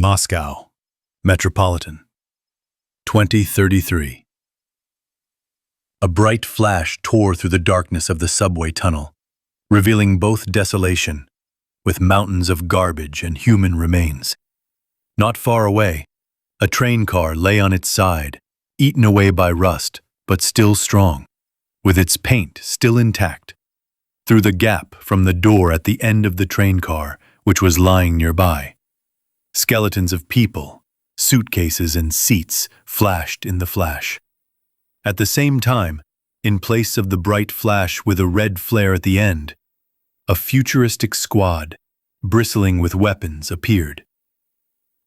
Moscow, Metropolitan, 2033. A bright flash tore through the darkness of the subway tunnel, revealing both desolation, with mountains of garbage and human remains. Not far away, a train car lay on its side, eaten away by rust, but still strong, with its paint still intact. Through the gap from the door at the end of the train car, which was lying nearby, skeletons of people, suitcases and seats flashed in the flash. At the same time, in place of the bright flash with a red flare at the end, a futuristic squad, bristling with weapons, appeared.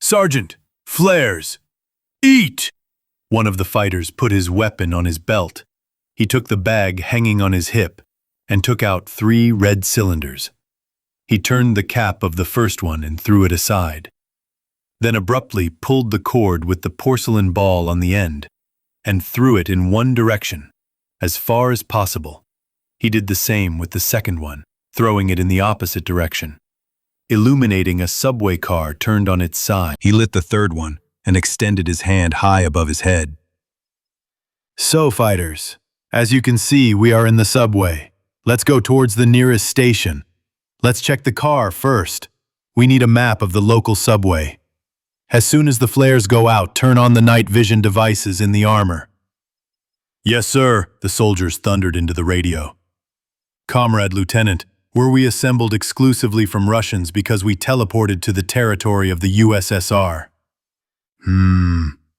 "Sergeant, flares! Eat!" One of the fighters put his weapon on his belt. He took the bag hanging on his hip and took out 3 red cylinders. He turned the cap of the first one and threw it aside, then abruptly pulled the cord with the porcelain ball on the end and threw it in one direction, as far as possible. He did the same with the second one, throwing it in the opposite direction, illuminating a subway car turned on its side. He lit the third one and extended his hand high above his head. "So, fighters, as you can see, we are in the subway. Let's go towards the nearest station. Let's check the car first. We need a map of the local subway. As soon as the flares go out, turn on the night vision devices in the armor." "Yes, sir," the soldiers thundered into the radio. "Comrade Lieutenant, were we assembled exclusively from Russians because we teleported to the territory of the USSR?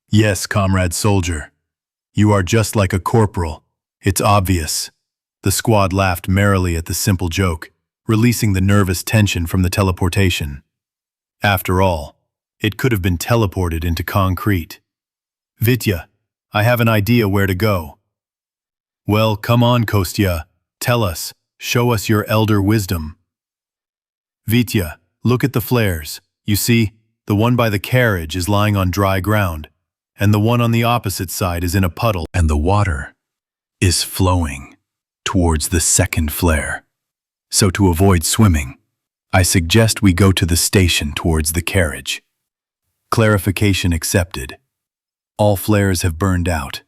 Yes, comrade soldier. You are just like a corporal. It's obvious." The squad laughed merrily at the simple joke, releasing the nervous tension from the teleportation. After all, it could have been teleported into concrete. "Vitya, I have an idea where to go." "Well, come on, Kostya. Tell us. Show us your elder wisdom." "Vitya, look at the flares. You see, the one by the carriage is lying on dry ground, and the one on the opposite side is in a puddle, and the water is flowing towards the second flare. So to avoid swimming, I suggest we go to the station towards the carriage." Clarification accepted. All flares have burned out.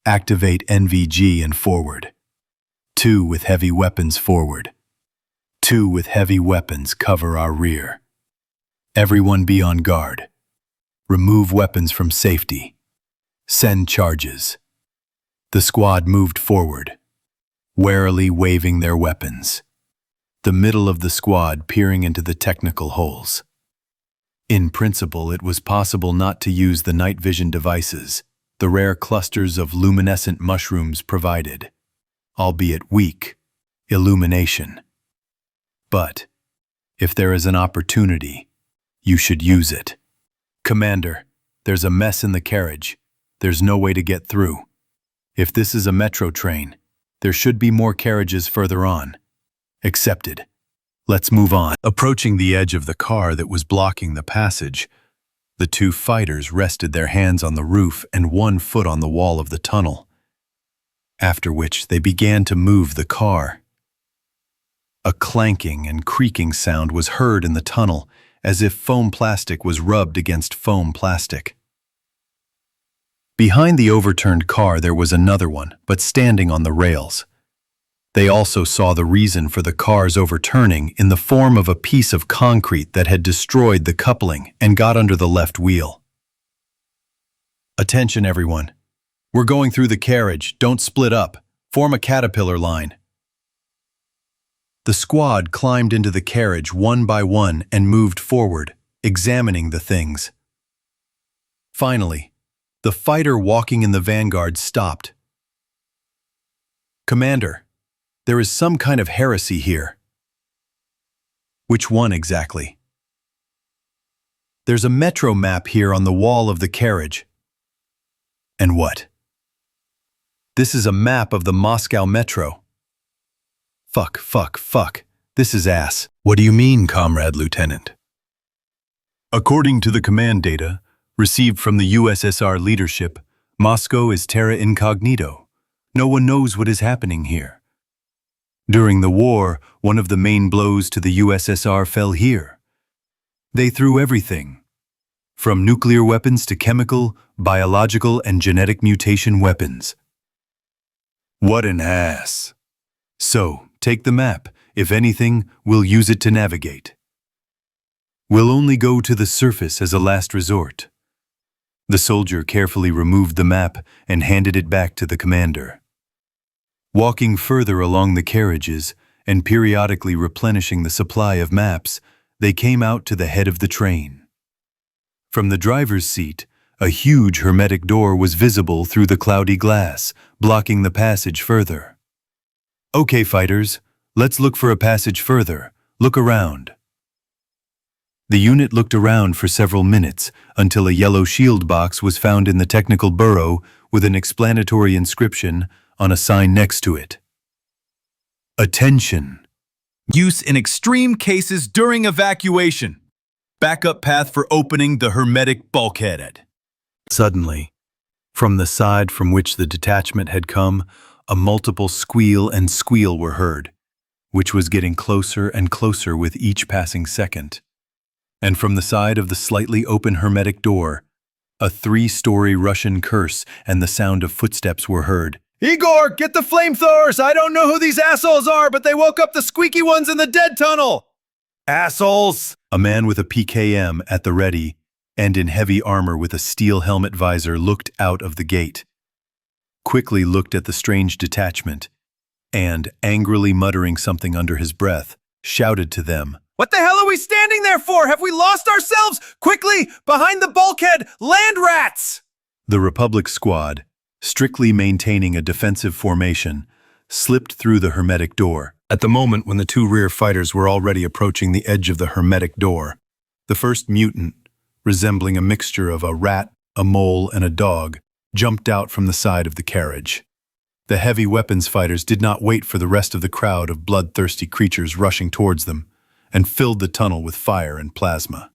Activate NVG and forward. 2 with heavy weapons forward. 2 with heavy weapons cover our rear. Everyone be on guard. Remove weapons from safety. Send charges. The squad moved forward, warily waving their weapons, the middle of the squad peering into the technical holes. In principle, it was possible not to use the night vision devices the rare clusters of luminescent mushrooms provided, albeit weak, illumination. But if there is an opportunity, you should use it. "Commander, there's a mess in the carriage. There's no way to get through. If this is a metro train, there should be more carriages further on." "Accepted. Let's move on." Approaching the edge of the car that was blocking the passage, the 2 fighters rested their hands on the roof and 1 foot on the wall of the tunnel, after which they began to move the car. A clanking and creaking sound was heard in the tunnel, as if foam plastic was rubbed against foam plastic. Behind the overturned car there was another one, but standing on the rails. They also saw the reason for the car's overturning in the form of a piece of concrete that had destroyed the coupling and got under the left wheel. "Attention, everyone. We're going through the carriage. Don't split up. Form a caterpillar line." The squad climbed into the carriage one by one and moved forward, examining the things. Finally, the fighter walking in the vanguard stopped. "Commander, there is some kind of heresy here." "Which one exactly?" "There's a metro map here on the wall of the carriage." "And what?" "This is a map of the Moscow metro." Fuck. This is ass." "What do you mean, Comrade Lieutenant?" "According to the command data received from the USSR leadership, Moscow is terra incognito. No one knows what is happening here. During the war, one of the main blows to the USSR fell here. They threw everything. from nuclear weapons to chemical, biological, and genetic mutation weapons. What an ass! So, take the map. If anything, we'll use it to navigate. We'll only go to the surface as a last resort. The soldier carefully removed the map and handed it back to the commander. Walking further along the carriages and periodically replenishing the supply of maps, they came out to the head of the train. From the driver's seat, a huge hermetic door was visible through the cloudy glass, blocking the passage further. Okay, fighters, let's look for a passage further. Look around. The unit looked around for several minutes until a yellow shield box was found in the technical burrow with an explanatory inscription on a sign next to it. Attention! Use in extreme cases during evacuation. Backup path for opening the hermetic bulkhead. Suddenly, from the side from which the detachment had come, a multiple squeal and squeal were heard, which was getting closer and closer with each passing second. And from the side of the slightly open hermetic door, a 3-story Russian curse and the sound of footsteps were heard. Igor, get the flamethrowers! I don't know who these assholes are, but they woke up the squeaky ones in the dead tunnel! Assholes! A man with a PKM at the ready and in heavy armor with a steel helmet visor looked out of the gate, quickly looked at the strange detachment, and, angrily muttering something under his breath, shouted to them, "What the hell are we standing there for? Have we lost ourselves? Quickly, behind the bulkhead, land rats!" The Republic squad, strictly maintaining a defensive formation, slipped through the hermetic door. At the moment when the 2 rear fighters were already approaching the edge of the hermetic door, the first mutant, resembling a mixture of a rat, a mole, and a dog, jumped out from the side of the carriage. The heavy weapons fighters did not wait for the rest of the crowd of bloodthirsty creatures rushing towards them, and filled the tunnel with fire and plasma.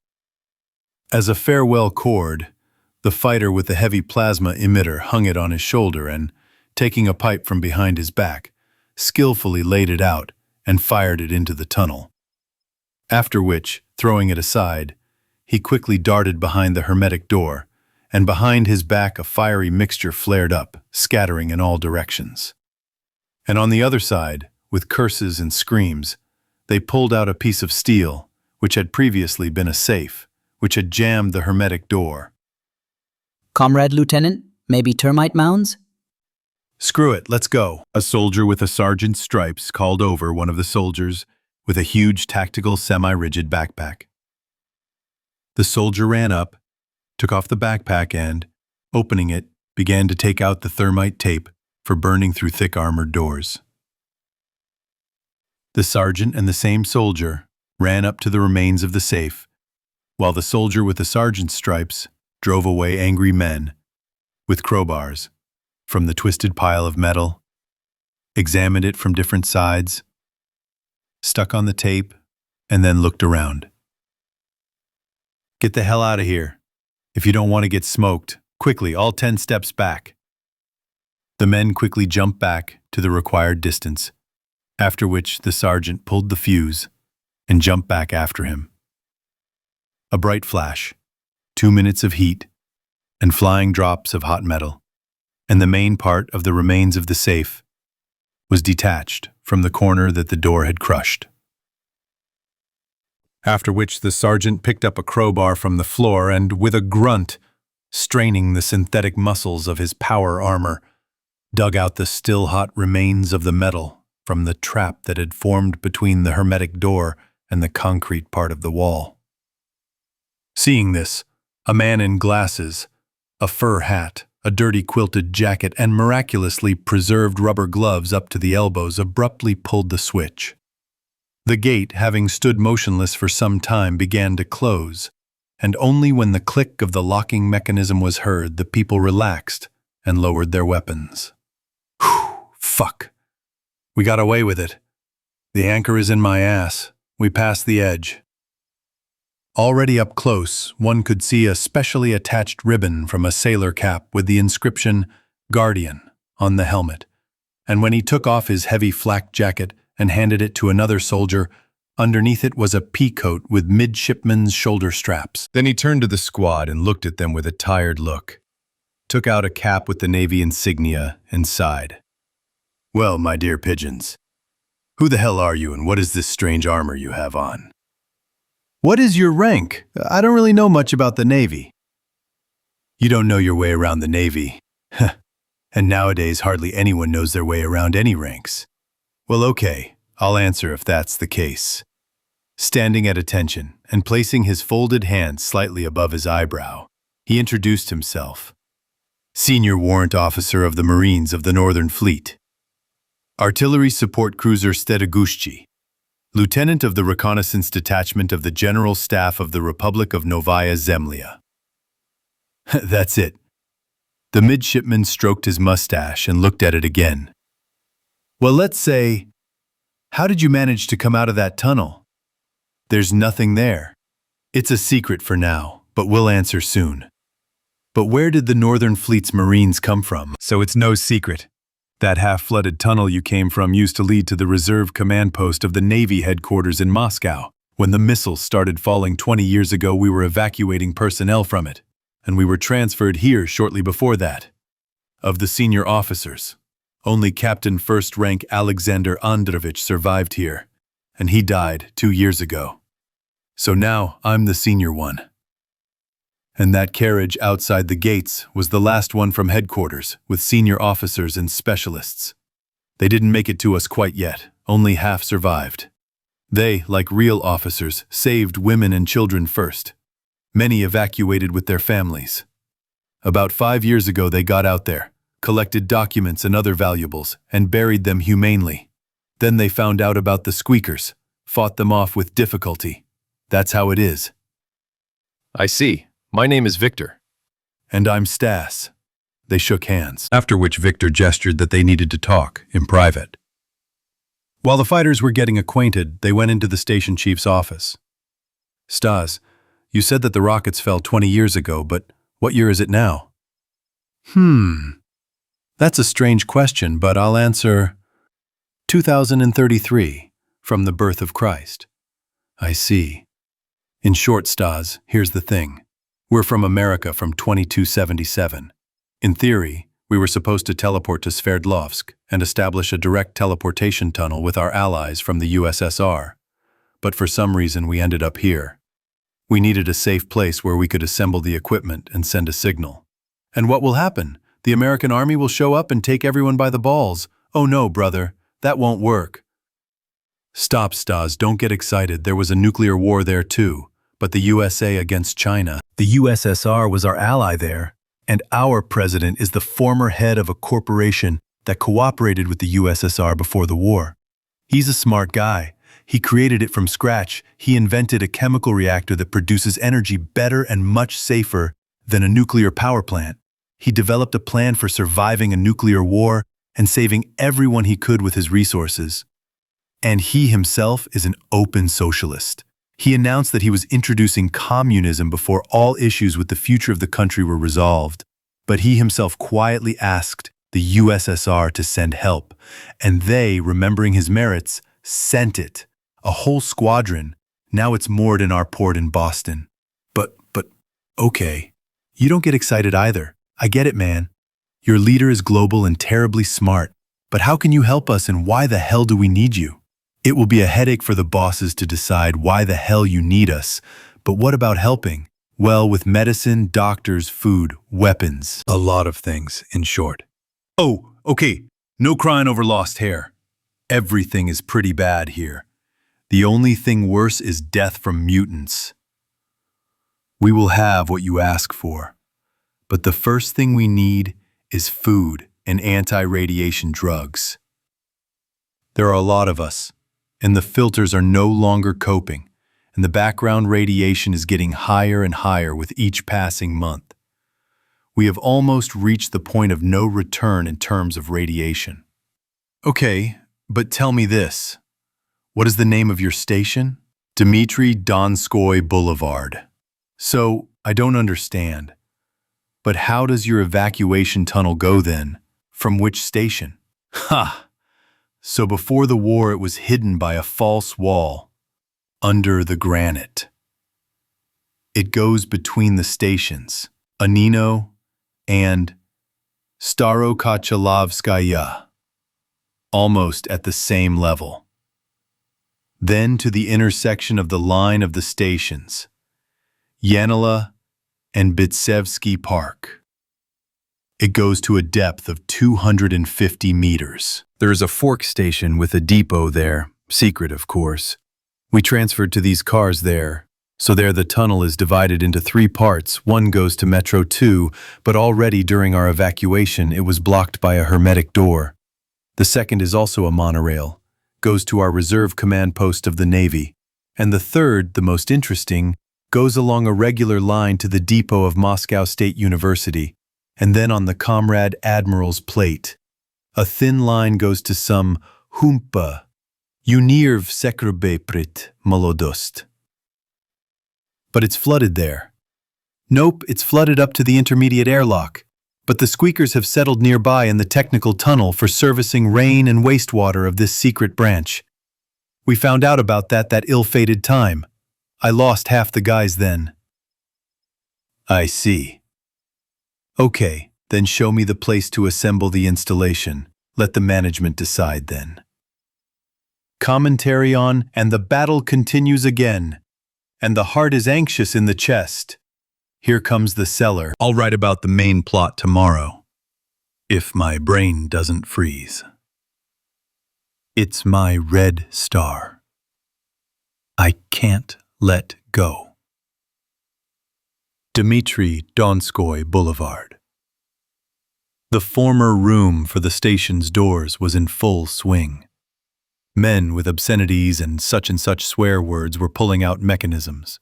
As a farewell cord, the fighter with the heavy plasma emitter hung it on his shoulder and, taking a pipe from behind his back, skillfully laid it out and fired it into the tunnel. After which, throwing it aside, he quickly darted behind the hermetic door, and behind his back a fiery mixture flared up, scattering in all directions. And on the other side, with curses and screams, they pulled out a piece of steel, which had previously been a safe, which had jammed the hermetic door. Comrade Lieutenant, maybe termite mounds? Screw it, let's go. A soldier with a sergeant's stripes called over one of the soldiers with a huge tactical semi-rigid backpack. The soldier ran up, took off the backpack and, opening it, began to take out the thermite tape for burning through thick armored doors. The sergeant and the same soldier ran up to the remains of the safe, while the soldier with the sergeant's stripes drove away angry men with crowbars from the twisted pile of metal, examined it from different sides, stuck on the tape, and then looked around. Get the hell out of here. If you don't want to get smoked, quickly, all 10 steps back. The men quickly jumped back to the required distance, after which the sergeant pulled the fuse and jumped back after him. A bright flash, 2 minutes of heat, and flying drops of hot metal, and the main part of the remains of the safe was detached from the corner that the door had crushed. After which the sergeant picked up a crowbar from the floor and, with a grunt, straining the synthetic muscles of his power armor, dug out the still-hot remains of the metal from the trap that had formed between the hermetic door and the concrete part of the wall. Seeing this, a man in glasses, a fur hat, a dirty quilted jacket, and miraculously preserved rubber gloves up to the elbows abruptly pulled the switch. The gate, having stood motionless for some time, began to close, and only when the click of the locking mechanism was heard, the people relaxed and lowered their weapons. Whew, fuck. We got away with it. The anchor is in my ass. We passed the edge. Already up close, one could see a specially attached ribbon from a sailor cap with the inscription "Guardian" on the helmet, and when he took off his heavy flak jacket and handed it to another soldier, Underneath it was a pea-coat with midshipman's shoulder straps. Then he turned to the squad and looked at them with a tired look, took out a cap with the Navy insignia, and sighed. "Well, my dear pigeons, who the hell are you and what is this strange armor you have on? What is your rank? I don't really know much about the Navy." "You don't know your way around the Navy. And nowadays hardly anyone knows their way around any ranks. Well, okay, I'll answer if that's the case." Standing at attention and placing his folded hands slightly above his eyebrow, he introduced himself. "Senior Warrant Officer of the Marines of the Northern Fleet. Artillery Support Cruiser Stedegushchi. Lieutenant of the Reconnaissance Detachment of the General Staff of the Republic of Novaya Zemlya." That's it. The midshipman stroked his mustache and looked at it again. "Well, let's say, how did you manage to come out of that tunnel?" "There's nothing there. It's a secret for now, but we'll answer soon." "But where did the Northern Fleet's Marines come from?" "So it's no secret. That half-flooded tunnel you came from used to lead to the reserve command post of the Navy headquarters in Moscow. When the missiles started falling 20 years ago, we were evacuating personnel from it, and we were transferred here shortly before that. Of the senior officers, only Captain First Rank Alexander Androvich survived here, and he died 2 years ago. So now I'm the senior one. And that carriage outside the gates was the last one from headquarters, with senior officers and specialists. They didn't make it to us quite yet, only half survived. They, like real officers, saved women and children first. Many evacuated with their families. About 5 years ago they got out there, collected documents and other valuables, and buried them humanely. Then they found out about the squeakers, fought them off with difficulty. That's how it is." "I see. My name is Victor." "And I'm Stas." They shook hands, after which Victor gestured that they needed to talk in private. While the fighters were getting acquainted, they went into the station chief's office. "Stas, you said that the rockets fell 20 years ago, but what year is it now?" That's a strange question, but I'll answer 2033, from the birth of Christ." "I see. In short, Stas, here's the thing. We're from America from 2277. In theory, we were supposed to teleport to Sverdlovsk and establish a direct teleportation tunnel with our allies from the USSR. But for some reason we ended up here. We needed a safe place where we could assemble the equipment and send a signal. And what will happen? The American army will show up and take everyone by the balls. Oh no, brother, that won't work." "Stop, Stas, don't get excited. There was a nuclear war there too, but the USA against China. The USSR was our ally there, and our president is the former head of a corporation that cooperated with the USSR before the war. He's a smart guy. He created it from scratch. He invented a chemical reactor that produces energy better and much safer than a nuclear power plant. He developed a plan for surviving a nuclear war and saving everyone he could with his resources. And he himself is an open socialist. He announced that he was introducing communism before all issues with the future of the country were resolved. But he himself quietly asked the USSR to send help, and they, remembering his merits, sent it. A whole squadron. Now it's moored in our port in Boston." But, okay. You don't get excited either. I get it, man. Your leader is global and terribly smart. But how can you help us, and why the hell do we need you? It will be a headache for the bosses to decide why the hell you need us. But what about helping? Well, with medicine, doctors, food, weapons. A lot of things, in short. Oh, okay. No crying over lost hair. Everything is pretty bad here. The only thing worse is death from mutants. We will have what you ask for. But the first thing we need is food and anti-radiation drugs. There are a lot of us, and the filters are no longer coping, and the background radiation is getting higher and higher with each passing month. We have almost reached the point of no return in terms of radiation. Okay, but tell me this. What is the name of your station? Dmitry Donskoy Boulevard. So, I don't understand. But how does your evacuation tunnel go then? From which station? Ha! So before the war it was hidden by a false wall. under the granite. It goes between the stations, Anino and Starokachalovskaya, almost at the same level. Then to the intersection of the line of the stations, Yanila and Bitsevsky Park. It goes to a depth of 250 meters. There is a fork station with a depot there, secret of course. We transferred to these cars there. So there the tunnel is divided into 3 parts. One goes to Metro 2, but already during our evacuation it was blocked by a hermetic door. The second is also a monorail, goes to our reserve command post of the Navy. And the third, the most interesting, goes along a regular line to the depot of Moscow State University, and then on the Comrade Admiral's plate. A thin line goes to some Humpa, Unirv Sekrebeprit Molodost. But it's flooded there. Nope, it's flooded up to the intermediate airlock, but the squeakers have settled nearby in the technical tunnel for servicing rain and wastewater of this secret branch. We found out about that ill-fated time. I lost half the guys then. I see. Okay, then show me the place to assemble the installation. Let the management decide then. Commentary on "And the battle continues again. And the heart is anxious in the chest. Here comes the cellar. I'll write about the main plot tomorrow, if my brain doesn't freeze. It's my red star. I can't let go. Dmitry Donskoy Boulevard. The former room for the station's doors was in full swing. Men with obscenities and such swear words were pulling out mechanisms.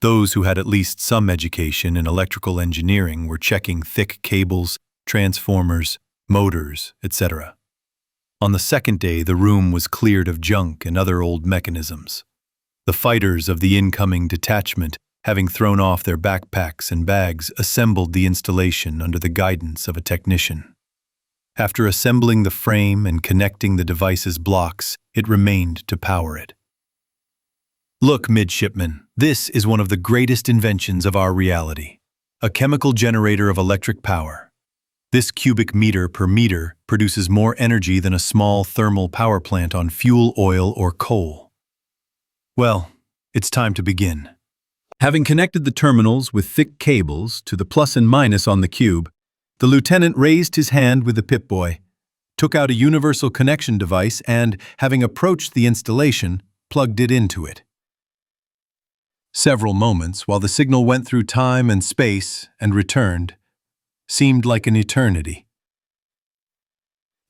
Those who had at least some education in electrical engineering were checking thick cables, transformers, motors, etc. On the second day, the room was cleared of junk and other old mechanisms. The fighters of the incoming detachment, having thrown off their backpacks and bags, assembled the installation under the guidance of a technician. After assembling the frame and connecting the device's blocks, it remained to power it. Look, midshipmen, this is one of the greatest inventions of our reality. A chemical generator of electric power. This cubic meter per meter produces more energy than a small thermal power plant on fuel, oil, or coal. Well, it's time to begin. Having connected the terminals with thick cables to the plus and minus on the cube, the lieutenant raised his hand with the Pip-Boy, took out a universal connection device and, having approached the installation, plugged it into it. Several moments, while the signal went through time and space and returned, seemed like an eternity.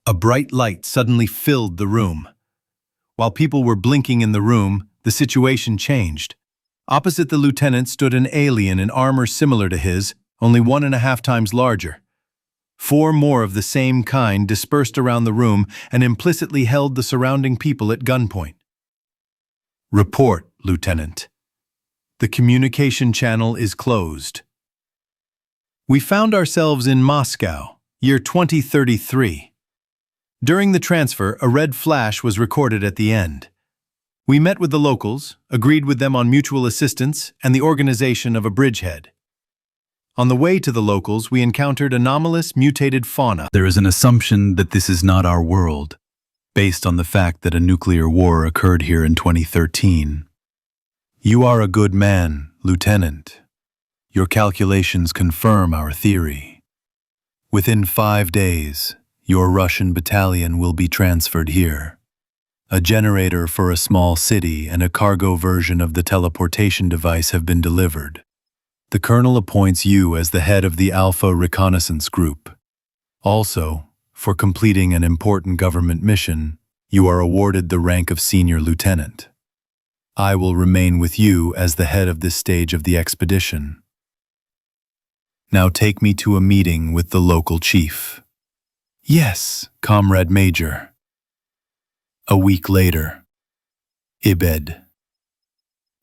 A bright light suddenly filled the room. While people were blinking in the room, the situation changed. Opposite the lieutenant stood an alien in armor similar to his, only 1.5 times larger. 4 more of the same kind dispersed around the room and implicitly held the surrounding people at gunpoint. Report, Lieutenant. The communication channel is closed. We found ourselves in Moscow, year 2033. During the transfer, a red flash was recorded at the end. We met with the locals, agreed with them on mutual assistance and the organization of a bridgehead. On the way to the locals, we encountered anomalous mutated fauna. There is an assumption that this is not our world, based on the fact that a nuclear war occurred here in 2013. You are a good man, Lieutenant. Your calculations confirm our theory. Within 5 days, your Russian battalion will be transferred here. A generator for a small city and a cargo version of the teleportation device have been delivered. The colonel appoints you as the head of the Alpha Reconnaissance Group. Also, for completing an important government mission, you are awarded the rank of senior lieutenant. I will remain with you as the head of this stage of the expedition. Now take me to a meeting with the local chief. Yes, Comrade Major. A week later, Ibed.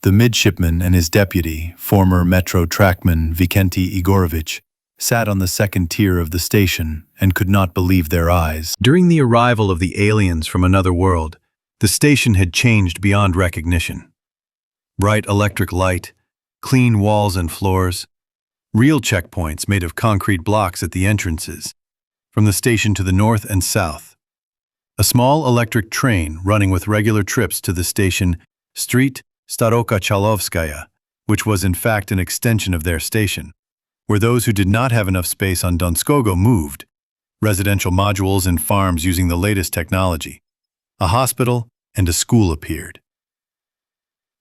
The midshipman and his deputy, former Metro trackman Vikenty Igorovich, sat on the second tier of the station and could not believe their eyes. During the arrival of the aliens from another world, the station had changed beyond recognition. Bright electric light, clean walls and floors, real checkpoints made of concrete blocks at the entrances, from the station to the north and south. A small electric train running with regular trips to the station Street Staroka Chalovskaya, which was in fact an extension of their station, where those who did not have enough space on Donskogo moved. Residential modules and farms using the latest technology. A hospital and a school appeared.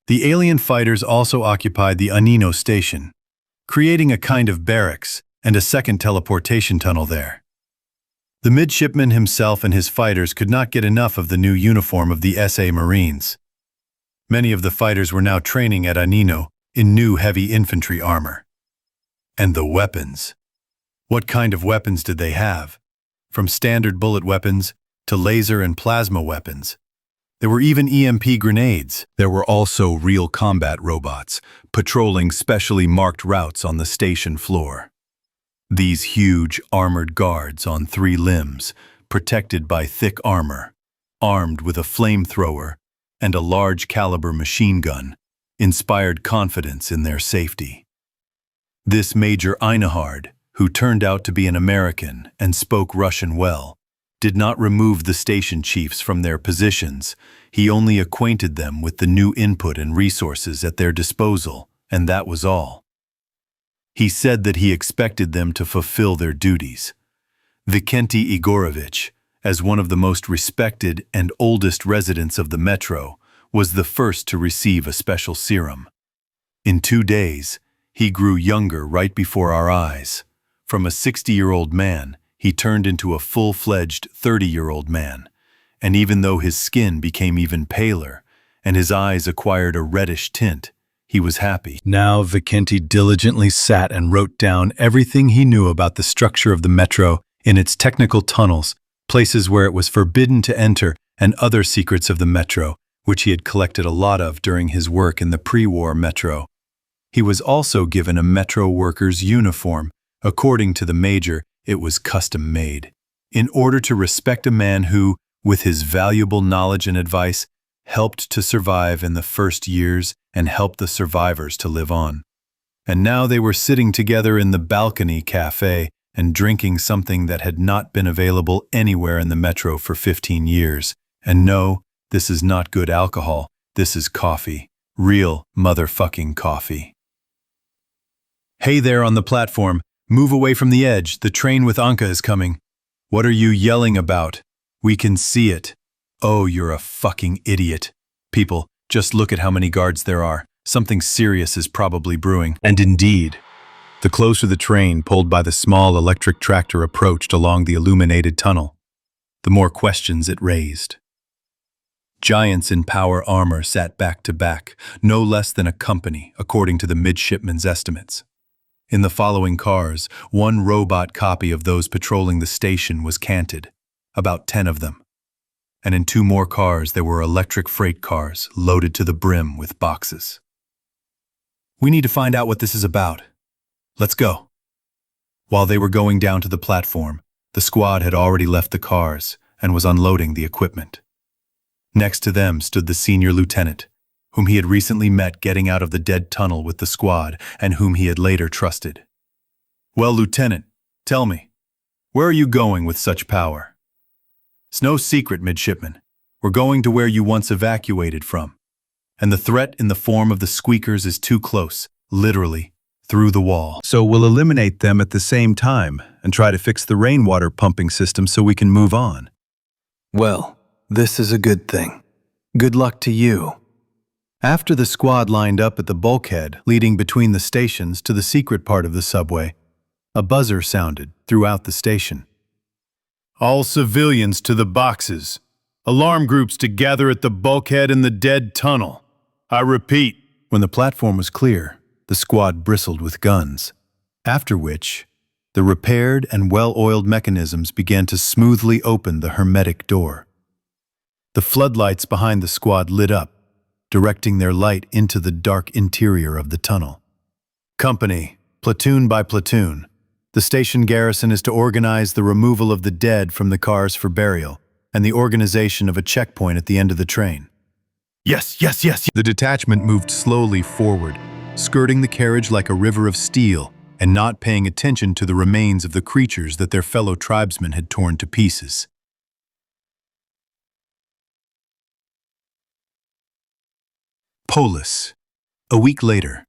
The alien fighters also occupied the Anino station, creating a kind of barracks and a second teleportation tunnel there. The midshipman himself and his fighters could not get enough of the new uniform of the SA Marines. Many of the fighters were now training at Anino in new heavy infantry armor. And the weapons. What kind of weapons did they have? From standard bullet weapons to laser and plasma weapons. There were even EMP grenades. There were also real combat robots, patrolling specially marked routes on the station floor. These huge, armored guards on 3 limbs, protected by thick armor, armed with a flamethrower and a large-caliber machine gun, inspired confidence in their safety. This Major Einhard, who turned out to be an American and spoke Russian well, did not remove the station chiefs from their positions. He only acquainted them with the new input and resources at their disposal, and that was all. He said that he expected them to fulfill their duties. Vikenty Igorovich, as one of the most respected and oldest residents of the metro, was the first to receive a special serum. In 2 days, he grew younger right before our eyes. From a 60-year-old man, he turned into a full-fledged 30-year-old man, and even though his skin became even paler and his eyes acquired a reddish tint, he was happy. Now Vikenty diligently sat and wrote down everything he knew about the structure of the metro in its technical tunnels, places where it was forbidden to enter, and other secrets of the metro, which he had collected a lot of during his work in the pre-war metro. He was also given a metro worker's uniform. According to the major, it was custom-made, in order to respect a man who, with his valuable knowledge and advice, helped to survive in the first years and helped the survivors to live on. And now they were sitting together in the balcony cafe and drinking something that had not been available anywhere in the metro for 15 years. And no, this is not good alcohol, this is coffee. Real motherfucking coffee. Hey there on the platform. Move away from the edge, the train with Anka is coming. What are you yelling about? We can see it. Oh, you're a fucking idiot. People, just look at how many guards there are. Something serious is probably brewing. And indeed, the closer the train pulled by the small electric tractor approached along the illuminated tunnel, the more questions it raised. Giants in power armor sat back to back, no less than a company, according to the midshipmen's estimates. In the following cars, 1 robot copy of those patrolling the station was canted, about 10 of them. And in 2 more cars there were electric freight cars loaded to the brim with boxes. We need to find out what this is about. Let's go. While they were going down to the platform, the squad had already left the cars and was unloading the equipment. Next to them stood the senior lieutenant, whom he had recently met getting out of the dead tunnel with the squad and whom he had later trusted. Well, Lieutenant, tell me, where are you going with such power? It's no secret, midshipman. We're going to where you once evacuated from. And the threat in the form of the squeakers is too close, literally, through the wall. So we'll eliminate them at the same time and try to fix the rainwater pumping system so we can move on. Well, this is a good thing. Good luck to you. After the squad lined up at the bulkhead leading between the stations to the secret part of the subway, a buzzer sounded throughout the station. All civilians to the boxes. Alarm groups to gather at the bulkhead in the dead tunnel. I repeat. When the platform was clear, the squad bristled with guns, after which the repaired and well-oiled mechanisms began to smoothly open the hermetic door. The floodlights behind the squad lit up, directing their light into the dark interior of the tunnel. Company, platoon by platoon, the station garrison is to organize the removal of the dead from the cars for burial and the organization of a checkpoint at the end of the train. Yes, yes, yes. The detachment moved slowly forward, skirting the carriage like a river of steel and not paying attention to the remains of the creatures that their fellow tribesmen had torn to pieces. Polis. A week later.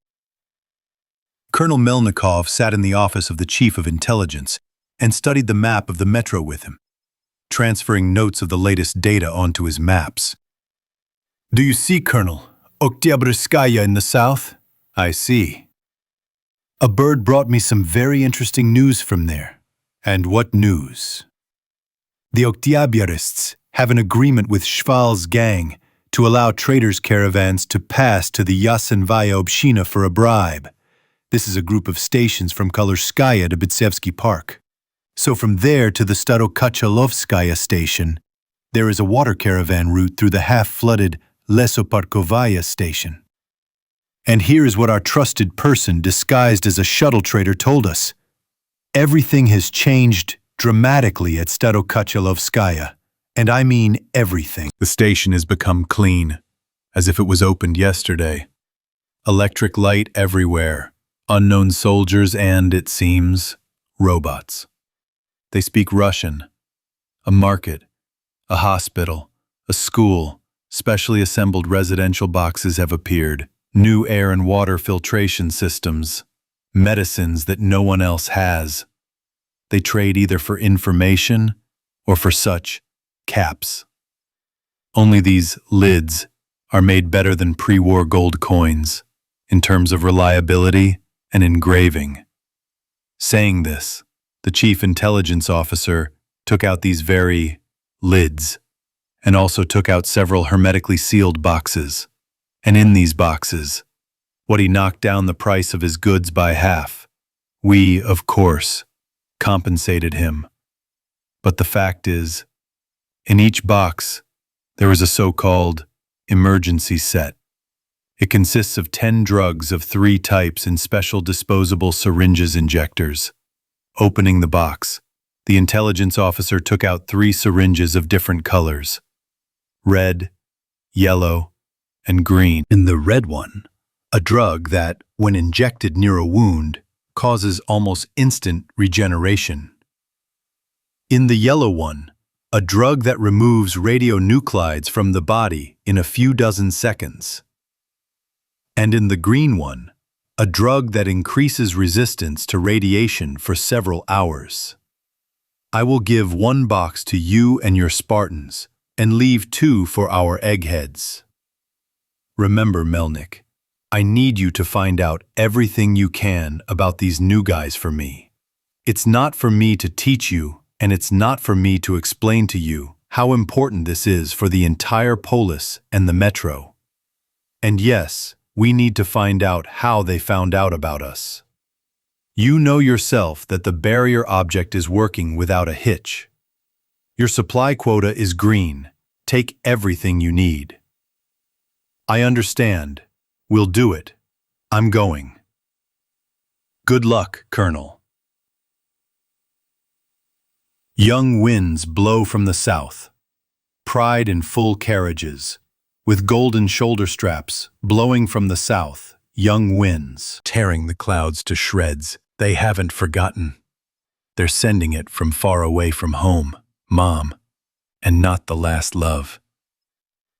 Colonel Melnikov sat in the office of the Chief of Intelligence and studied the map of the metro with him, transferring notes of the latest data onto his maps. Do you see, Colonel? Oktyabrskaya in the south? I see. A bird brought me some very interesting news from there. And what news? The Oktyabrists have an agreement with Shval's gang to allow traders' caravans to pass to the Yasenvaya Obshina for a bribe. This is a group of stations from Kolorskaya to Bitsevsky Park. So from there to the Starokachalovskaya station, there is a water caravan route through the half-flooded Lesoparkovaya station. And here is what our trusted person disguised as a shuttle trader told us. Everything has changed dramatically at Starokachalovskaya, and I mean everything. The station has become clean, as if it was opened yesterday. Electric light everywhere, unknown soldiers and, it seems, robots. They speak Russian. A market, a hospital, a school, specially assembled residential boxes have appeared, new air and water filtration systems, medicines that no one else has. They trade either for information or for such caps. Only these lids are made better than pre-war gold coins in terms of reliability and engraving. Saying this, the chief intelligence officer took out these very lids and also took out several hermetically sealed boxes. And in these boxes, what he knocked down the price of his goods by half. We, of course, compensated him. But the fact is, in each box, there is a so-called emergency set. It consists of 10 drugs of 3 types in special disposable syringes injectors. Opening the box, the intelligence officer took out 3 syringes of different colors: red, yellow, and green. In the red one, a drug that, when injected near a wound, causes almost instant regeneration. In the yellow one, a drug that removes radionuclides from the body in a few dozen seconds. And in the green one, a drug that increases resistance to radiation for several hours. I will give 1 box to you and your Spartans, and leave 2 for our eggheads. Remember, Melnik, I need you to find out everything you can about these new guys for me. It's not for me to teach you, and it's not for me to explain to you how important this is for the entire polis and the metro. And yes, we need to find out how they found out about us. You know yourself that the barrier object is working without a hitch. Your supply quota is green. Take everything you need. I understand. We'll do it. I'm going. Good luck, Colonel. Young winds blow from the south. Pride in full carriages, with golden shoulder straps blowing from the south, young winds tearing the clouds to shreds. They haven't forgotten. They're sending it from far away from home, Mom, and not the last love.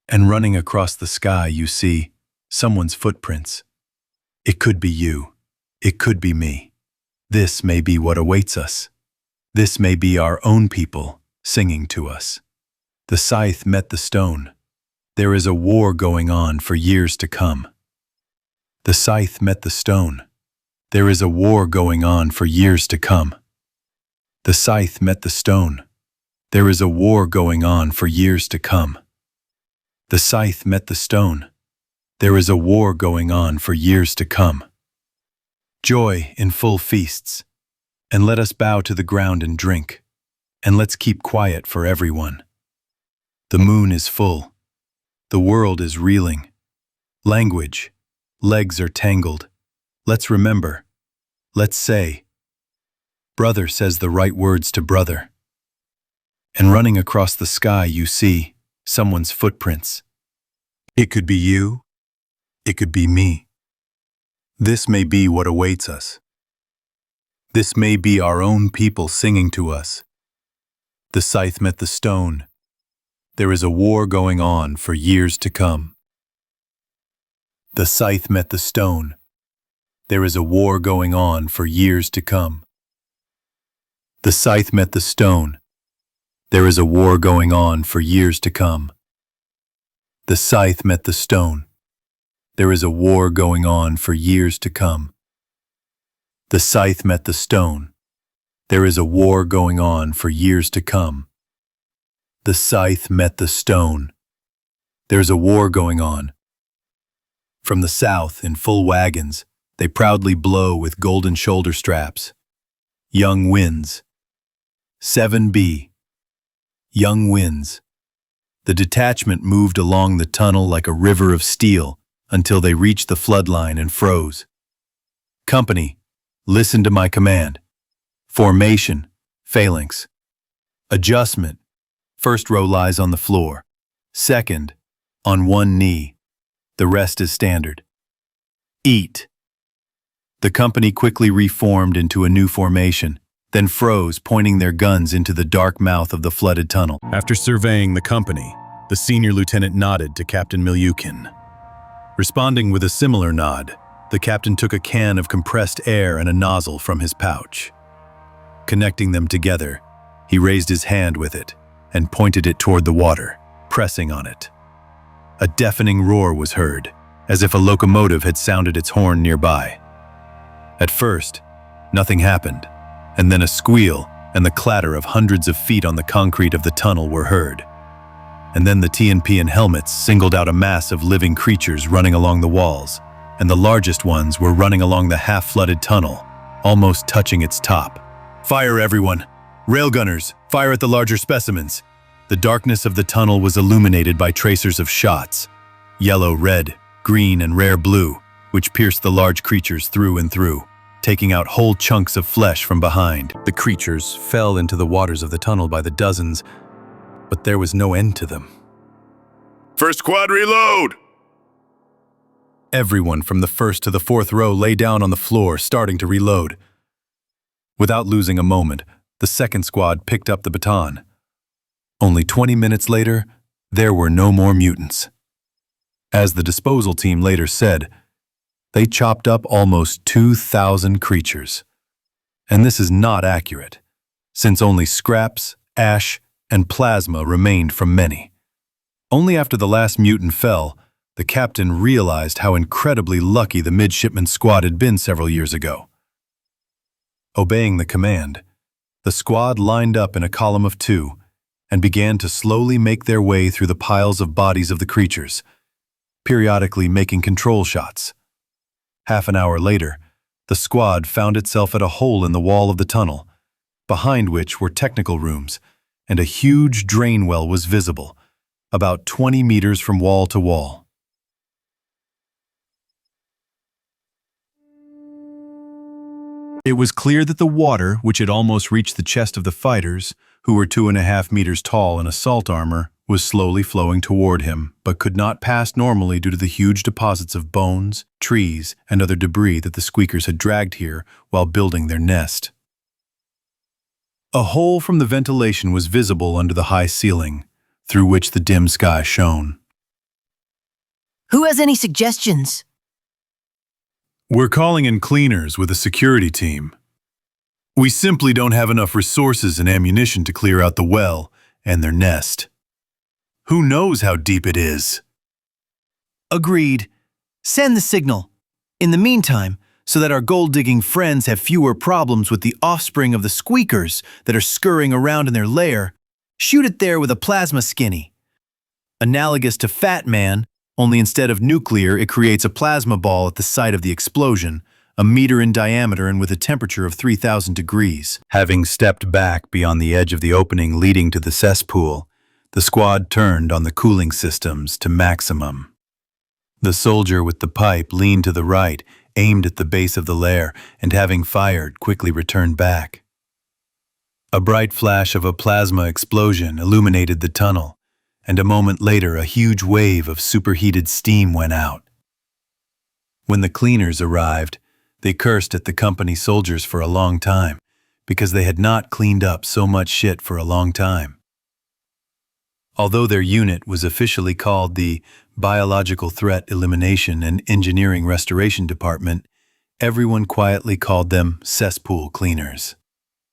And running across the sky, you see someone's footprints. It could be you. It could be me. This may be what awaits us. This may be our own people singing to us. The scythe met the stone. There is a war going on for years to come. The scythe met the stone. There is a war going on for years to come. The scythe met the stone. There is a war going on for years to come. The scythe met the stone. There is a war going on for years to come. Joy in full feasts. And let us bow to the ground and drink. And let's keep quiet for everyone. The moon is full. The world is reeling. Language. Legs are tangled. Let's remember. Let's say. Brother says the right words to brother. And running across the sky you see someone's footprints. It could be you. It could be me. This may be what awaits us. This may be our own people singing to us. The scythe met the stone. There is a war going on for years to come. The scythe met the stone. There is a war going on for years to come. The scythe met the stone. There is a war going on for years to come. The scythe met the stone. There is a war going on for years to come. The scythe met the stone. There is a war going on for years to come. The scythe met the stone. There's a war going on. From the south, in full wagons, they proudly blow with golden shoulder straps. Young winds. 7B. Young winds. The detachment moved along the tunnel like a river of steel until they reached the floodline and froze. Company, listen to my command. Formation, phalanx. Adjustment, first row lies on the floor. Second, on one knee. The rest is standard. Eat. The company quickly reformed into a new formation, then froze, pointing their guns into the dark mouth of the flooded tunnel. After surveying the company, the senior lieutenant nodded to Captain Milyukin. Responding with a similar nod, the captain took a can of compressed air and a nozzle from his pouch. Connecting them together, he raised his hand with it and pointed it toward the water, pressing on it. A deafening roar was heard, as if a locomotive had sounded its horn nearby. At first, nothing happened, and then a squeal and the clatter of hundreds of feet on the concrete of the tunnel were heard. And then the TNP and helmets singled out a mass of living creatures running along the walls, and the largest ones were running along the half-flooded tunnel, almost touching its top. Fire, everyone! Railgunners, fire at the larger specimens! The darkness of the tunnel was illuminated by tracers of shots, yellow, red, green, and rare blue, which pierced the large creatures through and through, taking out whole chunks of flesh from behind. The creatures fell into the waters of the tunnel by the dozens, but there was no end to them. First squad, reload! Everyone from the first to the fourth row lay down on the floor, starting to reload. Without losing a moment, the second squad picked up the baton. Only 20 minutes later, there were no more mutants. As the disposal team later said, they chopped up almost 2,000 creatures. And this is not accurate, since only scraps, ash, and plasma remained from many. Only after the last mutant fell, the captain realized how incredibly lucky the midshipman squad had been several years ago. Obeying the command, the squad lined up in a column of two and began to slowly make their way through the piles of bodies of the creatures, periodically making control shots. Half an hour later, the squad found itself at a hole in the wall of the tunnel, behind which were technical rooms, and a huge drain well was visible, about 20 meters from wall to wall. It was clear that the water, which had almost reached the chest of the fighters, who were 2.5 meters tall in assault armor, was slowly flowing toward him, but could not pass normally due to the huge deposits of bones, trees, and other debris that the squeakers had dragged here while building their nest. A hole from the ventilation was visible under the high ceiling, through which the dim sky shone. Who has any suggestions? We're calling in cleaners with a security team. We simply don't have enough resources and ammunition to clear out the well and their nest. Who knows how deep it is? Agreed. Send the signal. In the meantime, so that our gold-digging friends have fewer problems with the offspring of the squeakers that are scurrying around in their lair, shoot it there with a plasma skinny. Analogous to Fat Man, only instead of nuclear, it creates a plasma ball at the site of the explosion, a meter in diameter and with a temperature of 3,000 degrees. Having stepped back beyond the edge of the opening leading to the cesspool, the squad turned on the cooling systems to maximum. The soldier with the pipe leaned to the right, aimed at the base of the lair, and having fired, quickly returned back. A bright flash of a plasma explosion illuminated the tunnel, and a moment later a huge wave of superheated steam went out. When the cleaners arrived, they cursed at the company soldiers for a long time, because they had not cleaned up so much shit for a long time. Although their unit was officially called the Biological Threat Elimination and Engineering Restoration Department, everyone quietly called them cesspool cleaners.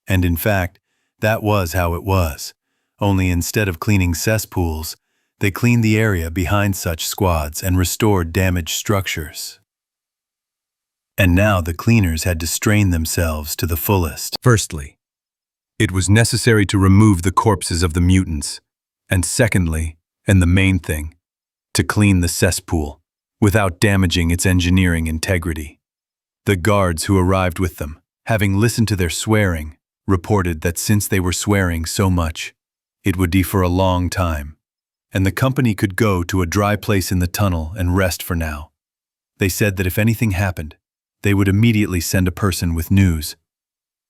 And in fact, that was how it was, only instead of cleaning cesspools, they cleaned the area behind such squads and restored damaged structures. And now the cleaners had to strain themselves to the fullest. Firstly, it was necessary to remove the corpses of the mutants, and secondly, and the main thing, to clean the cesspool without damaging its engineering integrity. The guards who arrived with them, having listened to their swearing, reported that since they were swearing so much, it would be for a long time, and the company could go to a dry place in the tunnel and rest for now. They said that if anything happened, they would immediately send a person with news.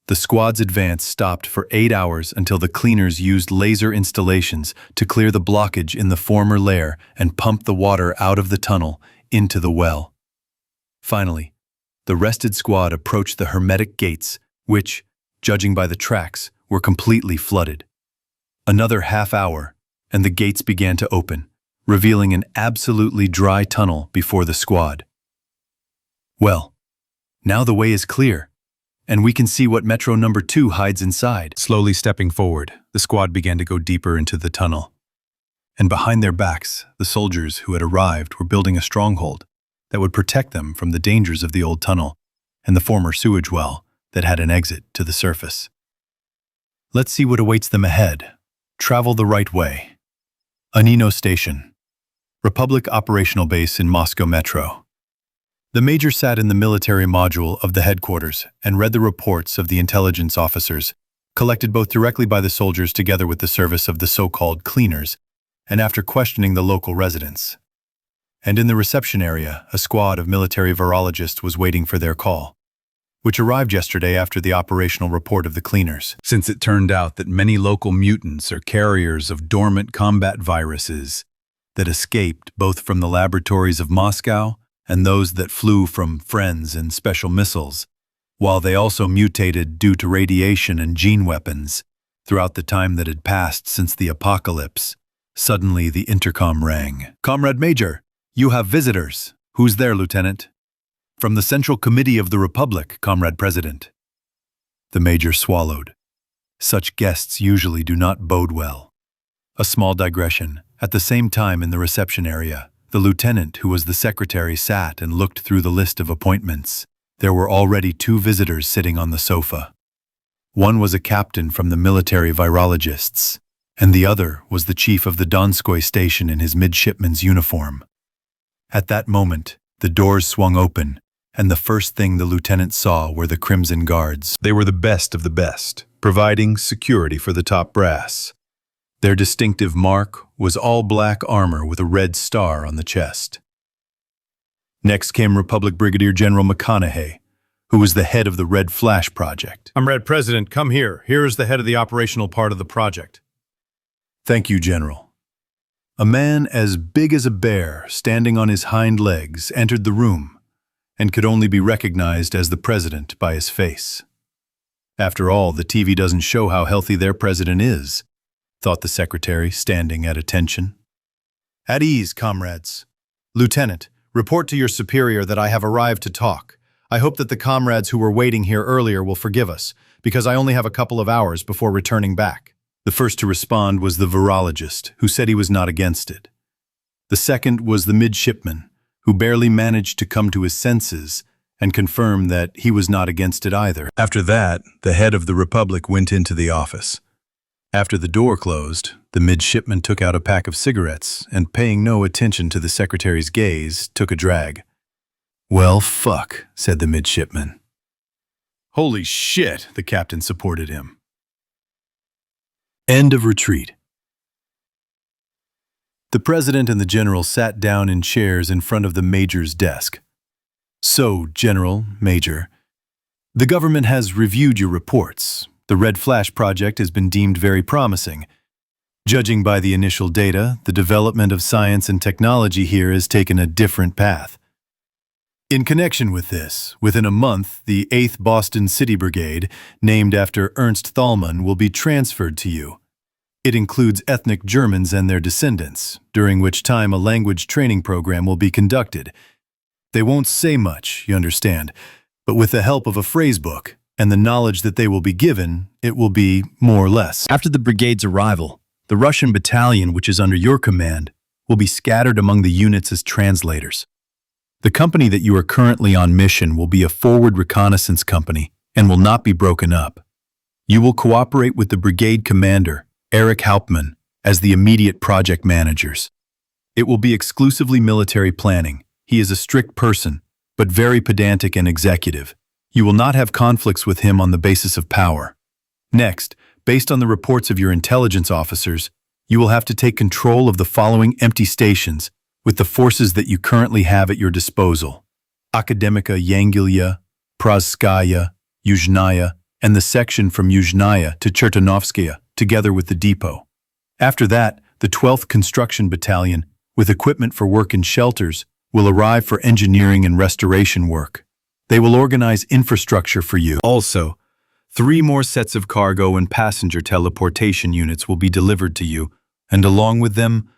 The squad's advance stopped for 8 hours until the cleaners used laser installations to clear the blockage in the former lair and pump the water out of the tunnel into the well. Finally, the rested squad approached the hermetic gates, which, judging by the tracks, were completely flooded. Another half hour, and the gates began to open, revealing an absolutely dry tunnel before the squad. Well, now the way is clear, and we can see what Metro Number 2 hides inside. Slowly stepping forward, the squad began to go deeper into the tunnel. And behind their backs, the soldiers who had arrived were building a stronghold that would protect them from the dangers of the old tunnel and the former sewage well that had an exit to the surface. Let's see what awaits them ahead. Travel the right way. Anino Station, Republic Operational Base in Moscow Metro. The major sat in the military module of the headquarters and read the reports of the intelligence officers, collected both directly by the soldiers together with the service of the so-called cleaners, and after questioning the local residents. And in the reception area, a squad of military virologists was waiting for their call, which arrived yesterday after the operational report of the cleaners. Since it turned out that many local mutants are carriers of dormant combat viruses that escaped both from the laboratories of Moscow and those that flew from Friends and special missiles, while they also mutated due to radiation and gene weapons. Throughout the time that had passed since the apocalypse, suddenly the intercom rang. "Comrade Major, you have visitors." "Who's there, Lieutenant?" "From the Central Committee of the Republic, Comrade President." The Major swallowed. Such guests usually do not bode well. A small digression. At the same time in the reception area, the lieutenant who was the secretary sat and looked through the list of appointments. There were already 2 visitors sitting on the sofa. One was a captain from the military virologists, and the other was the chief of the Donskoy station in his midshipman's uniform. At that moment, the doors swung open, and the first thing the lieutenant saw were the Crimson Guards. They were the best of the best, providing security for the top brass. Their distinctive mark was all black armor with a red star on the chest. Next came Republic Brigadier General McConaughey, who was the head of the Red Flash project. Comrade President, come here. Here is the head of the operational part of the project. Thank you, General. A man as big as a bear, standing on his hind legs, entered the room and could only be recognized as the president by his face. After all, the TV doesn't show how healthy their president is, thought the secretary, standing at attention. At ease, comrades. Lieutenant, report to your superior that I have arrived to talk. I hope that the comrades who were waiting here earlier will forgive us, because I only have a couple of hours before returning back. The first to respond was the virologist, who said he was not against it. The second was the midshipman, who barely managed to come to his senses and confirm that he was not against it either. After that, the head of the Republic went into the office. After the door closed, the midshipman took out a pack of cigarettes and, paying no attention to the secretary's gaze, took a drag. "Well, fuck," said the midshipman. "Holy shit," the captain supported him. End of retreat. The president and the general sat down in chairs in front of the major's desk. "So, General, Major, the government has reviewed your reports. The Red Flash project has been deemed very promising. Judging by the initial data, the development of science and technology here has taken a different path. In connection with this, within a month, the 8th Boston City Brigade, named after Ernst Thälmann, will be transferred to you. It includes ethnic Germans and their descendants, during which time a language training program will be conducted. They won't say much, you understand, but with the help of a phrasebook and the knowledge that they will be given, it will be more or less. After the brigade's arrival, the Russian battalion, which is under your command, will be scattered among the units as translators. The company that you are currently on mission will be a forward reconnaissance company and will not be broken up. You will cooperate with the brigade commander, Erich Hauptmann, as the immediate project managers. It will be exclusively military planning. He is a strict person, but very pedantic and executive. You will not have conflicts with him on the basis of power. Next, based on the reports of your intelligence officers, you will have to take control of the following empty stations with the forces that you currently have at your disposal: Akademika Yangilya, Prazskaya, Yuzhnaya, and the section from Yuzhnaya to Chertanovskaya, together with the depot. After that, the 12th Construction Battalion, with equipment for work in shelters, will arrive for engineering and restoration work. They will organize infrastructure for you. Also, 3 more sets of cargo and passenger teleportation units will be delivered to you, and along with them,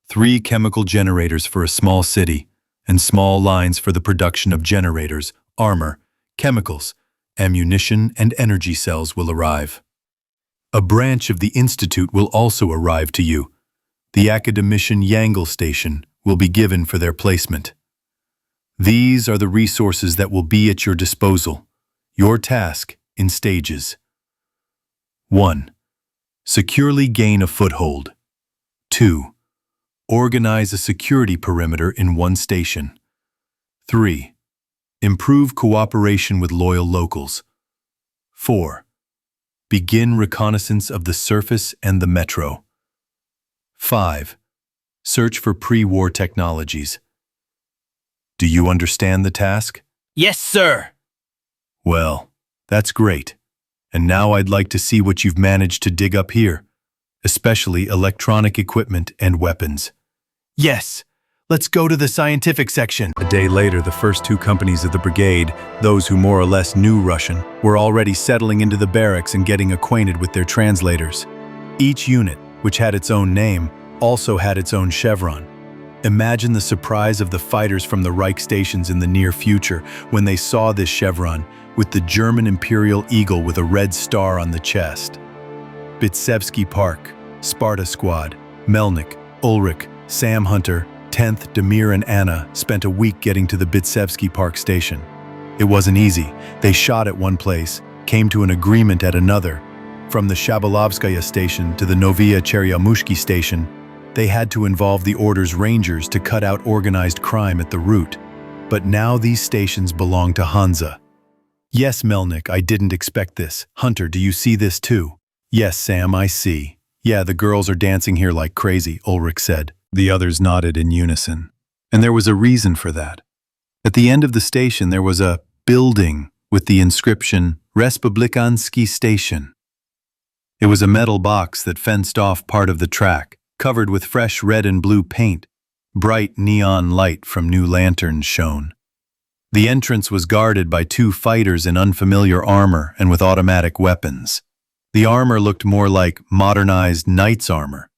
3 chemical generators for a small city, and small lines for the production of generators, armor, chemicals, ammunition, and energy cells will arrive. A branch of the Institute will also arrive to you. The Akademischen Yangel Station will be given for their placement. These are the resources that will be at your disposal. Your task in stages. 1. Securely gain a foothold. 2. Organize a security perimeter in one station. 3. Improve cooperation with loyal locals. 4. Begin reconnaissance of the surface and the metro. 5. Search for pre-war technologies. Do you understand the task? Yes, sir. Well, that's great. And now I'd like to see what you've managed to dig up here, especially electronic equipment and weapons. Yes. Let's go to the scientific section. A day later, the first 2 companies of the brigade, those who more or less knew Russian, were already settling into the barracks and getting acquainted with their translators. Each unit, which had its own name, also had its own chevron. Imagine the surprise of the fighters from the Reich stations in the near future when they saw this chevron with the German Imperial Eagle with a red star on the chest. Bitsevsky Park, Sparta Squad, Melnik, Ulrich, Sam Hunter, 10th, Damir and Anna spent a week getting to the Bitsevsky Park station. It wasn't easy. They shot at one place, came to an agreement at another. From the Shabalovskaya station to the Novaya Cheryamushki station, they had to involve the Order's Rangers to cut out organized crime at the route. But now these stations belong to Hansa. Yes, Melnik, I didn't expect this. Hunter, do you see this too? Yes, Sam, I see. Yeah, the girls are dancing here like crazy, Ulrich said. The others nodded in unison, and there was a reason for that. At the end of the station there was a building with the inscription Respublikansky Station. It was a metal box that fenced off part of the track, covered with fresh red and blue paint. Bright neon light from new lanterns shone. The entrance was guarded by 2 fighters in unfamiliar armor and with automatic weapons. The armor looked more like modernized knight's armor.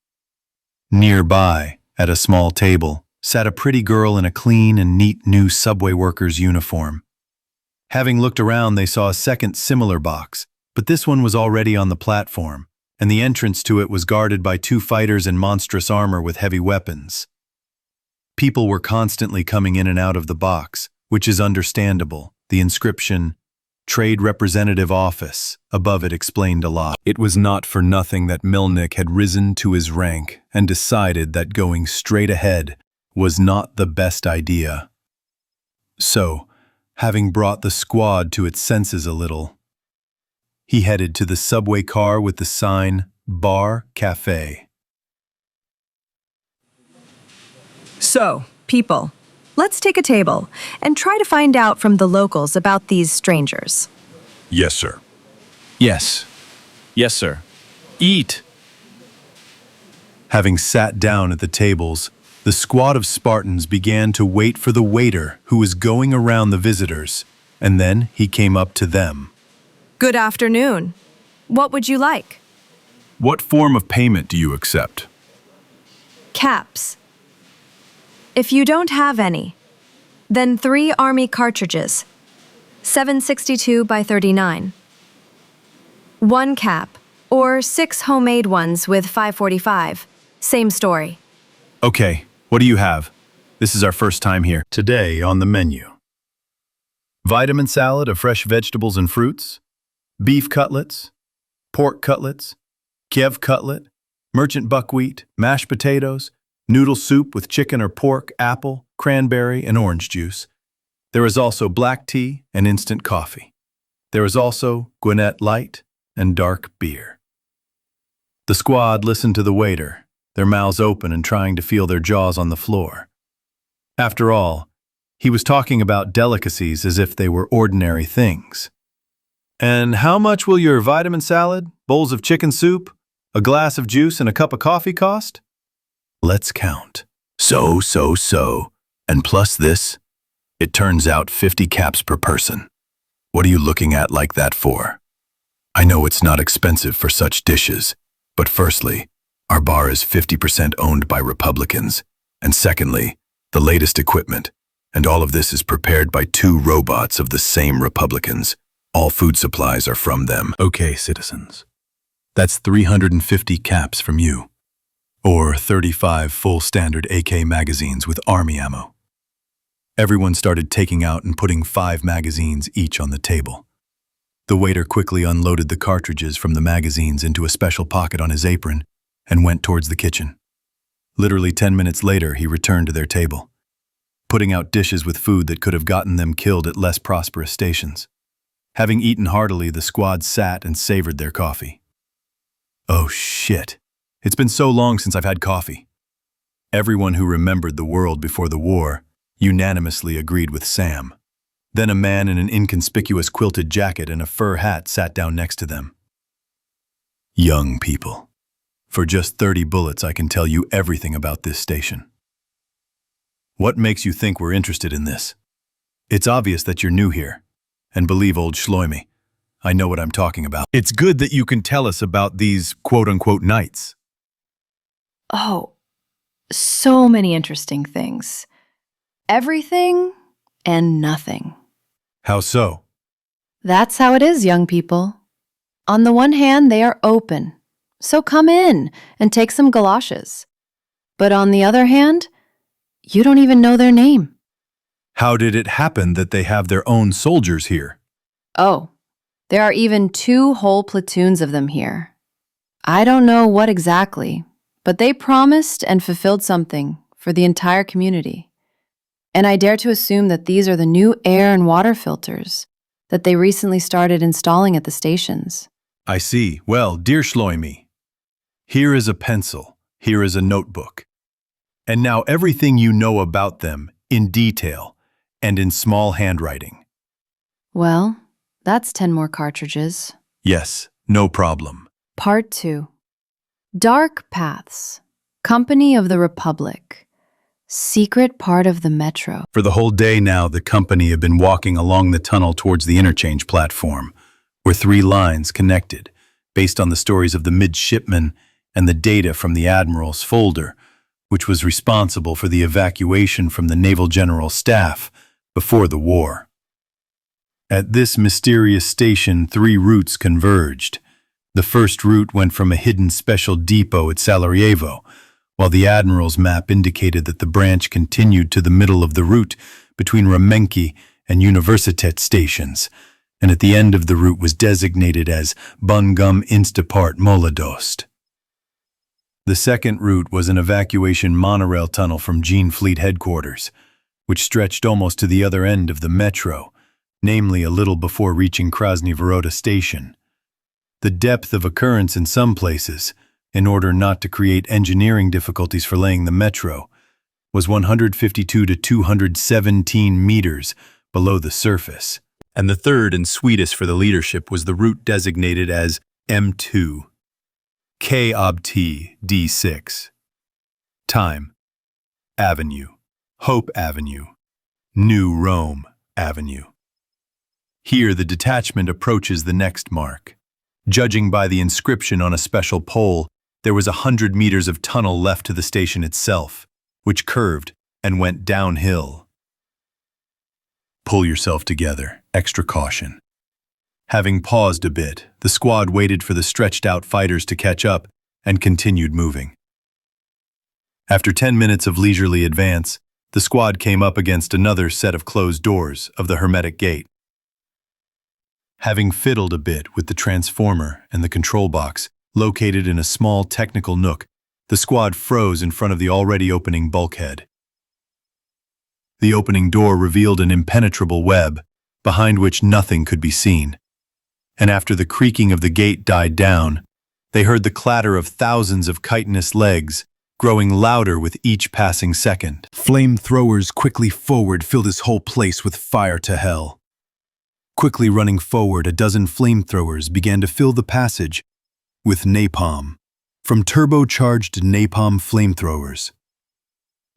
Nearby, at a small table, sat a pretty girl in a clean and neat new subway worker's uniform. Having looked around, they saw a second similar box, but this one was already on the platform, and the entrance to it was guarded by 2 fighters in monstrous armor with heavy weapons. People were constantly coming in and out of the box, which is understandable. The inscription, Trade Representative Office, above it explained a lot. It was not for nothing that Melnik had risen to his rank and decided that going straight ahead was not the best idea. So, having brought the squad to its senses a little, he headed to the subway car with the sign, Bar Cafe. So, people, let's take a table and try to find out from the locals about these strangers. Yes, sir. Yes. Yes, sir. Eat. Having sat down at the tables, the squad of Spartans began to wait for the waiter who was going around the visitors, and then he came up to them. Good afternoon. What would you like? What form of payment do you accept? Caps. If you don't have any, then 3 army cartridges, 762 by 39. 1 cap, or 6 homemade ones with 545. Same story. Okay, what do you have? This is our first time here. Today on the menu: Vitamin salad of fresh vegetables and fruits, beef cutlets, pork cutlets, Kiev cutlet, merchant buckwheat, mashed potatoes, noodle soup with chicken or pork, apple, cranberry, and orange juice. There is also black tea and instant coffee. There is also Gwinnett light and dark beer. The squad listened to the waiter, their mouths open and trying to feel their jaws on the floor. After all, he was talking about delicacies as if they were ordinary things. And how much will your vitamin salad, bowls of chicken soup, a glass of juice, and a cup of coffee cost? Let's count. So, and plus this, it turns out 50 caps per person. What are you looking at like that for? I know it's not expensive for such dishes, but firstly, our bar is 50% owned by Republicans, and secondly, the latest equipment, and all of this is prepared by 2 robots of the same Republicans. All food supplies are from them. Okay, citizens. That's 350 caps from you, or 35 full standard AK magazines with army ammo. Everyone started taking out and putting 5 magazines each on the table. The waiter quickly unloaded the cartridges from the magazines into a special pocket on his apron and went towards the kitchen. Literally 10 minutes later, he returned to their table, putting out dishes with food that could have gotten them killed at less prosperous stations. Having eaten heartily, the squad sat and savored their coffee. Oh shit, it's been so long since I've had coffee. Everyone who remembered the world before the war unanimously agreed with Sam. Then a man in an inconspicuous quilted jacket and a fur hat sat down next to them. Young people. For just 30 bullets, I can tell you everything about this station. What makes you think we're interested in this? It's obvious that you're new here. And believe old Shloime, I know what I'm talking about. It's good that you can tell us about these quote-unquote nights. Oh, so many interesting things. Everything and nothing. How so? That's how it is, young people. On the one hand, they are open, so come in and take some galoshes. But on the other hand, you don't even know their name. How did it happen that they have their own soldiers here? Oh, there are even 2 whole platoons of them here. I don't know what exactly, but they promised and fulfilled something for the entire community. And I dare to assume that these are the new air and water filters that they recently started installing at the stations. I see. Well, dear Shloime, here is a pencil, here is a notebook. And now everything you know about them in detail and in small handwriting. Well, that's 10 more cartridges. Yes, no problem. Part 2. Dark Paths. Company of the Republic. Secret part of the metro. For the whole day now, the company had been walking along the tunnel towards the interchange platform, where 3 lines connected, based on the stories of the midshipmen and the data from the Admiral's folder, which was responsible for the evacuation from the Naval General Staff before the war. At this mysterious station, 3 routes converged. The first route went from a hidden special depot at Sarajevo, while the Admiral's map indicated that the branch continued to the middle of the route between Ramenki and Universitet stations, and at the end of the route was designated as Bungum Instapart Moladost. The second route was an evacuation monorail tunnel from Gene Fleet headquarters, which stretched almost to the other end of the metro, namely a little before reaching Krasny Vorota station. The depth of occurrence in some places, in order not to create engineering difficulties for laying the metro, was 152 to 217 meters below the surface. And the third and sweetest for the leadership was the route designated as M2, K-Ob-T D6, Time. Avenue. Hope Avenue. New Rome Avenue. Here the detachment approaches the next mark. Judging by the inscription on a special pole, there was 100 meters of tunnel left to the station itself, which curved and went downhill. Pull yourself together, extra caution. Having paused a bit, the squad waited for the stretched-out fighters to catch up and continued moving. After 10 minutes of leisurely advance, the squad came up against another set of closed doors of the hermetic gate. Having fiddled a bit with the transformer and the control box, located in a small technical nook, the squad froze in front of the already opening bulkhead. The opening door revealed an impenetrable web, behind which nothing could be seen. And after the creaking of the gate died down, they heard the clatter of thousands of chitinous legs, growing louder with each passing second. Flamethrowers quickly forward filled this whole place with fire to hell. Quickly running forward, a dozen flamethrowers began to fill the passage with napalm, from turbocharged napalm flamethrowers.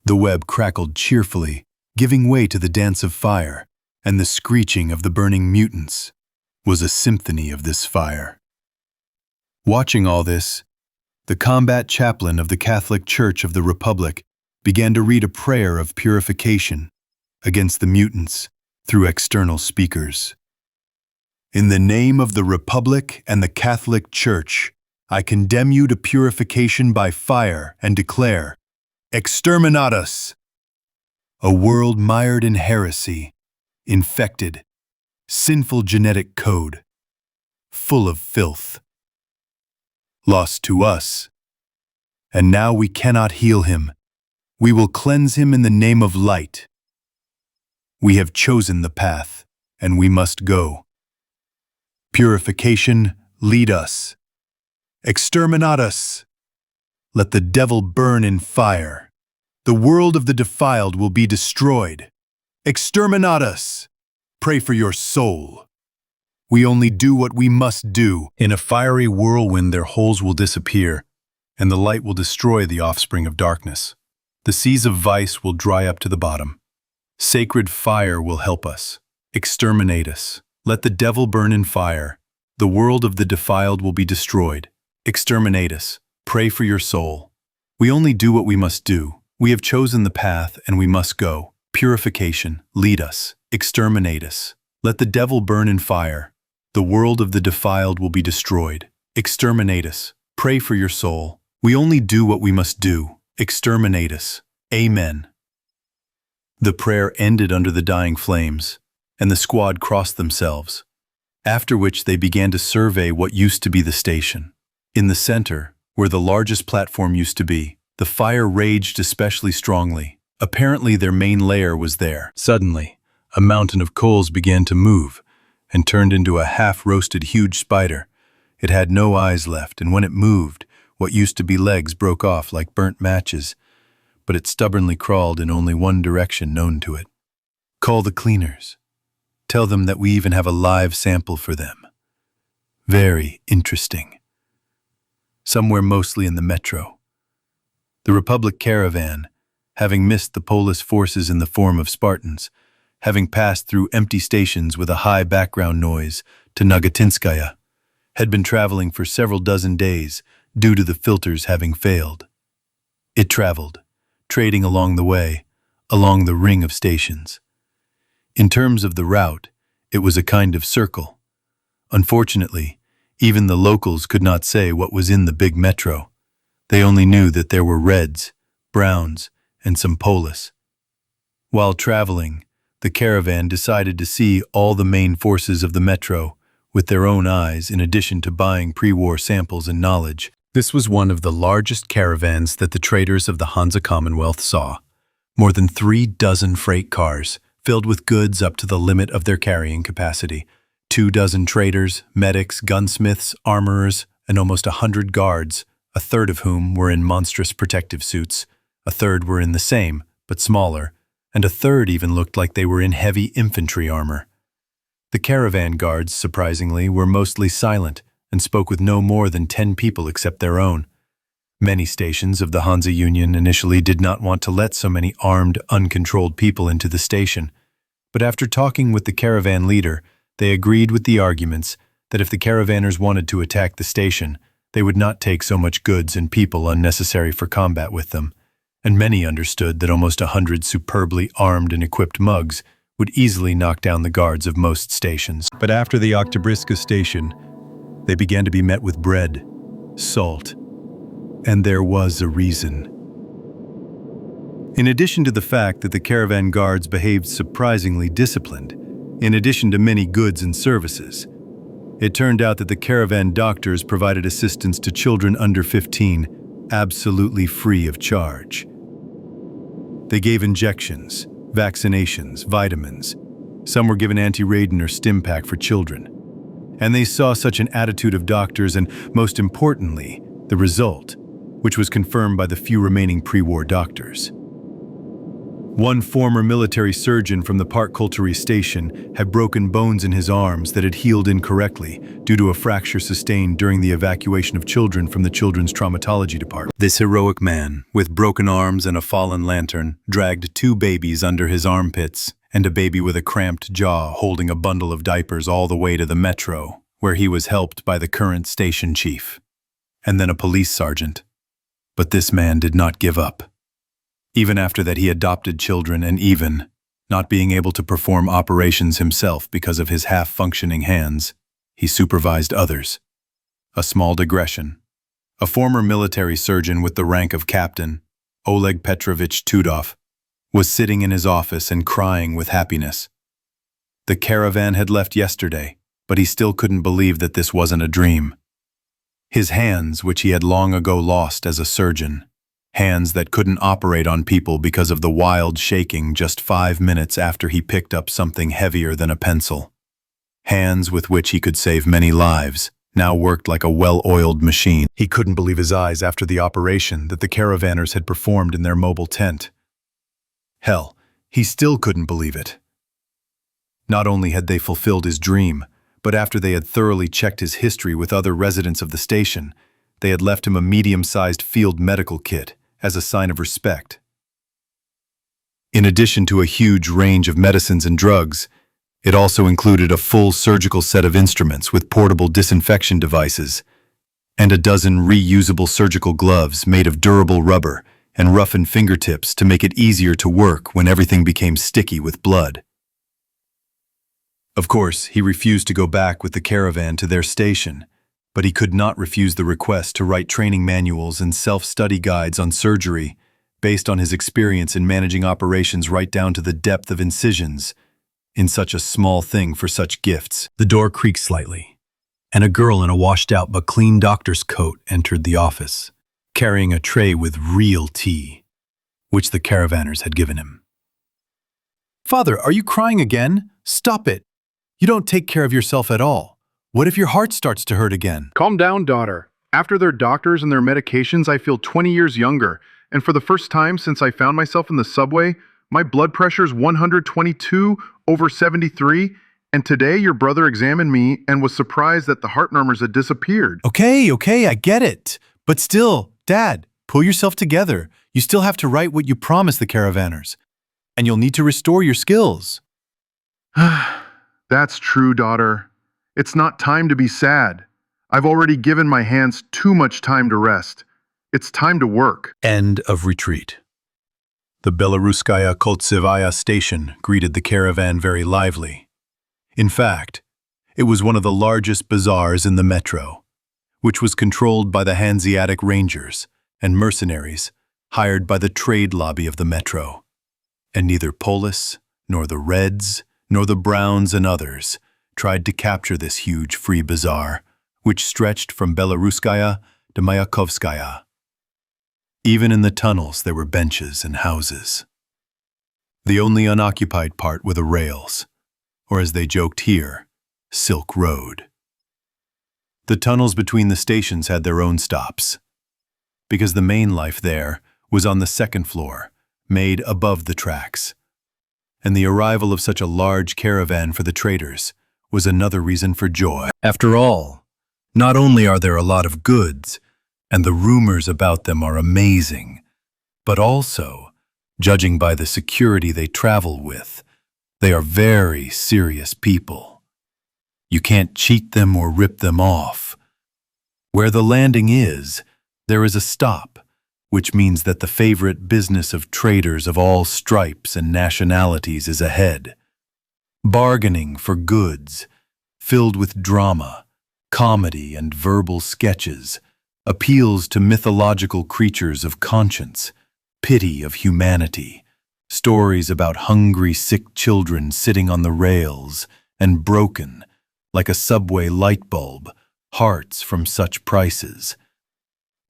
The web crackled cheerfully, giving way to the dance of fire, and the screeching of the burning mutants was a symphony of this fire. Watching all this, the combat chaplain of the Catholic Church of the Republic began to read a prayer of purification against the mutants through external speakers. In the name of the Republic and the Catholic Church, I condemn you to purification by fire and declare, exterminatus! A world mired in heresy, infected, sinful genetic code, full of filth. Lost to us. And now we cannot heal him. We will cleanse him in the name of light. We have chosen the path, and we must go. Purification, lead us. Exterminatus! Let the devil burn in fire. The world of the defiled will be destroyed. Exterminatus! Pray for your soul. We only do what we must do. In a fiery whirlwind their holes will disappear, and the light will destroy the offspring of darkness. The seas of vice will dry up to the bottom. Sacred fire will help us. Exterminate us. Let the devil burn in fire. The world of the defiled will be destroyed. Exterminate us. Pray for your soul. We only do what we must do. We have chosen the path, and we must go. Purification, lead us. Exterminate us. Let the devil burn in fire. The world of the defiled will be destroyed. Exterminate us. Pray for your soul. We only do what we must do. Exterminate us. Amen. The prayer ended under the dying flames, and the squad crossed themselves, after which they began to survey what used to be the station. In the center, where the largest platform used to be, the fire raged especially strongly. Apparently their main lair was there. Suddenly, a mountain of coals began to move and turned into a half-roasted huge spider. It had no eyes left, and when it moved, what used to be legs broke off like burnt matches, but it stubbornly crawled in only one direction known to it. Call the cleaners. Tell them that we even have a live sample for them. Very interesting. Somewhere mostly in the metro. The Republic caravan, having missed the Polis forces in the form of Spartans, having passed through empty stations with a high background noise to Nagotinskaya, had been traveling for several dozen days due to the filters having failed. It traveled, trading along the way, along the ring of stations. In terms of the route, it was a kind of circle. Unfortunately, even the locals could not say what was in the big metro. They only knew that there were Reds, Browns, and some Polis. While traveling, the caravan decided to see all the main forces of the metro with their own eyes in addition to buying pre-war samples and knowledge. This was one of the largest caravans that the traders of the Hansa Commonwealth saw. More than 36 freight cars, filled with goods up to the limit of their carrying capacity. 24 traders, medics, gunsmiths, armorers, and almost 100 guards, a third of whom were in monstrous protective suits. A third were in the same, but smaller, and a third even looked like they were in heavy infantry armor. The caravan guards, surprisingly, were mostly silent and spoke with no more than 10 people except their own. Many stations of the Hansa Union initially did not want to let so many armed, uncontrolled people into the station, but after talking with the caravan leader, they agreed with the arguments that if the caravanners wanted to attack the station, they would not take so much goods and people unnecessary for combat with them, and many understood that almost 100 superbly armed and equipped mugs would easily knock down the guards of most stations. But after the Oktyabrsky station, they began to be met with bread, salt, and there was a reason. In addition to the fact that the caravan guards behaved surprisingly disciplined, in addition to many goods and services, it turned out that the caravan doctors provided assistance to children under 15 absolutely free of charge. They gave injections, vaccinations, vitamins. Some were given anti-radon or Stimpack for children. And they saw such an attitude of doctors and, most importantly, the result, which was confirmed by the few remaining pre-war doctors. One former military surgeon from the Park Kulturi station had broken bones in his arms that had healed incorrectly due to a fracture sustained during the evacuation of children from the children's traumatology department. This heroic man, with broken arms and a fallen lantern, dragged 2 babies under his armpits and a baby with a cramped jaw holding a bundle of diapers all the way to the metro, where he was helped by the current station chief, and then a police sergeant. But this man did not give up. Even after that, he adopted children and even, not being able to perform operations himself because of his half-functioning hands, he supervised others. A small digression. A former military surgeon with the rank of captain, Oleg Petrovich Tudov, was sitting in his office and crying with happiness. The caravan had left yesterday, but he still couldn't believe that this wasn't a dream. His hands, which he had long ago lost as a surgeon, hands that couldn't operate on people because of the wild shaking just 5 minutes after he picked up something heavier than a pencil. Hands with which he could save many lives, now worked like a well-oiled machine. He couldn't believe his eyes after the operation that the caravanners had performed in their mobile tent. Hell, he still couldn't believe it. Not only had they fulfilled his dream, but after they had thoroughly checked his history with other residents of the station, they had left him a medium-sized field medical kit as a sign of respect. In addition to a huge range of medicines and drugs, it also included a full surgical set of instruments with portable disinfection devices and a dozen reusable surgical gloves made of durable rubber and roughened fingertips to make it easier to work when everything became sticky with blood. Of course, he refused to go back with the caravan to their station, but he could not refuse the request to write training manuals and self-study guides on surgery based on his experience in managing operations right down to the depth of incisions in such a small thing for such gifts. The door creaked slightly, and a girl in a washed-out but clean doctor's coat entered the office, carrying a tray with real tea, which the caravanners had given him. "Father, are you crying again? Stop it. You don't take care of yourself at all. What if your heart starts to hurt again?" Calm down, daughter. After their doctors and their medications, I feel 20 years younger. And for the first time since I found myself in the subway, my blood pressure's 122/73. And today your brother examined me and was surprised that the heart murmurs had disappeared. Okay, I get it. But still, Dad, pull yourself together. You still have to write what you promised the caravanners. And you'll need to restore your skills. That's true, daughter. It's not time to be sad. I've already given my hands too much time to rest. It's time to work. End of retreat. The Belaruskaya Koltsevaya station greeted the caravan very lively. In fact, it was one of the largest bazaars in the metro, which was controlled by the Hanseatic Rangers and mercenaries hired by the trade lobby of the metro. And neither Polis, nor the Reds, nor the Browns and others tried to capture this huge free bazaar, which stretched from Belaruskaya to Mayakovskaya. Even in the tunnels there were benches and houses. The only unoccupied part were the rails, or as they joked here, Silk Road. The tunnels between the stations had their own stops, because the main life there was on the second floor, made above the tracks. And the arrival of such a large caravan for the traders was another reason for joy. After all, not only are there a lot of goods, and the rumors about them are amazing. But also, judging by the security they travel with, they are very serious people. You can't cheat them or rip them off. Where the landing is, there is a stop, which means that the favorite business of traders of all stripes and nationalities is ahead. Bargaining for goods, filled with drama, comedy, and verbal sketches, appeals to mythological creatures of conscience, pity of humanity, stories about hungry, sick children sitting on the rails and broken, like a subway light bulb, hearts from such prices.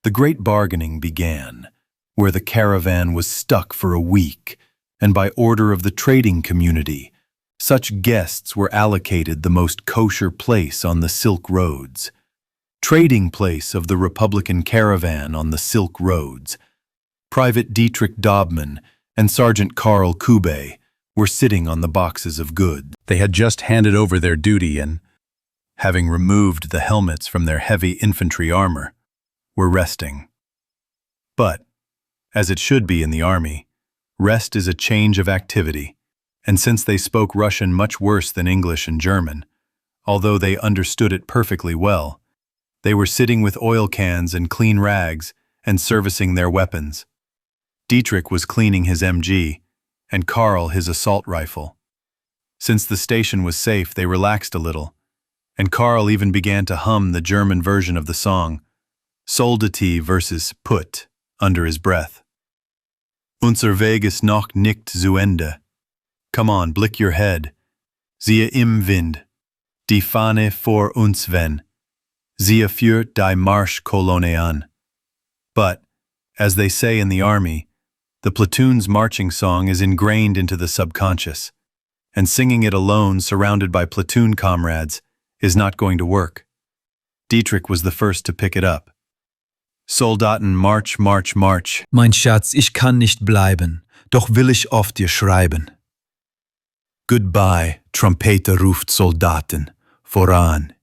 The great bargaining began, where the caravan was stuck for a week, and by order of the trading community, such guests were allocated the most kosher place on the Silk Roads. Trading place of the Republican caravan on the Silk Roads. Private Dietrich Dobman and Sergeant Karl Kube were sitting on the boxes of goods. They had just handed over their duty and, having removed the helmets from their heavy infantry armor, were resting. But, as it should be in the army, rest is a change of activity, and since they spoke Russian much worse than English and German, although they understood it perfectly well, they were sitting with oil cans and clean rags and servicing their weapons. Dietrich was cleaning his MG, and Karl his assault rifle. Since the station was safe, they relaxed a little, and Karl even began to hum the German version of the song, Soldati versus Put, under his breath. Unser Weg ist noch nicht zu Ende. Come on, blick your head. Siehe im Wind. Die Fahne vor uns wenn. Siehe führt die Marschkolonne an. But, as they say in the army, the platoon's marching song is ingrained into the subconscious, and singing it alone surrounded by platoon comrades is not going to work. Dietrich was the first to pick it up. Soldaten, march, march, march. Mein Schatz, ich kann nicht bleiben, doch will ich oft dir schreiben. Goodbye, Trompeter ruft Soldaten, voran.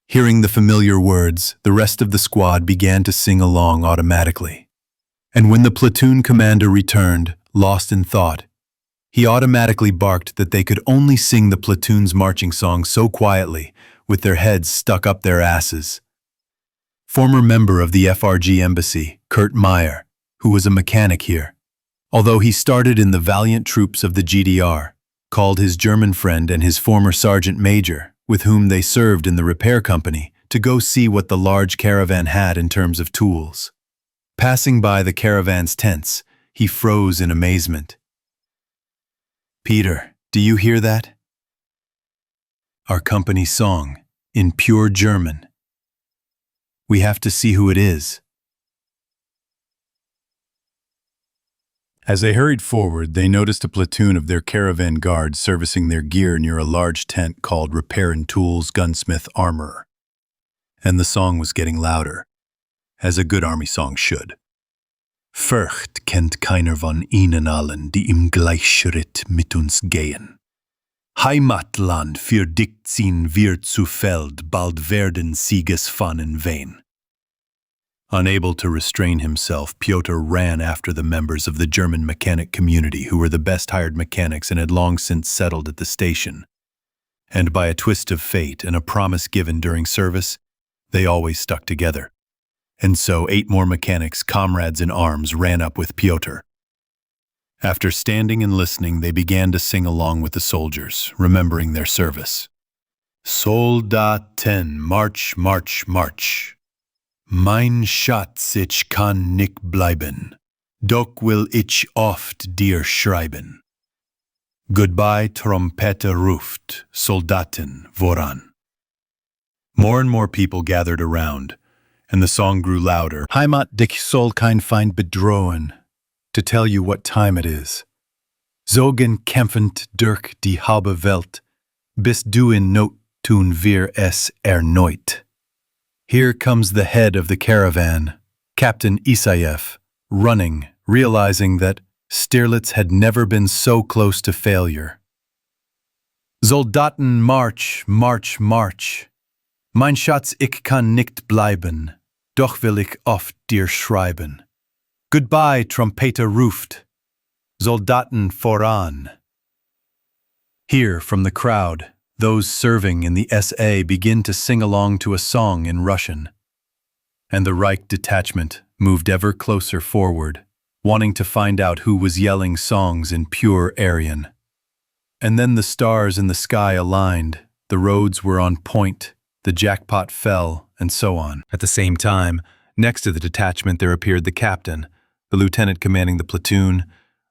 Hearing the familiar words, the rest of the squad began to sing along automatically. And when the platoon commander returned, lost in thought, he automatically barked that they could only sing the platoon's marching song so quietly, with their heads stuck up their asses. Former member of the FRG embassy, Kurt Meyer, who was a mechanic here, although he started in the valiant troops of the GDR, called his German friend and his former sergeant major, with whom they served in the repair company, to go see what the large caravan had in terms of tools. Passing by the caravan's tents, he froze in amazement. Peter, do you hear that? Our company song, in pure German. We have to see who it is. As they hurried forward, they noticed a platoon of their caravan guards servicing their gear near a large tent called Repair and Tools Gunsmith Armorer. And the song was getting louder, as a good army song should. Furcht kennt keiner von ihnen allen, die im Gleichschritt mit uns gehen. Heimatland für dich ziehen wir zu Feld, bald werden Siegesfahnen wehen. Unable to restrain himself, Pyotr ran after the members of the German mechanic community who were the best hired mechanics and had long since settled at the station. And by a twist of fate and a promise given during service, they always stuck together. And so 8 more mechanics, comrades in arms, ran up with Pyotr. After standing and listening, they began to sing along with the soldiers, remembering their service. Soldaten, march, march, march. Mein Schatz, ich kann nicht bleiben, doch will ich oft dir schreiben. Goodbye, Trompete ruft, Soldaten, voran. More and more people gathered around, and the song grew louder. Heimat dich soll kein Feind bedrohen, to tell you what time it is. Zogen kämpfend durch die halbe Welt, bis du in Not tun wir es erneut. Here comes the head of the caravan, Captain Isayev, running, realizing that Stirlitz had never been so close to failure. Soldaten, march, march, march. Mein Schatz, ich kann nicht bleiben, Doch will ich oft dir schreiben. Goodbye, Trompeter ruft. Soldaten voran. Here, from the crowd, those serving in the SA begin to sing along to a song in Russian. And the Reich detachment moved ever closer forward, wanting to find out who was yelling songs in pure Aryan. And then the stars in the sky aligned, the roads were on point, the jackpot fell, and so on. At the same time, next to the detachment there appeared the captain, the lieutenant commanding the platoon,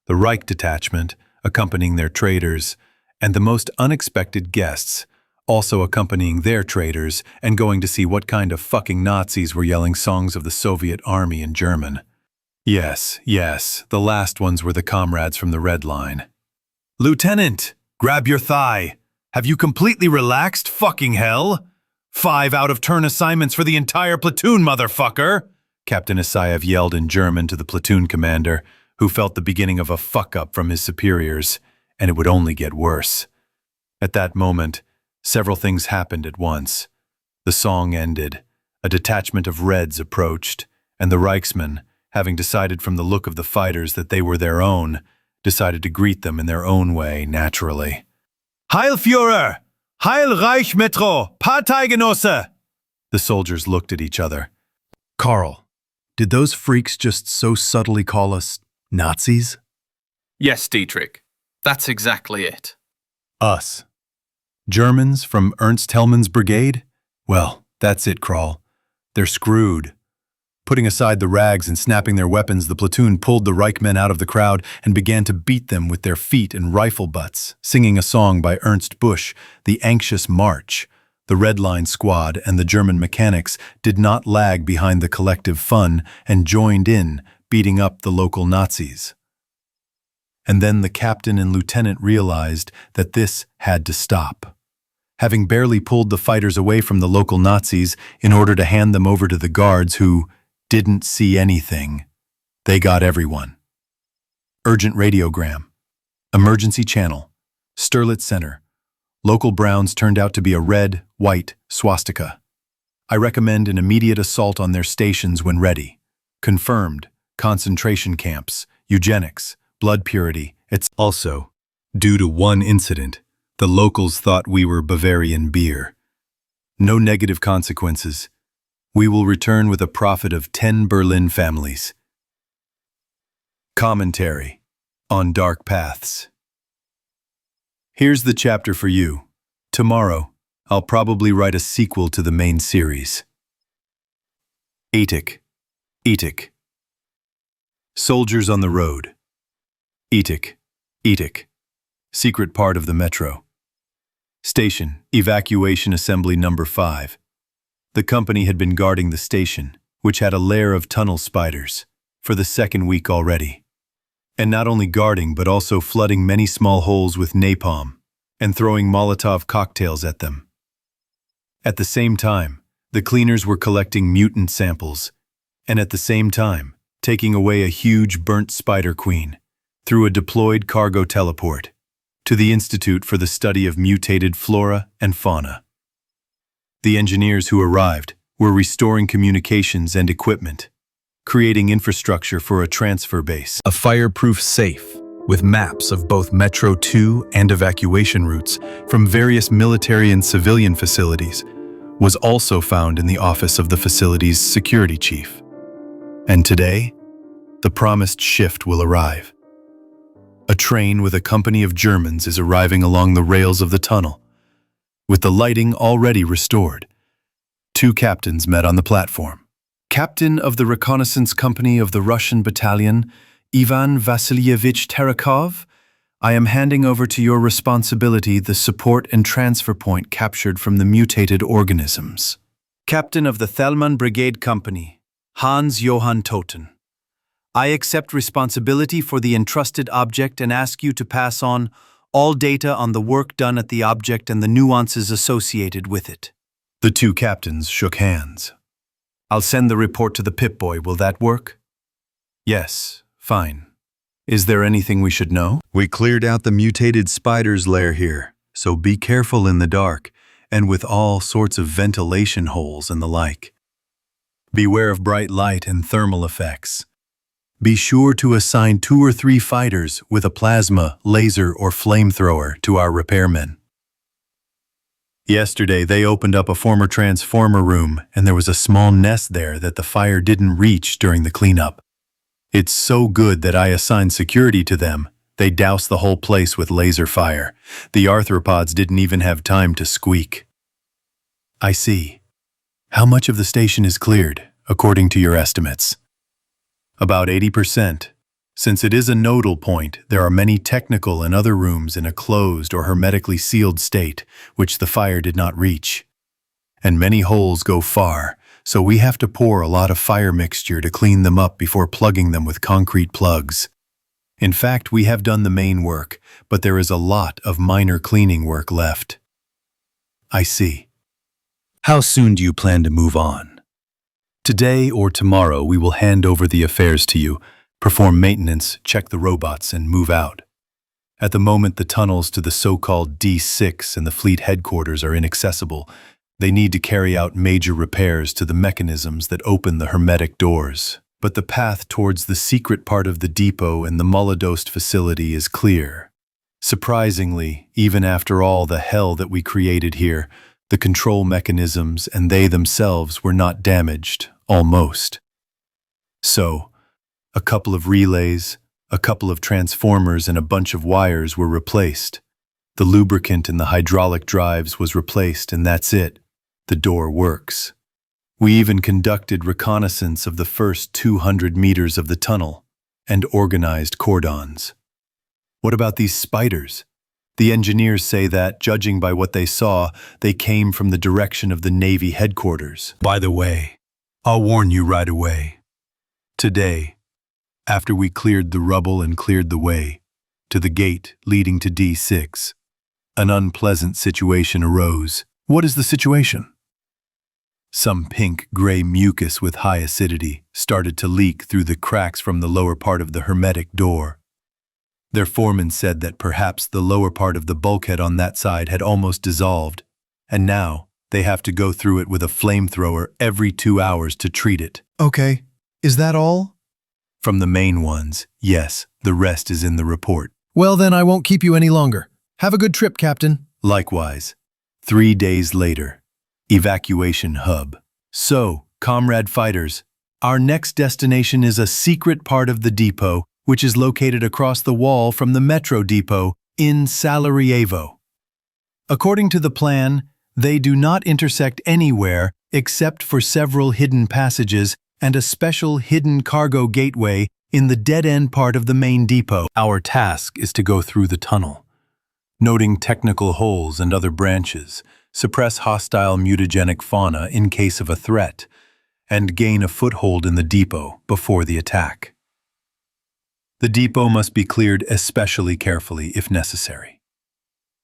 the Reich detachment, accompanying their traders, and the most unexpected guests, also accompanying their traders and going to see what kind of fucking Nazis were yelling songs of the Soviet army in German. Yes, the last ones were the comrades from the Red Line. Lieutenant, grab your thigh. Have you completely relaxed, fucking hell? 5 out of turn assignments for the entire platoon, motherfucker! Captain Isayev yelled in German to the platoon commander, who felt the beginning of a fuck-up from his superiors, and it would only get worse. At that moment, several things happened at once. The song ended, a detachment of Reds approached, and the Reichsmen, having decided from the look of the fighters that they were their own, decided to greet them in their own way, naturally. Heil Führer! Heil Reich Metro! Parteigenosse! The soldiers looked at each other. Carl, did those freaks just so subtly call us Nazis? Yes, Dietrich. That's exactly it. Us. Germans from Ernst Hellman's brigade? Well, that's it, Crawl. They're screwed. Putting aside the rags and snapping their weapons, the platoon pulled the Reich men out of the crowd and began to beat them with their feet and rifle butts, singing a song by Ernst Busch, The Anxious March. The Red Line squad and the German mechanics did not lag behind the collective fun and joined in, beating up the local Nazis. And then the captain and lieutenant realized that this had to stop. Having barely pulled the fighters away from the local Nazis in order to hand them over to the guards who didn't see anything, they got everyone. Urgent radiogram. Emergency channel. Sterlitz Center. Local Browns turned out to be a red, white swastika. I recommend an immediate assault on their stations when ready. Confirmed. Concentration camps, eugenics, blood purity, etc. Also, due to one incident, the locals thought we were Bavarian beer. No negative consequences. We will return with a profit of 10 Berlin families. Commentary on Dark Paths. Here's the chapter for you. Tomorrow, I'll probably write a sequel to the main series. Etik. Soldiers on the road. Etik. Secret part of the metro. Station, Evacuation Assembly Number 5. The company had been guarding the station, which had a lair of tunnel spiders, for the second week already. And not only guarding, but also flooding many small holes with napalm and throwing Molotov cocktails at them. At the same time, the cleaners were collecting mutant samples, and at the same time, taking away a huge burnt spider queen through a deployed cargo teleport to the Institute for the Study of Mutated Flora and Fauna. The engineers who arrived were restoring communications and equipment, creating infrastructure for a transfer base. A fireproof safe with maps of both Metro 2 and evacuation routes from various military and civilian facilities was also found in the office of the facility's security chief. And today, the promised shift will arrive. A train with a company of Germans is arriving along the rails of the tunnel. With the lighting already restored, 2 captains met on the platform. Captain of the reconnaissance company of the Russian battalion, Ivan Vasilyevich Terakov, I am handing over to your responsibility the support and transfer point captured from the mutated organisms. Captain of the Thelman Brigade Company, Hans Johann Toten. I accept responsibility for the entrusted object and ask you to pass on all data on the work done at the object and the nuances associated with it. The 2 captains shook hands. I'll send the report to the Pip-Boy. Will that work? Yes, fine. Is there anything we should know? We cleared out the mutated spider's lair here, so be careful in the dark, and with all sorts of ventilation holes and the like. Beware of bright light and thermal effects. Be sure to assign 2 or 3 fighters with a plasma, laser, or flamethrower to our repairmen. Yesterday, they opened up a former transformer room, and there was a small nest there that the fire didn't reach during the cleanup. It's so good that I assigned security to them. They doused the whole place with laser fire. The arthropods didn't even have time to squeak. I see. How much of the station is cleared, according to your estimates? About 80%. Since it is a nodal point, there are many technical and other rooms in a closed or hermetically sealed state, which the fire did not reach. And many holes go far, so we have to pour a lot of fire mixture to clean them up before plugging them with concrete plugs. In fact, we have done the main work, but there is a lot of minor cleaning work left. I see. How soon do you plan to move on? Today or tomorrow we will hand over the affairs to you, perform maintenance, check the robots, and move out. At the moment, the tunnels to the so-called D6 and the fleet headquarters are inaccessible. They need to carry out major repairs to the mechanisms that open the hermetic doors. But the path towards the secret part of the depot and the Molodost facility is clear. Surprisingly, even after all the hell that we created here, the control mechanisms and they themselves were not damaged, almost. So, a couple of relays, a couple of transformers, and a bunch of wires were replaced. The lubricant in the hydraulic drives was replaced, and that's it. The door works. We even conducted reconnaissance of the first 200 meters of the tunnel and organized cordons. What about these spiders? The engineers say that, judging by what they saw, they came from the direction of the Navy headquarters. By the way, I'll warn you right away. Today, after we cleared the rubble and cleared the way to the gate leading to D6, an unpleasant situation arose. What is the situation? Some pink-gray mucus with high acidity started to leak through the cracks from the lower part of the hermetic door. Their foreman said that perhaps the lower part of the bulkhead on that side had almost dissolved, and now they have to go through it with a flamethrower every 2 hours to treat it. Okay, is that all? From the main ones, yes, the rest is in the report. Well then, I won't keep you any longer. Have a good trip, Captain. Likewise. 3 days later, evacuation hub. So, comrade fighters, our next destination is a secret part of the depot, which is located across the wall from the metro depot in Sarajevo. According to the plan, they do not intersect anywhere except for several hidden passages and a special hidden cargo gateway in the dead-end part of the main depot. Our task is to go through the tunnel, noting technical holes and other branches, suppress hostile mutagenic fauna in case of a threat, and gain a foothold in the depot before the attack. The depot must be cleared especially carefully if necessary.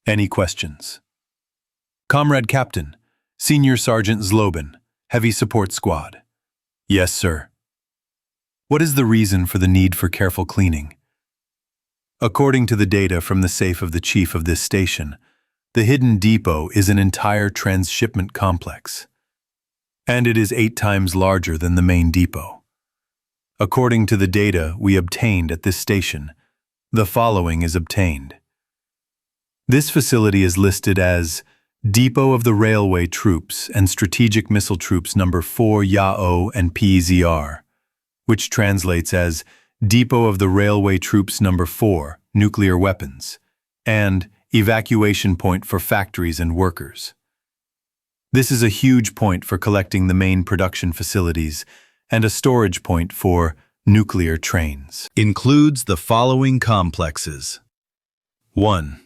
Any questions? Comrade Captain, Senior Sergeant Zlobin, Heavy Support Squad. Yes, sir. What is the reason for the need for careful cleaning? According to the data from the safe of the chief of this station, the hidden depot is an entire transshipment complex, and it is 8 times larger than the main depot. According to the data we obtained at this station, the following is obtained. This facility is listed as Depot of the Railway Troops and Strategic Missile Troops No. 4 YAO and PZR, which translates as Depot of the Railway Troops No. 4 Nuclear Weapons, and Evacuation Point for Factories and Workers. This is a huge point for collecting the main production facilities and a storage point for nuclear trains. Includes the following complexes. 1.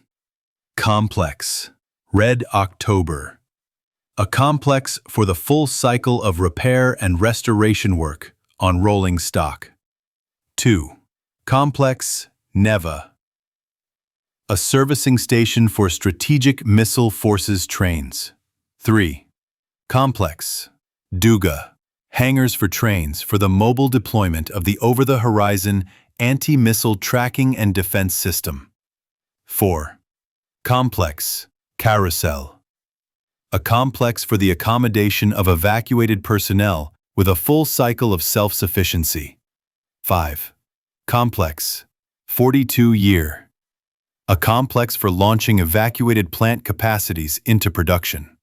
Complex Red October, a complex for the full cycle of repair and restoration work on rolling stock. 2. Complex Neva, a servicing station for strategic missile forces trains. 3. Complex Duga, hangars for trains for the mobile deployment of the over-the-horizon anti-missile tracking and defense system. 4. Complex Carousel, a complex for the accommodation of evacuated personnel with a full cycle of self-sufficiency. 5. Complex. 42-year. A complex for launching evacuated plant capacities into production.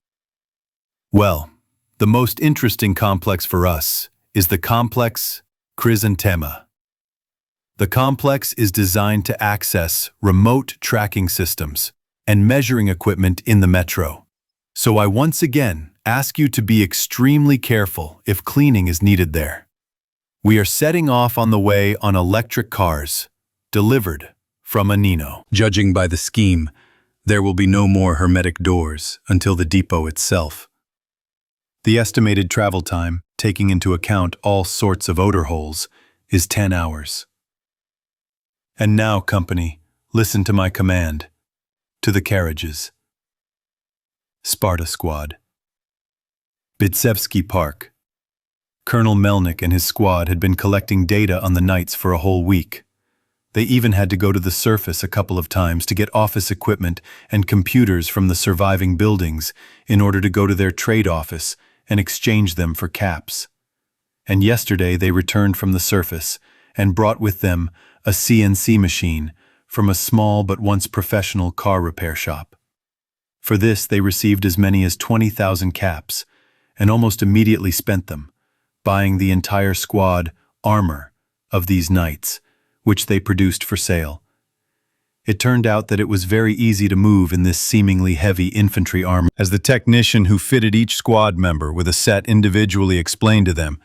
Well, the most interesting complex for us is the complex Chrysanthema. The complex is designed to access remote tracking systems and measuring equipment in the metro. So I once again ask you to be extremely careful if cleaning is needed there. We are setting off on the way on electric cars, delivered from Anino. Judging by the scheme, there will be no more hermetic doors until the depot itself. The estimated travel time, taking into account all sorts of odor holes, is 10 hours. And now, company, listen to my command. To the carriages. Sparta Squad. Bitsevsky Park. Colonel Melnik and his squad had been collecting data on the Knights for a whole week. They even had to go to the surface a couple of times to get office equipment and computers from the surviving buildings in order to go to their trade office and exchange them for caps. And yesterday they returned from the surface and brought with them a CNC machine from a small but once professional car repair shop. For this they received as many as 20,000 caps and almost immediately spent them, buying the entire squad armor of these Knights, which they produced for sale. It turned out that it was very easy to move in this seemingly heavy infantry armor, as the technician who fitted each squad member with a set individually explained to them.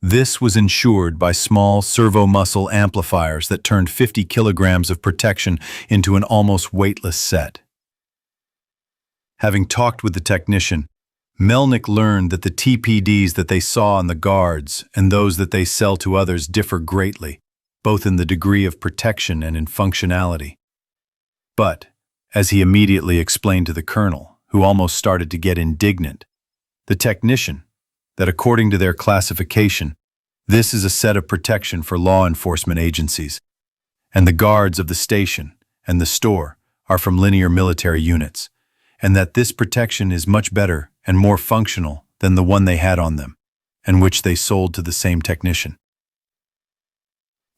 This was ensured by small servo muscle amplifiers that turned 50 kilograms of protection into an almost weightless set. Having talked with the technician, Melnik learned that the TPDs that they saw on the guards and those that they sell to others differ greatly, both in the degree of protection and in functionality. But, as he immediately explained to the colonel, who almost started to get indignant, the technician, that according to their classification, this is a set of protection for law enforcement agencies, and the guards of the station and the store are from linear military units, and that this protection is much better and more functional than the one they had on them, and which they sold to the same technician.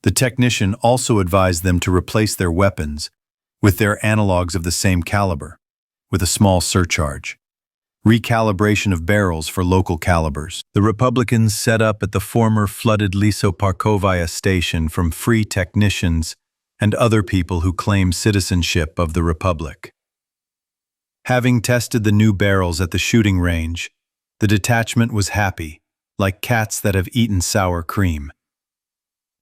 The technician also advised them to replace their weapons with their analogs of the same caliber, with a small surcharge. Recalibration of barrels for local calibers. The Republicans set up at the former flooded Lisoparkovaya station from free technicians and other people who claim citizenship of the Republic. Having tested the new barrels at the shooting range, the detachment was happy, like cats that have eaten sour cream.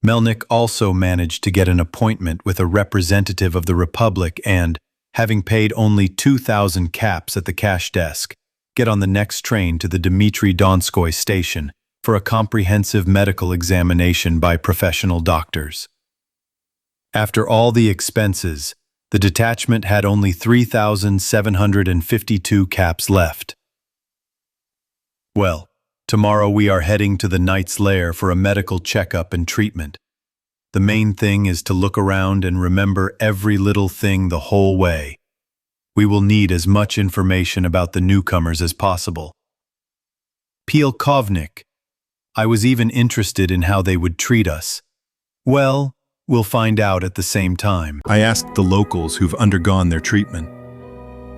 Melnik also managed to get an appointment with a representative of the Republic and, having paid only 2,000 caps at the cash desk, get on the next train to the Dmitry Donskoy station for a comprehensive medical examination by professional doctors. After all the expenses, the detachment had only 3,752 caps left. Well, tomorrow we are heading to the Knight's Lair for a medical checkup and treatment. The main thing is to look around and remember every little thing the whole way. We will need as much information about the newcomers as possible. Pielkovnik. I was even interested in how they would treat us. Well, we'll find out at the same time. I asked the locals who've undergone their treatment.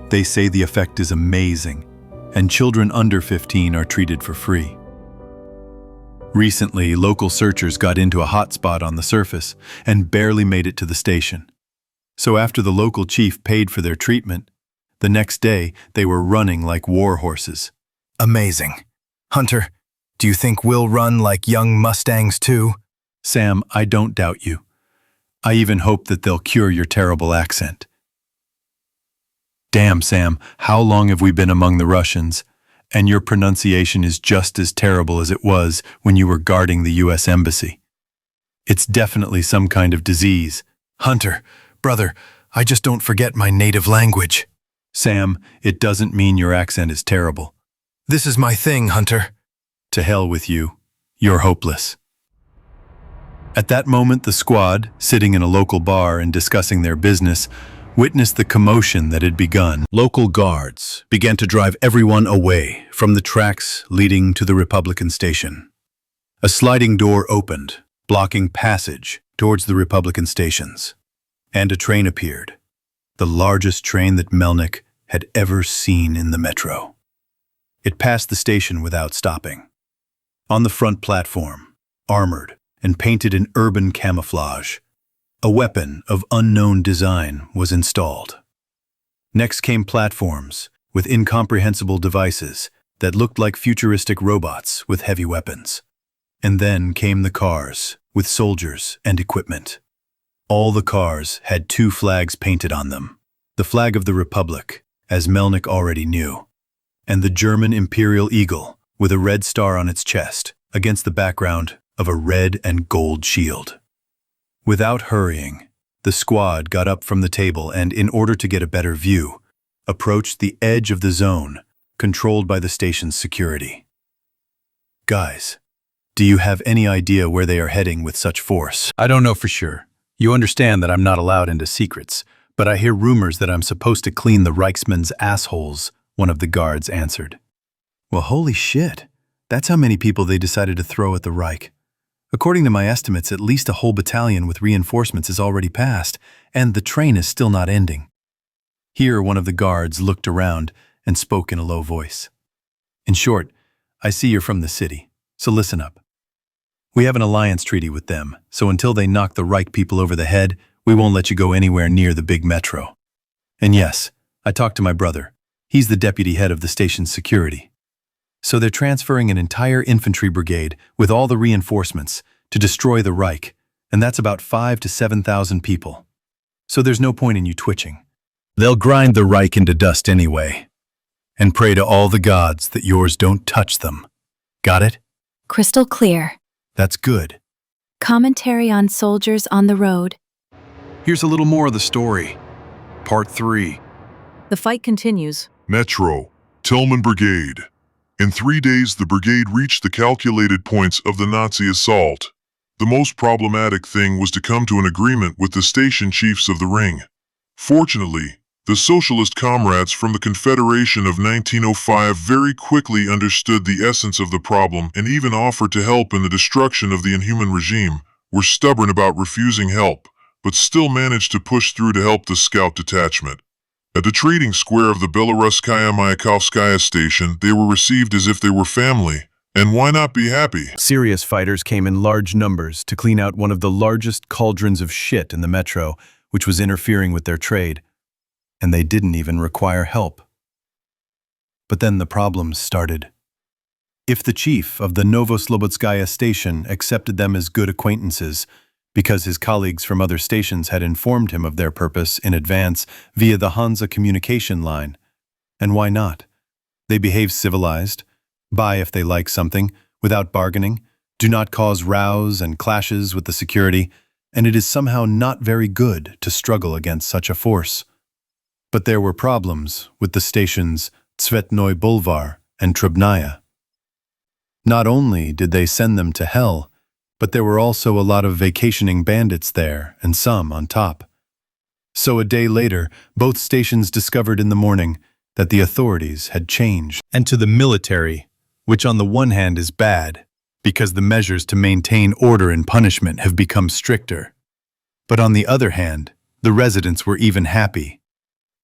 They say the effect is amazing, and children under 15 are treated for free. Recently, local searchers got into a hotspot on the surface and barely made it to the station. So after the local chief paid for their treatment, the next day they were running like war horses. Amazing. Hunter, do you think we'll run like young Mustangs too? Sam, I don't doubt you. I even hope that they'll cure your terrible accent. Damn, Sam, how long have we been among the Russians? And your pronunciation is just as terrible as it was when you were guarding the U.S. Embassy. It's definitely some kind of disease. Hunter, brother, I just don't forget my native language. Sam, it doesn't mean your accent is terrible. This is my thing, Hunter. To hell with you. You're hopeless. At that moment, the squad, sitting in a local bar and discussing their business, witnessed the commotion that had begun. Local guards began to drive everyone away from the tracks leading to the Republican station. A sliding door opened, blocking passage towards the Republican stations. And a train appeared, the largest train that Melnik had ever seen in the metro. It passed the station without stopping. On the front platform, armored and painted in urban camouflage, a weapon of unknown design was installed. Next came platforms with incomprehensible devices that looked like futuristic robots with heavy weapons. And then came the cars with soldiers and equipment. All the cars had two flags painted on them, the flag of the Republic, as Melnik already knew, and the German Imperial Eagle with a red star on its chest against the background of a red and gold shield. Without hurrying, the squad got up from the table and, in order to get a better view, approached the edge of the zone controlled by the station's security. Guys, do you have any idea where they are heading with such force? I don't know for sure. You understand that I'm not allowed into secrets, but I hear rumors that I'm supposed to clean the Reichsmen's assholes, one of the guards answered. Well, holy shit. That's how many people they decided to throw at the Reich. According to my estimates, at least a whole battalion with reinforcements is already passed, and the train is still not ending. Here, one of the guards looked around and spoke in a low voice. In short, I see you're from the city, so listen up. We have an alliance treaty with them, so until they knock the Reich people over the head, we won't let you go anywhere near the big metro. And yes, I talked to my brother. He's the deputy head of the station's security. So they're transferring an entire infantry brigade with all the reinforcements to destroy the Reich, and that's about 5,000 to 7,000 people. So there's no point in you twitching. They'll grind the Reich into dust anyway, and pray to all the gods that yours don't touch them. Got it? Crystal clear. That's good. Commentary on soldiers on the road. Here's a little more of the story. Part 3. The fight continues. Metro, Tillman Brigade. In 3 days, the brigade reached the calculated points of the Nazi assault. The most problematic thing was to come to an agreement with the station chiefs of the ring. Fortunately, the socialist comrades from the Confederation of 1905 very quickly understood the essence of the problem and even offered to help in the destruction of the inhuman regime, were stubborn about refusing help, but still managed to push through to help the scout detachment. At the trading square of the Belaruskaya Mayakovskaya station, they were received as if they were family, and why not be happy? Serious fighters came in large numbers to clean out one of the largest cauldrons of shit in the metro, which was interfering with their trade. And they didn't even require help. But then the problems started. If the chief of the Novoslobodskaya station accepted them as good acquaintances, because his colleagues from other stations had informed him of their purpose in advance via the Hansa communication line, and why not? They behave civilized, buy if they like something, without bargaining, do not cause rows and clashes with the security, and it is somehow not very good to struggle against such a force. But there were problems with the stations Tsvetnoy Boulevard and Trubnaya. Not only did they send them to hell, but there were also a lot of vacationing bandits there, and some on top. So a day later, both stations discovered in the morning that the authorities had changed. And to the military, which on the one hand is bad, because the measures to maintain order and punishment have become stricter. But on the other hand, the residents were even happy,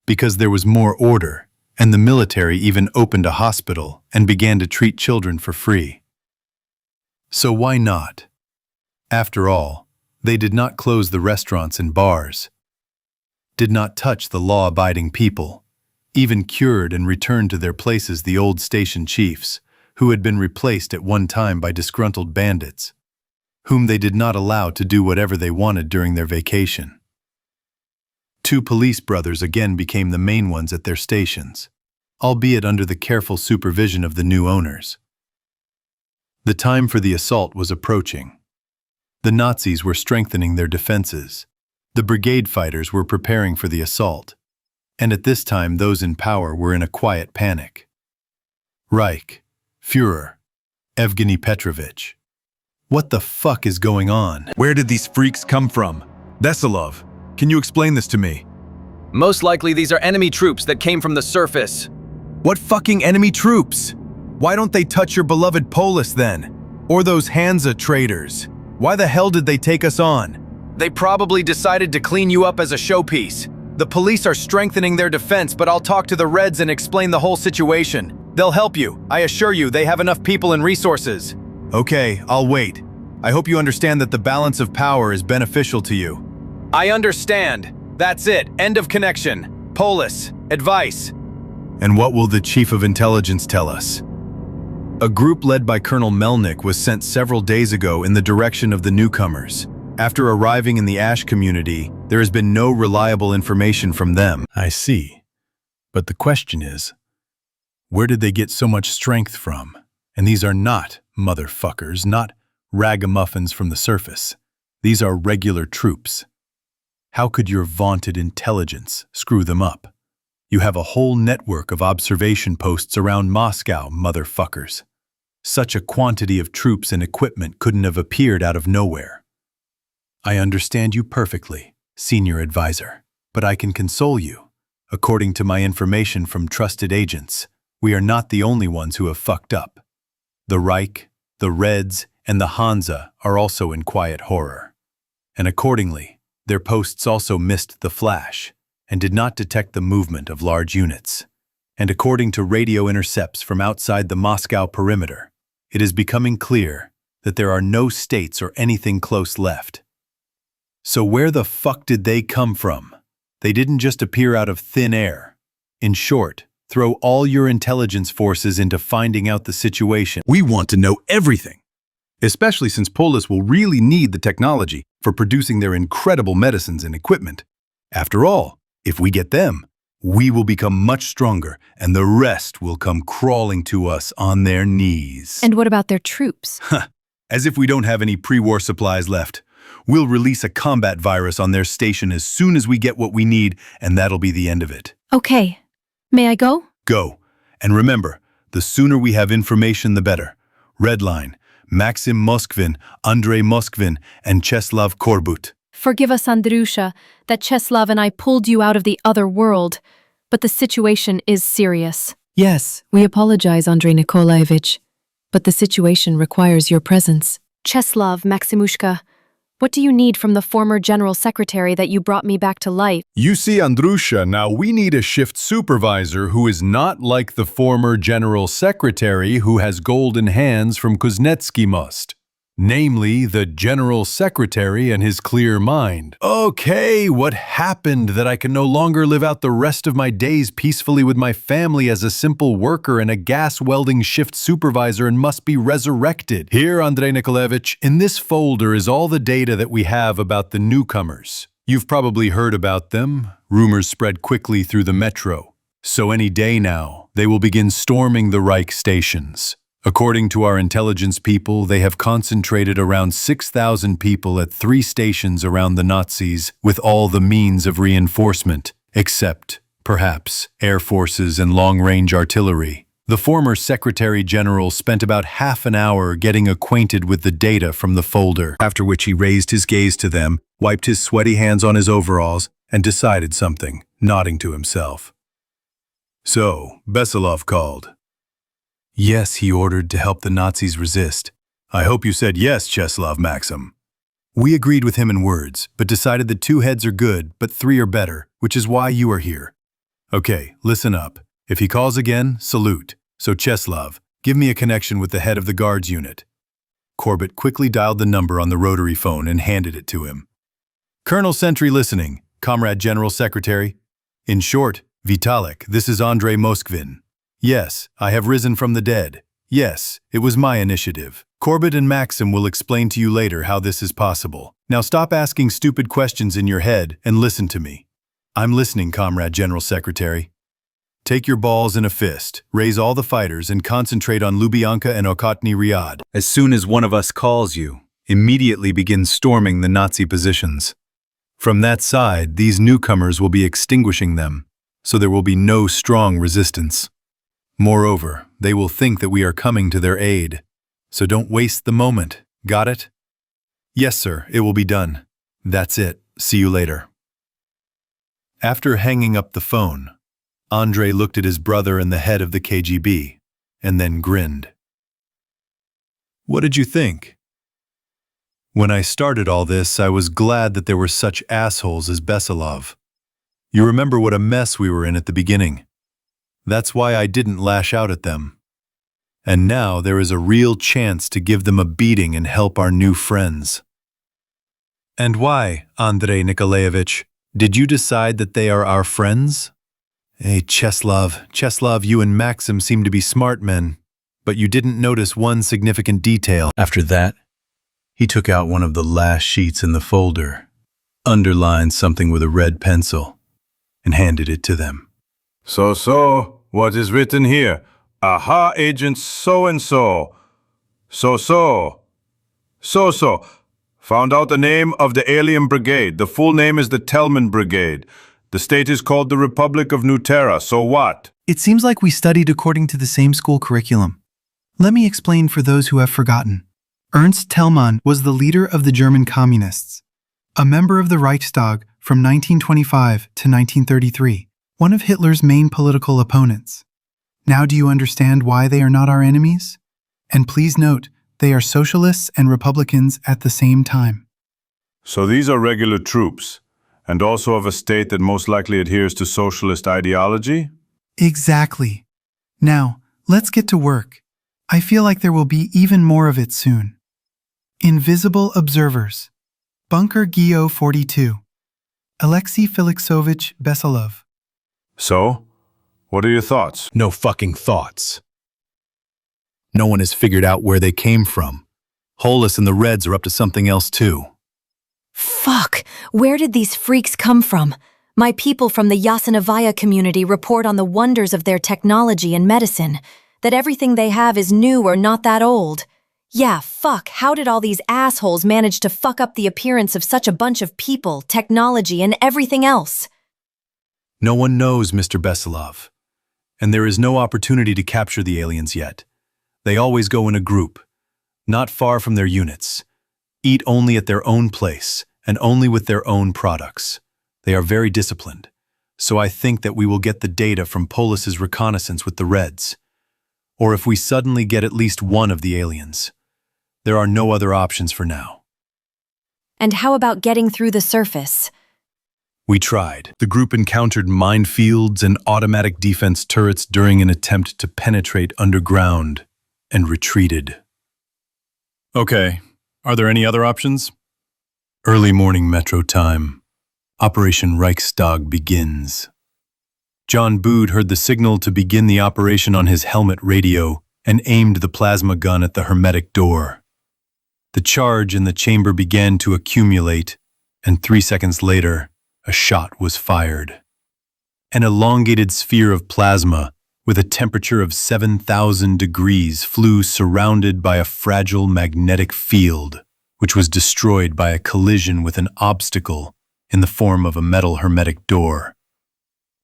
because there was more order, and the military even opened a hospital and began to treat children for free. So why not? After all, they did not close the restaurants and bars, did not touch the law-abiding people, even cured and returned to their places the old station chiefs, who had been replaced at one time by disgruntled bandits, whom they did not allow to do whatever they wanted during their vacation. 2 police brothers again became the main ones at their stations, albeit under the careful supervision of the new owners. The time for the assault was approaching. The Nazis were strengthening their defenses. The brigade fighters were preparing for the assault. And at this time, those in power were in a quiet panic. Reich, Führer, Evgeny Petrovich. What the fuck is going on? Where did these freaks come from? Veselov, can you explain this to me? Most likely these are enemy troops that came from the surface. What fucking enemy troops? Why don't they touch your beloved Polis then? Or those Hansa traitors. Why the hell did they take us on? They probably decided to clean you up as a showpiece. The police are strengthening their defense, but I'll talk to the Reds and explain the whole situation. They'll help you. I assure you, they have enough people and resources. Okay, I'll wait. I hope you understand that the balance of power is beneficial to you. I understand. That's it. End of connection. Polis. Advice. And what will the Chief of Intelligence tell us? A group led by Colonel Melnick was sent several days ago in the direction of the newcomers. After arriving in the Ash community, there has been no reliable information from them. I see. But the question is, where did they get so much strength from? And these are not motherfuckers, not ragamuffins from the surface. These are regular troops. How could your vaunted intelligence screw them up? You have a whole network of observation posts around Moscow, motherfuckers. Such a quantity of troops and equipment couldn't have appeared out of nowhere. I understand you perfectly, senior advisor, but I can console you. According to my information from trusted agents, we are not the only ones who have fucked up. The Reich, the Reds, and the Hansa are also in quiet horror. And accordingly, their posts also missed the flash and did not detect the movement of large units. And according to radio intercepts from outside the Moscow perimeter, it is becoming clear that there are no states or anything close left. So where the fuck did they come from? They didn't just appear out of thin air. In short, throw all your intelligence forces into finding out the situation. We want to know everything, especially since Polis will really need the technology for producing their incredible medicines and equipment. After all, if we get them, we will become much stronger, and the rest will come crawling to us on their knees. And what about their troops? As if we don't have any pre-war supplies left. We'll release a combat virus on their station as soon as we get what we need, and that'll be the end of it. Okay. May I go? Go. And remember, the sooner we have information, the better. Red line, Maxim Moskvin, Andrei Moskvin, and Czeslaw Korbut. Forgive us, Andrusha, that Czeslaw and I pulled you out of the other world, but the situation is serious. Yes, we apologize, Andrei Nikolaevich, but the situation requires your presence. Czeslaw, Maximushka, what do you need from the former general secretary that you brought me back to life? You see, Andrusha, now we need a shift supervisor who is not like the former general secretary who has golden hands from Kuznetsky must. Namely, the general secretary and his clear mind. Okay, what happened that I can no longer live out the rest of my days peacefully with my family as a simple worker and a gas welding shift supervisor and must be resurrected? Here, Andrei Nikolaevich, in this folder is all the data that we have about the newcomers. You've probably heard about them. Rumors spread quickly through the metro. So any day now, they will begin storming the Reich stations. According to our intelligence people, they have concentrated around 6,000 people at 3 stations around the Nazis with all the means of reinforcement, except, perhaps, air forces and long-range artillery. The former Secretary General spent about half an hour getting acquainted with the data from the folder, after which he raised his gaze to them, wiped his sweaty hands on his overalls, and decided something, nodding to himself. So, Veselov called. Yes, he ordered to help the Nazis resist. I hope you said yes, Czeslaw Maxim. We agreed with him in words, but decided that 2 heads are good, but 3 are better, which is why you are here. Okay, listen up. If he calls again, salute. So Czeslaw, give me a connection with the head of the guards unit. Corbett quickly dialed the number on the rotary phone and handed it to him. Colonel Sentry listening, Comrade General Secretary. In short, Vitalik, this is Andrei Moskvin. Yes, I have risen from the dead. Yes, it was my initiative. Corbett and Maxim will explain to you later how this is possible. Now stop asking stupid questions in your head and listen to me. I'm listening, Comrade General Secretary. Take your balls in a fist, raise all the fighters, and concentrate on Lubyanka and Okhotny Ryad. As soon as one of us calls you, immediately begin storming the Nazi positions. From that side, these newcomers will be extinguishing them, so there will be no strong resistance. Moreover, they will think that we are coming to their aid. So don't waste the moment. Got it? Yes, sir, it will be done. That's it. See you later. After hanging up the phone, Andrei looked at his brother and the head of the KGB, and then grinned. What did you think? When I started all this, I was glad that there were such assholes as Besilov. You remember what a mess we were in at the beginning. That's why I didn't lash out at them. And now there is a real chance to give them a beating and help our new friends. And why, Andrei Nikolaevich, did you decide that they are our friends? Hey, Cheslav, you and Maxim seem to be smart men, but you didn't notice one significant detail. After that, he took out one of the last sheets in the folder, underlined something with a red pencil, and handed it to them. So, what is written here? Aha, agent so-and-so. So. Found out the name of the alien brigade. The full name is the Telman Brigade. The state is called the Republic of Novaya. So what? It seems like we studied according to the same school curriculum. Let me explain for those who have forgotten. Ernst Thälmann was the leader of the German Communists, a member of the Reichstag from 1925 to 1933, one of Hitler's main political opponents. Now do you understand why they are not our enemies? And please note, they are socialists and Republicans at the same time. So these are regular troops, and also of a state that most likely adheres to socialist ideology? Exactly. Now, let's get to work. I feel like there will be even more of it soon. Invisible observers. Bunker Gio 42. Alexei Felixovich Besilov. So, what are your thoughts? No fucking thoughts. No one has figured out where they came from. Polis and the Reds are up to something else too. Fuck! Where did these freaks come from? My people from the USSR community report on the wonders of their technology and medicine, that everything they have is new or not that old. Yeah, fuck, how did all these assholes manage to fuck up the appearance of such a bunch of people, technology, and everything else? No one knows, Mr. Besilov. And there is no opportunity to capture the aliens yet. They always go in a group, not far from their units, eat only at their own place, and only with their own products. They are very disciplined, so I think that we will get the data from Polis's reconnaissance with the Reds. Or if we suddenly get at least one of the aliens. There are no other options for now. And how about getting through the surface? We tried. The group encountered minefields and automatic defense turrets during an attempt to penetrate underground and retreated. Okay, are there any other options? Early morning metro time. Operation Reichstag begins. John Bood heard the signal to begin the operation on his helmet radio and aimed the plasma gun at the hermetic door. The charge in the chamber began to accumulate, and 3 seconds later, a shot was fired. An elongated sphere of plasma with a temperature of 7,000 degrees flew surrounded by a fragile magnetic field, which was destroyed by a collision with an obstacle in the form of a metal hermetic door.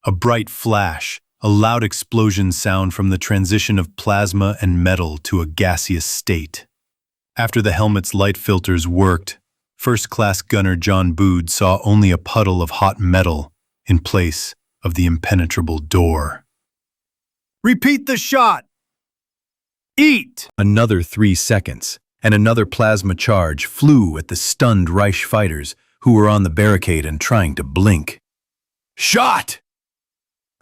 A bright flash, a loud explosion sound from the transition of plasma and metal to a gaseous state. After the helmet's light filters worked, first-class gunner John Bood saw only a puddle of hot metal in place of the impenetrable door. Repeat the shot! Eat! Another 3 seconds, and another plasma charge flew at the stunned Reich fighters who were on the barricade and trying to blink. Shot!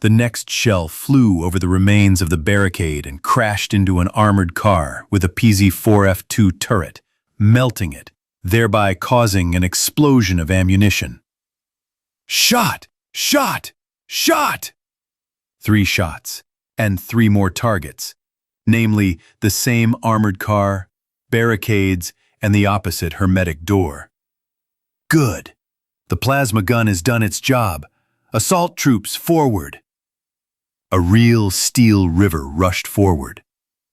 The next shell flew over the remains of the barricade and crashed into an armored car with a PZ-4F2 turret, melting it, thereby causing an explosion of ammunition. Shot! Shot! Shot! 3 shots, and 3 more targets, namely the same armored car, barricades, and the opposite hermetic door. Good. The plasma gun has done its job. Assault troops forward. A real steel river rushed forward.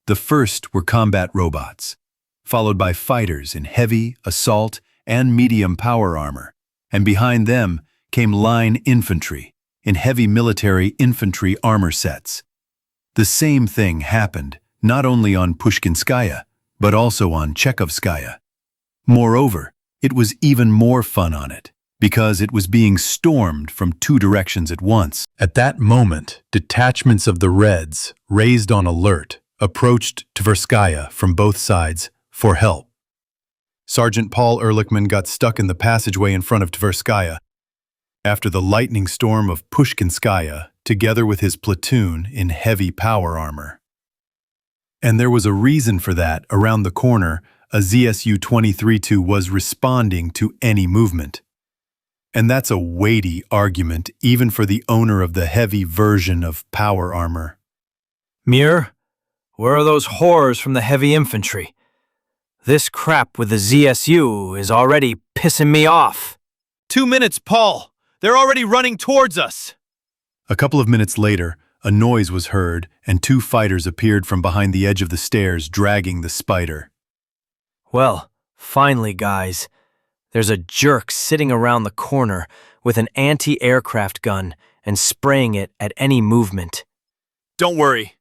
The first were combat robots, followed by fighters in heavy, assault, and medium power armor, and behind them came line infantry in heavy military infantry armor sets. The same thing happened not only on Pushkinskaya, but also on Chekhovskaya. Moreover, it was even more fun on it, because it was being stormed from 2 directions at once. At that moment, detachments of the Reds, raised on alert, approached Tverskaya from both sides, for help. Sergeant Paul Ehrlichman got stuck in the passageway in front of Tverskaya after the lightning storm of Pushkinskaya, together with his platoon in heavy power armor. And there was a reason for that. Around the corner, a ZSU-23-2 was responding to any movement. And that's a weighty argument, even for the owner of the heavy version of power armor. Mir, where are those horrors from the heavy infantry? This crap with the ZSU is already pissing me off. 2 minutes, Paul! They're already running towards us! A couple of minutes later, a noise was heard, and 2 fighters appeared from behind the edge of the stairs, dragging the spider. Well, finally, guys. There's a jerk sitting around the corner with an anti-aircraft gun and spraying it at any movement. Don't worry.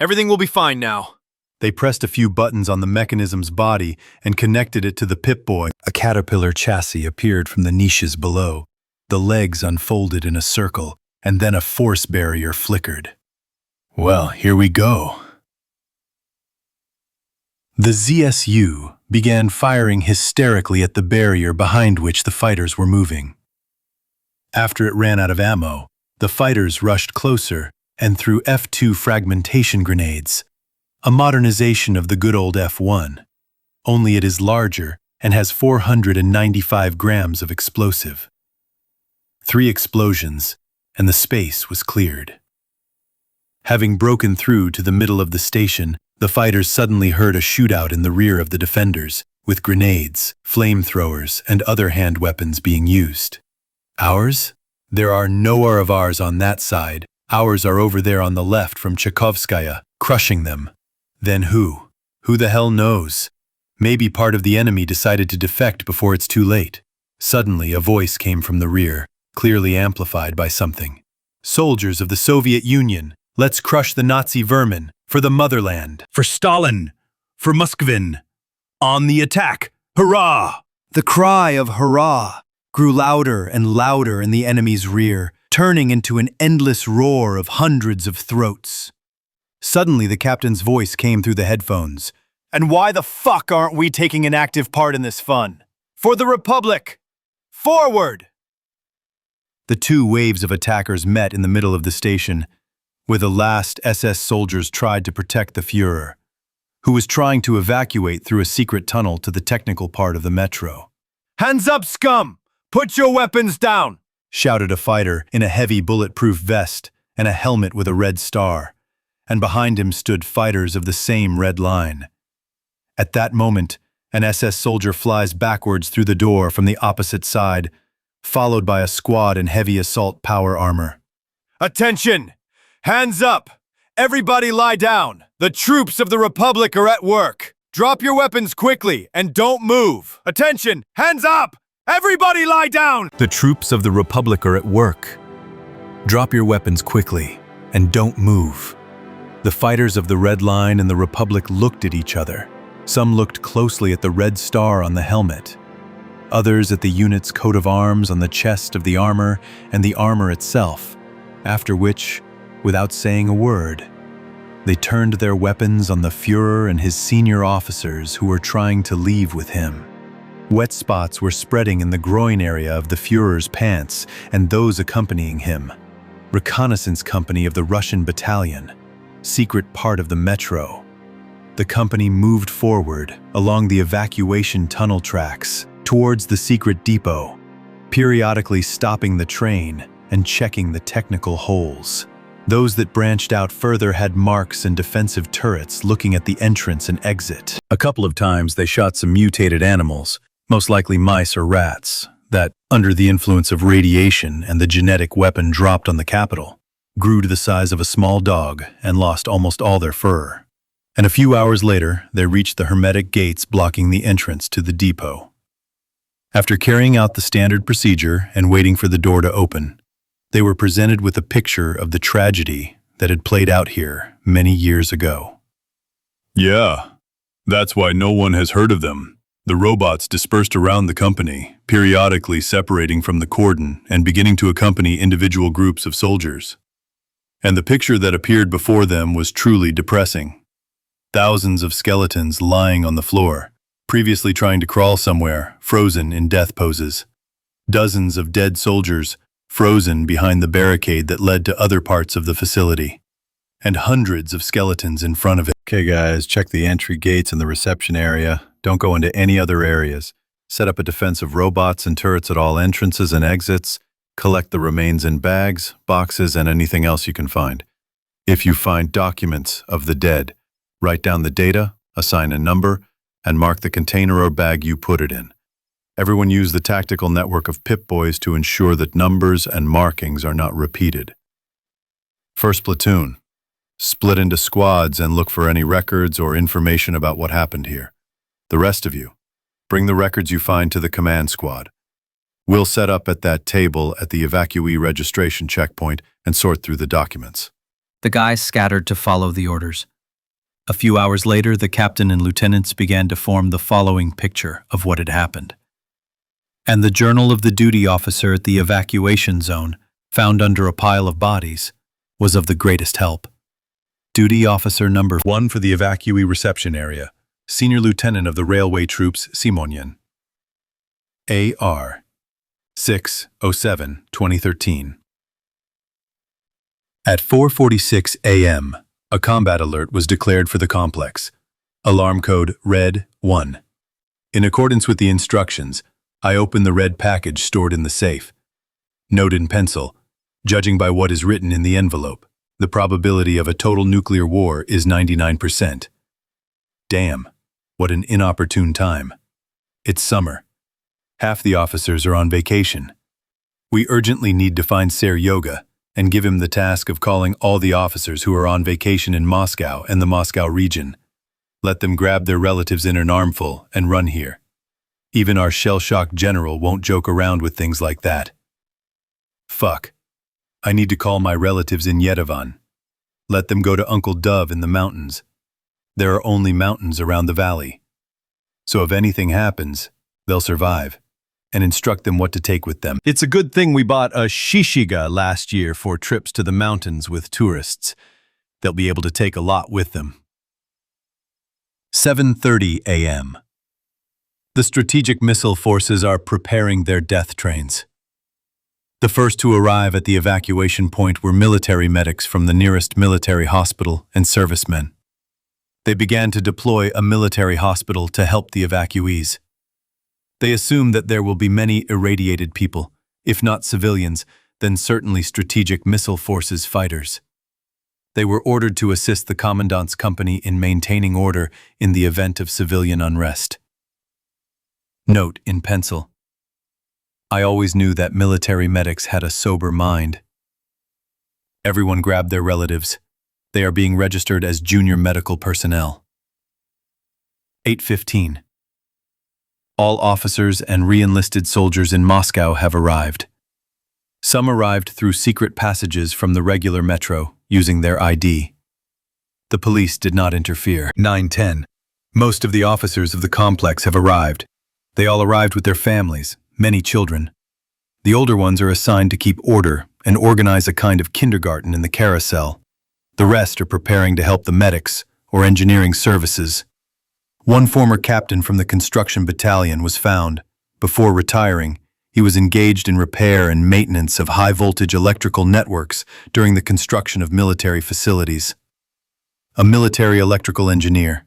Everything will be fine now. They pressed a few buttons on the mechanism's body and connected it to the Pip-Boy. A caterpillar chassis appeared from the niches below. The legs unfolded in a circle, and then a force barrier flickered. Well, here we go. The ZSU began firing hysterically at the barrier behind which the fighters were moving. After it ran out of ammo, the fighters rushed closer and threw F-2 fragmentation grenades, a modernization of the good old F-1, only it is larger and has 495 grams of explosive. 3 explosions, and the space was cleared. Having broken through to the middle of the station, the fighters suddenly heard a shootout in the rear of the defenders, with grenades, flamethrowers, and other hand weapons being used. Ours? There are nowhere of ours on that side. Ours are over there on the left from Tchaikovskaya, crushing them. Then who? Who the hell knows? Maybe part of the enemy decided to defect before it's too late. Suddenly, a voice came from the rear, clearly amplified by something. Soldiers of the Soviet Union, let's crush the Nazi vermin, for the motherland. For Stalin! For Moskvin! On the attack! Hurrah! The cry of hurrah grew louder and louder in the enemy's rear, turning into an endless roar of hundreds of throats. Suddenly, the captain's voice came through the headphones. And why the fuck aren't we taking an active part in this fun? For the Republic! Forward! The 2 waves of attackers met in the middle of the station, where the last SS soldiers tried to protect the Führer, who was trying to evacuate through a secret tunnel to the technical part of the metro. Hands up, scum! Put your weapons down! Shouted a fighter in a heavy bulletproof vest and a helmet with a red star, and behind him stood fighters of the same red line. At that moment, an SS soldier flies backwards through the door from the opposite side, followed by a squad in heavy assault power armor. Attention! Hands up! Everybody lie down! The troops of the Republic are at work! Drop your weapons quickly and don't move! Attention! Hands up! Everybody lie down! The troops of the Republic are at work. Drop your weapons quickly and don't move. The fighters of the Red Line and the Republic looked at each other. Some looked closely at the red star on the helmet, others at the unit's coat of arms on the chest of the armor and the armor itself, after which, without saying a word, they turned their weapons on the Führer and his senior officers who were trying to leave with him. Wet spots were spreading in the groin area of the Führer's pants and those accompanying him. Reconnaissance company of the Russian battalion, secret part of the metro. The company moved forward along the evacuation tunnel tracks towards the secret depot, periodically stopping the train and checking the technical holes. Those that branched out further had marks and defensive turrets looking at the entrance and exit. A couple of times they shot some mutated animals, most likely mice or rats, that, under the influence of radiation and the genetic weapon dropped on the capital, grew to the size of a small dog and lost almost all their fur. And a few hours later, they reached the hermetic gates blocking the entrance to the depot. After carrying out the standard procedure and waiting for the door to open, they were presented with a picture of the tragedy that had played out here many years ago. Yeah, that's why no one has heard of them. The robots dispersed around the company, periodically separating from the cordon and beginning to accompany individual groups of soldiers. And the picture that appeared before them was truly depressing. Thousands of skeletons lying on the floor, previously trying to crawl somewhere, frozen in death poses. Dozens of dead soldiers, frozen behind the barricade that led to other parts of the facility. And hundreds of skeletons in front of it. Okay, guys, check the entry gates and the reception area. Don't go into any other areas. Set up a defense of robots and turrets at all entrances and exits. Collect the remains in bags, boxes, and anything else you can find. If you find documents of the dead, write down the data, assign a number, and mark the container or bag you put it in. Everyone use the tactical network of Pip-Boys to ensure that numbers and markings are not repeated. First platoon. Split into squads and look for any records or information about what happened here. The rest of you, bring the records you find to the command squad. We'll set up at that table at the evacuee registration checkpoint and sort through the documents. The guys scattered to follow the orders. A few hours later, the captain and lieutenants began to form the following picture of what had happened. And the journal of the duty officer at the evacuation zone, found under a pile of bodies, was of the greatest help. Duty Officer Number 1 for the evacuee reception area, Senior Lieutenant of the Railway Troops, Simonian. AR 6/07/2013. At 4:46 a.m., a combat alert was declared for the complex. Alarm code Red 1. In accordance with the instructions, I opened the red package stored in the safe. Note in pencil, judging by what is written in the envelope, the probability of a total nuclear war is 99%. Damn, what an inopportune time. It's summer. Half the officers are on vacation. We urgently need to find Seryoga and give him the task of calling all the officers who are on vacation in Moscow and the Moscow region. Let them grab their relatives in an armful and run here. Even our shell-shocked general won't joke around with things like that. Fuck. I need to call my relatives in Yerevan. Let them go to Uncle Dove in the mountains. There are only mountains around the valley. So if anything happens, they'll survive. And instruct them what to take with them. It's a good thing we bought a shishiga last year for trips to the mountains with tourists. They'll be able to take a lot with them. 7:30 a.m. The strategic missile forces are preparing their death trains. The first to arrive at the evacuation point were military medics from the nearest military hospital and servicemen. They began to deploy a military hospital to help the evacuees. They assume that there will be many irradiated people, if not civilians, then certainly strategic missile forces fighters. They were ordered to assist the commandant's company in maintaining order in the event of civilian unrest. Note in pencil. I always knew that military medics had a sober mind. Everyone grabbed their relatives. They are being registered as junior medical personnel. 8:15. All officers and re-enlisted soldiers in Moscow have arrived. Some arrived through secret passages from the regular metro, using their ID. The police did not interfere. 9:10. Most of the officers of the complex have arrived. They all arrived with their families, many children. The older ones are assigned to keep order and organize a kind of kindergarten in the carousel. The rest are preparing to help the medics or engineering services. One former captain from the construction battalion was found. Before retiring, he was engaged in repair and maintenance of high-voltage electrical networks during the construction of military facilities. A military electrical engineer.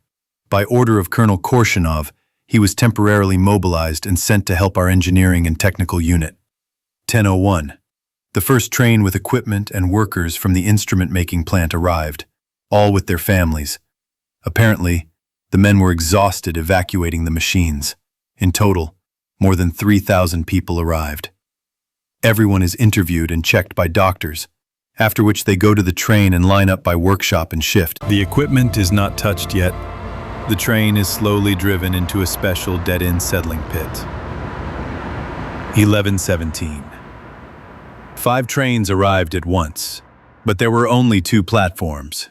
By order of Colonel Korshinov, he was temporarily mobilized and sent to help our engineering and technical unit. 10:01. The first train with equipment and workers from the instrument-making plant arrived, all with their families. Apparently, the men were exhausted evacuating the machines. In total, more than 3,000 people arrived. Everyone is interviewed and checked by doctors, after which they go to the train and line up by workshop and shift. The equipment is not touched yet. The train is slowly driven into a special dead-end settling pit. 11:17. 5 trains arrived at once, but there were only 2 platforms.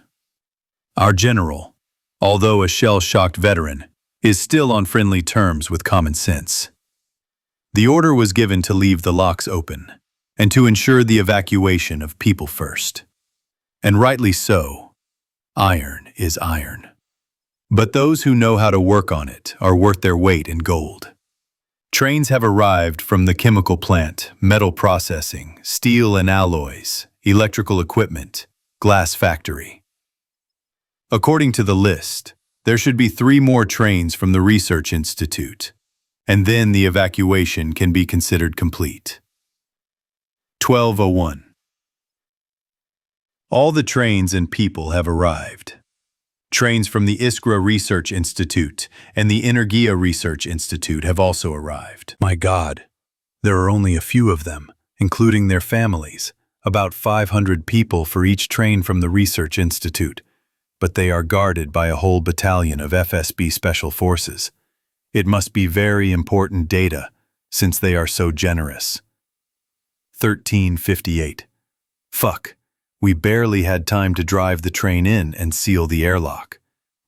Our general, although a shell-shocked veteran, is still on friendly terms with common sense. The order was given to leave the locks open and to ensure the evacuation of people first. And rightly so. Iron is iron. But those who know how to work on it are worth their weight in gold. Trains have arrived from the chemical plant, metal processing, steel and alloys, electrical equipment, glass factory. According to the list, there should be 3 more trains from the Research Institute, and then the evacuation can be considered complete. 12:01. All the trains and people have arrived. Trains from the Iskra Research Institute and the Energia Research Institute have also arrived. My God, there are only a few of them, including their families, about 500 people for each train from the Research Institute, but they are guarded by a whole battalion of FSB Special Forces. It must be very important data, since they are so generous. 13:58. Fuck. We barely had time to drive the train in and seal the airlock.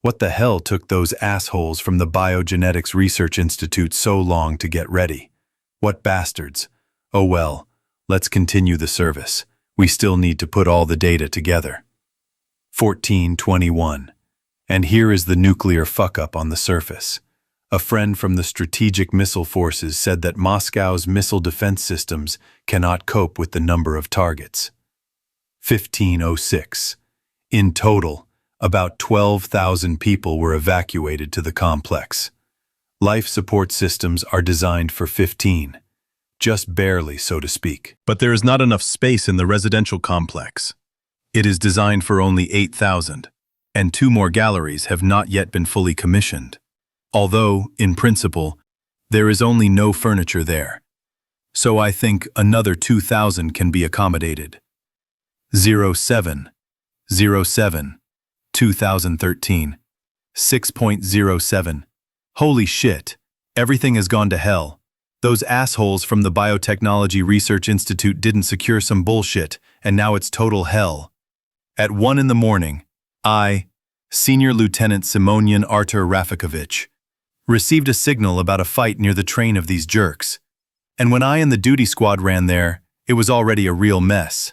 What the hell took those assholes from the Biogenetics Research Institute so long to get ready? What bastards? Oh well, let's continue the service. We still need to put all the data together. 14:21. And here is the nuclear fuck-up on the surface. A friend from the Strategic Missile Forces said that Moscow's missile defense systems cannot cope with the number of targets. 15:06. In total, about 12,000 people were evacuated to the complex. Life support systems are designed for 15, just barely, so to speak. But there is not enough space in the residential complex. It is designed for only 8,000, and 2 more galleries have not yet been fully commissioned. Although, in principle, there is only no furniture there. So I think another 2,000 can be accommodated. 07, 2013, 6.07. Holy shit, everything has gone to hell. Those assholes from the Biotechnology Research Institute didn't secure some bullshit, and now it's total hell. At 1 in the morning, I, Senior Lieutenant Simonian Artur Rafikovich, received a signal about a fight near the train of these jerks. And when I and the duty squad ran there, it was already a real mess.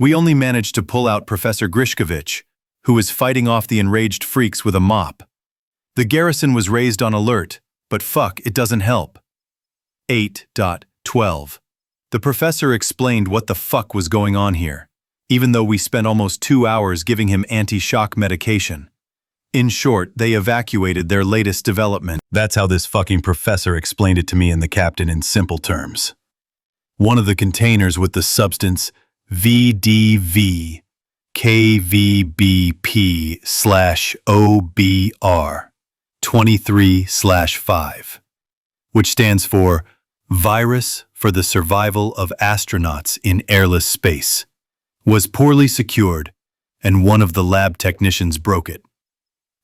We only managed to pull out Professor Grishkovich, who was fighting off the enraged freaks with a mop. The garrison was raised on alert, but fuck, it doesn't help. 8.12. The professor explained what the fuck was going on here, even though we spent almost 2 hours giving him anti-shock medication. In short, they evacuated their latest development. That's how this fucking professor explained it to me and the captain in simple terms. One of the containers with the substance VDV KVBP/OBR 23/5, which stands for Virus for the Survival of Astronauts in Airless Space, was poorly secured, and one of the lab technicians broke it.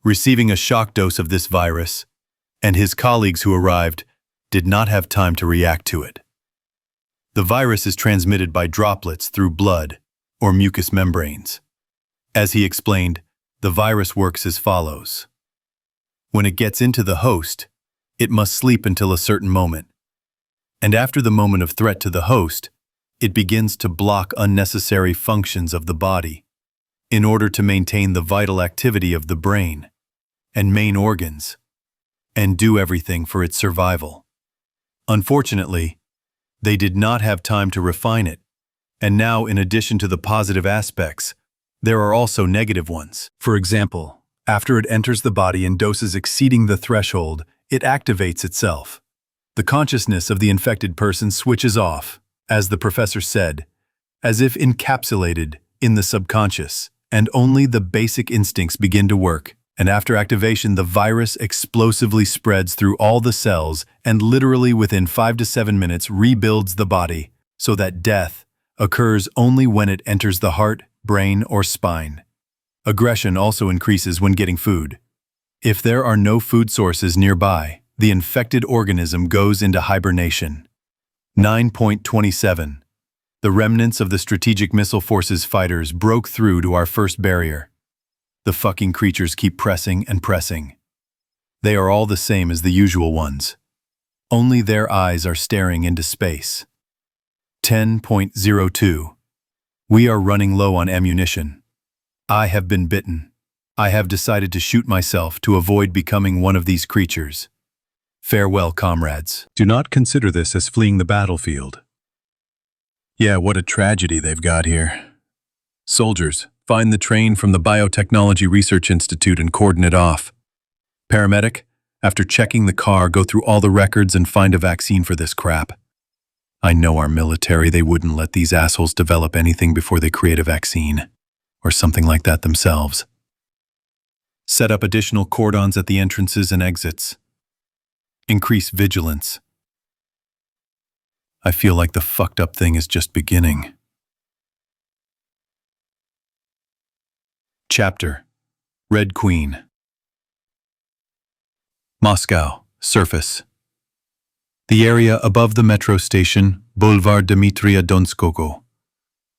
Receiving a shock dose of this virus, and his colleagues who arrived did not have time to react to it. The virus is transmitted by droplets through blood or mucous membranes. As he explained, the virus works as follows. When it gets into the host, it must sleep until a certain moment. And after the moment of threat to the host, it begins to block unnecessary functions of the body in order to maintain the vital activity of the brain and main organs and do everything for its survival. Unfortunately, they did not have time to refine it, and now, in addition to the positive aspects, there are also negative ones. For example, after it enters the body in doses exceeding the threshold, it activates itself. The consciousness of the infected person switches off, as the professor said, as if encapsulated in the subconscious, and only the basic instincts begin to work. And after activation, the virus explosively spreads through all the cells and literally within 5 to 7 minutes rebuilds the body, so that death occurs only when it enters the heart, brain, or spine. Aggression also increases when getting food. If there are no food sources nearby, the infected organism goes into hibernation. 9.27. The remnants of the Strategic Missile Forces fighters broke through to our first barrier. The fucking creatures keep pressing and pressing. They are all the same as the usual ones. Only their eyes are staring into space. 10.02. We are running low on ammunition. I have been bitten. I have decided to shoot myself to avoid becoming one of these creatures. Farewell, comrades. Do not consider this as fleeing the battlefield. Yeah, what a tragedy they've got here. Soldiers, find the train from the Biotechnology Research Institute and cordon it off. Paramedic, after checking the car, go through all the records and find a vaccine for this crap. I know our military, they wouldn't let these assholes develop anything before they create a vaccine, or something like that themselves. Set up additional cordons at the entrances and exits. Increase vigilance. I feel like the fucked up thing is just beginning. Chapter: Red Queen. Moscow, surface. The area above the metro station, Boulevard Dmitry Donskoy.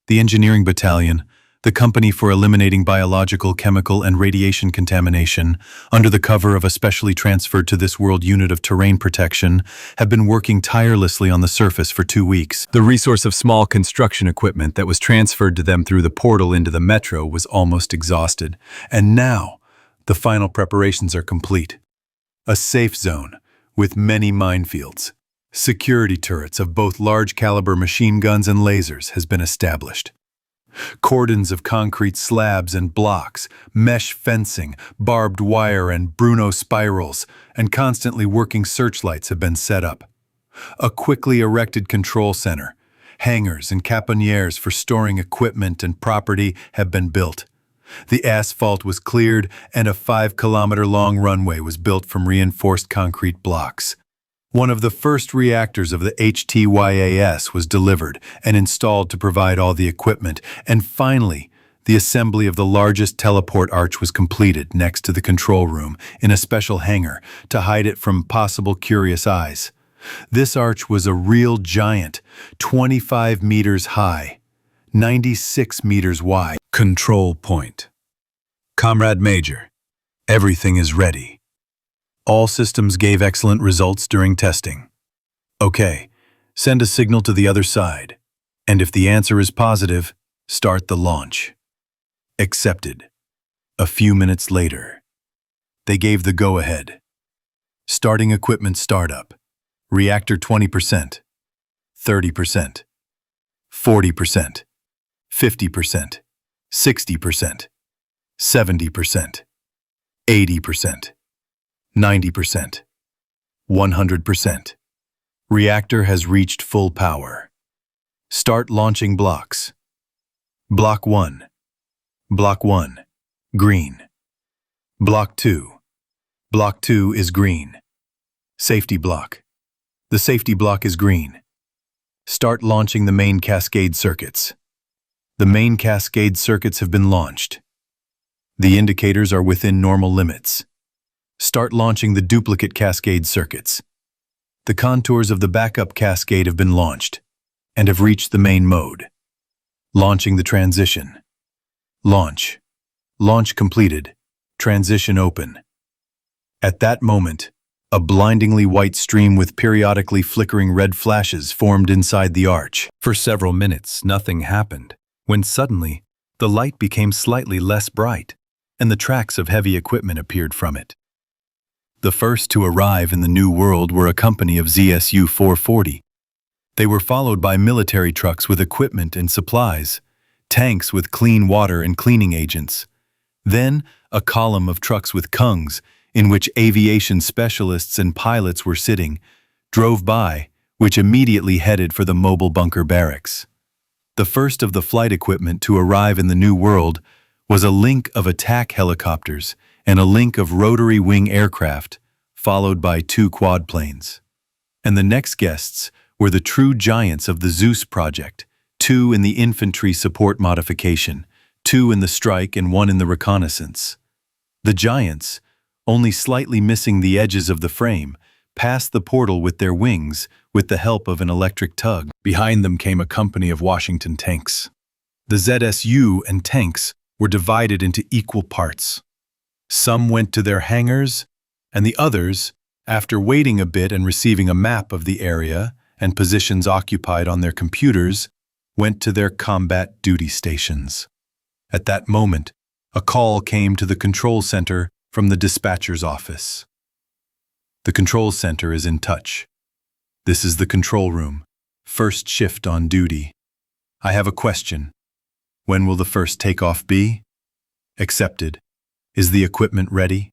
The engineering battalion, the company for eliminating biological, chemical, and radiation contamination, under the cover of a specially transferred to this world unit of terrain protection, have been working tirelessly on the surface for 2 weeks. The resource of small construction equipment that was transferred to them through the portal into the metro was almost exhausted, and now the final preparations are complete. A safe zone with many minefields. Security turrets of both large-caliber machine guns and lasers has been established. Cordons of concrete slabs and blocks, mesh fencing, barbed wire and Bruno spirals, and constantly working searchlights have been set up. A quickly erected control center, hangars and caponiers for storing equipment and property have been built. The asphalt was cleared and a 5-kilometer-long runway was built from reinforced concrete blocks. One of the first reactors of the HTYAS was delivered and installed to provide all the equipment, and finally, the assembly of the largest teleport arch was completed next to the control room in a special hangar to hide it from possible curious eyes. This arch was a real giant, 25 meters high, 96 meters wide. Control point. Comrade Major, everything is ready. All systems gave excellent results during testing. Okay, send a signal to the other side, and if the answer is positive, start the launch. Accepted. A few minutes later, they gave the go-ahead. Starting equipment startup. Reactor 20%, 30%, 40%, 50%, 60%, 70%, 80%. 90%. 100%. Reactor has reached full power. Start launching blocks. Block 1. Block 1. Green. Block 2. Block 2 is green. Safety block. The safety block is green. Start launching the main cascade circuits. The main cascade circuits have been launched. The indicators are within normal limits. Start launching the duplicate cascade circuits. The contours of the backup cascade have been launched and have reached the main mode. Launching the transition. Launch. Launch completed. Transition open. At that moment, a blindingly white stream with periodically flickering red flashes formed inside the arch. For several minutes, nothing happened, when suddenly, the light became slightly less bright, and the tracks of heavy equipment appeared from it. The first to arrive in the new world were a company of ZSU 440. They were followed by military trucks with equipment and supplies, tanks with clean water and cleaning agents. Then, a column of trucks with kungs, in which aviation specialists and pilots were sitting, drove by, which immediately headed for the mobile bunker barracks. The first of the flight equipment to arrive in the new world was a link of attack helicopters and a link of rotary wing aircraft, followed by 2 quadplanes. And the next guests were the true giants of the Zeus project, 2 in the infantry support modification, 2 in the strike and 1 in the reconnaissance. The giants, only slightly missing the edges of the frame, passed the portal with their wings with the help of an electric tug. Behind them came a company of Washington tanks. The ZSU and tanks were divided into equal parts. Some went to their hangars, and the others, after waiting a bit and receiving a map of the area and positions occupied on their computers, went to their combat duty stations. At that moment, A call came to the control center from the dispatcher's office. The control center is in touch. This is the control room. First shift on duty. I have a question. When will the first takeoff be? Accepted. Is the equipment ready?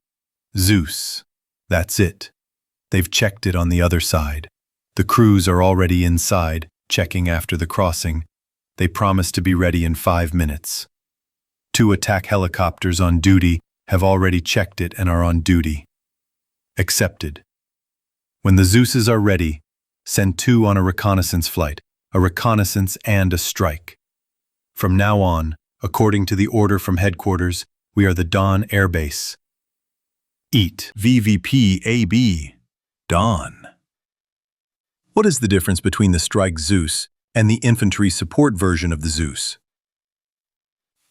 Zeus. That's it. They've checked it on the other side. The crews are already inside, checking after the crossing. They promise to be ready in 5 minutes. 2 attack helicopters on duty have already checked it and are on duty. Accepted. When the Zeuses are ready, send 2 on a reconnaissance flight, a reconnaissance and a strike. From now on, according to the order from headquarters, we are the Dawn Air Base. EAT, VVP, AB, Dawn. What is the difference between the Strike Zeus and the infantry support version of the Zeus?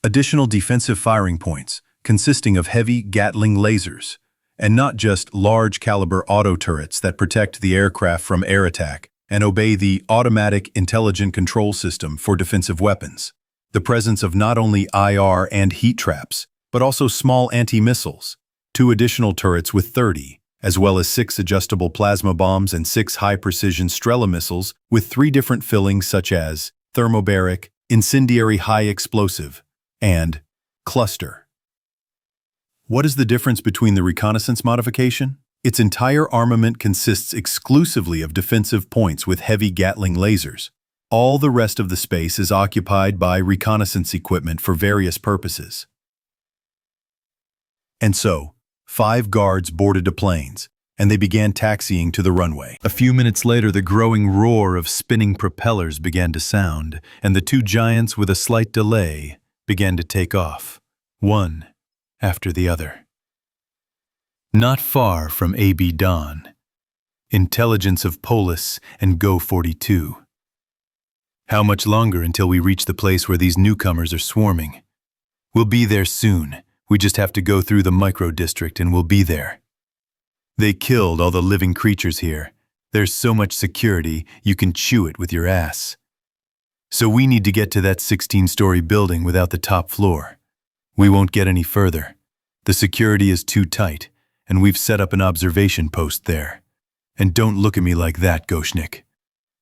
Additional defensive firing points consisting of heavy Gatling lasers, and not just large-caliber auto turrets that protect the aircraft from air attack and obey the automatic intelligent control system for defensive weapons. The presence of not only IR and heat traps, but also small anti-missiles, 2 additional turrets with 30, as well as 6 adjustable plasma bombs and 6 high-precision Strela missiles with 3 different fillings such as thermobaric, incendiary high explosive, and cluster. What is the difference between the reconnaissance modification? Its entire armament consists exclusively of defensive points with heavy Gatling lasers. All the rest of the space is occupied by reconnaissance equipment for various purposes. And so, 5 guards boarded the planes, and they began taxiing to the runway. A few minutes later, the growing roar of spinning propellers began to sound, and the 2 giants, with a slight delay, began to take off, one after the other. Not far from AB Dawn, intelligence of Polis and Go-42. How much longer until we reach the place where these newcomers are swarming? We'll be there soon. We just have to go through the micro-district and we'll be there. They killed all the living creatures here. There's so much security, you can chew it with your ass. So we need to get to that 16-story building without the top floor. We won't get any further. The security is too tight, and we've set up an observation post there. And don't look at me like that, Goshnik.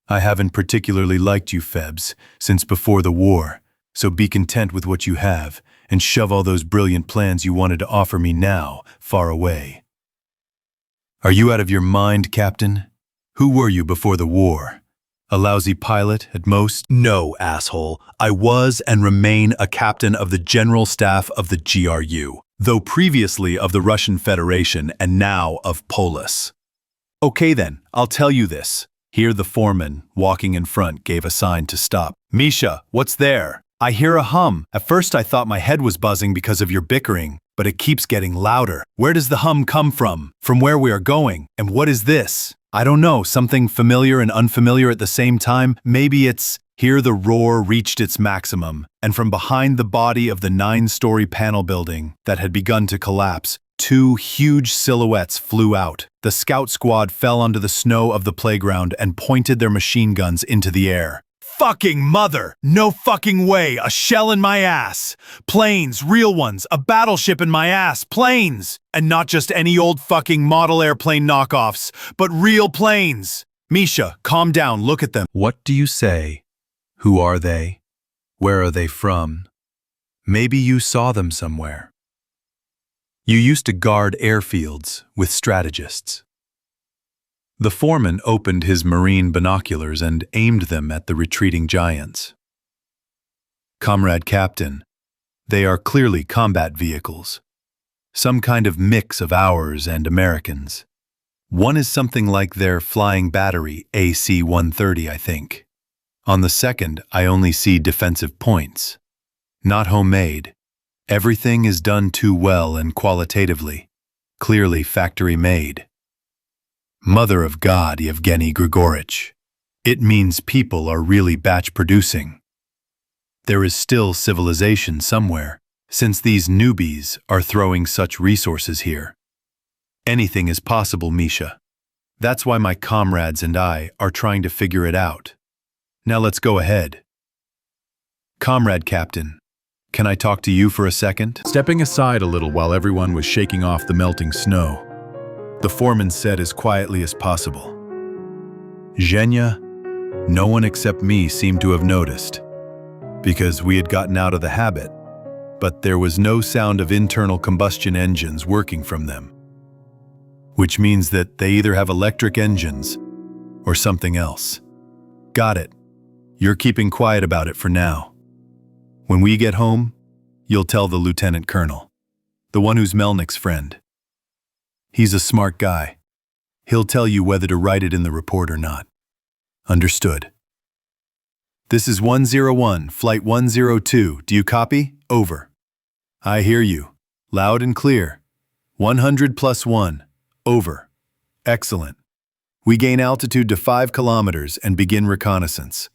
I haven't particularly liked you, Febs, since before the war, so be content with what you have, and shove all those brilliant plans you wanted to offer me now far away. Are you out of your mind, Captain? Who were you before the war? A lousy pilot, at most? No, asshole. I was and remain a captain of the General Staff of the GRU, though previously of the Russian Federation and now of Polis. Okay then, I'll tell you this. Here the foreman, walking in front, gave a sign to stop. Misha, what's there? I hear a hum. At first I thought my head was buzzing because of your bickering, but it keeps getting louder. Where does the hum come from? From where we are going? And what is this? I don't know, something familiar and unfamiliar at the same time. Maybe it's... Here the roar reached its maximum, and from behind the body of the 9-story panel building that had begun to collapse, 2 huge silhouettes flew out. The scout squad fell onto the snow of the playground and pointed their machine guns into the air. Fucking mother! No fucking way! A shell in my ass! Planes, real ones, a battleship in my ass, planes! And not just any old fucking model airplane knockoffs, but real planes! Misha, calm down, look at them. What do you say? Who are they? Where are they from? Maybe you saw them somewhere. You used to guard airfields with strategists. The foreman opened his marine binoculars and aimed them at the retreating giants. Comrade Captain, they are clearly combat vehicles. Some kind of mix of ours and Americans. One is something like their flying battery, AC-130, I think. On the second, I only see defensive points. Not homemade. Everything is done too well and qualitatively. Clearly factory-made. Mother of God, Yevgeny Grigorich. It means people are really batch-producing. There is still civilization somewhere, since these newbies are throwing such resources here. Anything is possible, Misha. That's why my comrades and I are trying to figure it out. Now let's go ahead. Comrade Captain, Can I talk to you for a second? Stepping aside a little while everyone was shaking off the melting snow, The foreman said as quietly as possible. Zhenya, no one except me seemed to have noticed, because we had gotten out of the habit, but there was no sound of internal combustion engines working from them, which means that they either have electric engines or something else. Got it. You're keeping quiet about it for now. When we get home, you'll tell the lieutenant colonel, the one who's Melnick's friend. He's a smart guy. He'll tell you whether to write it in the report or not. Understood. This is 101, Flight 102. Do you copy? Over. I hear you. Loud and clear. 100 plus 1. Over. Excellent. We gain altitude to 5 kilometers and begin reconnaissance.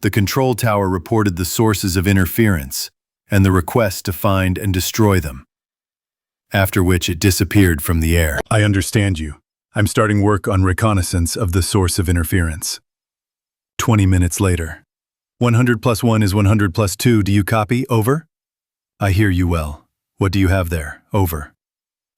The control tower reported the sources of interference and the request to find and destroy them, after which it disappeared from the air. I understand you. I'm starting work on reconnaissance of the source of interference. 20 minutes later. 100 plus 1 is 100 plus 2. Do you copy? Over. I hear you well. What do you have there? Over.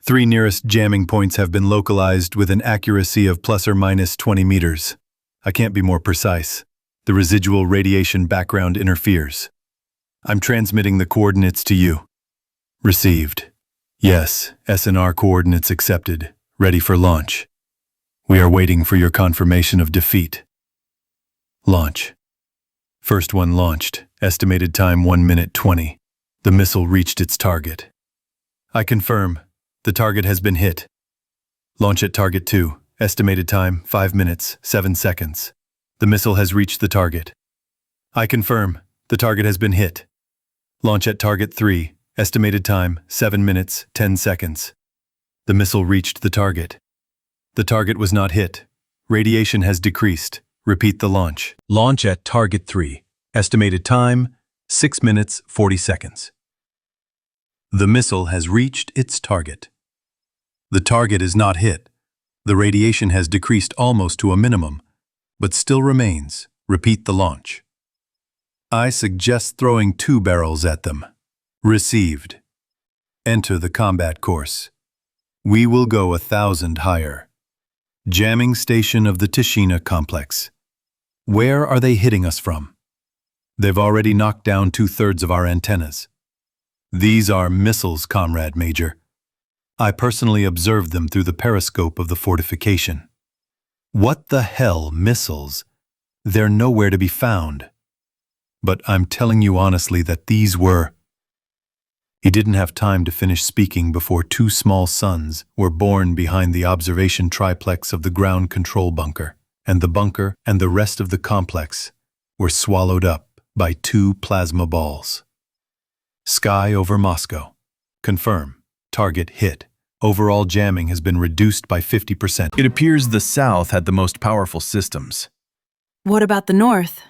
3 nearest jamming points have been localized with an accuracy of plus or minus 20 meters. I can't be more precise. The residual radiation background interferes. I'm transmitting the coordinates to you. Received. Yes, SNR coordinates accepted. Ready for launch. We are waiting for your confirmation of defeat. Launch. First one launched. Estimated time 1 minute 20. The missile reached its target. I confirm. The target has been hit. Launch at target 2. Estimated time 5 minutes 7 seconds. The missile has reached the target. I confirm. The target has been hit. Launch at target 3. Estimated time 7 minutes 10 seconds. The missile reached the target. The target was not hit. Radiation has decreased. Repeat the launch. Launch at target 3. Estimated time 6 minutes 40 seconds. The missile has reached its target. The target is not hit. The radiation has decreased almost to a minimum, but still remains. Repeat the launch. I suggest throwing 2 barrels at them. Received. Enter the combat course. We will go 1,000 higher. Jamming station of the Tishina complex. Where are they hitting us from? They've already knocked down 2/3 of our antennas. These are missiles, Comrade Major. I personally observed them through the periscope of the fortification. What the hell, missiles? They're nowhere to be found. But I'm telling you honestly that these were... He didn't have time to finish speaking before 2 small sons were born behind the observation triplex of the ground control bunker, and the bunker and the rest of the complex were swallowed up by 2 plasma balls. Sky over Moscow. Confirm. Target hit. Overall jamming has been reduced by 50%. It appears the South had the most powerful systems. What about the North?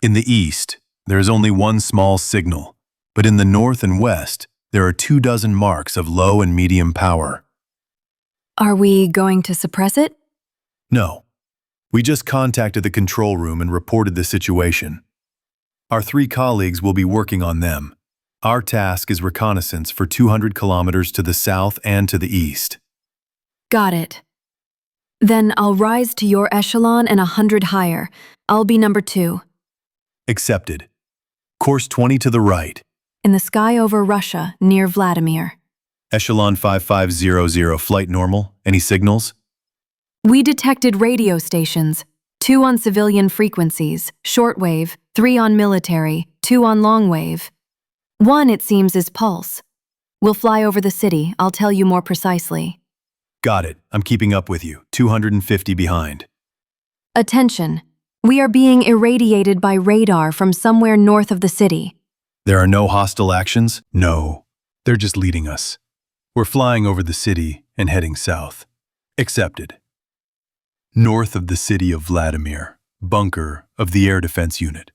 In the East, there is only 1 small signal, but in the North and West, there are 24 marks of low and medium power. Are we going to suppress it? No. We just contacted the control room and reported the situation. Our 3 colleagues will be working on them. Our task is reconnaissance for 200 kilometers to the south and to the east. Got it. Then I'll rise to your echelon and 100 higher. I'll be number 2. Accepted. Course 20 to the right. In the sky over Russia, near Vladimir. Echelon 5500, flight normal. Any signals? We detected radio stations, 2 on civilian frequencies, shortwave, 3 on military, 2 on longwave. 1, it seems, is pulse. We'll fly over the city. I'll tell you more precisely. Got it. I'm keeping up with you. 250 behind. Attention. We are being irradiated by radar from somewhere north of the city. There are no hostile actions? No. They're just leading us. We're flying over the city and heading south. Accepted. North of the city of Vladimir, bunker of the Air Defense Unit.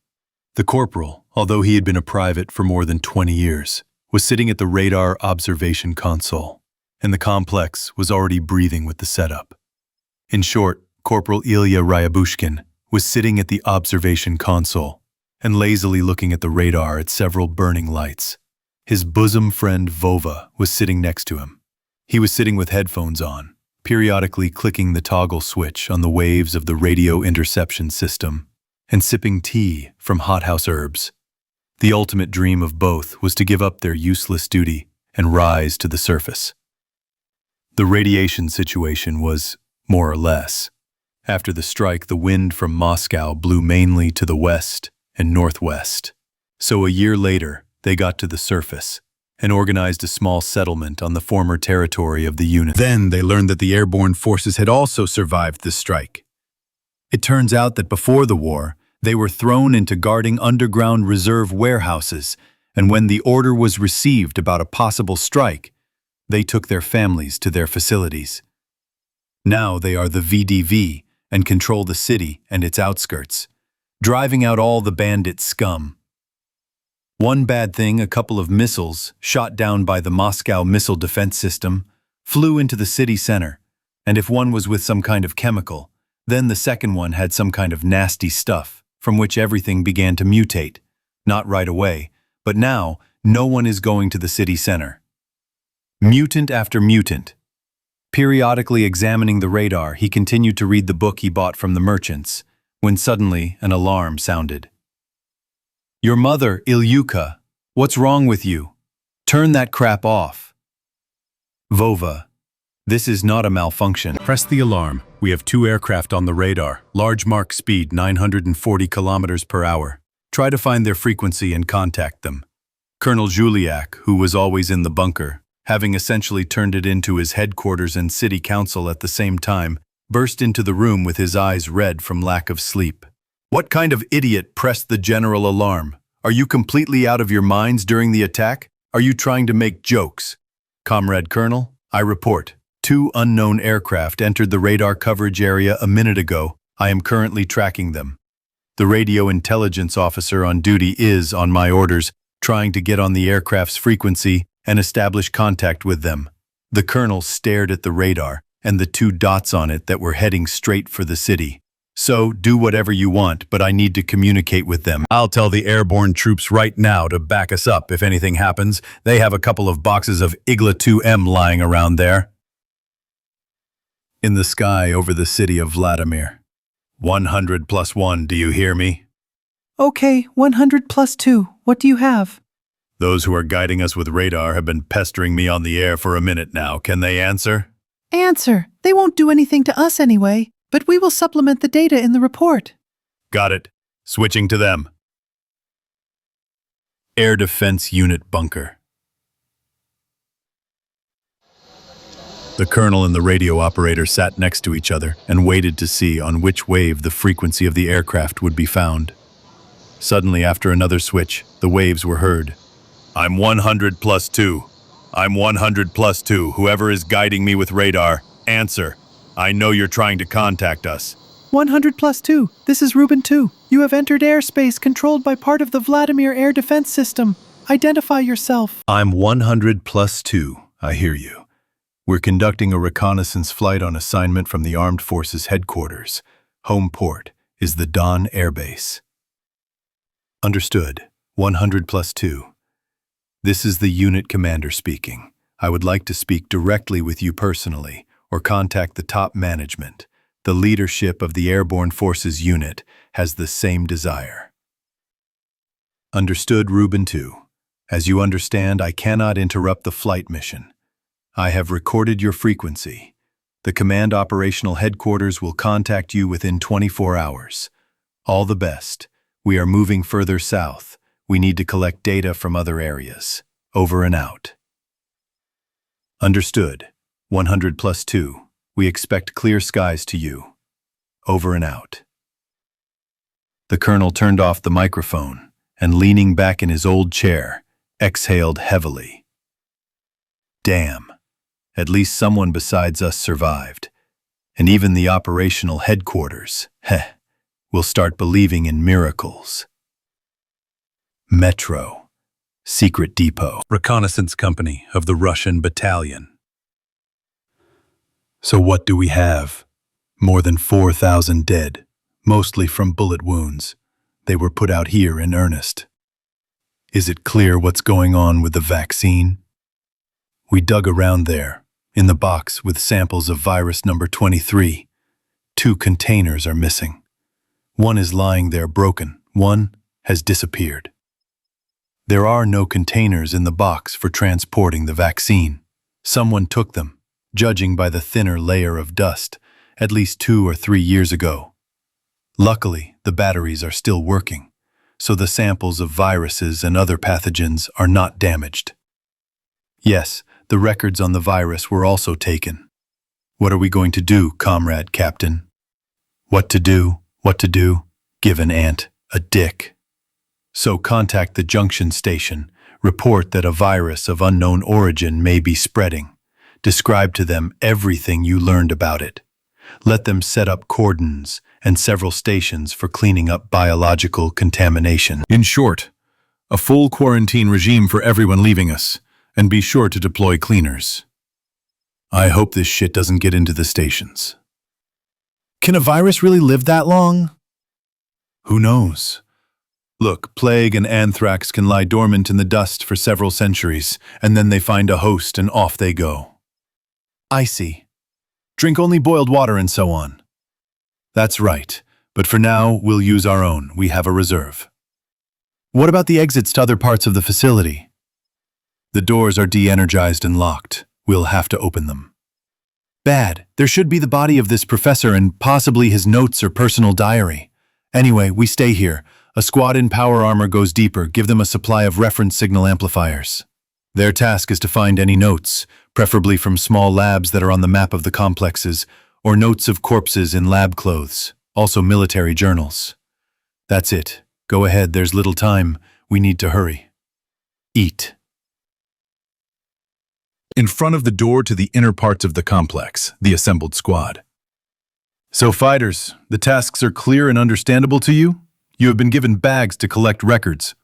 The corporal, although he had been a private for more than 20 years, was sitting at the radar observation console, and the complex was already breathing with the setup. In short, Corporal Ilya Ryabushkin was sitting at the observation console, and lazily looking at the radar at several burning lights. His bosom friend Vova was sitting next to him. He was sitting with headphones on, periodically clicking the toggle switch on the waves of the radio interception system, and sipping tea from hothouse herbs. The ultimate dream of both was to give up their useless duty and rise to the surface. The radiation situation was more or less. After the strike, the wind from Moscow blew mainly to the west and northwest. So a year later, they got to the surface and organized a small settlement on the former territory of the unit. Then they learned that the airborne forces had also survived the strike. It turns out that before the war, they were thrown into guarding underground reserve warehouses, and when the order was received about a possible strike, they took their families to their facilities. Now they are the VDV and control the city and its outskirts, driving out all the bandit scum. One bad thing, a couple of missiles, shot down by the Moscow missile defense system, flew into the city center, and if one was with some kind of chemical, then the second one had some kind of nasty stuff, from which everything began to mutate. Not right away, but now no one is going to the city center. Mutant after mutant. Periodically examining the radar, he continued to read the book he bought from the merchants, when suddenly an alarm sounded. "Your mother, Ilyuka, what's wrong with you? Turn that crap off." "Vova, this is not a malfunction." Press the alarm. We have 2 aircraft on the radar. Large mark speed 940 kilometers per hour. Try to find their frequency and contact them. Colonel Juliak, who was always in the bunker, having essentially turned it into his headquarters and city council at the same time, burst into the room with his eyes red from lack of sleep. "What kind of idiot pressed the general alarm? Are you completely out of your minds during the attack? Are you trying to make jokes?" "Comrade Colonel, I report. 2 unknown aircraft entered the radar coverage area a minute ago. I am currently tracking them. The radio intelligence officer on duty is, on my orders, trying to get on the aircraft's frequency and establish contact with them." The colonel stared at the radar and the 2 dots on it that were heading straight for the city. "So, do whatever you want, but I need to communicate with them." I'll tell the airborne troops right now to back us up if anything happens. They have a couple of boxes of Igla 2M lying around there. In the sky over the city of Vladimir. 100 plus 1, do you hear me? Okay, 100 plus 2. What do you have? Those who are guiding us with radar have been pestering me on the air for a minute now. Can they answer? Answer. They won't do anything to us anyway, but we will supplement the data in the report. Got it. Switching to them. Air Defense Unit Bunker. The colonel and the radio operator sat next to each other and waited to see on which wave the frequency of the aircraft would be found. Suddenly, after another switch, the waves were heard. "I'm 100 plus 2. I'm 100 plus 2. Whoever is guiding me with radar, answer. I know you're trying to contact us." 100 plus 2. This is Ruben 2. You have entered airspace controlled by part of the Vladimir air defense system. Identify yourself. "I'm 100 plus 2. I hear you. We're conducting a reconnaissance flight on assignment from the Armed Forces headquarters. Home port is the Don Air Base." "Understood. 100 plus 2. This is the unit commander speaking. I would like to speak directly with you personally, or contact the top management. The leadership of the Airborne Forces unit has the same desire." "Understood, Ruben 2. As you understand, I cannot interrupt the flight mission. I have recorded your frequency. The command operational headquarters will contact you within 24 hours. All the best. We are moving further south. We need to collect data from other areas. Over and out." "Understood. 100 plus 2. We expect clear skies to you. Over and out." The colonel turned off the microphone and, leaning back in his old chair, exhaled heavily. "Damn. At least someone besides us survived. And even the operational headquarters, will start believing in miracles." Metro. Secret depot. Reconnaissance company of the Russian battalion. "So what do we have? More than 4,000 dead, mostly from bullet wounds. They were put out here in earnest. Is it clear what's going on with the vaccine? We dug around there, in the box with samples of virus number 23. 2 containers are missing. One is lying there broken. One has disappeared. There are no containers in the box for transporting the vaccine. Someone took them, judging by the thinner layer of dust, at least 2 or 3 years ago. Luckily, the batteries are still working, so the samples of viruses and other pathogens are not damaged. Yes, the records on the virus were also taken. What are we going to do, Comrade Captain? What to do? What to do? Give an ant a dick. So contact the junction station, report that a virus of unknown origin may be spreading. Describe to them everything you learned about it. Let them set up cordons and several stations for cleaning up biological contamination. In short, a full quarantine regime for everyone leaving us, and be sure to deploy cleaners. I hope this shit doesn't get into the stations. Can a virus really live that long? Who knows? Look, plague and anthrax can lie dormant in the dust for several centuries, and then they find a host and off they go. I see. Drink only boiled water and so on. That's right, but for now, we'll use our own. We have a reserve. What about the exits to other parts of the facility? The doors are de-energized and locked. We'll have to open them. Bad. There should be the body of this professor and possibly his notes or personal diary. Anyway, we stay here. A squad in power armor goes deeper. Give them a supply of reference signal amplifiers. Their task is to find any notes, preferably from small labs that are on the map of the complexes, or notes of corpses in lab clothes, also military journals. That's it. Go ahead, there's little time. We need to hurry. Eat. In front of the door to the inner parts of the complex, the assembled squad. So fighters, the tasks are clear and understandable to you? You have been given bags to collect records.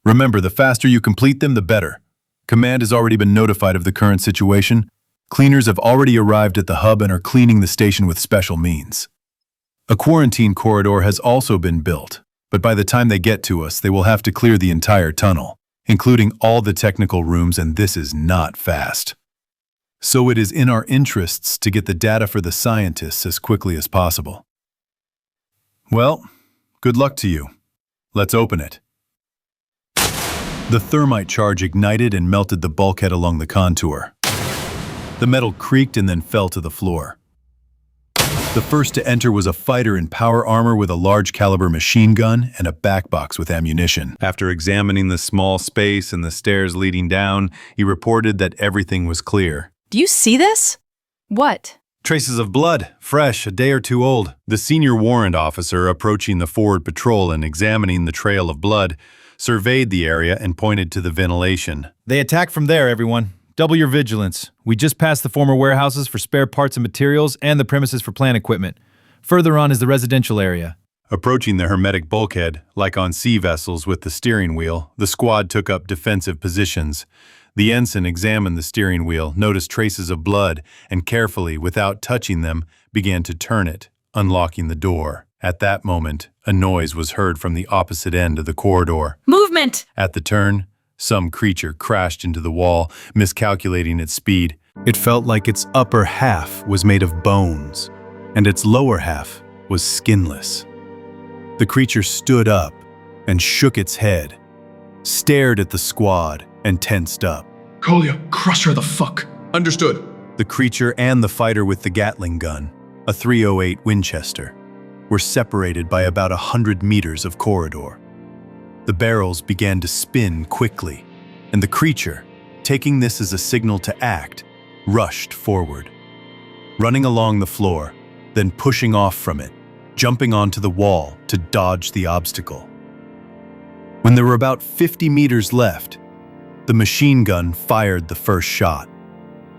Remember, the faster you complete them, the better. Command has already been notified of the current situation. Cleaners have already arrived at the hub and are cleaning the station with special means. A quarantine corridor has also been built, but by the time they get to us, they will have to clear the entire tunnel, including all the technical rooms, and this is not fast. So it is in our interests to get the data for the scientists as quickly as possible. Well, good luck to you. Let's open it. The thermite charge ignited and melted the bulkhead along the contour. The metal creaked and then fell to the floor. The first to enter was a fighter in power armor with a large caliber machine gun and a back box with ammunition. After examining the small space and the stairs leading down, he reported that everything was clear. Do you see this? What? Traces of blood, fresh, a day or two old. The senior warrant officer, approaching the forward patrol and examining the trail of blood, surveyed the area and pointed to the ventilation. They attack from there, everyone. Double your vigilance. We just passed the former warehouses for spare parts and materials and the premises for plant equipment. Further on is the residential area. Approaching the hermetic bulkhead, like on sea vessels with the steering wheel, the squad took up defensive positions. The ensign examined the steering wheel, noticed traces of blood, and carefully, without touching them, began to turn it, unlocking the door. At that moment, a noise was heard from the opposite end of the corridor. Movement! At the turn, some creature crashed into the wall, miscalculating its speed. It felt like its upper half was made of bones, and its lower half was skinless. The creature stood up and shook its head, stared at the squad, and tensed up. Kolya, crush her the fuck. Understood. The creature and the fighter with the Gatling gun, a .308 Winchester, were separated by about 100 meters of corridor. The barrels began to spin quickly, and the creature, taking this as a signal to act, rushed forward, running along the floor, then pushing off from it, jumping onto the wall to dodge the obstacle. When there were about 50 meters left, the machine gun fired the first shot.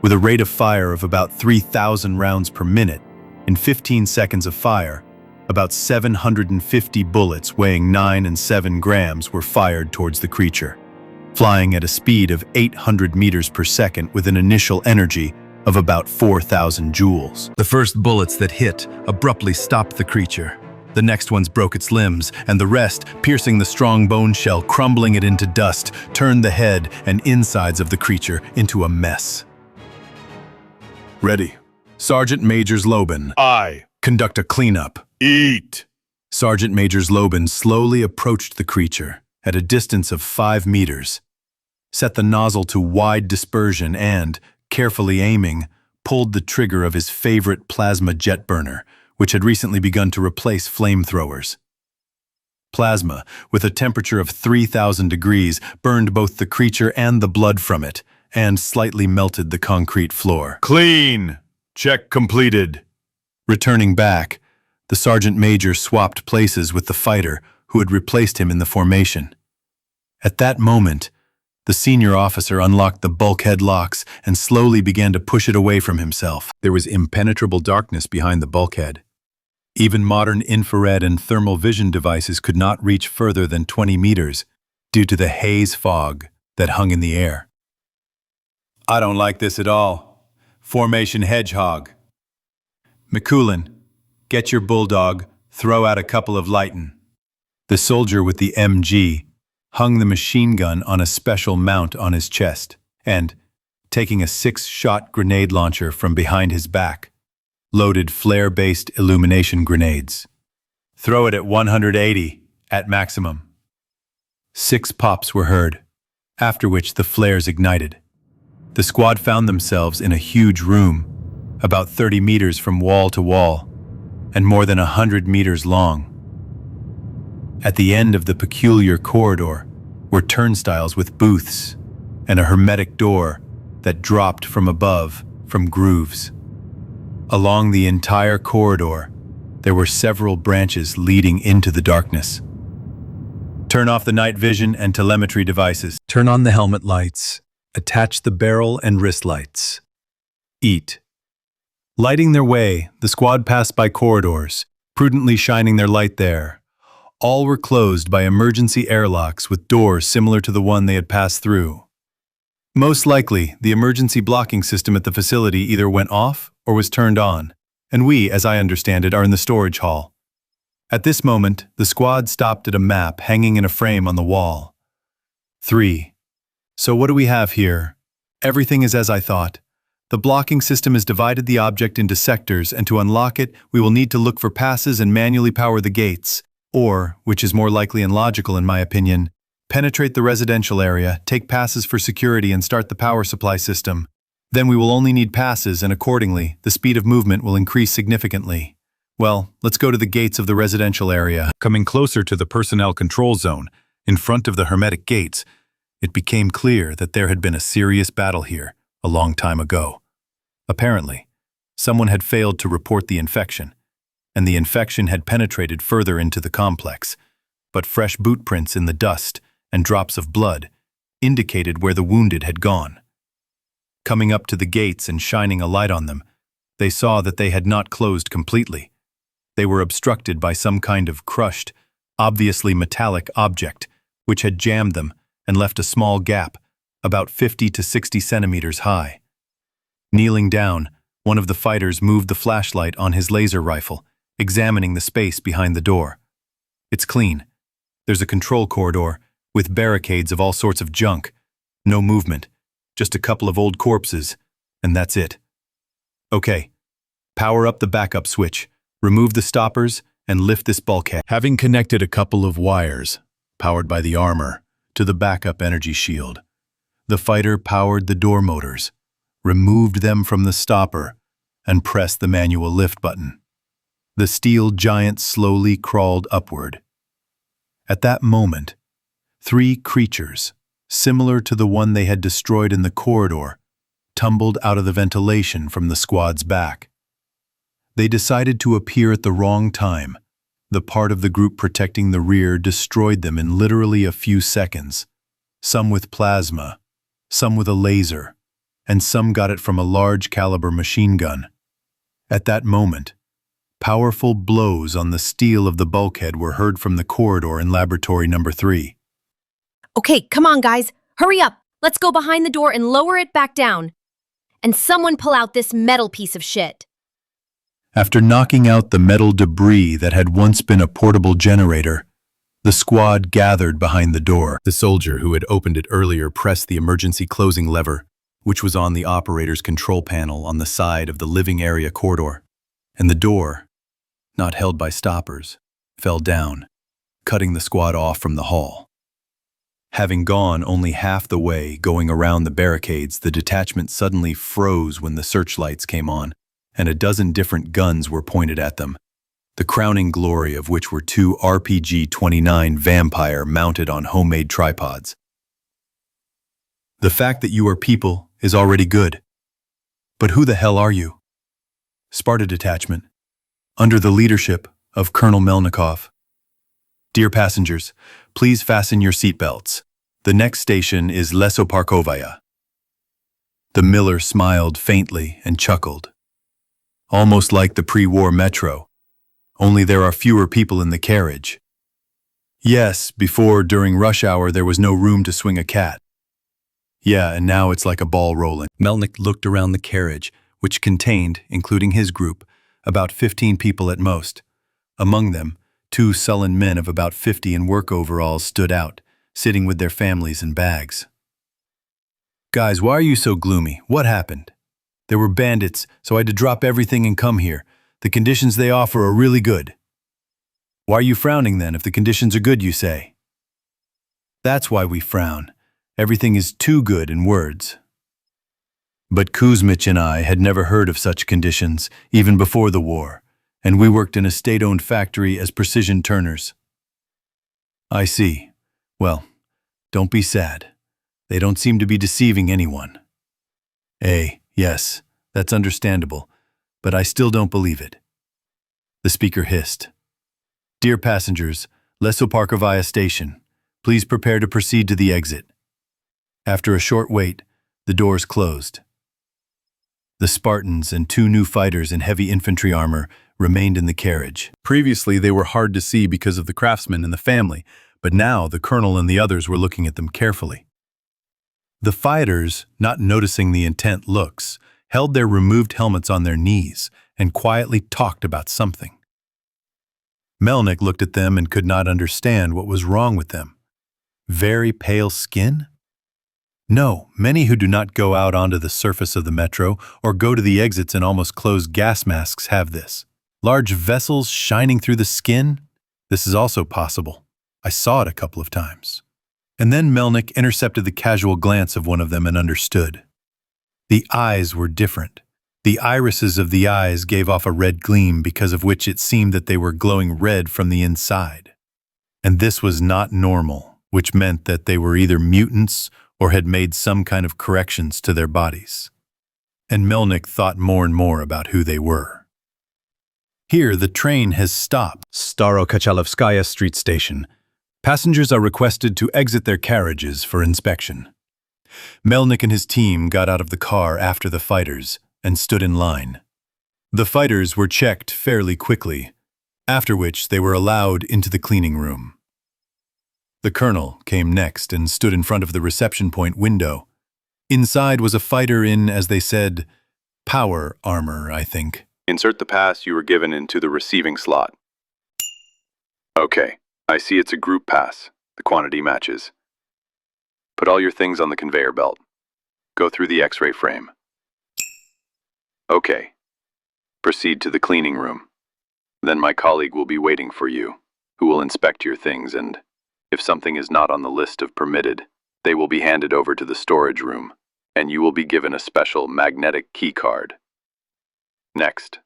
With a rate of fire of about 3,000 rounds per minute, in 15 seconds of fire, about 750 bullets weighing 9 and 7 grams were fired towards the creature, flying at a speed of 800 meters per second with an initial energy of about 4,000 joules. The first bullets that hit abruptly stopped the creature, The next ones broke its limbs, and the rest, piercing the strong bone shell, crumbling it into dust, turned the head and insides of the creature into a mess. Ready. Sergeant Majors Lobin. Aye. Conduct a cleanup. Eat. Sergeant Majors Lobin slowly approached the creature at a distance of 5 meters, set the nozzle to wide dispersion and, carefully aiming, pulled the trigger of his favorite plasma jet burner, which had recently begun to replace flamethrowers. Plasma, with a temperature of 3,000 degrees, burned both the creature and the blood from it, and slightly melted the concrete floor. Clean. Check completed. Returning back, the sergeant major swapped places with the fighter who had replaced him in the formation. At that moment, the senior officer unlocked the bulkhead locks and slowly began to push it away from himself. There was impenetrable darkness behind the bulkhead. Even modern infrared and thermal vision devices could not reach further than 20 meters due to the haze fog that hung in the air. I don't like this at all. Formation Hedgehog. McCoolin, get your bulldog, throw out a couple of lighten. The soldier with the MG hung the machine gun on a special mount on his chest and, taking a 6-shot grenade launcher from behind his back, loaded flare-based illumination grenades. Throw it at 180 at maximum. 6 pops were heard, after which the flares ignited. The squad found themselves in a huge room, about 30 meters from wall to wall, and more than 100 meters long. At the end of the peculiar corridor were turnstiles with booths and a hermetic door that dropped from above from grooves. Along the entire corridor, there were several branches leading into the darkness. Turn off the night vision and telemetry devices. Turn on the helmet lights. Attach the barrel and wrist lights. Eat. Lighting their way, the squad passed by corridors, prudently shining their light there. All were closed by emergency airlocks with doors similar to the one they had passed through. Most likely, the emergency blocking system at the facility either went off or was turned on, and we, as I understand it, are in the storage hall. At this moment, the squad stopped at a map hanging in a frame on the wall. 3. So what do we have here? Everything is as I thought. The blocking system has divided the object into sectors, and to unlock it, we will need to look for passes and manually power the gates, or, which is more likely and logical in my opinion, penetrate the residential area, take passes for security, and start the power supply system. Then we will only need passes, and accordingly, the speed of movement will increase significantly. Well, let's go to the gates of the residential area. Coming closer to the personnel control zone, in front of the hermetic gates, it became clear that there had been a serious battle here a long time ago. Apparently, someone had failed to report the infection, and the infection had penetrated further into the complex, but fresh boot prints in the dust and drops of blood indicated where the wounded had gone. Coming up to the gates and shining a light on them, they saw that they had not closed completely. They were obstructed by some kind of crushed, obviously metallic object, which had jammed them and left a small gap, about 50 to 60 centimeters high. Kneeling down, one of the fighters moved the flashlight on his laser rifle, examining the space behind the door. It's clean. There's a control corridor with barricades of all sorts of junk. No movement, just a couple of old corpses, and that's it. Okay, power up the backup switch, remove the stoppers, and lift this bulkhead. Having connected a couple of wires, powered by the armor, to the backup energy shield, the fighter powered the door motors, removed them from the stopper, and pressed the manual lift button. The steel giant slowly crawled upward. At that moment, 3 creatures, similar to the one they had destroyed in the corridor, tumbled out of the ventilation from the squad's back. They decided to appear at the wrong time. The part of the group protecting the rear destroyed them in literally a few seconds, some with plasma, some with a laser, and some got it from a large caliber machine gun. At that moment, powerful blows on the steel of the bulkhead were heard from the corridor in laboratory number 3. Okay, come on, guys. Hurry up. Let's go behind the door and lower it back down. And someone pull out this metal piece of shit. After knocking out the metal debris that had once been a portable generator, the squad gathered behind the door. The soldier who had opened it earlier pressed the emergency closing lever, which was on the operator's control panel on the side of the living area corridor, and the door, not held by stoppers, fell down, cutting the squad off from the hall. Having gone only half the way going around the barricades, the detachment suddenly froze when the searchlights came on, and a dozen different guns were pointed at them, the crowning glory of which were two RPG-29 Vampire mounted on homemade tripods. The fact that you are people is already good. But who the hell are you? Sparta Detachment, under the leadership of Colonel Melnikov. Dear passengers, please fasten your seatbelts. The next station is Lesoparkovaya. The miller smiled faintly and chuckled. Almost like the pre-war metro, only there are fewer people in the carriage. Yes, before, during rush hour, there was no room to swing a cat. Yeah, and now it's like a ball rolling. Melnik looked around the carriage, which contained, including his group, about 15 people at most. Among them, two sullen men of about 50 in work overalls stood out, sitting with their families and bags. Guys, why are you so gloomy? What happened? There were bandits, so I had to drop everything and come here. The conditions they offer are really good. Why are you frowning then if the conditions are good, you say? That's why we frown. Everything is too good in words. But Kuzmich and I had never heard of such conditions, even before the war, and we worked in a state-owned factory as precision turners. I see. Well, don't be sad. They don't seem to be deceiving anyone. Yes, that's understandable, but I still don't believe it. The speaker hissed. Dear passengers, Lesoparkovaya Station, please prepare to proceed to the exit. After a short wait, the doors closed. The Spartans and two new fighters in heavy infantry armor remained in the carriage. Previously, they were hard to see because of the craftsman and the family, but now the colonel and the others were looking at them carefully. The fighters, not noticing the intent looks, held their removed helmets on their knees and quietly talked about something. Melnik looked at them and could not understand what was wrong with them. Very pale skin? No, many who do not go out onto the surface of the metro or go to the exits in almost closed gas masks have this. Large vessels shining through the skin? This is also possible. I saw it a couple of times. And then Melnik intercepted the casual glance of one of them and understood. The eyes were different. The irises of the eyes gave off a red gleam because of which it seemed that they were glowing red from the inside. And this was not normal, which meant that they were either mutants or had made some kind of corrections to their bodies. And Melnik thought more and more about who they were. Here, the train has stopped. Starokachalovskaya Street Station. Passengers are requested to exit their carriages for inspection. Melnik and his team got out of the car after the fighters and stood in line. The fighters were checked fairly quickly, after which they were allowed into the cleaning room. The colonel came next and stood in front of the reception point window. Inside was a fighter in, as they said, power armor, I think. Insert the pass you were given into the receiving slot. Okay, I see it's a group pass. The quantity matches. Put all your things on the conveyor belt. Go through the X-ray frame. Okay. Proceed to the cleaning room. Then my colleague will be waiting for you, who will inspect your things, and if something is not on the list of permitted, they will be handed over to the storage room, and you will be given a special magnetic key card. Next.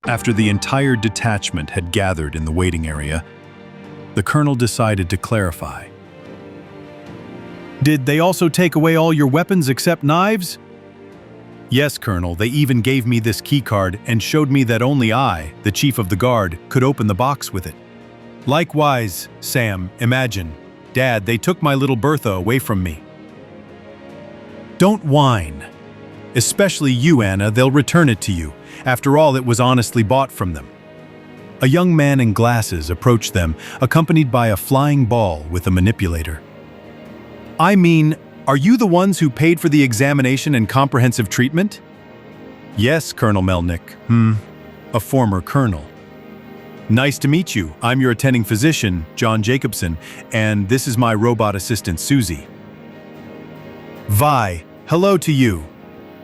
After the entire detachment had gathered in the waiting area, the colonel decided to clarify. Did they also take away all your weapons except knives? Yes, Colonel, they even gave me this key card and showed me that only I, the chief of the guard, could open the box with it. Likewise, Sam, imagine. Dad, they took my little Bertha away from me. Don't whine. Especially you, Anna, they'll return it to you. After all, it was honestly bought from them. A young man in glasses approached them, accompanied by a flying ball with a manipulator. I mean, are you the ones who paid for the examination and comprehensive treatment? Yes, Colonel Melnick. A former colonel. Nice to meet you. I'm your attending physician, John Jacobson, and this is my robot assistant, Susie. Vi, hello to you.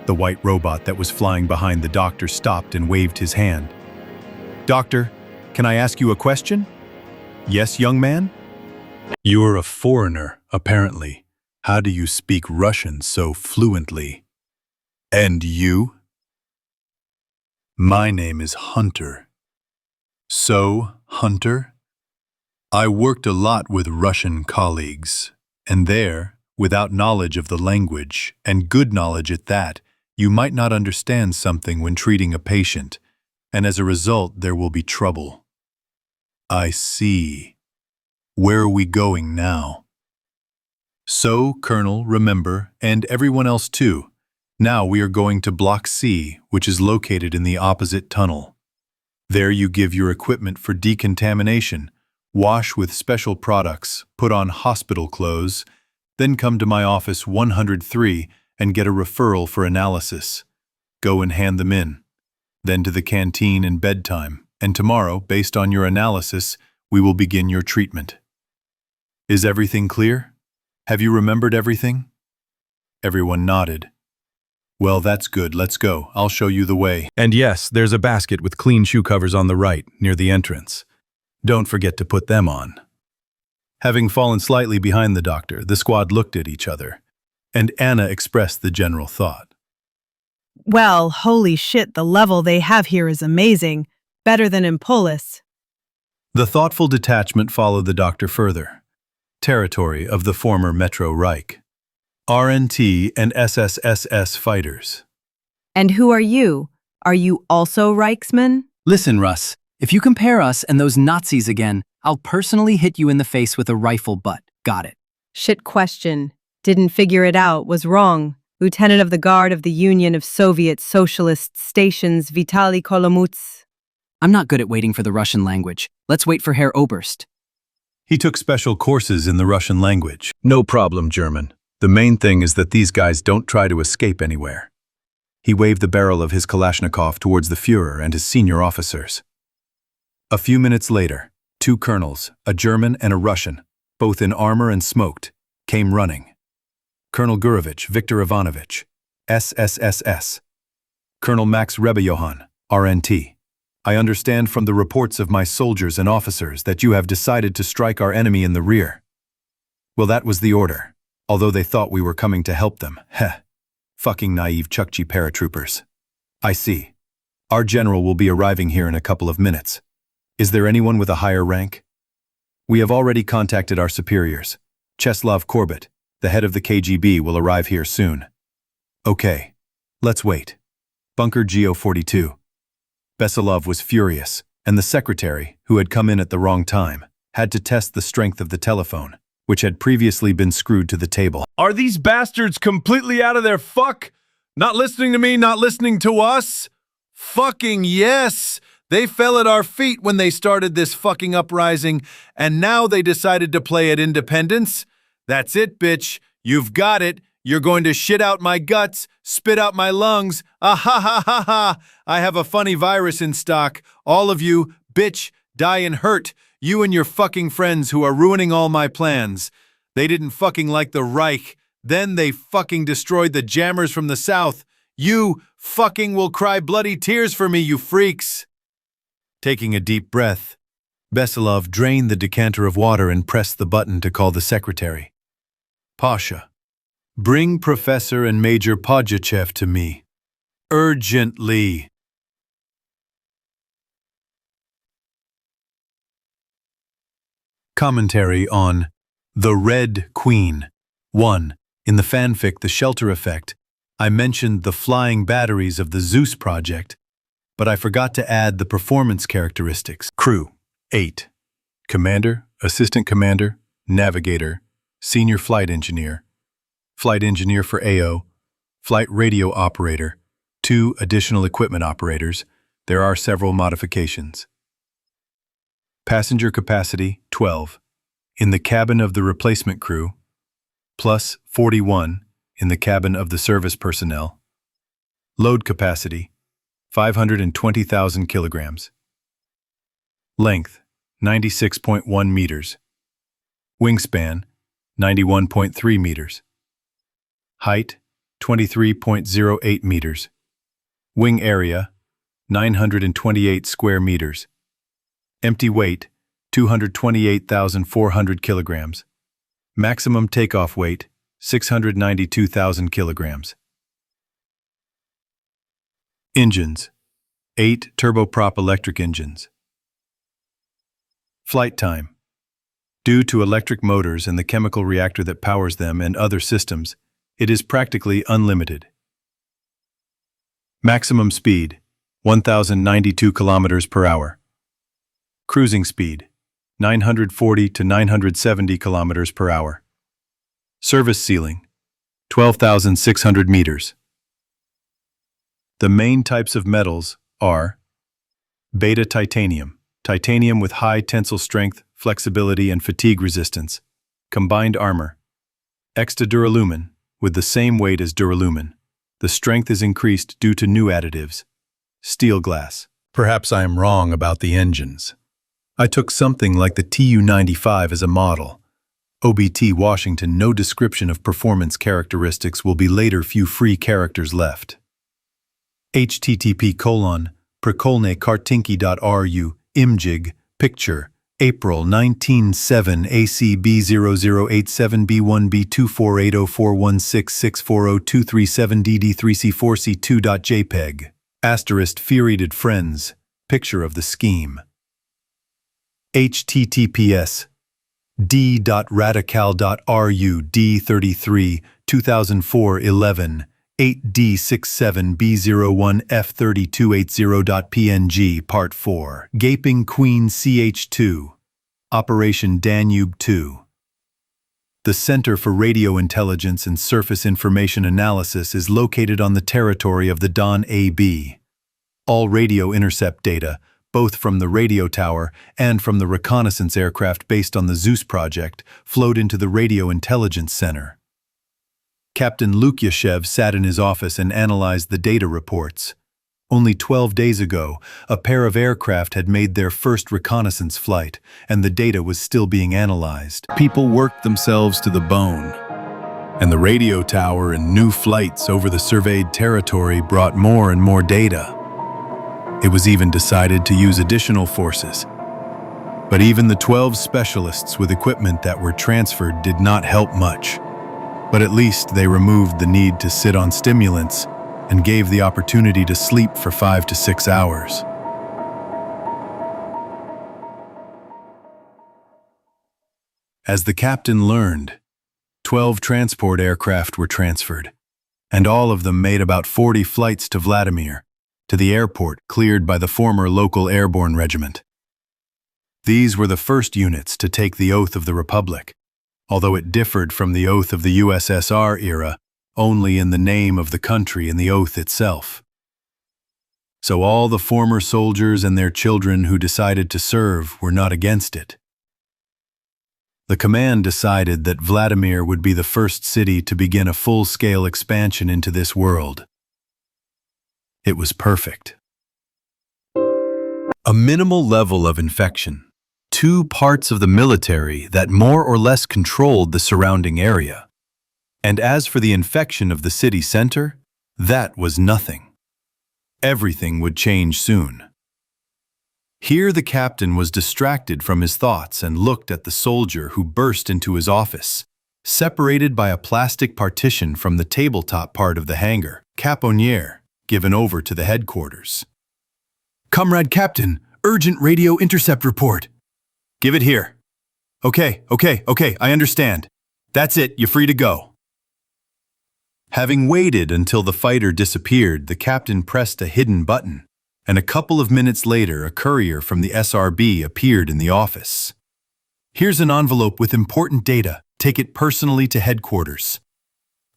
The white robot that was flying behind the doctor stopped and waved his hand. Doctor, can I ask you a question? Yes, young man? You're a foreigner, apparently. How do you speak Russian so fluently? And you? My name is Hunter. So, Hunter? I worked a lot with Russian colleagues, and there, without knowledge of the language, and good knowledge at that, you might not understand something when treating a patient, and as a result there will be trouble. I see. Where are we going now? So, Colonel, remember, and everyone else too, now we are going to Block C, which is located in the opposite tunnel. There you give your equipment for decontamination, wash with special products, put on hospital clothes, then come to my office 103 and get a referral for analysis. Go and hand them in. Then to the canteen and bedtime, and tomorrow, based on your analysis, we will begin your treatment. Is everything clear? Have you remembered everything? Everyone nodded. Well, that's good. Let's go. I'll show you the way. And yes, there's a basket with clean shoe covers on the right, near the entrance. Don't forget to put them on. Having fallen slightly behind the doctor, the squad looked at each other, and Anna expressed the general thought. Well, holy shit, the level they have here is amazing. Better than in Polis. The thoughtful detachment followed the doctor further. Territory of the former Metro Reich. RNT and SSSS fighters. And who are you? Are you also Reichsmen? Listen, Russ, if you compare us and those Nazis again, I'll personally hit you in the face with a rifle butt. Got it. Shit question. Didn't figure it out, was wrong. Lieutenant of the Guard of the Union of Soviet Socialist Stations, Vitaly Kolomuts. I'm not good at waiting for the Russian language. Let's wait for Herr Oberst. He took special courses in the Russian language. No problem, German. The main thing is that these guys don't try to escape anywhere. He waved the barrel of his Kalashnikov towards the Führer and his senior officers. A few minutes later, two colonels, a German and a Russian, both in armor and smoked, came running. Colonel Gurevich Viktor Ivanovich, SSSS. Colonel Max Rebejohann, RNT. I understand from the reports of my soldiers and officers that you have decided to strike our enemy in the rear. Well, that was the order, although they thought we were coming to help them. Heh. Fucking naive Chukchi paratroopers. I see. Our general will be arriving here in a couple of minutes. Is there anyone with a higher rank? We have already contacted our superiors. Czeslaw Korbut, the head of the KGB, will arrive here soon. Okay. Let's wait. Bunker GO42. Besilov was furious, and the secretary, who had come in at the wrong time, had to test the strength of the telephone, which had previously been screwed to the table. Are these bastards completely out of their fuck? Not listening to me, not listening to us? Fucking yes! They fell at our feet when they started this fucking uprising, and now they decided to play at independence. That's it, bitch. You've got it. You're going to shit out my guts, spit out my lungs. Ah ha ha ha ha! I have a funny virus in stock. All of you, bitch, die and hurt. You and your fucking friends who are ruining all my plans. They didn't fucking like the Reich. Then they fucking destroyed the jammers from the south. You fucking will cry bloody tears for me, you freaks. Taking a deep breath, Besilov drained the decanter of water and pressed the button to call the secretary. Pasha, bring Professor and Major Podjachev to me. Urgently. Commentary on The Red Queen. 1. In the fanfic The Shelter Effect, I mentioned the flying batteries of the Zeus project, but I forgot to add the performance characteristics. Crew, 8. Commander, Assistant Commander, Navigator, Senior Flight Engineer for AO, Flight Radio Operator, 2 additional equipment operators. There are several modifications. Passenger capacity, 12. In the cabin of the replacement crew, plus 41 in the cabin of the service personnel. Load capacity, 520,000 kilograms. Length, 96.1 meters. Wingspan, 91.3 meters. Height, 23.08 meters. Wing area, 928 square meters. Empty weight, 228,400 kilograms. Maximum takeoff weight, 692,000 kilograms. Engines, 8 turboprop electric engines. Flight time. Due to electric motors and the chemical reactor that powers them and other systems, it is practically unlimited. Maximum speed, 1,092 kilometers per hour. Cruising speed, 940 to 970 kilometers per hour. Service ceiling, 12,600 meters. The main types of metals are beta titanium, titanium with high tensile strength, flexibility, and fatigue resistance, combined armor. Extra duralumin, with the same weight as duralumin. The strength is increased due to new additives. Steel glass. Perhaps I am wrong about the engines. I took something like the Tu-95 as a model. OBT Washington, no description of performance characteristics will be later, few free characters left. http://prekolne-kartinki.ru, imjig, picture, April 19-7 ACB007B1B2480416640237DD3C4C2.jpg. Asterisk Furiated Friends, picture of the scheme. https d.radical.ru D33 2004-11 8D67B01F3280.png Part 4 Gaping Queen CH2 Operation Danube 2. The Center for Radio Intelligence and Surface Information Analysis is located on the territory of the Don AB. All radio intercept data, both from the radio tower and from the reconnaissance aircraft based on the Zeus project, flowed into the Radio Intelligence Center. Captain Lukyashev sat in his office and analyzed the data reports. Only 12 days ago, a pair of aircraft had made their first reconnaissance flight, and the data was still being analyzed. People worked themselves to the bone, and the radio tower and new flights over the surveyed territory brought more and more data. It was even decided to use additional forces. But even the 12 specialists with equipment that were transferred did not help much. But at least they removed the need to sit on stimulants and gave the opportunity to sleep for 5 to 6 hours. As the captain learned, 12 transport aircraft were transferred, and all of them made about 40 flights to Vladimir, to the airport cleared by the former local airborne regiment. These were the first units to take the oath of the Republic, although it differed from the oath of the USSR era only in the name of the country and the oath itself. So all the former soldiers and their children who decided to serve were not against it. The command decided that Vladimir would be the first city to begin a full-scale expansion into this world. It was perfect. A minimal level of infection. 2 parts of the military that more or less controlled the surrounding area. And as for the infection of the city center, that was nothing. Everything would change soon. Here the captain was distracted from his thoughts and looked at the soldier who burst into his office, separated by a plastic partition from the tabletop part of the hangar, Caponier, given over to the headquarters. "Comrade Captain, urgent radio intercept report." "Give it here." Okay, I understand. That's it, you're free to go." Having waited until the fighter disappeared, the captain pressed a hidden button, and a couple of minutes later a courier from the SRB appeared in the office. "Here's an envelope with important data. Take it personally to headquarters."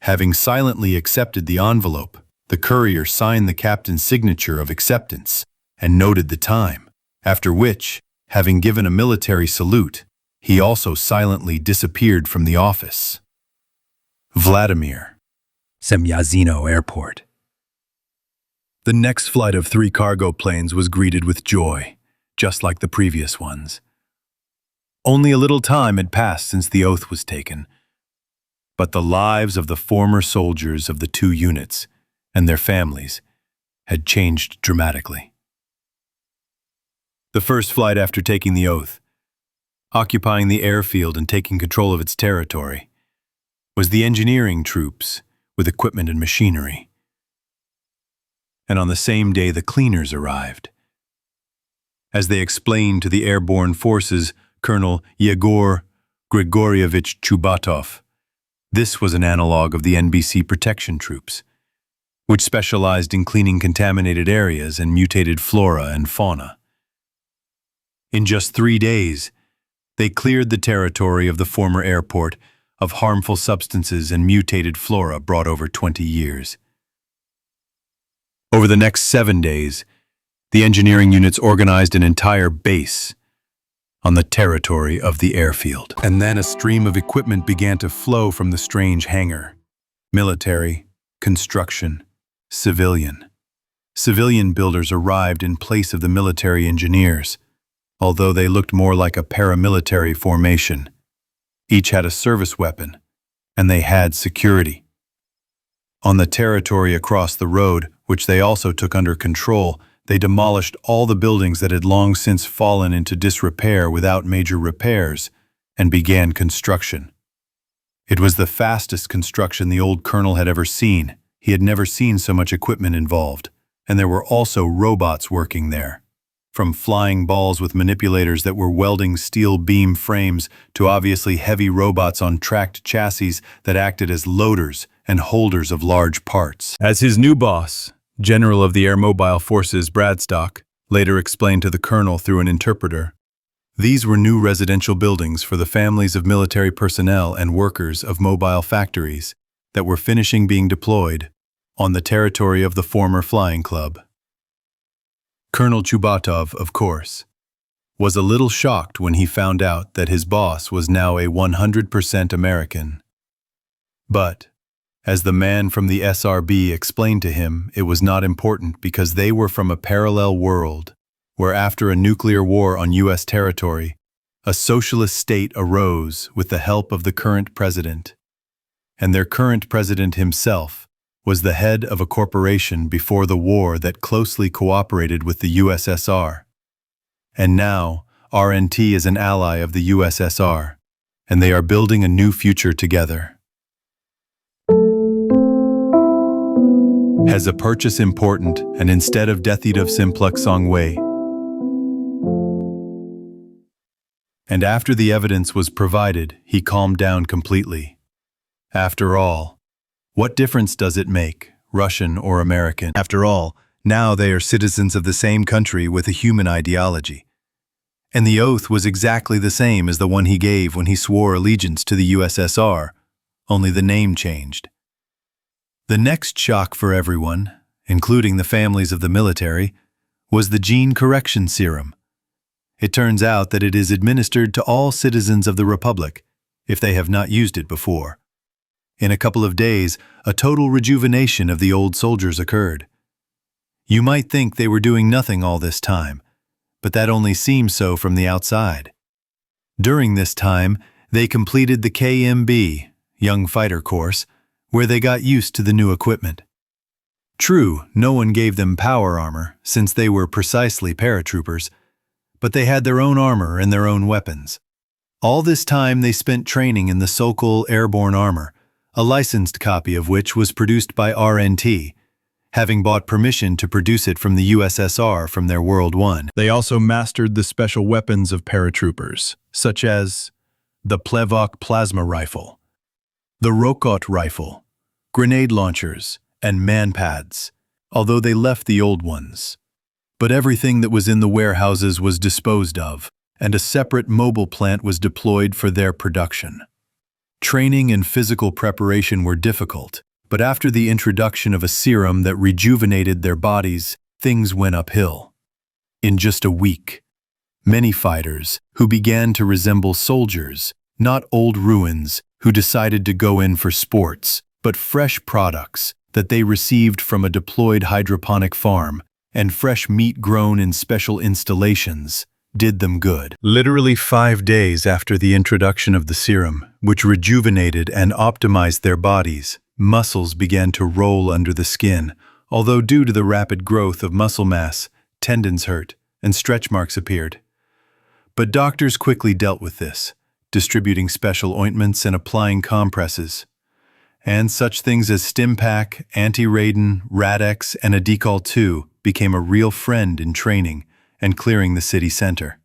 Having silently accepted the envelope, the courier signed the captain's signature of acceptance and noted the time, after which, having given a military salute, he also silently disappeared from the office. Vladimir. Semyazino Airport. The next flight of 3 cargo planes was greeted with joy, just like the previous ones. Only a little time had passed since the oath was taken, but the lives of the former soldiers of the 2 units and their families had changed dramatically. The first flight after taking the oath, occupying the airfield and taking control of its territory, was the engineering troops with equipment and machinery. And on the same day the cleaners arrived. As they explained to the airborne forces, Colonel Yegor Grigorievich Chubatov, this was an analog of the NBC protection troops, which specialized in cleaning contaminated areas and mutated flora and fauna. In just 3 days, they cleared the territory of the former airport of harmful substances and mutated flora brought over 20 years. Over the next 7 days, the engineering units organized an entire base on the territory of the airfield. And then a stream of equipment began to flow from the strange hangar. Military, construction, civilian. Civilian builders arrived in place of the military engineers, although they looked more like a paramilitary formation. Each had a service weapon, and they had security. On the territory across the road, which they also took under control, they demolished all the buildings that had long since fallen into disrepair without major repairs, and began construction. It was the fastest construction the old colonel had ever seen. He had never seen so much equipment involved, and there were also robots working there. From flying balls with manipulators that were welding steel beam frames to obviously heavy robots on tracked chassis that acted as loaders and holders of large parts. As his new boss, General of the Air Mobile Forces Bradstock, later explained to the colonel through an interpreter, these were new residential buildings for the families of military personnel and workers of mobile factories that were finishing being deployed on the territory of the former flying club. Colonel Chubatov, of course, was a little shocked when he found out that his boss was now a 100% American. But, as the man from the SRB explained to him, it was not important because they were from a parallel world where after a nuclear war on U.S. territory, a socialist state arose with the help of the current president. And their current president himself was the head of a corporation before the war that closely cooperated with the USSR. And now, RNT is an ally of the USSR, and they are building a new future together. Has a purchase important, and instead of Deathid of Simpluk Songwei. And after the evidence was provided, he calmed down completely. After all, what difference does it make, Russian or American? After all, now they are citizens of the same country with a human ideology. And the oath was exactly the same as the one he gave when he swore allegiance to the USSR, only the name changed. The next shock for everyone, including the families of the military, was the gene correction serum. It turns out that it is administered to all citizens of the Republic, if they have not used it before. In a couple of days, a total rejuvenation of the old soldiers occurred. You might think they were doing nothing all this time, but that only seems so from the outside. During this time, they completed the KMB, Young Fighter Course, where they got used to the new equipment. True, no one gave them power armor, since they were precisely paratroopers, but they had their own armor and their own weapons. All this time they spent training in the Sokol airborne armor, a licensed copy of which was produced by RNT, having bought permission to produce it from the USSR from their World I. They also mastered the special weapons of paratroopers, such as the Plevok plasma rifle, the Rokot rifle, grenade launchers, and manpads, although they left the old ones. But everything that was in the warehouses was disposed of, and a separate mobile plant was deployed for their production. Training and physical preparation were difficult, but after the introduction of a serum that rejuvenated their bodies, things went uphill. In just a week, many fighters, who began to resemble soldiers, not old ruins, who decided to go in for sports, but fresh products, that they received from a deployed hydroponic farm and fresh meat grown in special installations did them good. Literally 5 days after the introduction of the serum, which rejuvenated and optimized their bodies, muscles began to roll under the skin, although due to the rapid growth of muscle mass, tendons hurt and stretch marks appeared. But doctors quickly dealt with this, distributing special ointments and applying compresses. And such things as Stimpack, Anti-Radon, Radex, and Adecol 2 became a real friend in training and clearing the city center.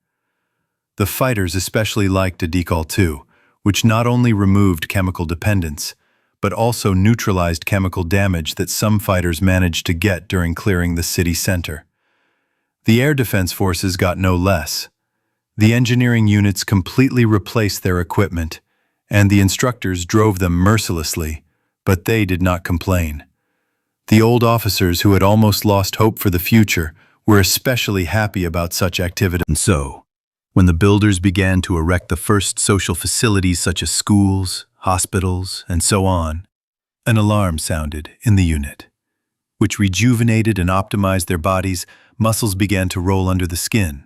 The fighters especially liked Adecol 2, which not only removed chemical dependence, but also neutralized chemical damage that some fighters managed to get during clearing the city center. The air defense forces got no less. The engineering units completely replaced their equipment, and the instructors drove them mercilessly, but they did not complain. The old officers who had almost lost hope for the future were especially happy about such activity. And so, when the builders began to erect the first social facilities such as schools, hospitals, and so on, an alarm sounded in the unit, which rejuvenated and optimized their bodies. Muscles began to roll under the skin.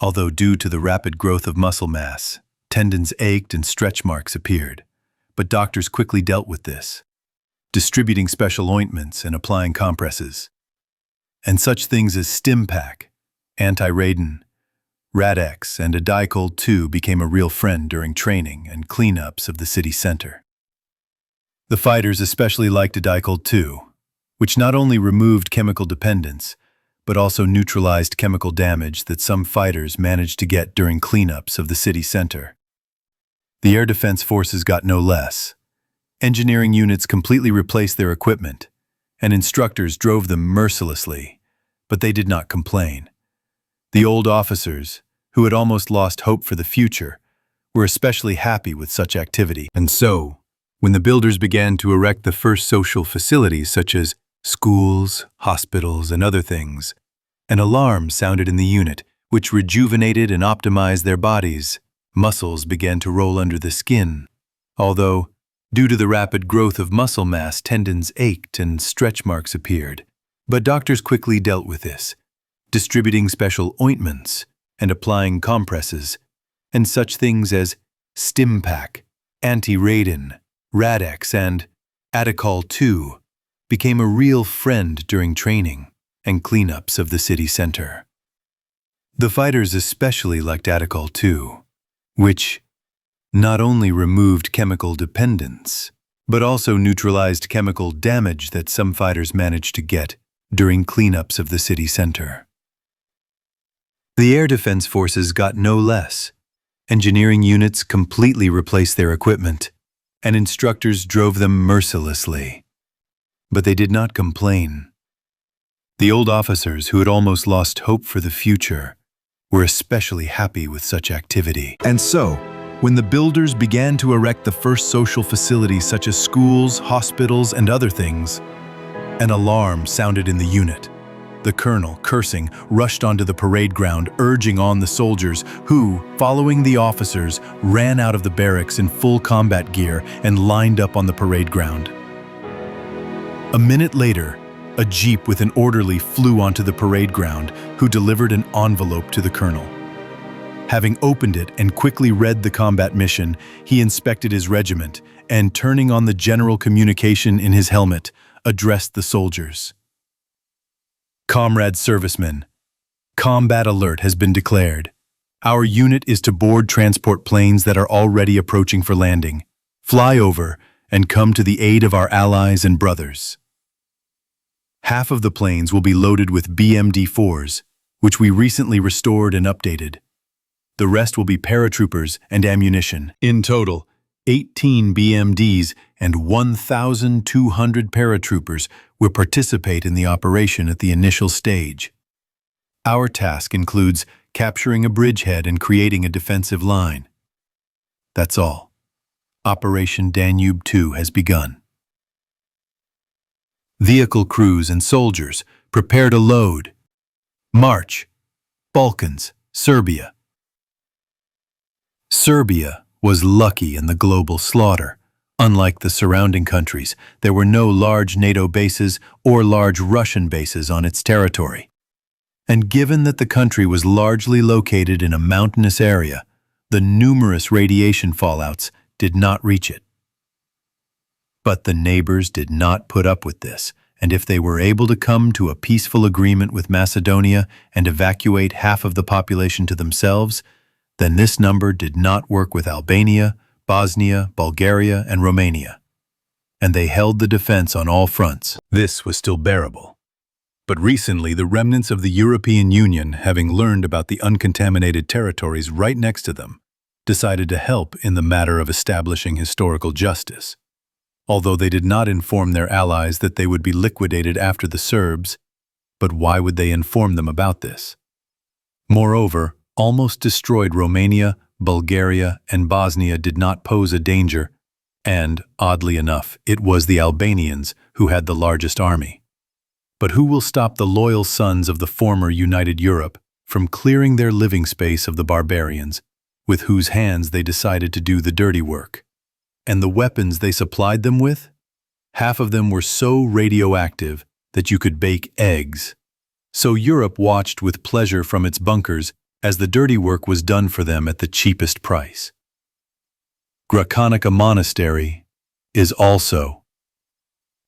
Although due to the rapid growth of muscle mass, tendons ached and stretch marks appeared, but doctors quickly dealt with this, distributing special ointments and applying compresses. And such things as Stimpack, Anti-Radon, Radex, and Adecol 2 became a real friend during training and cleanups of the city center. The fighters especially liked Adecol 2, which not only removed chemical dependence, but also neutralized chemical damage that some fighters managed to get during cleanups of the city center. The air defense forces got no less. Engineering units completely replaced their equipment, and instructors drove them mercilessly, but they did not complain. The old officers, who had almost lost hope for the future, were especially happy with such activity. And so, when the builders began to erect the first social facilities such as schools, hospitals, and other things, an alarm sounded in the unit, which rejuvenated and optimized their bodies. Muscles began to roll under the skin, although, due to the rapid growth of muscle mass, tendons ached and stretch marks appeared. But doctors quickly dealt with this, distributing special ointments and applying compresses, and such things as Stimpack, Anti-Radon, Radex, and Adecol 2 became a real friend during training and cleanups of the city center. The fighters especially liked Adecol 2, which not only removed chemical dependence, but also neutralized chemical damage that some fighters managed to get during cleanups of the city center. The air defense forces got no less. Engineering units completely replaced their equipment, and instructors drove them mercilessly. But they did not complain. The old officers who had almost lost hope for the future were especially happy with such activity. And so, when the builders began to erect the first social facilities such as schools, hospitals, and other things, an alarm sounded in the unit. The colonel, cursing, rushed onto the parade ground, urging on the soldiers who, following the officers, ran out of the barracks in full combat gear and lined up on the parade ground. A minute later, a jeep with an orderly flew onto the parade ground, who delivered an envelope to the colonel. Having opened it and quickly read the combat mission, he inspected his regiment and, turning on the general communication in his helmet, addressed the soldiers. Comrade servicemen, combat alert has been declared. Our unit is to board transport planes that are already approaching for landing. Fly over and come to the aid of our allies and brothers. Half of the planes will be loaded with BMD-4s, which we recently restored and updated. The rest will be paratroopers and ammunition. In total, 18 BMDs and 1,200 paratroopers will participate in the operation at the initial stage. Our task includes capturing a bridgehead and creating a defensive line. That's all. Operation Danube 2 has begun. Vehicle crews and soldiers, prepare to load. March. Balkans, Serbia. Serbia was lucky in the global slaughter, Unlike the surrounding countries, there were no large NATO bases or large Russian bases on its territory. And given that the country was largely located in a mountainous area, the numerous radiation fallouts did not reach it. But the neighbors did not put up with this, and if they were able to come to a peaceful agreement with Macedonia and evacuate half of the population to themselves, then this number did not work with Albania, Bosnia, Bulgaria, and Romania. And they held the defense on all fronts. This was still bearable. But recently, the remnants of the European Union, having learned about the uncontaminated territories right next to them, decided to help in the matter of establishing historical justice. Although they did not inform their allies that they would be liquidated after the Serbs, but why would they inform them about this? Moreover, almost destroyed Romania, Bulgaria, and Bosnia did not pose a danger, and, oddly enough, it was the Albanians who had the largest army. But who will stop the loyal sons of the former United Europe from clearing their living space of the barbarians, with whose hands they decided to do the dirty work? And the weapons they supplied them with? Half of them were so radioactive that you could bake eggs. So Europe watched with pleasure from its bunkers as the dirty work was done for them at the cheapest price. Grakonica Monastery is also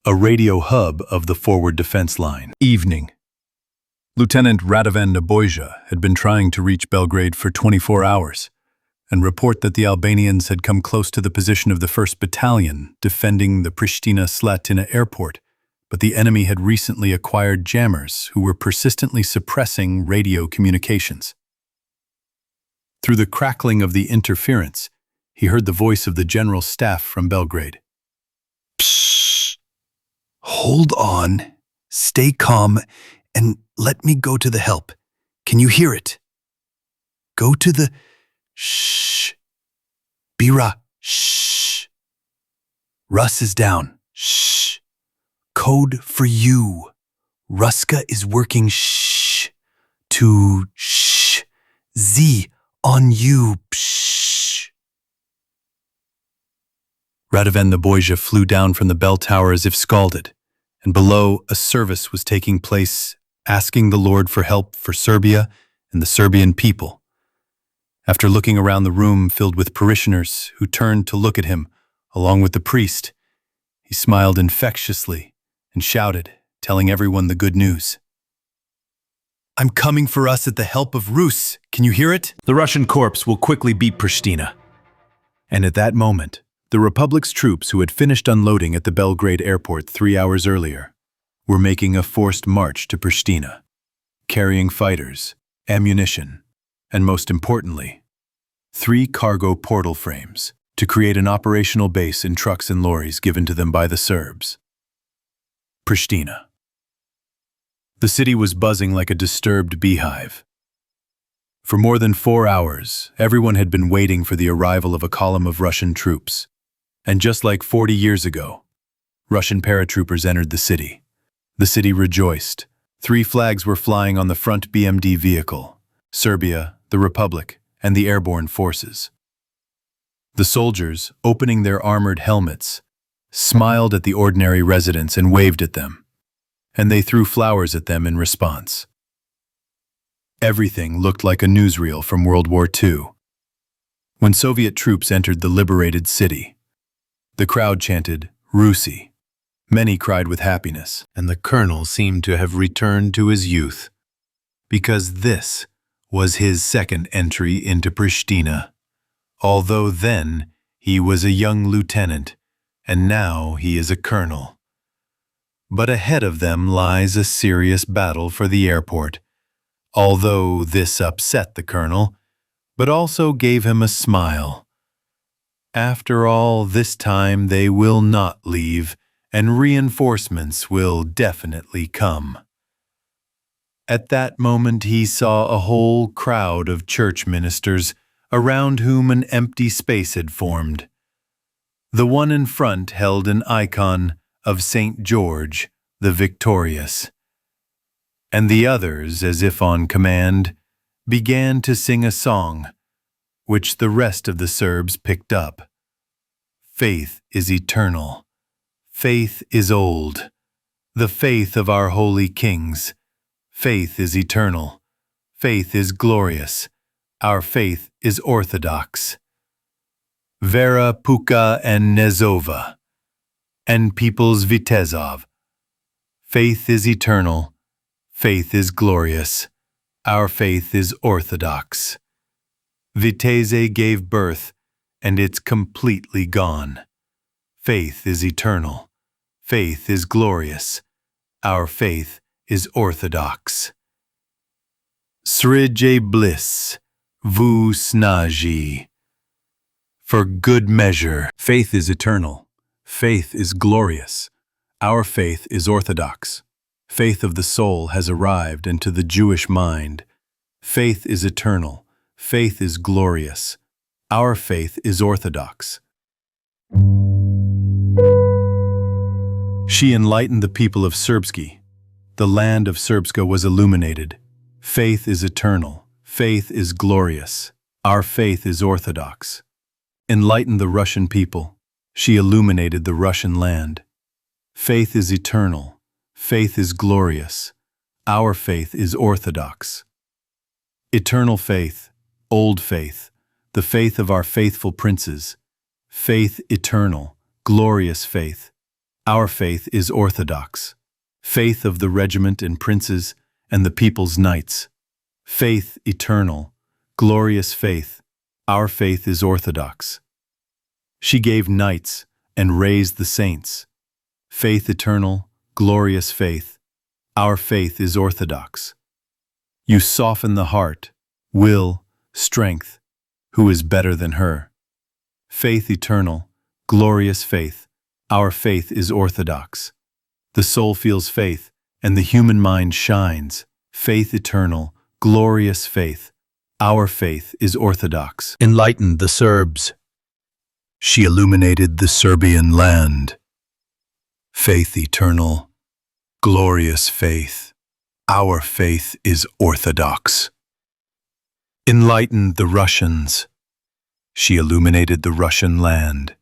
a radio hub of the forward defense line. Evening. Lieutenant Radovan Nebojša had been trying to reach Belgrade for 24 hours and report that the Albanians had come close to the position of the 1st Battalion defending the Pristina-Slatina airport, but the enemy had recently acquired jammers who were persistently suppressing radio communications. Through the crackling of the interference, he heard the voice of the General Staff from Belgrade. Psst. Hold on, stay calm, and let me go to the help. Can you hear it? Go to the... Shh. Bira, shh. Russ is down, shh. Code for you. Ruska is working, shh. To shh. Z. On you, pshh. Radovan Nebojša flew down from the bell tower as if scalded, and below a service was taking place asking the Lord for help for Serbia and the Serbian people. After looking around the room filled with parishioners who turned to look at him, along with the priest, he smiled infectiously and shouted, telling everyone the good news. I'm coming for us at the help of Rus. Can you hear it? The Russian corps will quickly beat Pristina. And at that moment, the Republic's troops who had finished unloading at the Belgrade airport 3 hours earlier were making a forced march to Pristina, carrying fighters, ammunition, and most importantly, 3 cargo portal frames to create an operational base in trucks and lorries given to them by the Serbs. Pristina. The city was buzzing like a disturbed beehive. For more than 4 hours, everyone had been waiting for the arrival of a column of Russian troops. And just like 40 years ago, Russian paratroopers entered the city. The city rejoiced. 3 flags were flying on the front BMD vehicle: Serbia, the Republic, and the airborne forces. The soldiers, opening their armored helmets, smiled at the ordinary residents and waved at them, and they threw flowers at them in response. Everything looked like a newsreel from World War II. When Soviet troops entered the liberated city, the crowd chanted, "Rusi." Many cried with happiness, and the colonel seemed to have returned to his youth, because this was his second entry into Pristina. Although then he was a young lieutenant, and now he is a colonel. But ahead of them lies a serious battle for the airport, although this upset the colonel, but also gave him a smile. After all, this time they will not leave, and reinforcements will definitely come. At that moment he saw a whole crowd of church ministers around whom an empty space had formed. The one in front held an icon of St. George, the Victorious, and the others, as if on command, began to sing a song, which the rest of the Serbs picked up. faith is eternal. Faith is old. The faith of our holy kings. Faith is eternal. Faith is glorious. Our faith is orthodox. Vera Puka and Nezova, and peoples Vitezov. Faith is eternal. Faith is glorious. Our faith is orthodox. Viteze gave birth, and it's completely gone. Faith is eternal. Faith is glorious. Our faith is orthodox. Srije bliss, vu snaji. For good measure. Faith is eternal. Faith is glorious. Our faith is orthodox. Faith of the soul has arrived into the Jewish mind. Faith is eternal. Faith is glorious. Our faith is orthodox. She enlightened the people of Serbsky. The land of Serbska was illuminated. Faith is eternal. Faith is glorious. Our faith is orthodox. Enlightened the Russian people. She illuminated the Russian land. Faith is eternal. Faith is glorious. Our faith is orthodox. Eternal faith, old faith, the faith of our faithful princes. Faith eternal, glorious faith. Our faith is orthodox. Faith of the regiment and princes and the people's knights. Faith eternal, glorious faith. Our faith is orthodox. She gave knights and raised the saints. Faith eternal, glorious faith. Our faith is orthodox. You soften the heart, will, strength. Who is better than her? Faith eternal, glorious faith. Our faith is orthodox. The soul feels faith, and the human mind shines. Faith eternal, glorious faith. Our faith is orthodox. Enlightened the Serbs. She illuminated the Serbian land. Faith eternal, glorious faith. Our faith is orthodox. Enlightened the Russians. She illuminated the Russian land.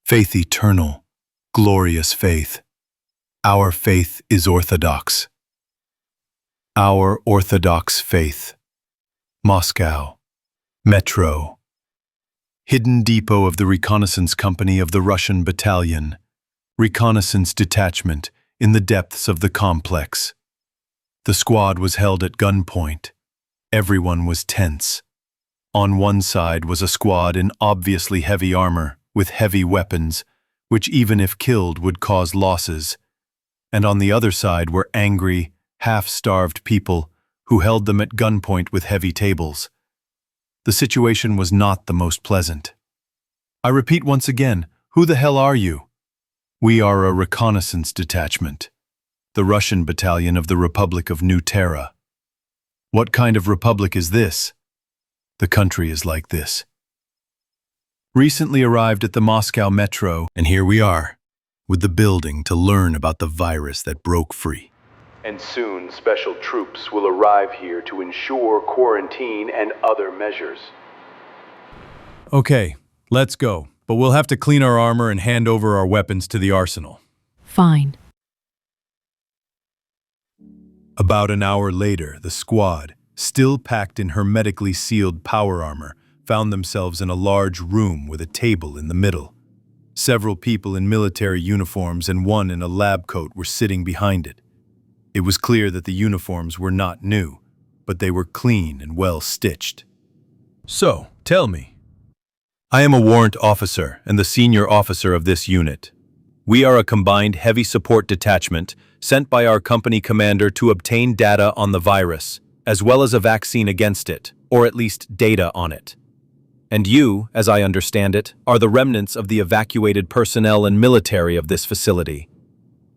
Faith eternal, glorious faith. Our faith is orthodox. Our orthodox faith. Moscow. Metro. Hidden depot of the reconnaissance company of the Russian battalion. Reconnaissance detachment in the depths of the complex. The squad was held at gunpoint. Everyone was tense. On one side was a squad in obviously heavy armor, with heavy weapons, which even if killed would cause losses. And on the other side were angry, half-starved people who held them at gunpoint with heavy tables. The situation was not the most pleasant. I repeat once again, who the hell are you? We are a reconnaissance detachment, the Russian battalion of the Republic of Novaya. What kind of republic is this? The country is like this. Recently arrived at the Moscow metro, and here we are, with the building to learn about the virus that broke free. And soon special troops will arrive here to ensure quarantine and other measures. Okay, let's go. But we'll have to clean our armor and hand over our weapons to the arsenal. Fine. About an hour later, the squad, still packed in hermetically sealed power armor, found themselves in a large room with a table in the middle. Several people in military uniforms and one in a lab coat were sitting behind it. It was clear that the uniforms were not new, but they were clean and well stitched. So, tell me. I am a warrant officer and the senior officer of this unit. We are a combined heavy support detachment sent by our company commander to obtain data on the virus, as well as a vaccine against it, or at least data on it. And you, as I understand it, are the remnants of the evacuated personnel and military of this facility.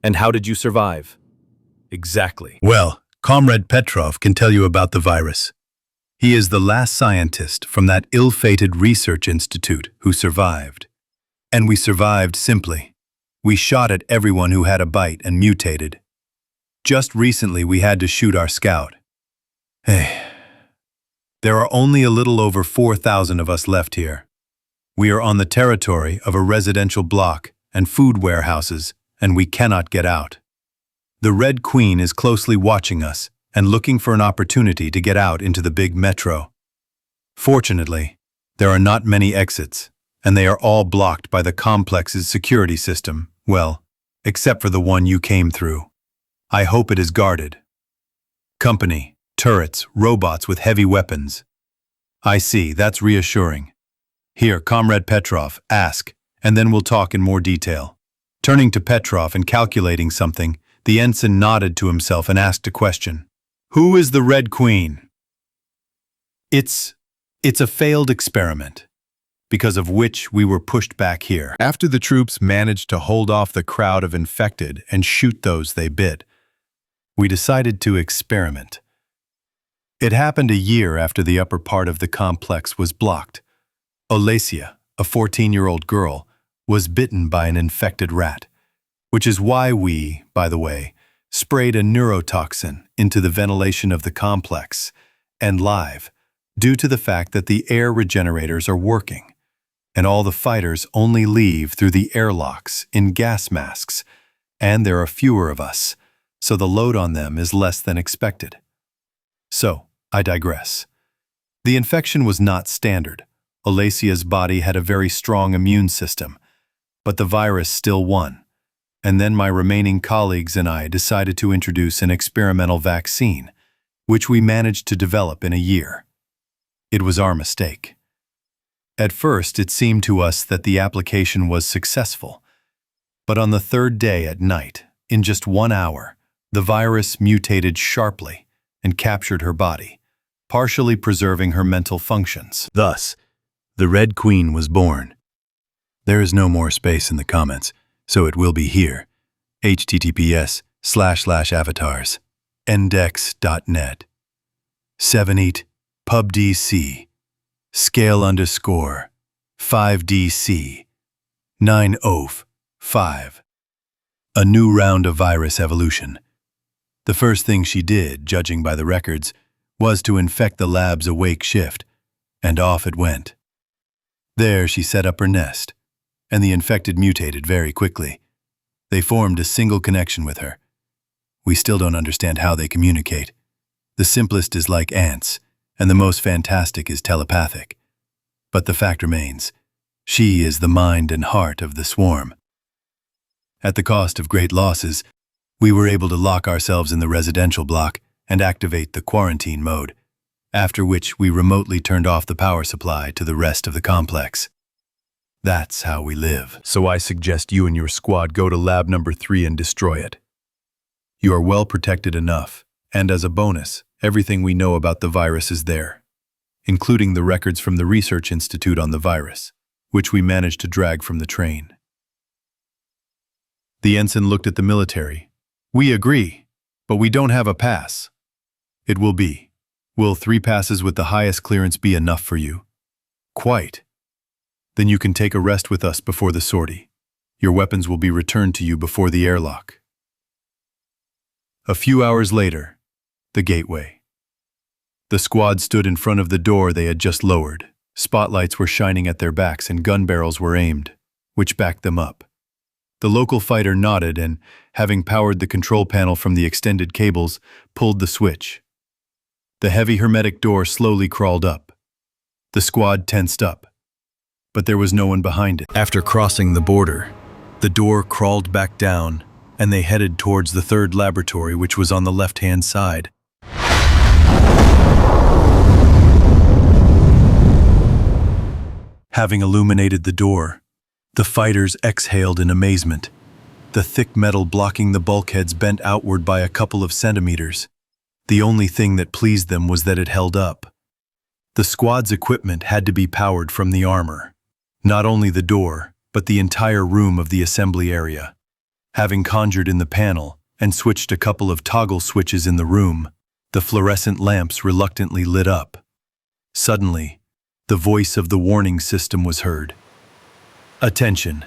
And how did you survive? Exactly. Well, Comrade Petrov can tell you about the virus. He is the last scientist from that ill-fated research institute who survived. And we survived simply. We shot at everyone who had a bite and mutated. Just recently we had to shoot our scout. Hey, there are only a little over 4,000 of us left here. We are on the territory of a residential block and food warehouses, and we cannot get out. The Red Queen is closely watching us and looking for an opportunity to get out into the big metro. Fortunately, there are not many exits, and they are all blocked by the complex's security system, well, except for the one you came through. I hope it is guarded. Company, turrets, robots with heavy weapons. I see, that's reassuring. Here, Comrade Petrov, ask, and then we'll talk in more detail. Turning to Petrov and calculating something, the ensign nodded to himself and asked a question. Who is the Red Queen? It's a failed experiment, because of which we were pushed back here. After the troops managed to hold off the crowd of infected and shoot those they bit, we decided to experiment. It happened a year after the upper part of the complex was blocked. Olesia, a 14-year-old girl, was bitten by an infected rat, which is why we, by the way, sprayed a neurotoxin into the ventilation of the complex, and live, due to the fact that the air regenerators are working, and all the fighters only leave through the airlocks in gas masks, and there are fewer of us, so the load on them is less than expected. So, I digress. The infection was not standard. Olesia's body had a very strong immune system, but the virus still won. And then my remaining colleagues and I decided to introduce an experimental vaccine, which we managed to develop in a year. It was our mistake. At first, it seemed to us that the application was successful, but on the third day at night, in just 1 hour, the virus mutated sharply and captured her body, partially preserving her mental functions. Thus, the Red Queen was born. There is no more space in the comments, so it will be here. https://avatars index.net 78 pubdc scale _ 5dc 905. A new round of virus evolution. The first thing she did, judging by the records, was to infect the lab's awake shift, and off it went. There she set up her nest, and the infected mutated very quickly. They formed a single connection with her. We still don't understand how they communicate. The simplest is like ants, and the most fantastic is telepathic. But the fact remains, she is the mind and heart of the swarm. At the cost of great losses, we were able to lock ourselves in the residential block and activate the quarantine mode, after which we remotely turned off the power supply to the rest of the complex. That's how we live. So I suggest you and your squad go to lab number 3 and destroy it. You are well protected enough, and as a bonus, everything we know about the virus is there, including the records from the Research Institute on the virus, which we managed to drag from the train. The ensign looked at the military. We agree, but we don't have a pass. It will be. Will 3 passes with the highest clearance be enough for you? Quite. Then you can take a rest with us before the sortie. Your weapons will be returned to you before the airlock. A few hours later, the gateway. The squad stood in front of the door they had just lowered. Spotlights were shining at their backs and gun barrels were aimed, which backed them up. The local fighter nodded and, having powered the control panel from the extended cables, pulled the switch. The heavy hermetic door slowly crawled up. The squad tensed up, but there was no one behind it. After crossing the border, the door crawled back down, and they headed towards the third laboratory, which was on the left-hand side. Having illuminated the door, the fighters exhaled in amazement. The thick metal blocking the bulkheads bent outward by a couple of centimeters. The only thing that pleased them was that it held up. The squad's equipment had to be powered from the armor. Not only the door, but the entire room of the assembly area. Having conjured in the panel and switched a couple of toggle switches in the room, the fluorescent lamps reluctantly lit up. Suddenly, the voice of the warning system was heard. Attention.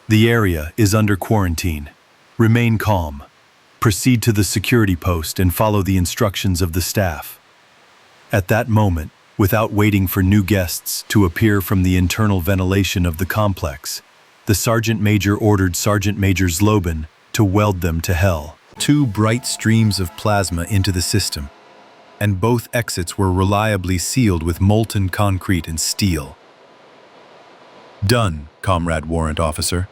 The area is under quarantine. Remain calm. Proceed to the security post and follow the instructions of the staff. At that moment, Without waiting for new guests to appear from the internal ventilation of the complex, the Sergeant Major ordered Sergeant Major Zlobin to weld them to hell. 2 bright streams of plasma into the system, and both exits were reliably sealed with molten concrete and steel. Done, Comrade Warrant Officer.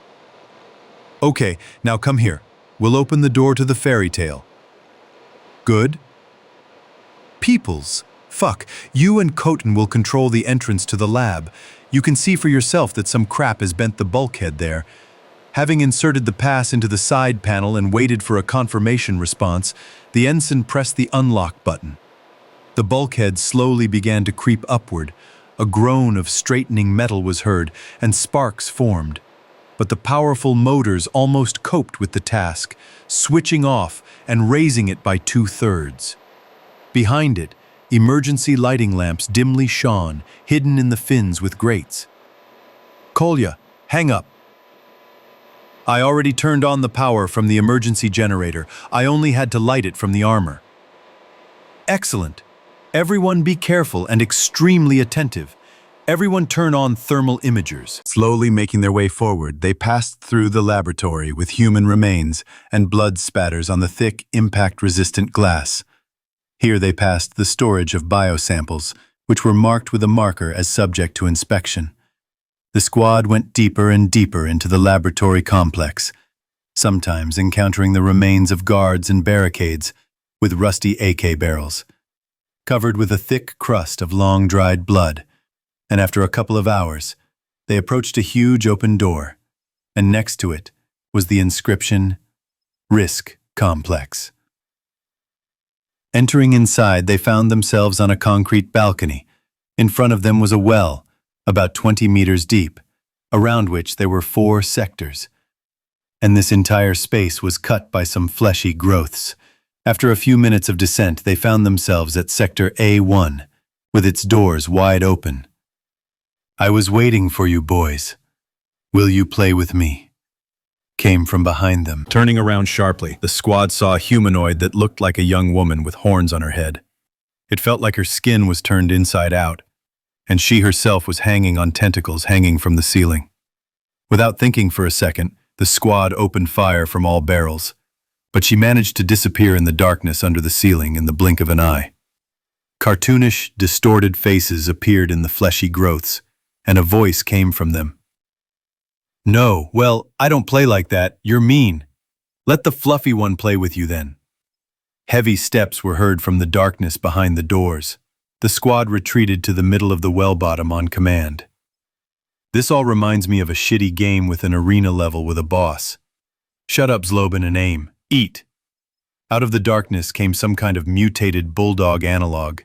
Okay, now come here. We'll open the door to the fairy tale. Good. Peoples. Fuck, you and Coton will control the entrance to the lab. You can see for yourself that some crap has bent the bulkhead there. Having inserted the pass into the side panel and waited for a confirmation response, the ensign pressed the unlock button. The bulkhead slowly began to creep upward. A groan of straightening metal was heard, and sparks formed. But the powerful motors almost coped with the task, switching off and raising it by 2/3. Behind it, emergency lighting lamps dimly shone, hidden in the fins with grates. Kolya, hang up. I already turned on the power from the emergency generator. I only had to light it from the armor. Excellent. Everyone be careful and extremely attentive. Everyone turn on thermal imagers. Slowly making their way forward, they passed through the laboratory with human remains and blood spatters on the thick, impact-resistant glass. Here they passed the storage of biosamples, which were marked with a marker as subject to inspection. The squad went deeper and deeper into the laboratory complex, sometimes encountering the remains of guards and barricades with rusty AK barrels, covered with a thick crust of long-dried blood. And after a couple of hours, they approached a huge open door, and next to it was the inscription, Risk Complex. Entering inside, they found themselves on a concrete balcony. In front of them was a well, about 20 meters deep, around which there were 4 sectors. And this entire space was cut by some fleshy growths. After a few minutes of descent, they found themselves at Sector A1, with its doors wide open. I was waiting for you, boys. Will you play with me? Came from behind them. Turning around sharply, the squad saw a humanoid that looked like a young woman with horns on her head. It felt like her skin was turned inside out, and she herself was hanging on tentacles hanging from the ceiling. Without thinking for a second, the squad opened fire from all barrels, but she managed to disappear in the darkness under the ceiling in the blink of an eye. Cartoonish, distorted faces appeared in the fleshy growths, and a voice came from them. No, well, I don't play like that. You're mean. Let the fluffy one play with you then. Heavy steps were heard from the darkness behind the doors. The squad retreated to the middle of the well bottom on command. This all reminds me of a shitty game with an arena level with a boss. Shut up, Zlobin, and aim. Eat. Out of the darkness came some kind of mutated bulldog analog.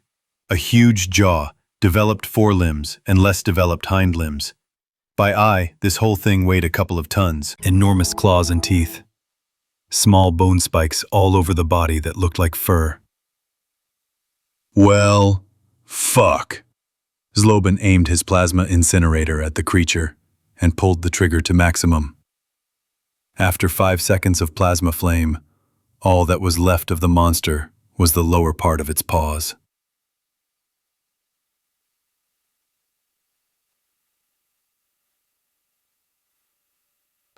A huge jaw, developed forelimbs, and less developed hind limbs. By eye, this whole thing weighed a couple of tons. Enormous claws and teeth. Small bone spikes all over the body that looked like fur. Well, fuck. Zlobin aimed his plasma incinerator at the creature and pulled the trigger to maximum. After 5 seconds of plasma flame, all that was left of the monster was the lower part of its paws.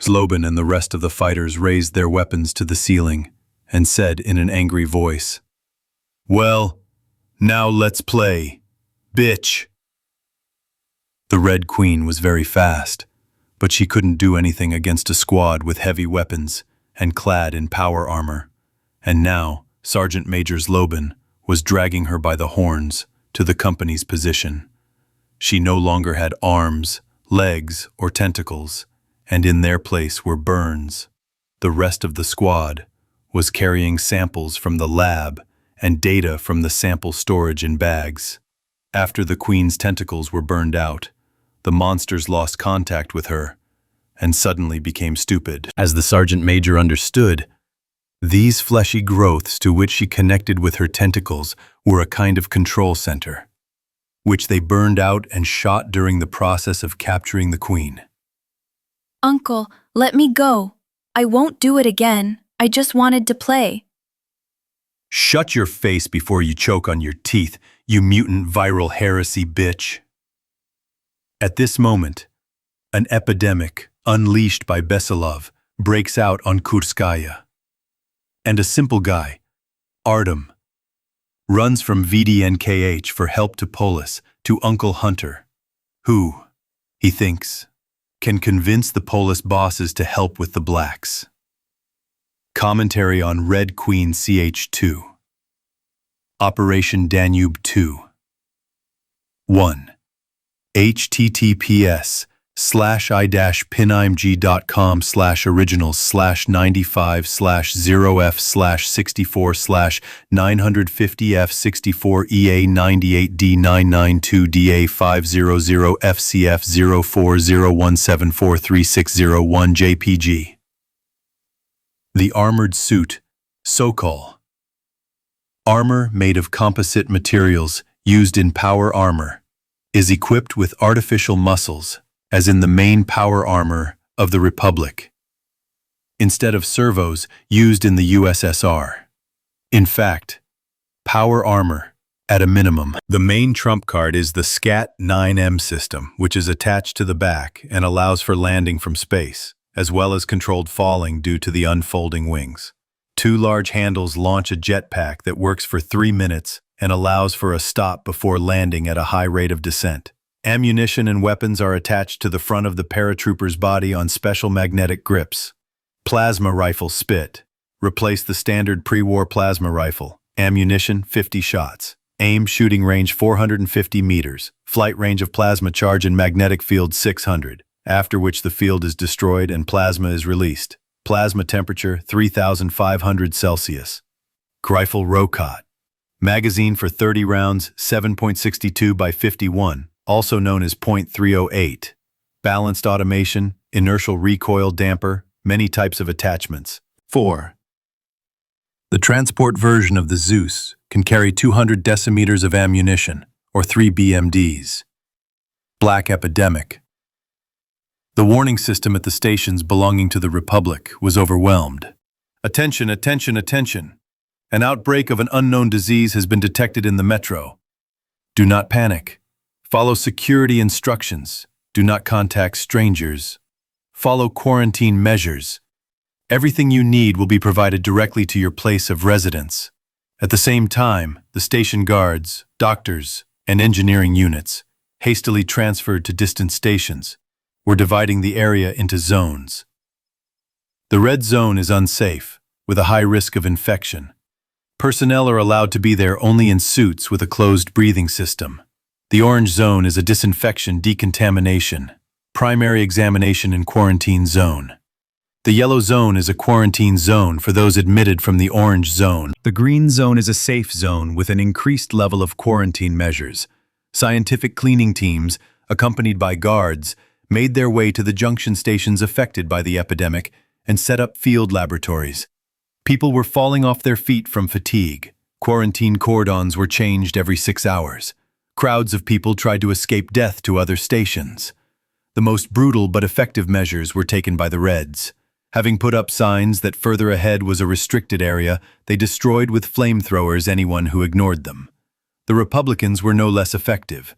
Zlobin and the rest of the fighters raised their weapons to the ceiling and said in an angry voice, "Well, now let's play, bitch." The Red Queen was very fast, but she couldn't do anything against a squad with heavy weapons and clad in power armor, and now Sergeant Major Zlobin was dragging her by the horns to the company's position. She no longer had arms, legs, or tentacles, and in their place were burns. The rest of the squad was carrying samples from the lab and data from the sample storage in bags. After the Queen's tentacles were burned out, the monsters lost contact with her and suddenly became stupid. As the Sergeant Major understood, these fleshy growths to which she connected with her tentacles were a kind of control center, which they burned out and shot during the process of capturing the Queen. Uncle, let me go. I won't do it again. I just wanted to play. Shut your face before you choke on your teeth, you mutant viral heresy bitch. At this moment, an epidemic, unleashed by Besilov, breaks out on Kurskaya. And a simple guy, Artem, runs from VDNKH for help to Polis, to Uncle Hunter, who, he thinks, can convince the Polis bosses to help with the blacks. Commentary on Red Queen CH2. Operation Danube 2. 1. https://995/64E988D992DA500FCF0401743601 The armored suit, Sokol. Armor made of composite materials used in power armor, is equipped with artificial muscles, as in the main power armor of the Republic, instead of servos used in the USSR. In fact, power armor, at a minimum. The main trump card is the SCAT-9M system, which is attached to the back and allows for landing from space, as well as controlled falling due to the unfolding wings. 2 large handles launch a jetpack that works for 3 minutes and allows for a stop before landing at a high rate of descent. Ammunition and weapons are attached to the front of the paratrooper's body on special magnetic grips. Plasma rifle spit. Replace the standard pre-war plasma rifle. Ammunition 50 shots. Aim shooting range 450 meters. Flight range of plasma charge and magnetic field 600, after which the field is destroyed and plasma is released. Plasma temperature 3,500 Celsius. Rifle Rokot. Magazine for 30 rounds 7.62 by 51, also known as .308. Balanced automation, inertial recoil damper, many types of attachments. 4. The transport version of the Zeus can carry 200 decimeters of ammunition, or 3 BMDs. Black Epidemic. The warning system at the stations belonging to the Republic was overwhelmed. Attention, attention, attention. An outbreak of an unknown disease has been detected in the metro. Do not panic. Follow security instructions. Do not contact strangers. Follow quarantine measures. Everything you need will be provided directly to your place of residence. At the same time, the station guards, doctors, and engineering units, hastily transferred to distant stations, were dividing the area into zones. The red zone is unsafe, with a high risk of infection. Personnel are allowed to be there only in suits with a closed breathing system. The orange zone is a disinfection decontamination, primary examination and quarantine zone. The yellow zone is a quarantine zone for those admitted from the orange zone. The green zone is a safe zone with an increased level of quarantine measures. Scientific cleaning teams, accompanied by guards, made their way to the junction stations affected by the epidemic and set up field laboratories. People were falling off their feet from fatigue. Quarantine cordons were changed every 6 hours. Crowds of people tried to escape death to other stations. The most brutal but effective measures were taken by the Reds. Having put up signs that further ahead was a restricted area, they destroyed with flamethrowers anyone who ignored them. The Republicans were no less effective.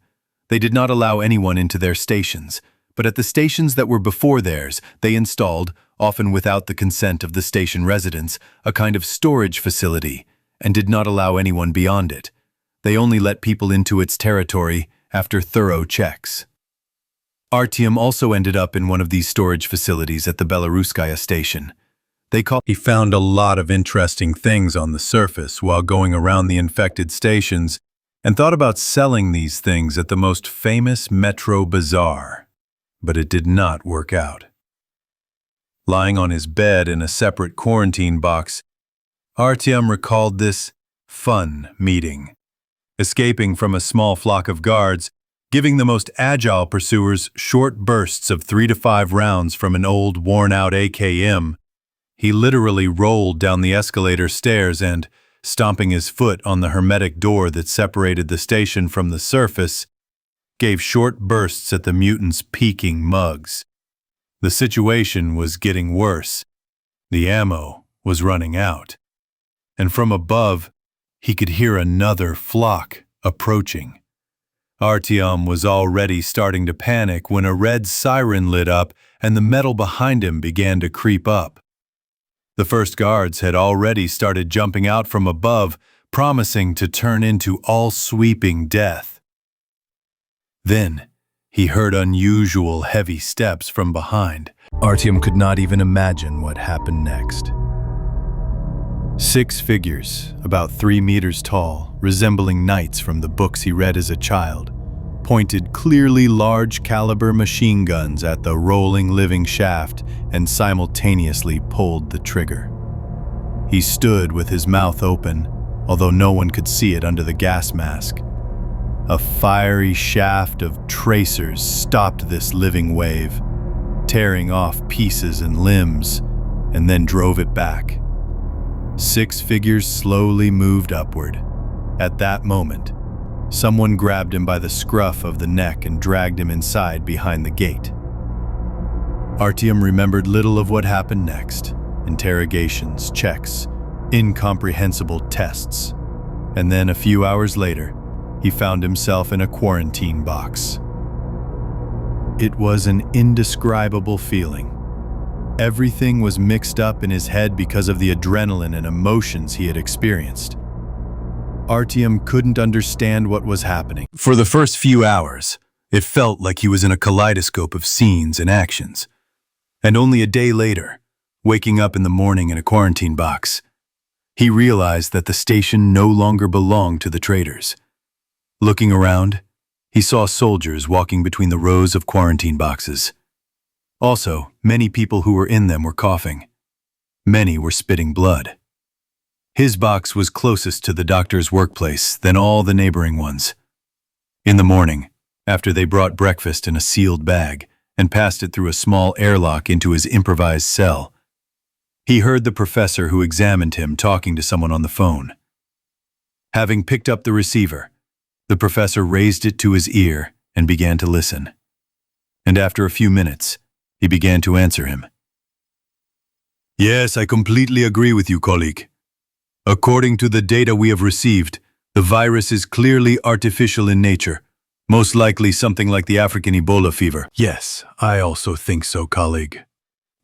They did not allow anyone into their stations, but at the stations that were before theirs, they installed, often without the consent of the station residents, a kind of storage facility, and did not allow anyone beyond it. They only let people into its territory after thorough checks. Artyom also ended up in one of these storage facilities at the Belaruskaya station. He found a lot of interesting things on the surface while going around the infected stations and thought about selling these things at the most famous metro bazaar. But it did not work out. Lying on his bed in a separate quarantine box, Artyom recalled this fun meeting. Escaping from a small flock of guards, giving the most agile pursuers short bursts of 3 to 5 rounds from an old, worn-out AKM, he literally rolled down the escalator stairs and, stomping his foot on the hermetic door that separated the station from the surface, gave short bursts at the mutants' peeking mugs. The situation was getting worse. The ammo was running out. And from above, he could hear another flock approaching. Artyom was already starting to panic when a red siren lit up and the metal behind him began to creep up. The first guards had already started jumping out from above, promising to turn into all-sweeping death. Then, he heard unusual heavy steps from behind. Artyom could not even imagine what happened next. 6 figures, about 3 meters tall, resembling knights from the books he read as a child, pointed clearly large-caliber machine guns at the rolling living shaft and simultaneously pulled the trigger. He stood with his mouth open, although no one could see it under the gas mask. A fiery shaft of tracers stopped this living wave, tearing off pieces and limbs, and then drove it back. 6 figures slowly moved upward. At that moment, someone grabbed him by the scruff of the neck and dragged him inside behind the gate. Artyom remembered little of what happened next. Interrogations, checks, incomprehensible tests. And then a few hours later, he found himself in a quarantine box. It was an indescribable feeling. Everything was mixed up in his head because of the adrenaline and emotions he had experienced. Artyom couldn't understand what was happening. For the first few hours, it felt like he was in a kaleidoscope of scenes and actions. And only a day later, waking up in the morning in a quarantine box, he realized that the station no longer belonged to the traders. Looking around, he saw soldiers walking between the rows of quarantine boxes. Also, many people who were in them were coughing. Many were spitting blood. His box was closest to the doctor's workplace than all the neighboring ones. In the morning, after they brought breakfast in a sealed bag and passed it through a small airlock into his improvised cell, he heard the professor who examined him talking to someone on the phone. Having picked up the receiver, the professor raised it to his ear and began to listen. And after a few minutes, he began to answer him. Yes, I completely agree with you, colleague. According to the data we have received, the virus is clearly artificial in nature, most likely something like the African Ebola fever. Yes, I also think so, colleague.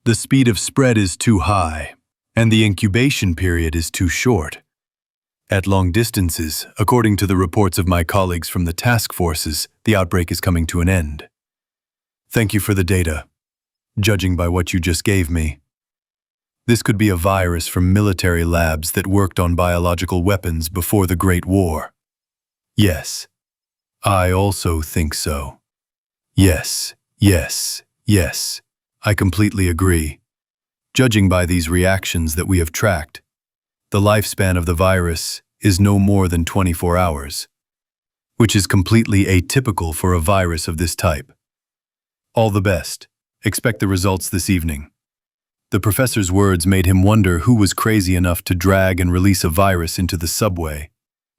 The speed of spread is too high, and the incubation period is too short. At long distances, according to the reports of my colleagues from the task forces, the outbreak is coming to an end. Thank you for the data. Judging by what you just gave me, this could be a virus from military labs that worked on biological weapons before the Great War. Yes, I also think so. Yes, yes, yes, I completely agree. Judging by these reactions that we have tracked, the lifespan of the virus is no more than 24 hours, which is completely atypical for a virus of this type. All the best. Expect the results this evening. The professor's words made him wonder who was crazy enough to drag and release a virus into the subway,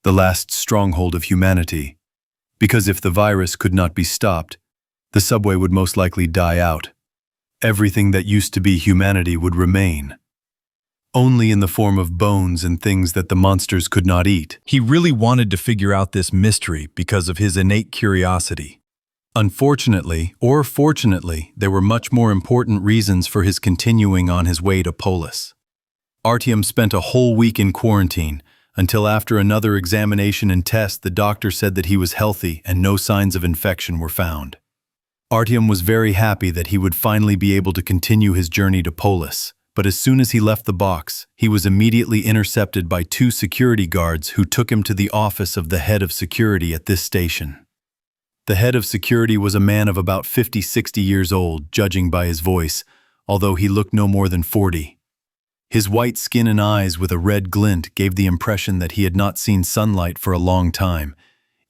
the last stronghold of humanity. Because if the virus could not be stopped, the subway would most likely die out. Everything that used to be humanity would remain, only in the form of bones and things that the monsters could not eat. He really wanted to figure out this mystery because of his innate curiosity. Unfortunately, or fortunately, there were much more important reasons for his continuing on his way to Polis. Artyom spent a whole week in quarantine, until after another examination and test the doctor said that he was healthy and no signs of infection were found. Artyom was very happy that he would finally be able to continue his journey to Polis, but as soon as he left the box, he was immediately intercepted by 2 security guards who took him to the office of the head of security at this station. The head of security was a man of about 50-60 years old, judging by his voice, although he looked no more than 40. His white skin and eyes with a red glint gave the impression that he had not seen sunlight for a long time,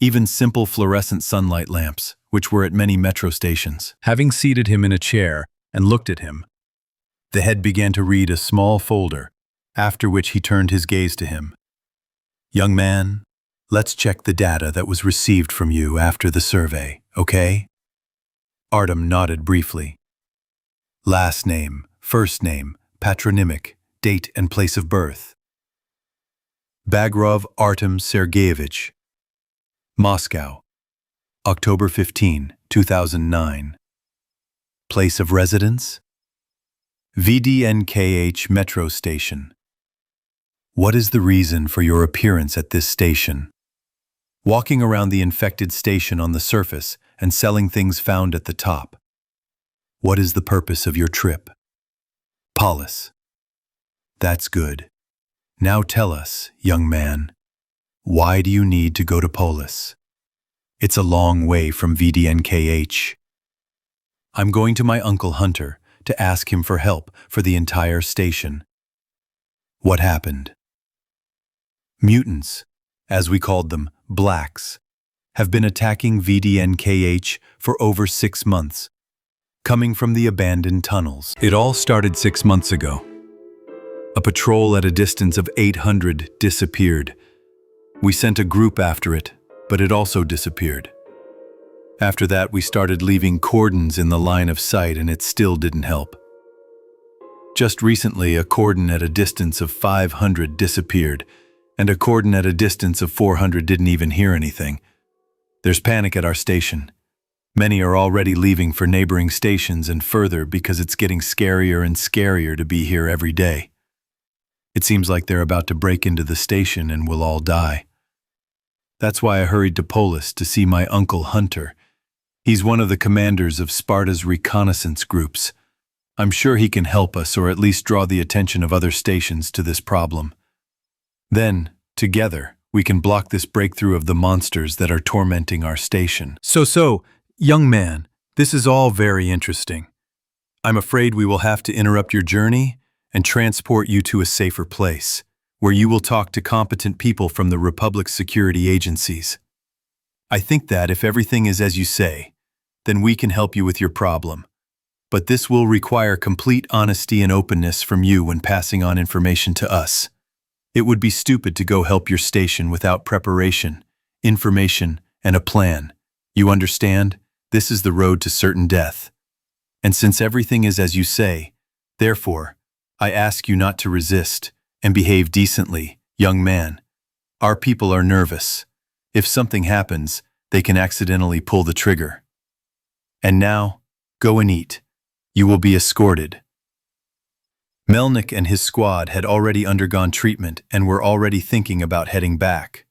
even simple fluorescent sunlight lamps, which were at many metro stations. Having seated him in a chair and looked at him, the head began to read a small folder, after which he turned his gaze to him. Young man, let's check the data that was received from you after the survey, okay? Artyom nodded briefly. Last name, first name, patronymic, date and place of birth. Bagrov Artyom Sergeyevich. Moscow, October 15, 2009. Place of residence? VDNKH Metro Station. What is the reason for your appearance at this station? Walking around the infected station on the surface and selling things found at the top. What is the purpose of your trip? Polis. That's good. Now tell us, young man, why do you need to go to Polis? It's a long way from VDNKH. I'm going to my Uncle Hunter to ask him for help for the entire station. What happened? Mutants, as we called them, blacks, have been attacking VDNKH for over 6 months, coming from the abandoned tunnels. It all started 6 months ago. A patrol at a distance of 800 disappeared. We sent a group after it, but it also disappeared. After that, we started leaving cordons in the line of sight, and it still didn't help. Just recently, a cordon at a distance of 500 disappeared, and a cordon at a distance of 400 didn't even hear anything. There's panic at our station. Many are already leaving for neighboring stations and further because it's getting scarier and scarier to be here every day. It seems like they're about to break into the station and we'll all die. That's why I hurried to Polis to see my Uncle Hunter. He's one of the commanders of Sparta's reconnaissance groups. I'm sure he can help us or at least draw the attention of other stations to this problem. Then, together, we can block this breakthrough of the monsters that are tormenting our station. So, young man, this is all very interesting. I'm afraid we will have to interrupt your journey and transport you to a safer place, where you will talk to competent people from the Republic's security agencies. I think that if everything is as you say, then we can help you with your problem. But this will require complete honesty and openness from you when passing on information to us. It would be stupid to go help your station without preparation, information, and a plan. You understand? This is the road to certain death. And since everything is as you say, therefore, I ask you not to resist and behave decently, young man. Our people are nervous. If something happens, they can accidentally pull the trigger. And now, go and eat. You will be escorted. Melnik and his squad had already undergone treatment and were already thinking about heading back.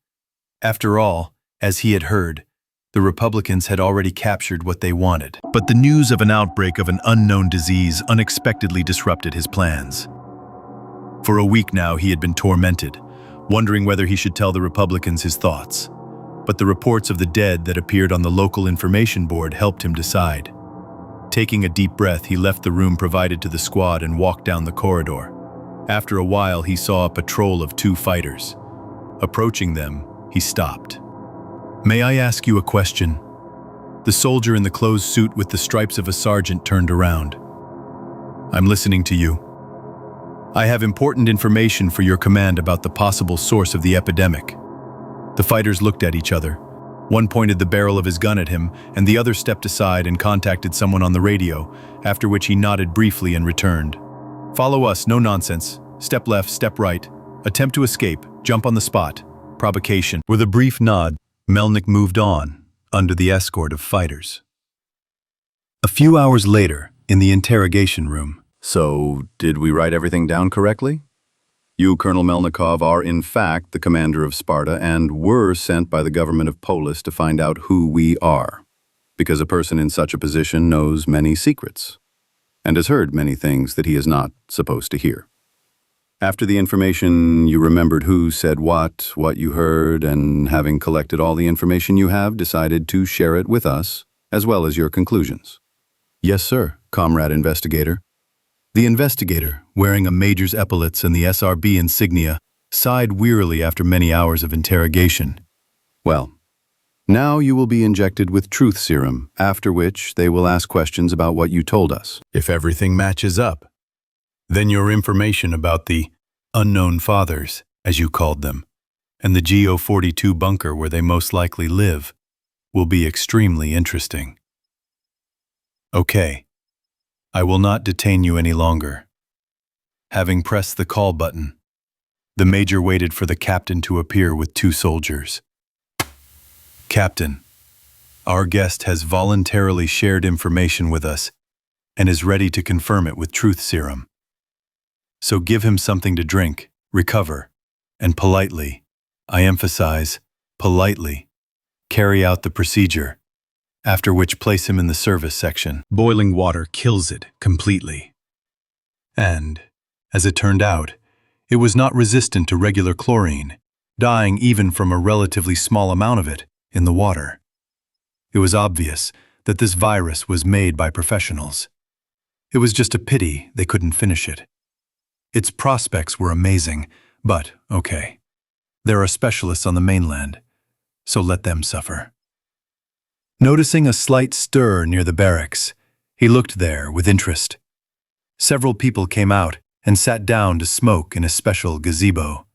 After all, as he had heard, the Republicans had already captured what they wanted. But the news of an outbreak of an unknown disease unexpectedly disrupted his plans. For a week now, he had been tormented, wondering whether he should tell the Republicans his thoughts. But the reports of the dead that appeared on the local information board helped him decide. Taking a deep breath, he left the room provided to the squad and walked down the corridor. After a while, he saw a patrol of 2 fighters. Approaching them, he stopped. "May I ask you a question?" The soldier in the closed suit with the stripes of a sergeant turned around. "I'm listening to you." "I have important information for your command about the possible source of the epidemic." The fighters looked at each other. One pointed the barrel of his gun at him, and the other stepped aside and contacted someone on the radio, after which he nodded briefly and returned. "Follow us, no nonsense. Step left, step right. Attempt to escape, jump on the spot. Provocation." With a brief nod, Melnik moved on, under the escort of fighters. A few hours later, in the interrogation room. So, did we write everything down correctly? You, Colonel Melnikov, are in fact the commander of Sparta and were sent by the government of Polis to find out who we are, because a person in such a position knows many secrets and has heard many things that he is not supposed to hear. After the information, you remembered who said what you heard, and having collected all the information you have, decided to share it with us, as well as your conclusions. "Yes, sir, comrade investigator." The investigator, wearing a major's epaulets and the SRB insignia, sighed wearily after many hours of interrogation. Well, now you will be injected with truth serum, after which they will ask questions about what you told us. If everything matches up, then your information about the unknown fathers, as you called them, and the GO42 bunker where they most likely live, will be extremely interesting. Okay. I will not detain you any longer. Having pressed the call button, the major waited for the captain to appear with 2 soldiers. Captain, our guest has voluntarily shared information with us and is ready to confirm it with truth serum. So give him something to drink, recover, and politely, I emphasize, politely, carry out the procedure, after which place him in the service section. Boiling water kills it completely. And, as it turned out, it was not resistant to regular chlorine, dying even from a relatively small amount of it in the water. It was obvious that this virus was made by professionals. It was just a pity they couldn't finish it. Its prospects were amazing, but okay. There are specialists on the mainland, so let them suffer. Noticing a slight stir near the barracks, he looked there with interest. Several people came out and sat down to smoke in a special gazebo.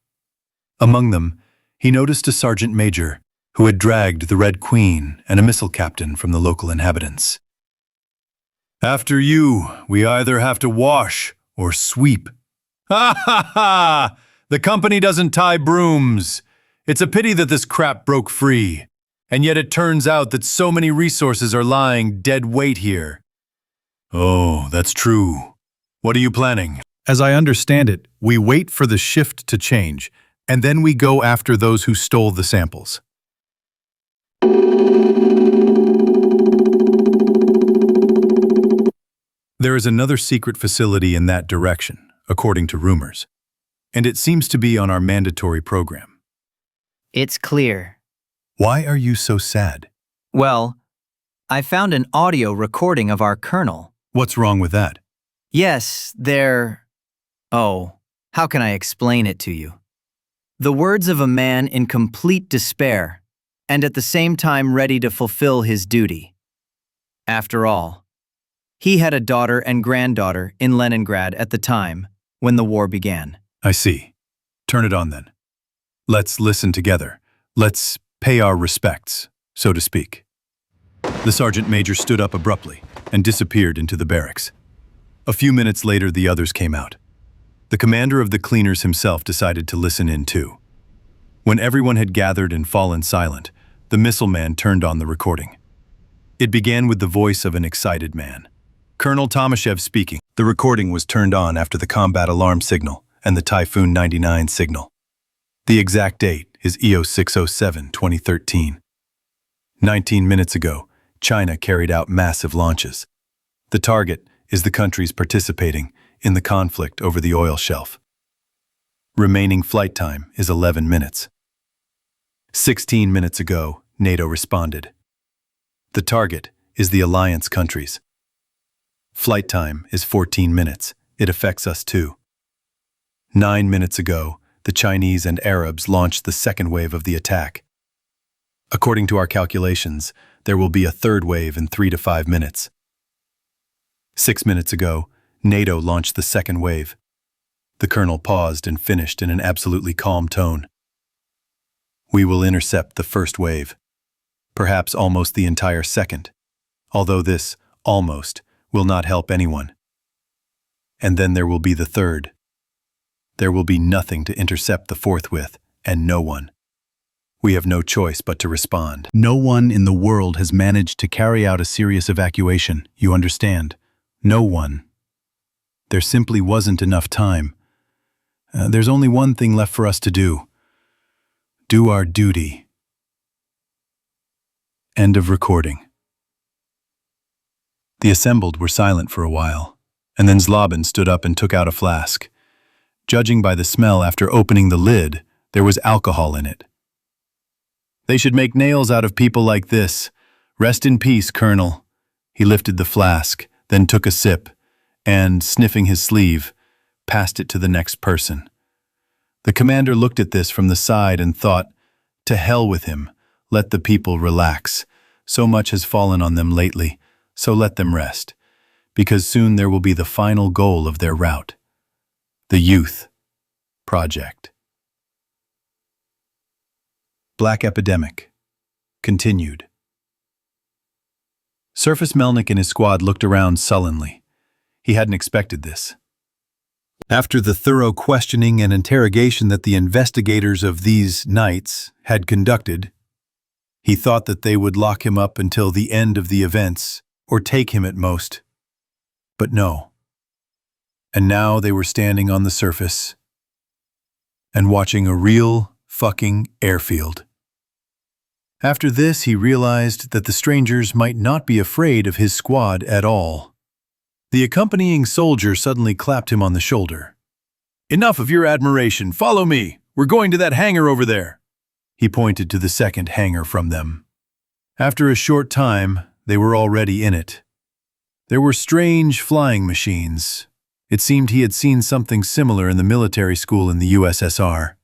Among them, he noticed a sergeant major who had dragged the Red Queen and a missile captain from the local inhabitants. After you, we either have to wash or sweep. Ha ha ha! The company doesn't tie brooms. It's a pity that this crap broke free. And yet it turns out that so many resources are lying dead weight here. Oh, that's true. What are you planning? As I understand it, we wait for the shift to change, and then we go after those who stole the samples. There is another secret facility in that direction, according to rumors, and it seems to be on our mandatory program. It's clear. Why are you so sad? Well, I found an audio recording of our colonel. What's wrong with that? Yes, Oh, how can I explain it to you? The words of a man in complete despair, and at the same time ready to fulfill his duty. After all, he had a daughter and granddaughter in Leningrad at the time when the war began. I see. Turn it on then. Let's listen together. Let's pay our respects, so to speak. The sergeant major stood up abruptly and disappeared into the barracks. A few minutes later, the others came out. The commander of the cleaners himself decided to listen in too. When everyone had gathered and fallen silent, the missile man turned on the recording. It began with the voice of an excited man. Colonel Tomashev speaking. The recording was turned on after the combat alarm signal and the Typhoon 99 signal. The exact date is EO 607, 2013. 19 minutes ago, China carried out massive launches. The target is the countries participating in the conflict over the oil shelf. Remaining flight time is 11 minutes. 16 minutes ago, NATO responded. The target is the alliance countries. Flight time is 14 minutes. It affects us too. 9 minutes ago, the Chinese and Arabs launched the second wave of the attack. According to our calculations, there will be a third wave in 3 to 5 minutes. 6 minutes ago, NATO launched the second wave. The colonel paused and finished in an absolutely calm tone. We will intercept the first wave, perhaps almost the entire second, although this, almost, will not help anyone. And then there will be the third. There will be nothing to intercept the fourth with, and no one. We have no choice but to respond. No one in the world has managed to carry out a serious evacuation, you understand? No one. There simply wasn't enough time. There's only one thing left for us to do. Do our duty. End of recording. The assembled were silent for a while, and then Zlobin stood up and took out a flask. Judging by the smell after opening the lid, there was alcohol in it. They should make nails out of people like this. Rest in peace, Colonel. He lifted the flask, then took a sip, and, sniffing his sleeve, passed it to the next person. The commander looked at this from the side and thought, to hell with him, let the people relax. So much has fallen on them lately, so let them rest, because soon there will be the final goal of their route. The Youth Project. Black Epidemic. Continued. Surface Melnick and his squad looked around sullenly. He hadn't expected this. After the thorough questioning and interrogation that the investigators of these nights had conducted, He thought that they would lock him up until the end of the events, or take him at most. But no. And now they were standing on the surface and watching a real fucking airfield. After this, he realized that the strangers might not be afraid of his squad at all. The accompanying soldier suddenly clapped him on the shoulder. "Enough of your admiration. Follow me. We're going to that hangar over there." He pointed to the second hangar from them. After a short time, they were already in it. There were strange flying machines. It seemed he had seen something similar in the military school in the USSR.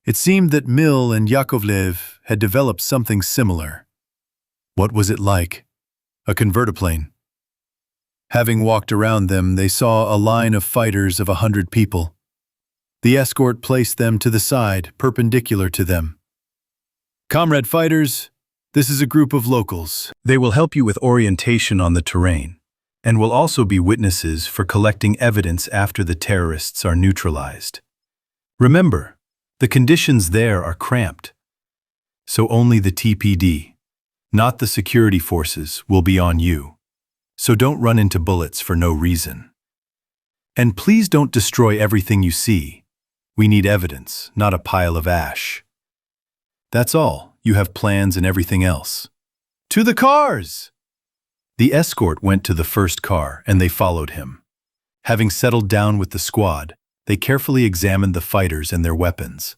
It seemed that Mill and Yakovlev had developed something similar. What was it like? A convertiplane. Having walked around them, they saw a line of fighters of 100 people. The escort placed them to the side, perpendicular to them. "Comrade fighters, this is a group of locals. They will help you with orientation on the terrain, and will also be witnesses for collecting evidence after the terrorists are neutralized. Remember, the conditions there are cramped, so only the TPD, not the security forces, will be on you. So don't run into bullets for no reason. And please don't destroy everything you see. We need evidence, not a pile of ash. That's all. You have plans and everything else. To the cars!" The escort went to the first car, and they followed him. Having settled down with the squad, they carefully examined the fighters and their weapons.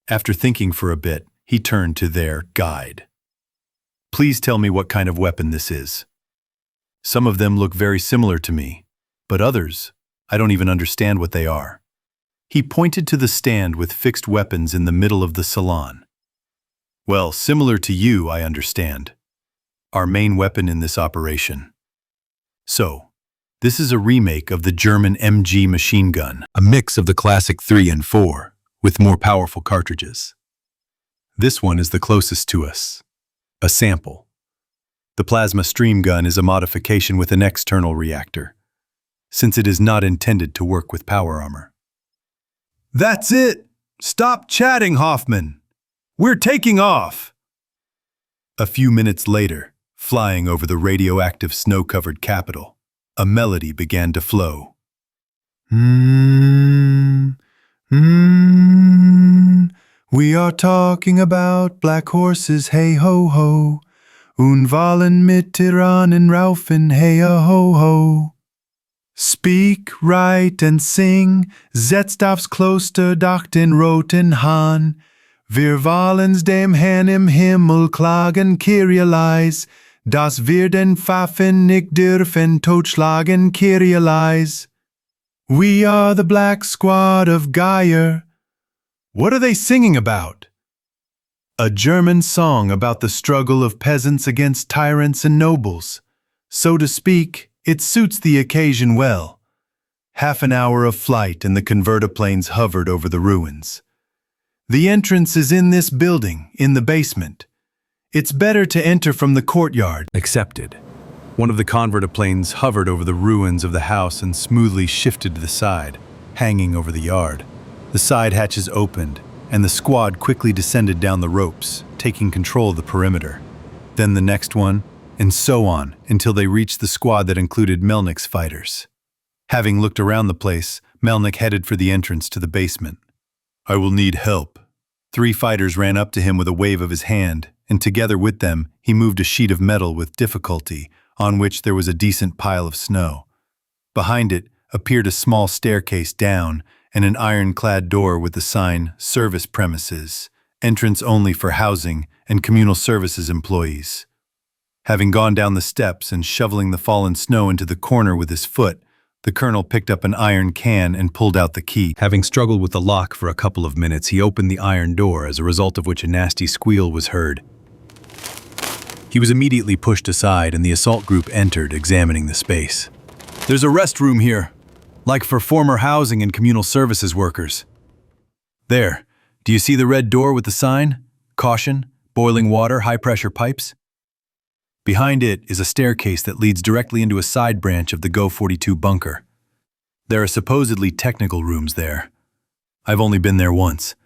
After thinking for a bit, he turned to their guide. "Please tell me what kind of weapon this is. Some of them look very similar to me, but others, I don't even understand what they are." He pointed to the stand with fixed weapons in the middle of the salon. "Well, similar to you, I understand. Our main weapon in this operation. So, this is a remake of the German MG machine gun, a mix of the classic 3 and 4, with more powerful cartridges. This one is the closest to us. A sample. The plasma stream gun is a modification with an external reactor, since it is not intended to work with power armor." "That's it! Stop chatting, Hoffman! We're taking off!" A few minutes later, flying over the radioactive snow-covered capital, a melody began to flow. We are talking about black horses, hey ho ho. Und wollen mit Tyrannen raufen, hey a ho ho. Speak, write and sing, setzt aufs Kloster Dach den roten Hahn. Wir wollen's dem Herrn im Himmel klagen, Kyrieleis, dass wir den Pfaffen nicht dürfen totschlagen, Kyrieleis. We are the Black Squad of Geyer. What are they singing about? A German song about the struggle of peasants against tyrants and nobles. So to speak, it suits the occasion well. Half an hour of flight and the convertiplanes hovered over the ruins. The entrance is in this building, in the basement. It's better to enter from the courtyard. Accepted. One of the convertiplanes hovered over the ruins of the house and smoothly shifted to the side, hanging over the yard. The side hatches opened, and the squad quickly descended down the ropes, taking control of the perimeter. Then the next one, and so on, until they reached the squad that included Melnick's fighters. Having looked around the place, Melnick headed for the entrance to the basement. "I will need help." 3 fighters ran up to him with a wave of his hand, and together with them, he moved a sheet of metal with difficulty, on which there was a decent pile of snow. Behind it appeared a small staircase down, and an ironclad door with the sign Service Premises, entrance only for housing and communal services employees. Having gone down the steps and shoveling the fallen snow into the corner with his foot, the colonel picked up an iron can and pulled out the key. Having struggled with the lock for a couple of minutes, he opened the iron door, as a result of which a nasty squeal was heard. He was immediately pushed aside, and the assault group entered, examining the space. "There's a restroom here, like for former housing and communal services workers. There, do you see the red door with the sign? Caution, boiling water, high-pressure pipes? Behind it is a staircase that leads directly into a side branch of the Go-42 bunker. There are supposedly technical rooms there. I've only been there once.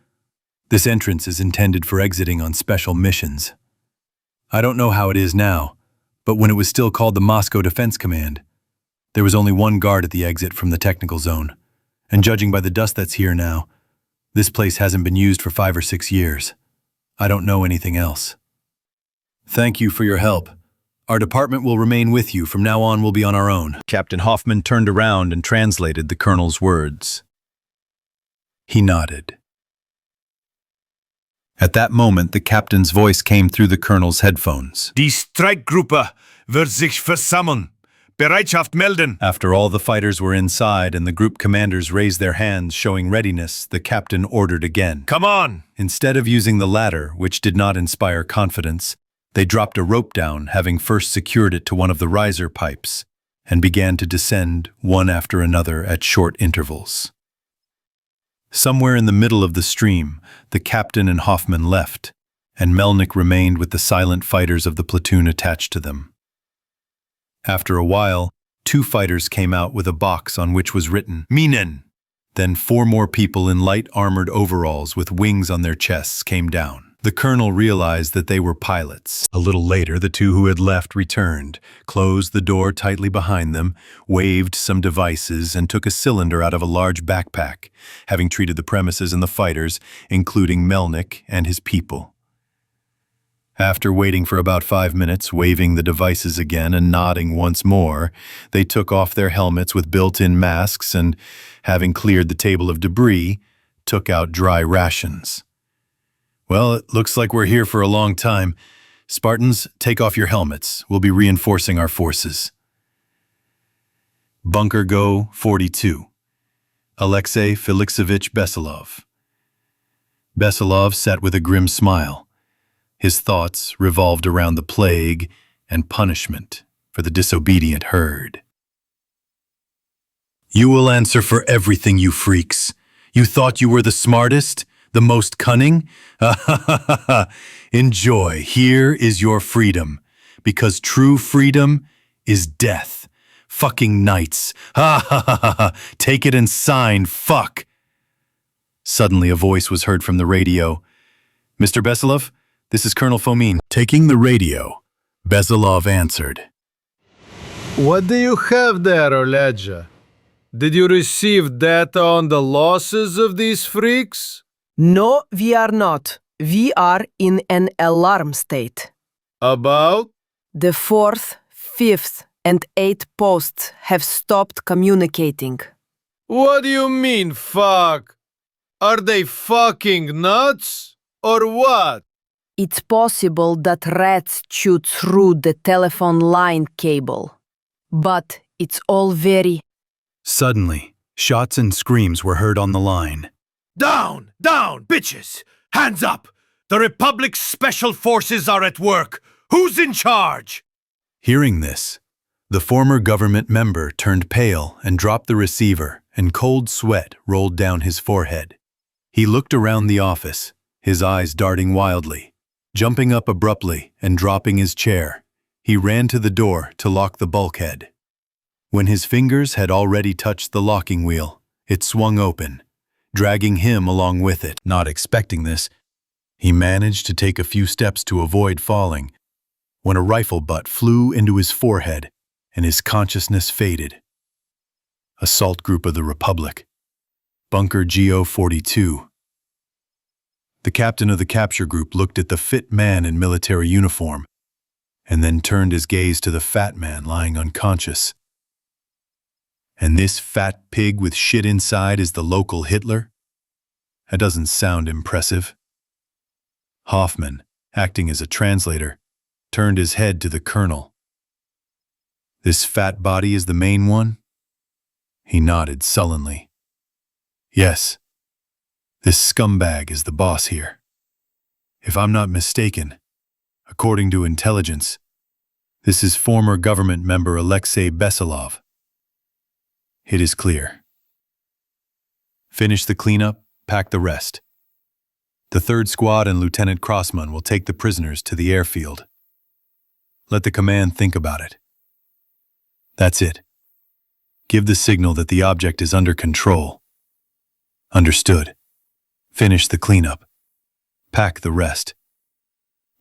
This entrance is intended for exiting on special missions. I don't know how it is now, but when it was still called the Moscow Defense Command, there was only one guard at the exit from the technical zone. And judging by the dust that's here now, this place hasn't been used for 5 or 6 years. I don't know anything else. Thank you for your help. Our department will remain with you. From now on, we'll be on our own. Captain Hoffman turned around and translated the colonel's words. He nodded. At that moment, the captain's voice came through the colonel's headphones. Die Streikgruppe wird sich versammeln. Bereitschaft melden. After all the fighters were inside and the group commanders raised their hands showing readiness, the captain ordered again. Come on! Instead of using the ladder, which did not inspire confidence, they dropped a rope down, having first secured it to one of the riser pipes, and began to descend one after another at short intervals. Somewhere in the middle of the stream, the captain and Hoffman left, and Melnik remained with the silent fighters of the platoon attached to them. After a while, 2 fighters came out with a box on which was written, Minen. Then 4 more people in light armored overalls with wings on their chests came down. The colonel realized that they were pilots. A little later, the 2 who had left returned, closed the door tightly behind them, waved some devices, and took a cylinder out of a large backpack, having treated the premises and the fighters, including Melnik and his people. After waiting for about 5 minutes, waving the devices again and nodding once more, they took off their helmets with built-in masks and, having cleared the table of debris, took out dry rations. Well, it looks like we're here for a long time. Spartans, take off your helmets. We'll be reinforcing our forces. Bunker Go 42. Alexei Felixovich Besilov. Besilov sat with a grim smile. His thoughts revolved around the plague and punishment for the disobedient herd. You will answer for everything, you freaks. You thought you were the smartest, the most cunning? Enjoy. Here is your freedom, because true freedom is death. Fucking knights. Take it and sign. Fuck. Suddenly a voice was heard from the radio. Mr. Besilov? This is Colonel Fomin. Taking the radio, Besilov answered. What do you have there, Oledja? Did you receive data on the losses of these freaks? No, we are not. We are in an alarm state. About? The 4th, 5th, and 8th posts have stopped communicating. What do you mean, fuck? Are they fucking nuts? Or what? It's possible that rats chewed through the telephone line cable. But it's all very... Suddenly, shots and screams were heard on the line. Down! Down, bitches! Hands up! The Republic's special forces are at work! Who's in charge? Hearing this, the former government member turned pale and dropped the receiver, and cold sweat rolled down his forehead. He looked around the office, his eyes darting wildly. Jumping up abruptly and dropping his chair, he ran to the door to lock the bulkhead. When his fingers had already touched the locking wheel, it swung open, dragging him along with it. Not expecting this, he managed to take a few steps to avoid falling, when a rifle butt flew into his forehead and his consciousness faded. Assault Group of the Republic. Bunker Go 42. The captain of the capture group looked at the fit man in military uniform, and then turned his gaze to the fat man lying unconscious. And this fat pig with shit inside is the local Hitler? That doesn't sound impressive. Hoffman, acting as a translator, turned his head to the colonel. This fat body is the main one? He nodded sullenly. Yes. This scumbag is the boss here. If I'm not mistaken, according to intelligence, this is former government member Alexei Besilov. It is clear. Finish the cleanup, pack the rest. The 3rd Squad and Lieutenant Crossman will take the prisoners to the airfield. Let the command think about it. That's it. Give the signal that the object is under control. Understood. Finish the cleanup. Pack the rest.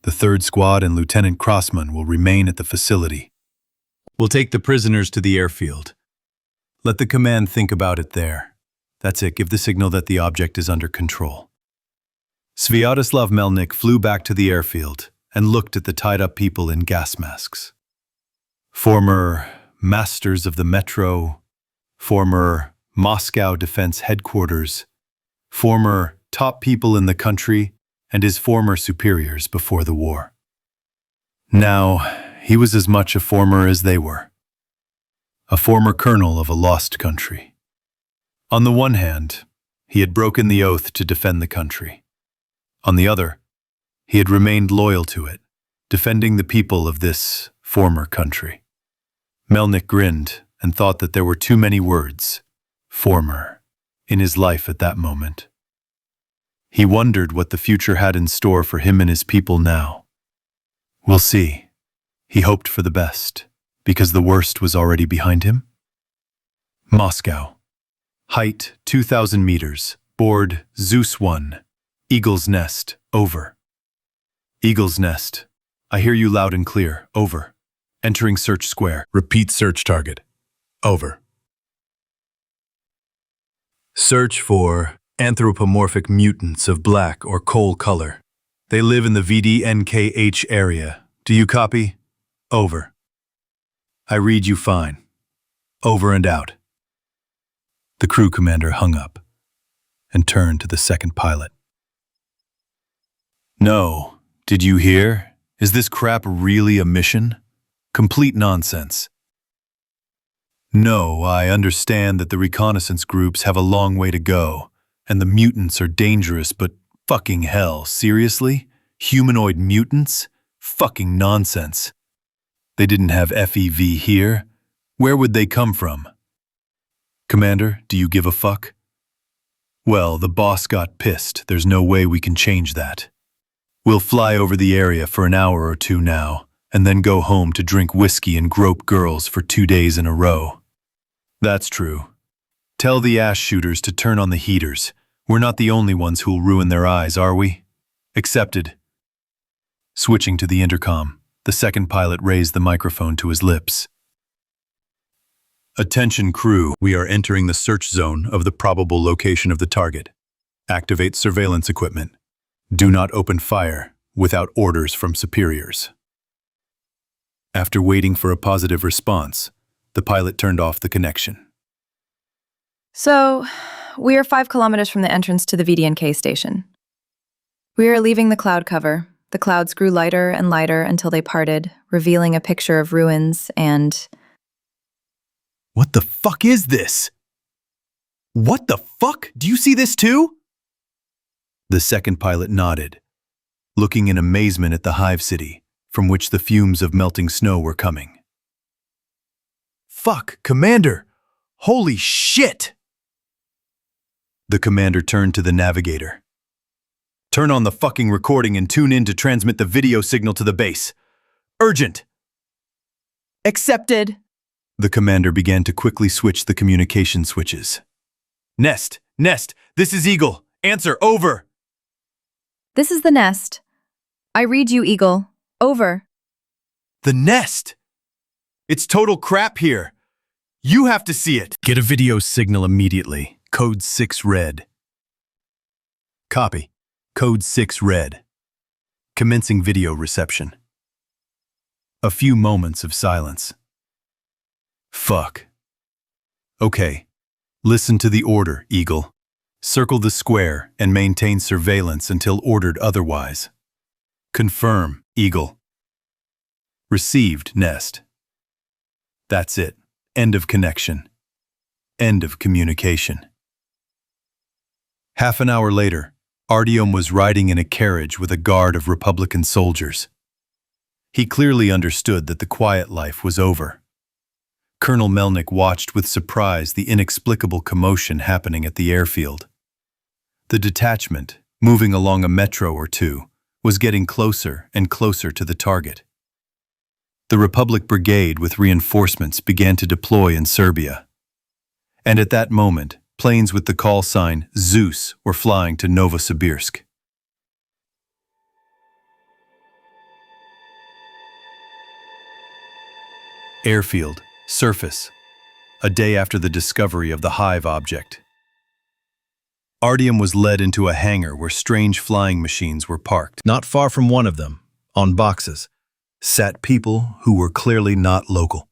The 3rd Squad and Lieutenant Crossman will remain at the facility. We'll take the prisoners to the airfield. Let the command think about it there. That's it, give the signal that the object is under control. Sviatoslav Melnik flew back to the airfield and looked at the tied-up people in gas masks. Former masters of the metro, former Moscow Defense Headquarters, former top people in the country, and his former superiors before the war. Now, he was as much a former as they were. A former colonel of a lost country. On the one hand, he had broken the oath to defend the country. On the other, he had remained loyal to it, defending the people of this former country. Melnik grinned and thought that there were too many words, former, in his life at that moment. He wondered what the future had in store for him and his people now. We'll see. He hoped for the best, because the worst was already behind him. Moscow. Height 2,000 meters. Board Zeus 1. Eagle's Nest. Over. Eagle's Nest. I hear you loud and clear. Over. Entering search square. Repeat search target. Over. Search for anthropomorphic mutants of black or coal color. They live in the VDNKH area. Do you copy? Over. I read you fine. Over and out. The crew commander hung up and turned to the second pilot. No. Did you hear? Is this crap really a mission? Complete nonsense. No, I understand that the reconnaissance groups have a long way to go, and the mutants are dangerous, but fucking hell, seriously? Humanoid mutants? Fucking nonsense. They didn't have FEV here. Where would they come from? Commander, do you give a fuck? Well, the boss got pissed. There's no way we can change that. We'll fly over the area for an hour or two now, and then go home to drink whiskey and grope girls for 2 days in a row. That's true. Tell the ash shooters to turn on the heaters. We're not the only ones who'll ruin their eyes, are we? Accepted. Switching to the intercom, the second pilot raised the microphone to his lips. Attention crew, we are entering the search zone of the probable location of the target. Activate surveillance equipment. Do not open fire without orders from superiors. After waiting for a positive response, the pilot turned off the connection. So, we are 5 kilometers from the entrance to the VDNK station. We are leaving the cloud cover. The clouds grew lighter and lighter until they parted, revealing a picture of ruins and... What the fuck is this? What the fuck? Do you see this too? The second pilot nodded, looking in amazement at the hive city, from which the fumes of melting snow were coming. Fuck, Commander! Holy shit! The commander turned to the navigator. Turn on the fucking recording and tune in to transmit the video signal to the base. Urgent! Accepted. The commander began to quickly switch the communication switches. Nest! Nest! This is Eagle! Answer! Over! This is the Nest. I read you, Eagle. Over. The Nest! It's total crap here. You have to see it. Get a video signal immediately. Code 6 red. Copy. Code 6 red. Commencing video reception. A few moments of silence. Fuck. Okay. Listen to the order, Eagle. Circle the square and maintain surveillance until ordered otherwise. Confirm, Eagle. Received, Nest. That's it. End of connection. End of communication. Half an hour later, Artyom was riding in a carriage with a guard of Republican soldiers. He clearly understood that the quiet life was over. Colonel Melnik watched with surprise the inexplicable commotion happening at the airfield. The detachment, moving along a metro or two, was getting closer and closer to the target. The Republic Brigade with reinforcements began to deploy in Serbia. And at that moment, planes with the call sign Zeus were flying to Novosibirsk. Airfield, surface, a day after the discovery of the hive object. Artyom was led into a hangar where strange flying machines were parked. Not far from one of them, on boxes, sat people who were clearly not local.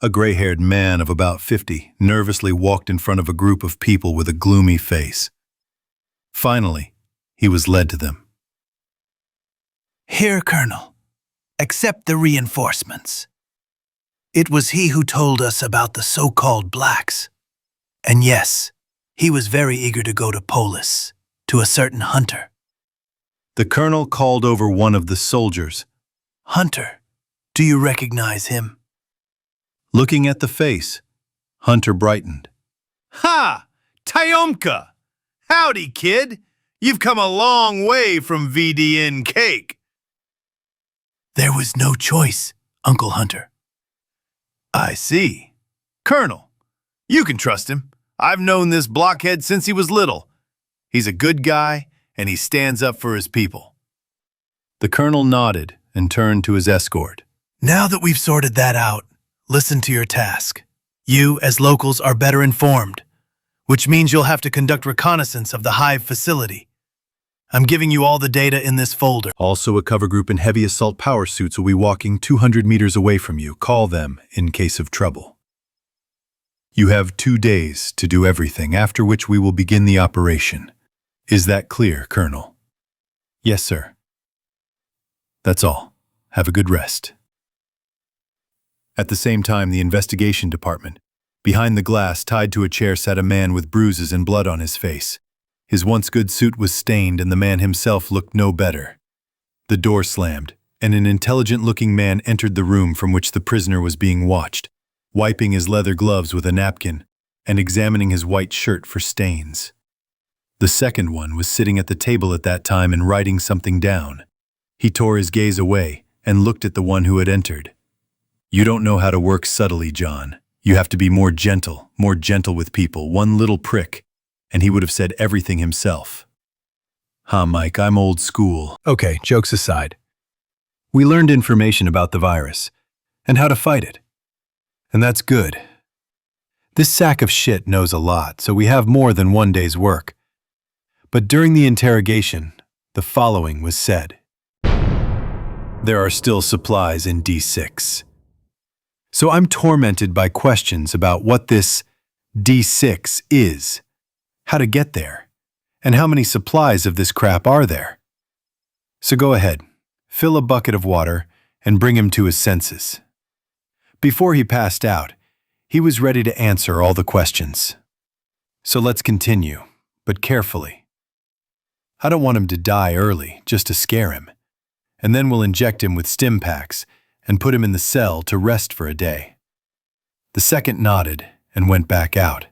A gray-haired man of about 50 nervously walked in front of a group of people with a gloomy face. Finally, he was led to them. Here, Colonel. Accept the reinforcements. It was he who told us about the so-called blacks. And yes, he was very eager to go to Polis, to a certain Hunter. The colonel called over one of the soldiers. Hunter, do you recognize him? Looking at the face, Hunter brightened. Ha! Tyomka! Howdy, kid! You've come a long way from VDN cake. There was no choice, Uncle Hunter. I see. Colonel, you can trust him. I've known this blockhead since he was little. He's a good guy, and he stands up for his people. The colonel nodded and turned to his escort. Now that we've sorted that out, listen to your task. You, as locals, are better informed, which means you'll have to conduct reconnaissance of the hive facility. I'm giving you all the data in this folder. Also, a cover group in heavy assault power suits will be walking 200 meters away from you. Call them in case of trouble. You have 2 days to do everything, after which we will begin the operation. Is that clear, Colonel? Yes, sir. That's all. Have a good rest. At the same time, the investigation department. Behind the glass, tied to a chair, sat a man with bruises and blood on his face. His once good suit was stained, and the man himself looked no better. The door slammed, and an intelligent-looking man entered the room from which the prisoner was being watched, wiping his leather gloves with a napkin and examining his white shirt for stains. The second one was sitting at the table at that time and writing something down. He tore his gaze away and looked at the one who had entered. You don't know how to work subtly, John. You have to be more gentle with people. One little prick, and he would have said everything himself. Mike, I'm old school. Okay, jokes aside. We learned information about the virus and how to fight it. And that's good. This sack of shit knows a lot, so we have more than 1 day's work. But during the interrogation, the following was said. There are still supplies in D6. So I'm tormented by questions about what this D6 is, how to get there, and how many supplies of this crap are there. So go ahead, fill a bucket of water, and bring him to his senses. Before he passed out, he was ready to answer all the questions. So let's continue, but carefully. I don't want him to die early, just to scare him. And then we'll inject him with stim packs and put him in the cell to rest for a day. The second nodded and went back out.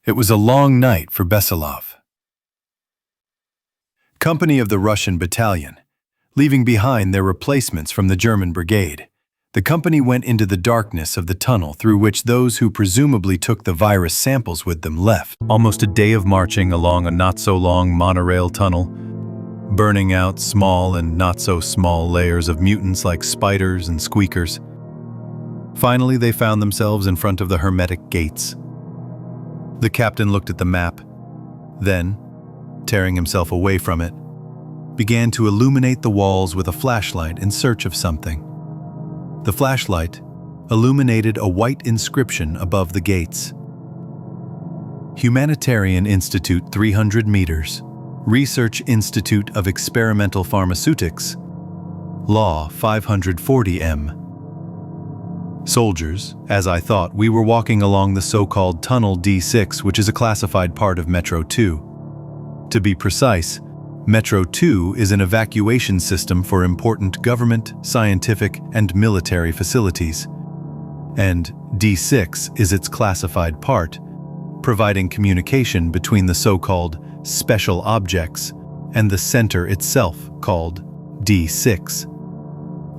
It was a long night for Besilov. Company of the Russian battalion, leaving behind their replacements from the German brigade. The company went into the darkness of the tunnel through which those who presumably took the virus samples with them left. Almost a day of marching along a not-so-long monorail tunnel, burning out small and not-so-small layers of mutants like spiders and squeakers. Finally, they found themselves in front of the hermetic gates. The captain looked at the map, then, tearing himself away from it, began to illuminate the walls with a flashlight in search of something. The flashlight illuminated a white inscription above the gates. Humanitarian Institute 300 meters, Research Institute of Experimental Pharmaceutics, Law 540M. Soldiers, as I thought, we were walking along the so-called Tunnel D6, which is a classified part of Metro 2. To be precise, Metro 2 is an evacuation system for important government, scientific, and military facilities. And D6 is its classified part, providing communication between the so-called special objects and the center itself, called D6.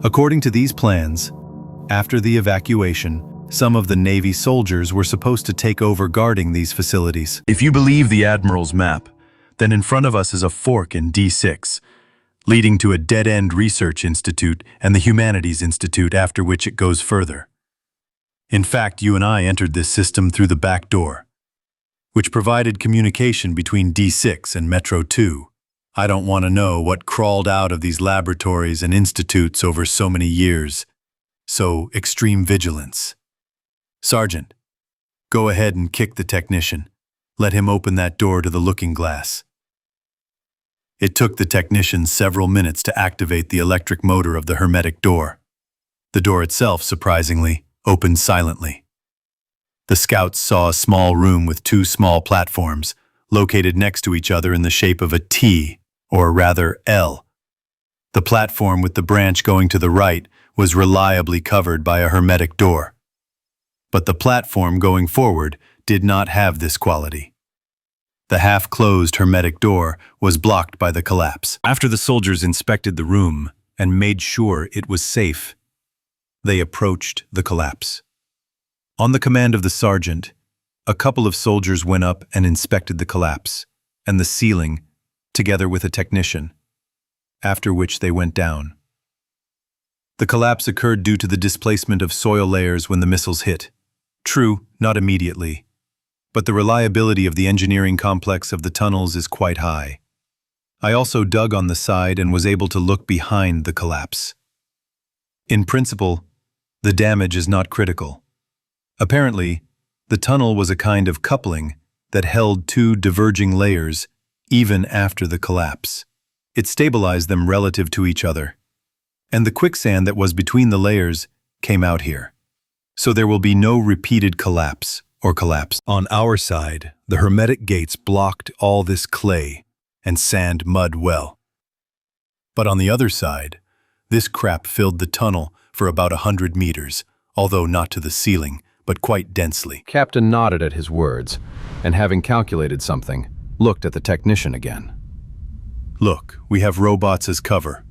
According to these plans, after the evacuation, some of the Navy soldiers were supposed to take over guarding these facilities. If you believe the Admiral's map, then in front of us is a fork in D6, leading to a dead-end research institute and the Humanities Institute, after which it goes further. In fact, you and I entered this system through the back door, which provided communication between D6 and Metro 2. I don't want to know what crawled out of these laboratories and institutes over so many years. So, extreme vigilance. Sergeant, go ahead and kick the technician. Let him open that door to the looking glass. It took the technician several minutes to activate the electric motor of the hermetic door. The door itself, surprisingly, opened silently. The scouts saw a small room with two small platforms, located next to each other in the shape of a T, or rather L. The platform with the branch going to the right was reliably covered by a hermetic door. But the platform going forward did not have this quality. The half-closed hermetic door was blocked by the collapse. After the soldiers inspected the room and made sure it was safe, they approached the collapse. On the command of the sergeant, a couple of soldiers went up and inspected the collapse and the ceiling, together with a technician, after which they went down. The collapse occurred due to the displacement of soil layers when the missiles hit. True, not immediately, but the reliability of the engineering complex of the tunnels is quite high. I also dug on the side and was able to look behind the collapse. In principle, the damage is not critical. Apparently, the tunnel was a kind of coupling that held two diverging layers even after the collapse. It stabilized them relative to each other, and the quicksand that was between the layers came out here. So there will be no repeated collapse or collapse. On our side, the hermetic gates blocked all this clay and sand mud well. But on the other side, this crap filled the tunnel for about 100 meters, although not to the ceiling, but quite densely. Captain nodded at his words, and having calculated something, looked at the technician again. Look, we have robots as cover.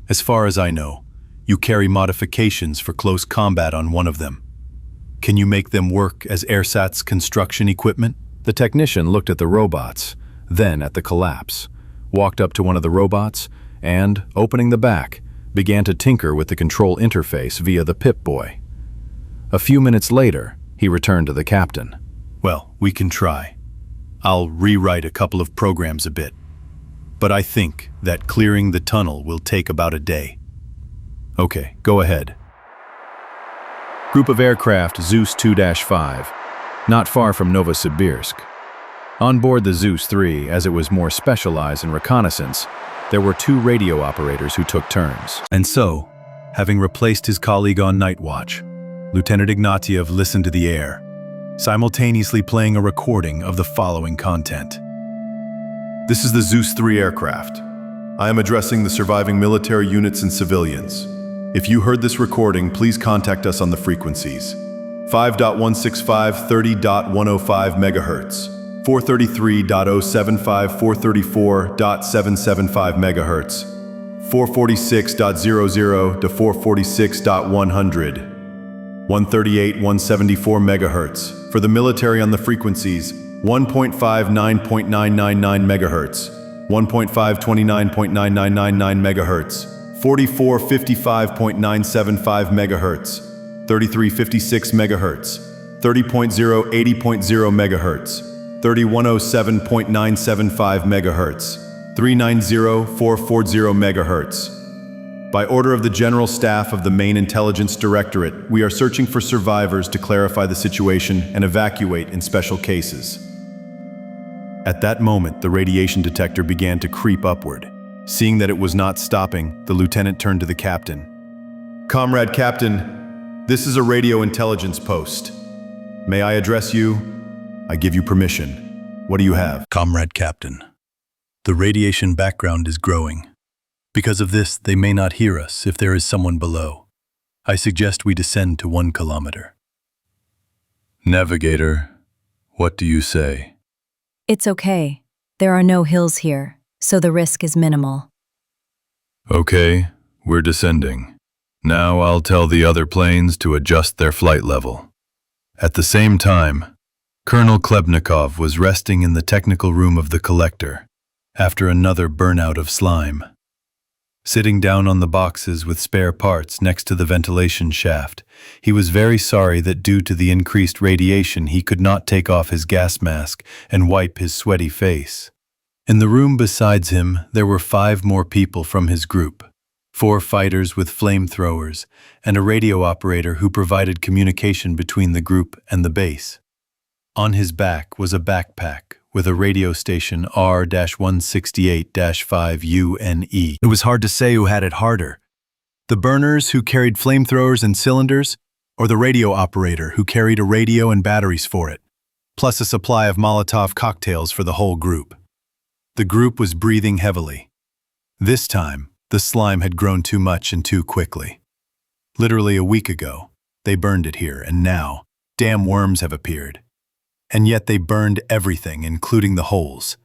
As far as I know, you carry modifications for close combat on one of them. Can you make them work as AirSat's construction equipment? The technician looked at the robots, then at the collapse, walked up to one of the robots, and, opening the back, began to tinker with the control interface via the Pip-Boy. A few minutes later, he returned to the captain. Well, we can try. I'll rewrite a couple of programs a bit. But I think that clearing the tunnel will take about a day. Okay, go ahead. Group of aircraft Zeus 2-5, not far from Novosibirsk. On board the Zeus 3, as it was more specialized in reconnaissance, there were two radio operators who took turns. And so, having replaced his colleague on night watch, Lieutenant Ignatiev listened to the air, simultaneously playing a recording of the following content. This is the Zeus 3 aircraft. I am addressing the surviving military units and civilians. If you heard this recording, please contact us on the frequencies 5.165 30.105 MHz, 433.075 434.775 MHz, 446.00 to 446.100, 138.174 MHz. For the military on the frequencies 1.59.999 MHz, 1.529.9999 MHz, 4455.975 MHz, 3356 MHz, 30.080.0 MHz, 3107.975 MHz, 390440 MHz. By order of the General Staff of the Main Intelligence Directorate, we are searching for survivors to clarify the situation and evacuate in special cases. At that moment, the radiation detector began to creep upward. Seeing that it was not stopping, the lieutenant turned to the captain. Comrade Captain, this is a radio intelligence post. May I address you? I give you permission. What do you have? Comrade Captain, the radiation background is growing. Because of this, they may not hear us if there is someone below. I suggest we descend to 1 kilometer. Navigator, what do you say? It's okay. There are no hills here, so the risk is minimal. Okay, we're descending. Now I'll tell the other planes to adjust their flight level. At the same time, Colonel Klebnikov was resting in the technical room of the collector after another burnout of slime. sitting down on the boxes with spare parts next to the ventilation shaft. He was very sorry that due to the increased radiation he could not take off his gas mask and wipe his sweaty face. In the room besides him, there were 5 more people from his group. 4 fighters with flamethrowers and a radio operator who provided communication between the group and the base. On his back was a backpack with a radio station R-168-5UNE. It was hard to say who had it harder, the burners who carried flamethrowers and cylinders, or the radio operator who carried a radio and batteries for it, plus a supply of Molotov cocktails for the whole group. The group was breathing heavily. This time, the slime had grown too much and too quickly. Literally a week ago, they burned it here, and now, damn worms have appeared. And yet they burned everything, including the holes.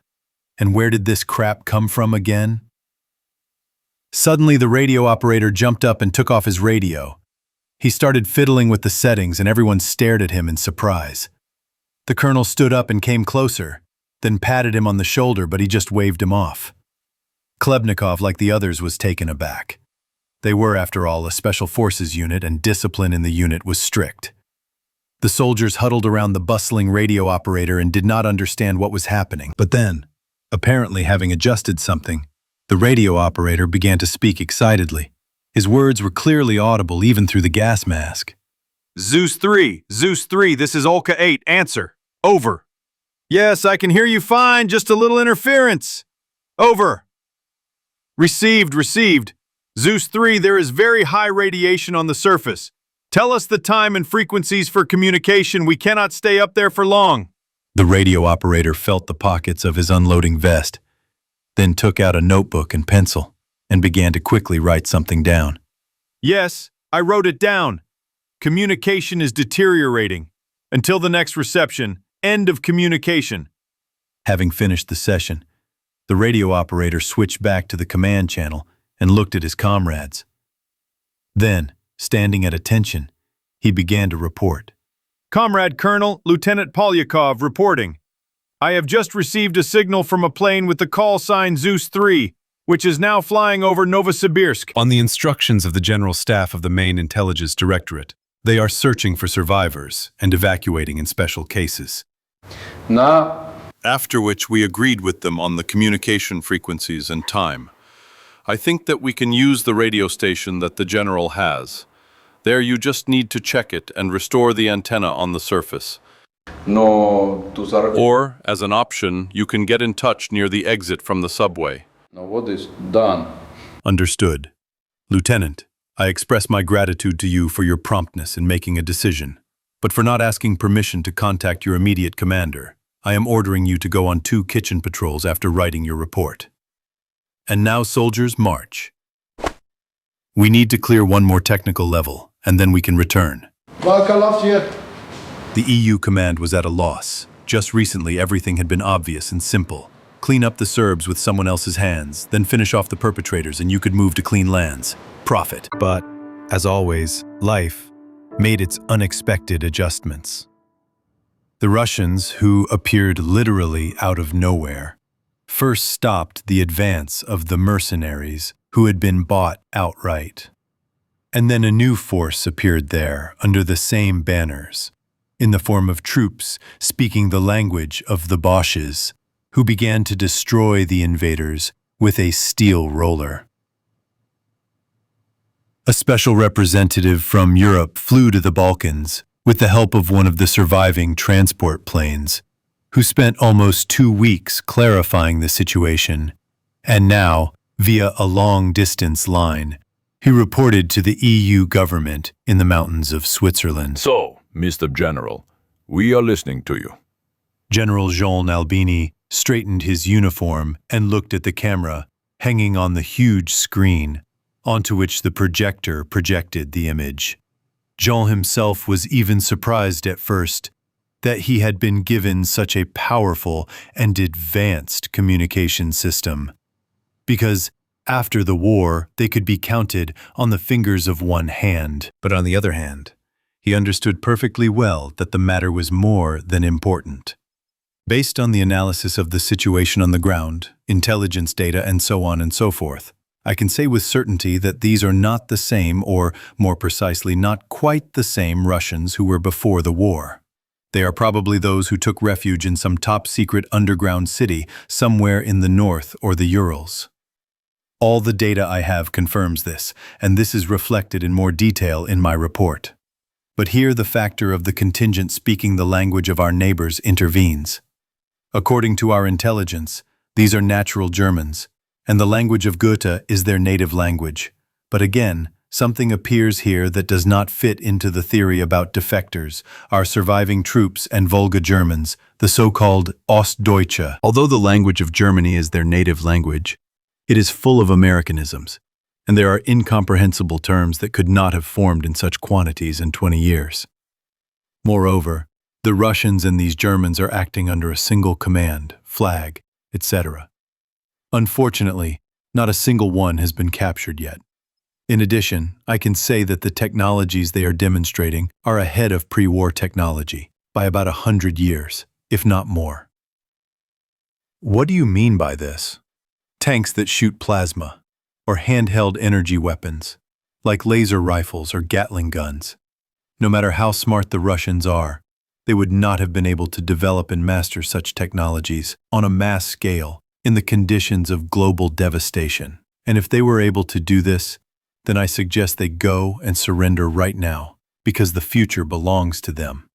And where did this crap come from again? Suddenly the radio operator jumped up and took off his radio. He started fiddling with the settings and everyone stared at him in surprise. The colonel stood up and came closer, then patted him on the shoulder, but he just waved him off. Klebnikov, like the others, was taken aback. They were, after all, a special forces unit and discipline in the unit was strict. The soldiers huddled around the bustling radio operator and did not understand what was happening. But then, apparently having adjusted something, the radio operator began to speak excitedly. His words were clearly audible even through the gas mask. Zeus 3, this is Olka 8, answer. Over. Yes, I can hear you fine, just a little interference. Over. Received. Zeus 3, there is very high radiation on the surface. Tell us the time and frequencies for communication. We cannot stay up there for long. The radio operator felt the pockets of his unloading vest, then took out a notebook and pencil and began to quickly write something down. Yes, I wrote it down. Communication is deteriorating. Until the next reception, end of communication. Having finished the session, the radio operator switched back to the command channel and looked at his comrades. Then, standing at attention, he began to report. Comrade Colonel, Lieutenant Polyakov reporting. I have just received a signal from a plane with the call sign Zeus 3, which is now flying over Novosibirsk. On the instructions of the General Staff of the Main Intelligence Directorate, they are searching for survivors and evacuating in special cases. After which we agreed with them on the communication frequencies and time. I think that we can use the radio station that the General has. There you just need to check it and restore the antenna on the surface. Or, as an option, you can get in touch near the exit from the subway. Now what is done? Understood. Lieutenant, I express my gratitude to you for your promptness in making a decision, but for not asking permission to contact your immediate commander. I am ordering you to go on 2 kitchen patrols after writing your report. And now, soldiers, march. We need to clear one more technical level, and then we can return. The EU command was at a loss. Just recently, everything had been obvious and simple. Clean up the Serbs with someone else's hands, then finish off the perpetrators and you could move to clean lands. Profit. But, as always, life made its unexpected adjustments. The Russians, who appeared literally out of nowhere, first stopped the advance of the mercenaries who had been bought outright. And then a new force appeared there under the same banners, in the form of troops speaking the language of the Boches, who began to destroy the invaders with a steel roller. A special representative from Europe flew to the Balkans with the help of one of the surviving transport planes, who spent almost 2 weeks clarifying the situation, and now, via a long-distance line, he reported to the EU government in the mountains of Switzerland. So, Mr. General, we are listening to you. General Jean Albini straightened his uniform and looked at the camera hanging on the huge screen, onto which the projector projected the image. Jean himself was even surprised at first that he had been given such a powerful and advanced communication system, because after the war they could be counted on the fingers of one hand. But on the other hand, he understood perfectly well that the matter was more than important. Based on the analysis of the situation on the ground, intelligence data, and so on and so forth, I can say with certainty that these are not the same, or more precisely, not quite the same Russians who were before the war. They are probably those who took refuge in some top-secret underground city somewhere in the north or the Urals. All the data I have confirms this, and this is reflected in more detail in my report. But here the factor of the contingent speaking the language of our neighbors intervenes. According to our intelligence, these are natural Germans, and the language of Goethe is their native language. But again, something appears here that does not fit into the theory about defectors, our surviving troops and Volga Germans, the so-called Ostdeutsche. Although the language of Germany is their native language, it is full of Americanisms, and there are incomprehensible terms that could not have formed in such quantities in 20 years. Moreover, the Russians and these Germans are acting under a single command, flag, etc. Unfortunately, not a single one has been captured yet. In addition, I can say that the technologies they are demonstrating are ahead of pre-war technology by about 100 years, if not more. What do you mean by this? Tanks that shoot plasma, or handheld energy weapons, like laser rifles or Gatling guns. No matter how smart the Russians are, they would not have been able to develop and master such technologies on a mass scale in the conditions of global devastation. And if they were able to do this, then I suggest they go and surrender right now, because the future belongs to them.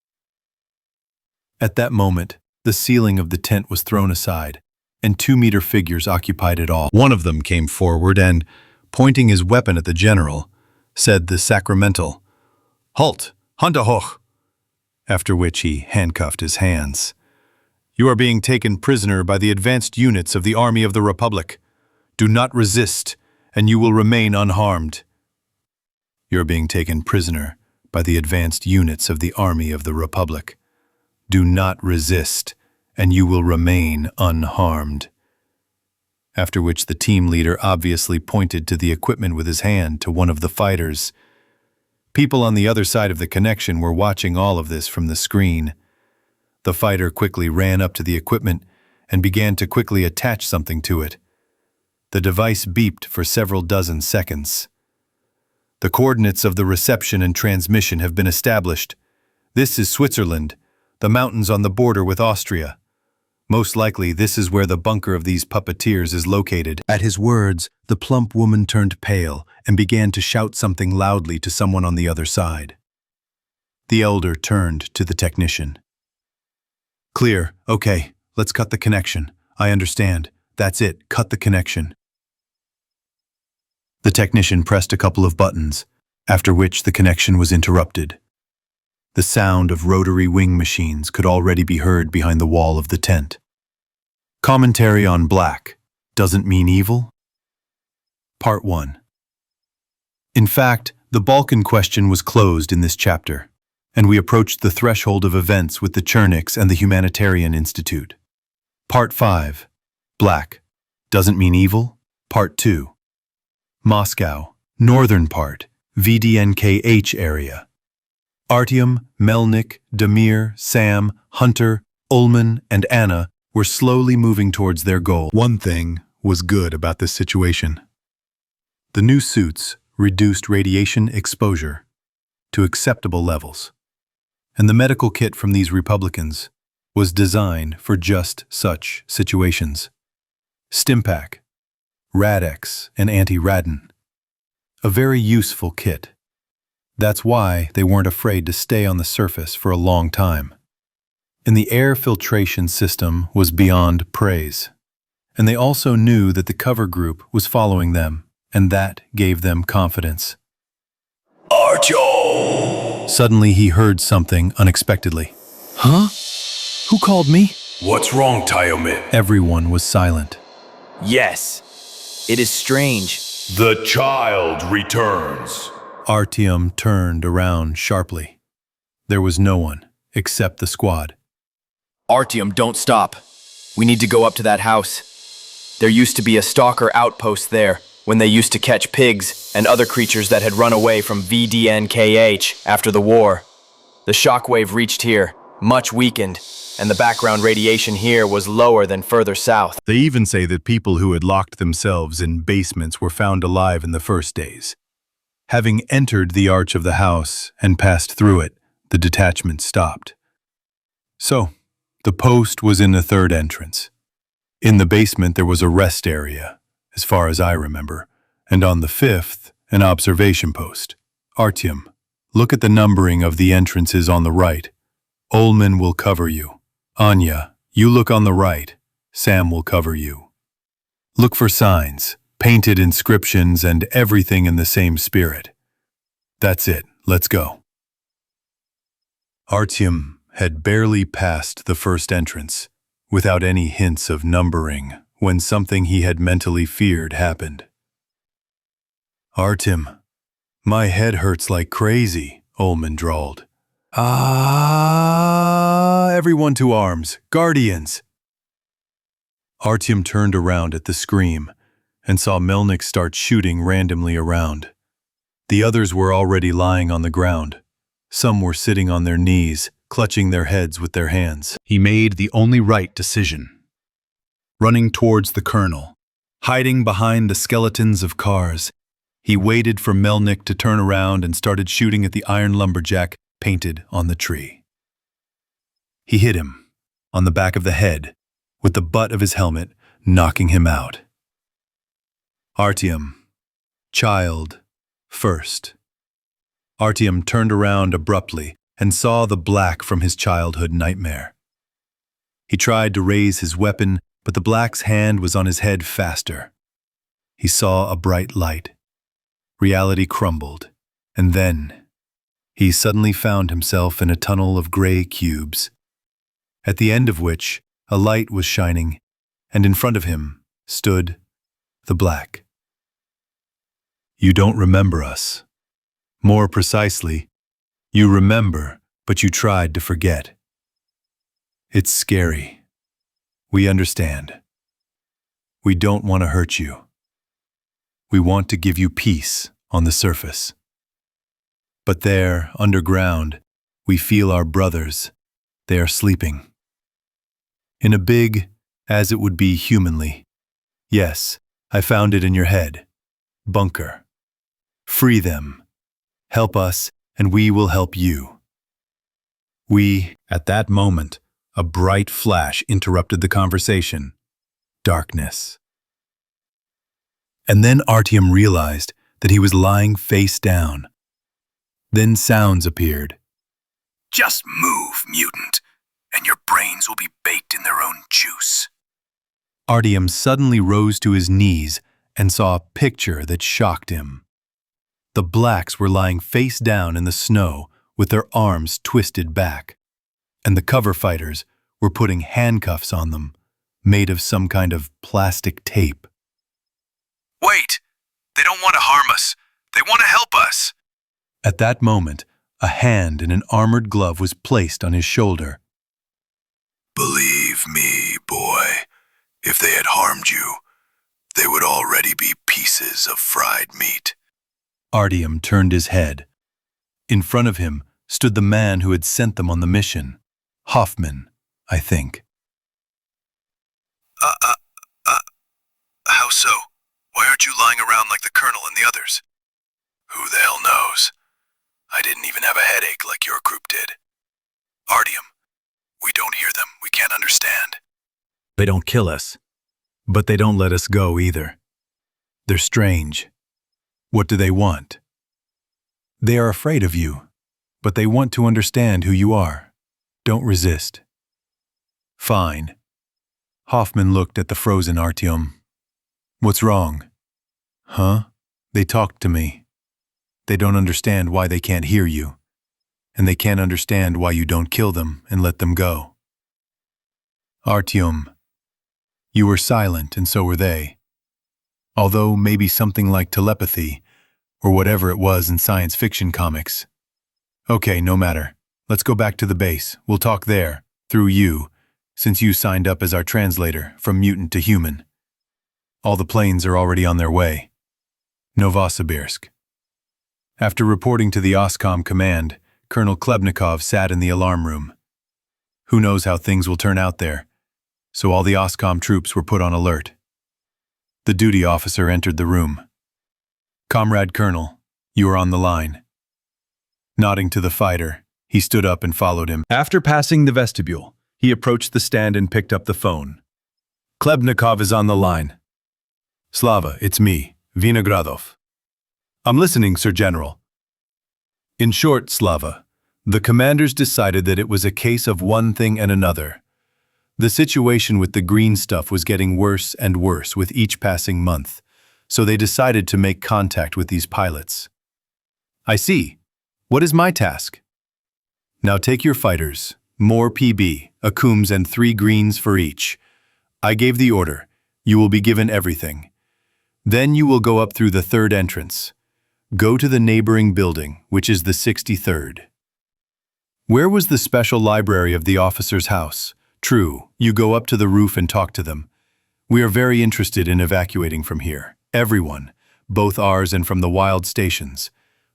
At that moment, the ceiling of the tent was thrown aside, and 2-meter figures occupied it all. One of them came forward and, pointing his weapon at the general, said the sacramental, "Halt, Hand hoch," after which he handcuffed his hands. "You are being taken prisoner by the advanced units of the Army of the Republic. Do not resist, and you will remain unharmed." "You're being taken prisoner by the advanced units of the Army of the Republic. Do not resist, and you will remain unharmed." After which the team leader obviously pointed to the equipment with his hand to one of the fighters. People on the other side of the connection were watching all of this from the screen. The fighter quickly ran up to the equipment and began to quickly attach something to it. The device beeped for several dozen seconds. "The coordinates of the reception and transmission have been established. This is Switzerland, the mountains on the border with Austria. Most likely, this is where the bunker of these puppeteers is located." At his words, the plump woman turned pale and began to shout something loudly to someone on the other side. The elder turned to the technician. "Clear. Okay, let's cut the connection. I understand. That's it. Cut the connection." The technician pressed a couple of buttons, after which the connection was interrupted. The sound of rotary wing machines could already be heard behind the wall of the tent. Commentary on black doesn't mean evil? Part 1. In fact, the Balkan question was closed in this chapter, and we approached the threshold of events with the Cherniks and the Humanitarian Institute. Part 5. Black doesn't mean evil? Part 2. Moscow, northern part, VDNKH area. Artyom, Melnik, Damir, Sam, Hunter, Ullman, and Anna were slowly moving towards their goal. One thing was good about this situation. The new suits reduced radiation exposure to acceptable levels, and the medical kit from these Republicans was designed for just such situations. Stimpack, Radex, and anti-radon. A very useful kit. That's why they weren't afraid to stay on the surface for a long time. And the air filtration system was beyond praise. And they also knew that the cover group was following them, and that gave them confidence. Artyom! Suddenly he heard something unexpectedly. Huh? Who called me? What's wrong, Tyomit? Everyone was silent. Yes. It is strange. The child returns. Artyom turned around sharply. There was no one except the squad. Artyom, don't stop. We need to go up to that house. There used to be a stalker outpost there when they used to catch pigs and other creatures that had run away from VDNKH after the war. The shockwave reached here, much weakened, and the background radiation here was lower than further south. They even say that people who had locked themselves in basements were found alive in the first days. Having entered the arch of the house and passed through it, the detachment stopped. So, the post was in the third entrance. In the basement there was a rest area, as far as I remember, and on the fifth, an observation post. Artyom, look at the numbering of the entrances on the right. Ulman will cover you. Anya, you look on the right. Sam will cover you. Look for signs, painted inscriptions, and everything in the same spirit. That's it. Let's go. Artyom had barely passed the first entrance, without any hints of numbering, when something he had mentally feared happened. Artyom, my head hurts like crazy, Ulman drawled. Everyone to arms, guardians! Artyom turned around at the scream and saw Melnik start shooting randomly around. The others were already lying on the ground. Some were sitting on their knees, clutching their heads with their hands. He made the only right decision. Running towards the colonel, hiding behind the skeletons of cars, he waited for Melnik to turn around and started shooting at the iron lumberjack painted on the tree. He hit him on the back of the head with the butt of his helmet, knocking him out. Artyom, child first. Artyom turned around abruptly and saw the black from his childhood nightmare. He tried to raise his weapon, but the black's hand was on his head faster. He saw a bright light. Reality crumbled, and then he suddenly found himself in a tunnel of gray cubes, at the end of which a light was shining, and in front of him stood the black. You don't remember us. More precisely, you remember, but you tried to forget. It's scary. We understand. We don't want to hurt you. We want to give you peace on the surface. But there, underground, we feel our brothers. They are sleeping. In a big, as it would be humanly. Yes, I found it in your head. Bunker. Free them. Help us, and we will help you. At that moment, a bright flash interrupted the conversation. Darkness. And then Artyom realized that he was lying face down. Then sounds appeared. Just move, mutant, and your brains will be baked in their own juice. Artyom suddenly rose to his knees and saw a picture that shocked him. The blacks were lying face down in the snow with their arms twisted back, and the cover fighters were putting handcuffs on them, made of some kind of plastic tape. Wait! They don't want to harm us. They want to help us. At that moment, a hand in an armored glove was placed on his shoulder. Believe me, boy, if they had harmed you, they would already be pieces of fried meat. Artyom turned his head. In front of him stood the man who had sent them on the mission. Hoffman, I think. How so? Why aren't you lying around like the colonel and the others? Who the hell knows? I didn't even have a headache like your group did. Artyom, we don't hear them. We can't understand. They don't kill us, but they don't let us go either. They're strange. What do they want? They are afraid of you, but they want to understand who you are. Don't resist. Fine. Hoffman looked at the frozen Artyom. What's wrong? Huh? They talked to me. They don't understand why they can't hear you, and they can't understand why you don't kill them and let them go. Artyom, you were silent and so were they. Although maybe something like telepathy, or whatever it was in science fiction comics. Okay, no matter. Let's go back to the base. We'll talk there, through you, since you signed up as our translator from mutant to human. All the planes are already on their way. Novosibirsk. After reporting to the OSCOM command, Colonel Klebnikov sat in the alarm room. Who knows how things will turn out there? So all the OSCOM troops were put on alert. The duty officer entered the room. "Comrade Colonel, you are on the line." Nodding to the fighter, he stood up and followed him. After passing the vestibule, he approached the stand and picked up the phone. "Klebnikov is on the line." "Slava, it's me, Vinogradov." "I'm listening, Sir General." In short, Slava, the commanders decided that it was a case of one thing and another. The situation with the green stuff was getting worse and worse with each passing month, so they decided to make contact with these pilots. "I see. What is my task?" "Now take your fighters, more PB, a Coombs and 3 greens for each. I gave the order. You will be given everything. Then you will go up through the 3rd entrance. Go to the neighboring building, which is the 63rd. Where was the special library of the officer's house? True, you go up to the roof and talk to them. We are very interested in evacuating from here. Everyone, both ours and from the wild stations.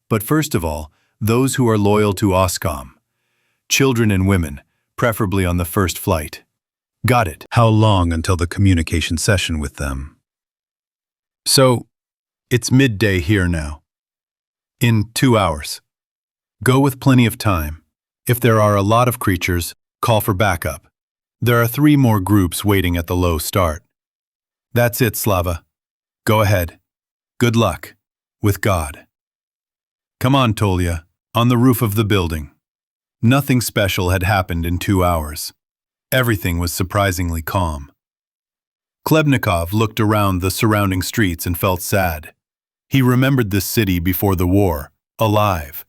But first of all, those who are loyal to OSCOM. Children and women, preferably on the first flight." "Got it." How long until the communication session with them? "So, it's midday here now. In 2 hours. Go with plenty of time. If there are a lot of creatures, call for backup. There are 3 more groups waiting at the low start." "That's it, Slava. Go ahead. Good luck. With God." "Come on, Tolya, on the roof of the building." Nothing special had happened in 2 hours. Everything was surprisingly calm. Klebnikov looked around the surrounding streets and felt sad. He remembered this city before the war, alive.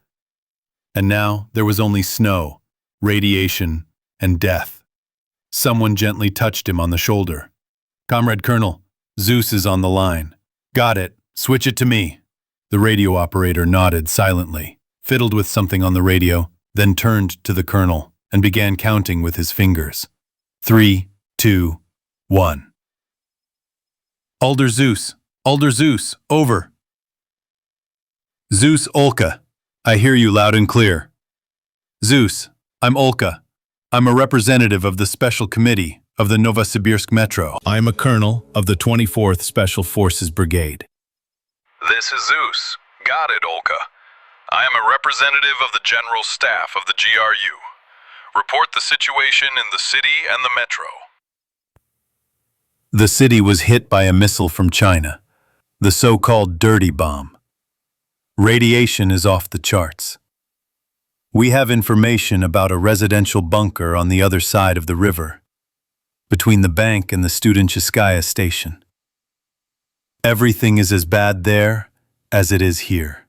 And now there was only snow, radiation, and death. Someone gently touched him on the shoulder. "Comrade Colonel, Zeus is on the line." "Got it. Switch it to me." The radio operator nodded silently, fiddled with something on the radio, then turned to the colonel and began counting with his fingers. 3, 2, 1. Alder Zeus, over. Zeus Olka, I hear you loud and clear. Zeus, I'm Olka. I'm a representative of the Special Committee of the Novosibirsk Metro. I'm a colonel of the 24th Special Forces Brigade. This is Zeus. Got it, Olka. I am a representative of the General Staff of the GRU. Report the situation in the city and the metro. The city was hit by a missile from China, the so-called dirty bomb. Radiation is off the charts. We have information about a residential bunker on the other side of the river, between the bank and the Studentcheskaya station. Everything is as bad there as it is here.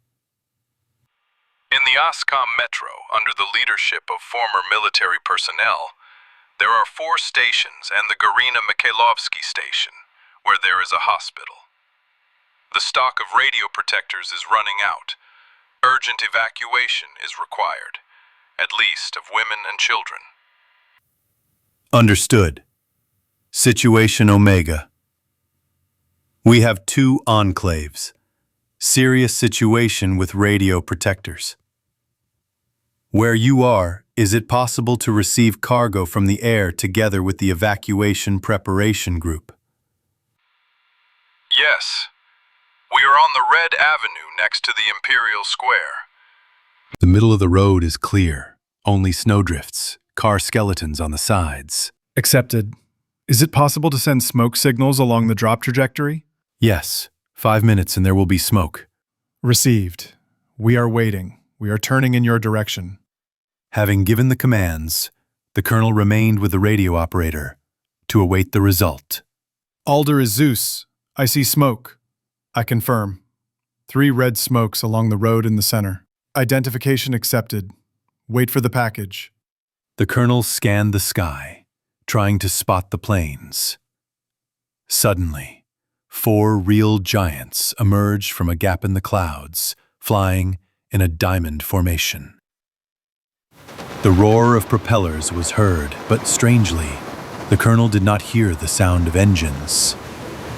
In the OSCOM metro, under the leadership of former military personnel, there are 4 stations and the Garina Mikhailovsky station, where there is a hospital. The stock of radio protectors is running out. Urgent evacuation is required, at least of women and children. Understood. Situation Omega. We have 2 enclaves. Serious situation with radio protectors. Where you are, is it possible to receive cargo from the air together with the evacuation preparation group? Yes. We are on the Red Avenue next to the Imperial Square. The middle of the road is clear. Only snowdrifts, car skeletons on the sides. Accepted. Is it possible to send smoke signals along the drop trajectory? Yes. 5 minutes and there will be smoke. Received. We are waiting. We are turning in your direction. Having given the commands, the colonel remained with the radio operator to await the result. Alder is Zeus. I see smoke. I confirm. 3 red smokes along the road in the center. Identification accepted. Wait for the package. The colonel scanned the sky, trying to spot the planes. Suddenly, 4 real giants emerged from a gap in the clouds, flying in a diamond formation. The roar of propellers was heard, but strangely, the colonel did not hear the sound of engines.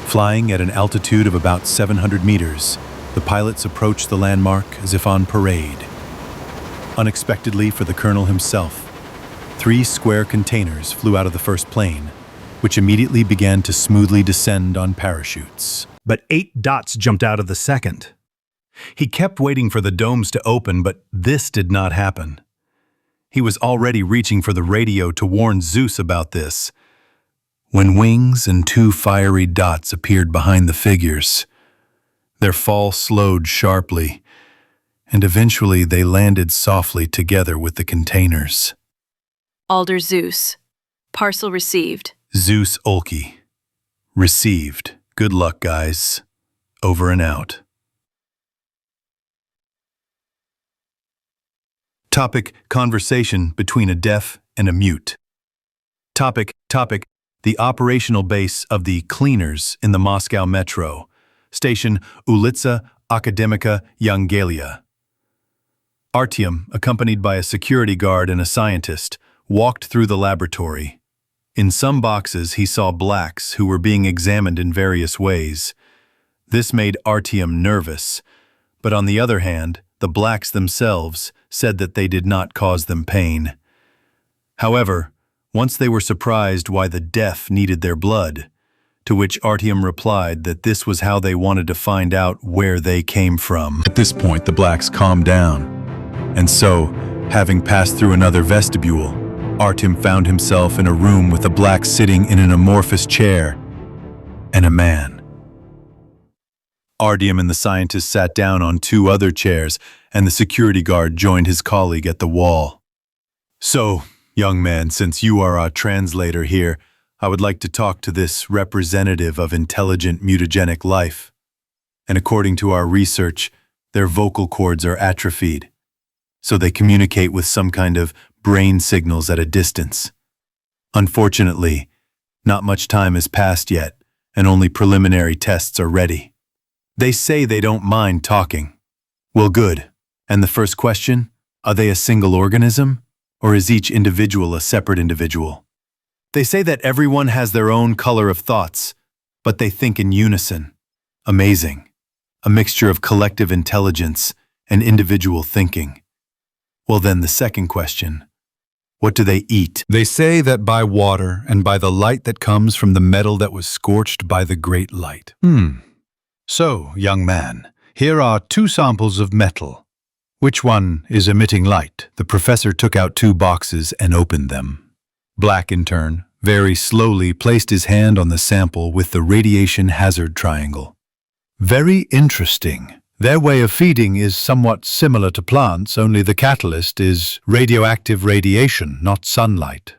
Flying at an altitude of about 700 meters, the pilots approached the landmark as if on parade. Unexpectedly for the colonel himself, 3 square containers flew out of the first plane, which immediately began to smoothly descend on parachutes. But 8 dots jumped out of the second. He kept waiting for the domes to open, but this did not happen. He was already reaching for the radio to warn Zeus about this, when wings and 2 fiery dots appeared behind the figures. Their fall slowed sharply, and eventually they landed softly together with the containers. Alder Zeus. Parcel received. Zeus Olki. Received. Good luck, guys. Over and out. Topic: conversation between a deaf and a mute. Topic: the operational base of the cleaners in the Moscow metro. Station Ulitsa Akademika Yangelia. Artyom, accompanied by a security guard and a scientist, walked through the laboratory. In some boxes, he saw blacks who were being examined in various ways. This made Artyom nervous, but on the other hand, the blacks themselves said that they did not cause them pain. However, once they were surprised why the deaf needed their blood, to which Artyom replied that this was how they wanted to find out where they came from. At this point, the blacks calmed down. And so, having passed through another vestibule, Artyom found himself in a room with a black sitting in an amorphous chair and a man. Artyom and the scientist sat down on 2 other chairs, and the security guard joined his colleague at the wall. So, young man, since you are our translator here, I would like to talk to this representative of intelligent mutagenic life. And according to our research, their vocal cords are atrophied, so they communicate with some kind of brain signals at a distance. Unfortunately, not much time has passed yet, and only preliminary tests are ready. They say they don't mind talking. Well, good. And the first question, are they a single organism, or is each individual a separate individual? They say that everyone has their own color of thoughts, but they think in unison. Amazing. A mixture of collective intelligence and individual thinking. Well then, the second question. What do they eat? They say that by water and by the light that comes from the metal that was scorched by the great light. So, young man, here are 2 samples of metal. Which one is emitting light? The professor took out 2 boxes and opened them. Black, in turn, very slowly placed his hand on the sample with the radiation hazard triangle. Very interesting. Their way of feeding is somewhat similar to plants, only the catalyst is radioactive radiation, not sunlight.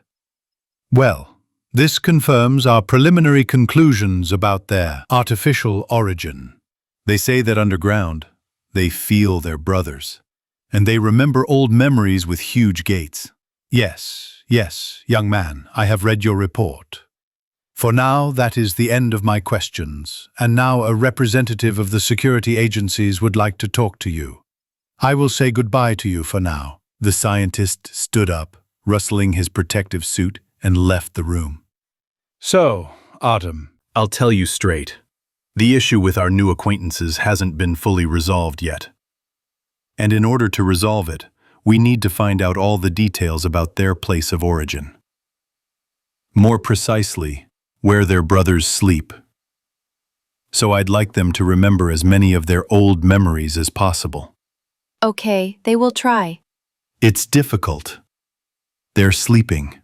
Well, this confirms our preliminary conclusions about their artificial origin. They say that underground, they feel their brothers, and they remember old memories with huge gates. Yes, young man, I have read your report. For now, that is the end of my questions, and now a representative of the security agencies would like to talk to you. I will say goodbye to you for now. The scientist stood up, rustling his protective suit, and left the room. So, Artyom, I'll tell you straight. The issue with our new acquaintances hasn't been fully resolved yet. And in order to resolve it, we need to find out all the details about their place of origin. More precisely, where their brothers sleep. So I'd like them to remember as many of their old memories as possible. Okay, they will try. It's difficult. They're sleeping.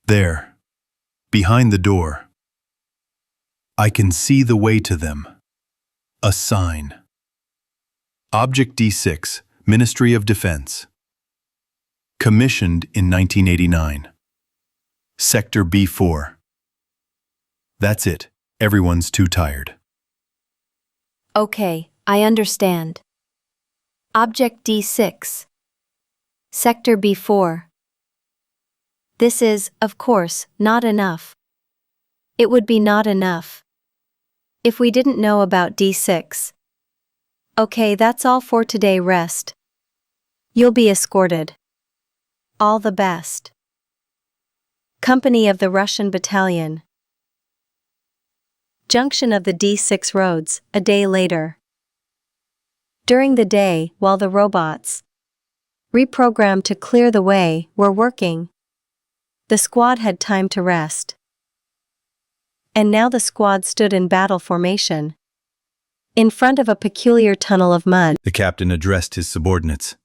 There, behind the door. I can see the way to them. A sign. Object D6, Ministry of Defense. Commissioned in 1989. Sector B4. That's it. Everyone's too tired. Okay, I understand. Object D6. Sector B4. This is, of course, not enough. It would be not enough if we didn't know about D6. Okay, that's all for today. Rest. You'll be escorted. All the best. Company of the Russian Battalion. Junction of the D6 roads, a day later. During the day, while the robots reprogrammed to clear the way, were working. The squad had time to rest. And now the squad stood in battle formation, in front of a peculiar tunnel of mud. The captain addressed his subordinates.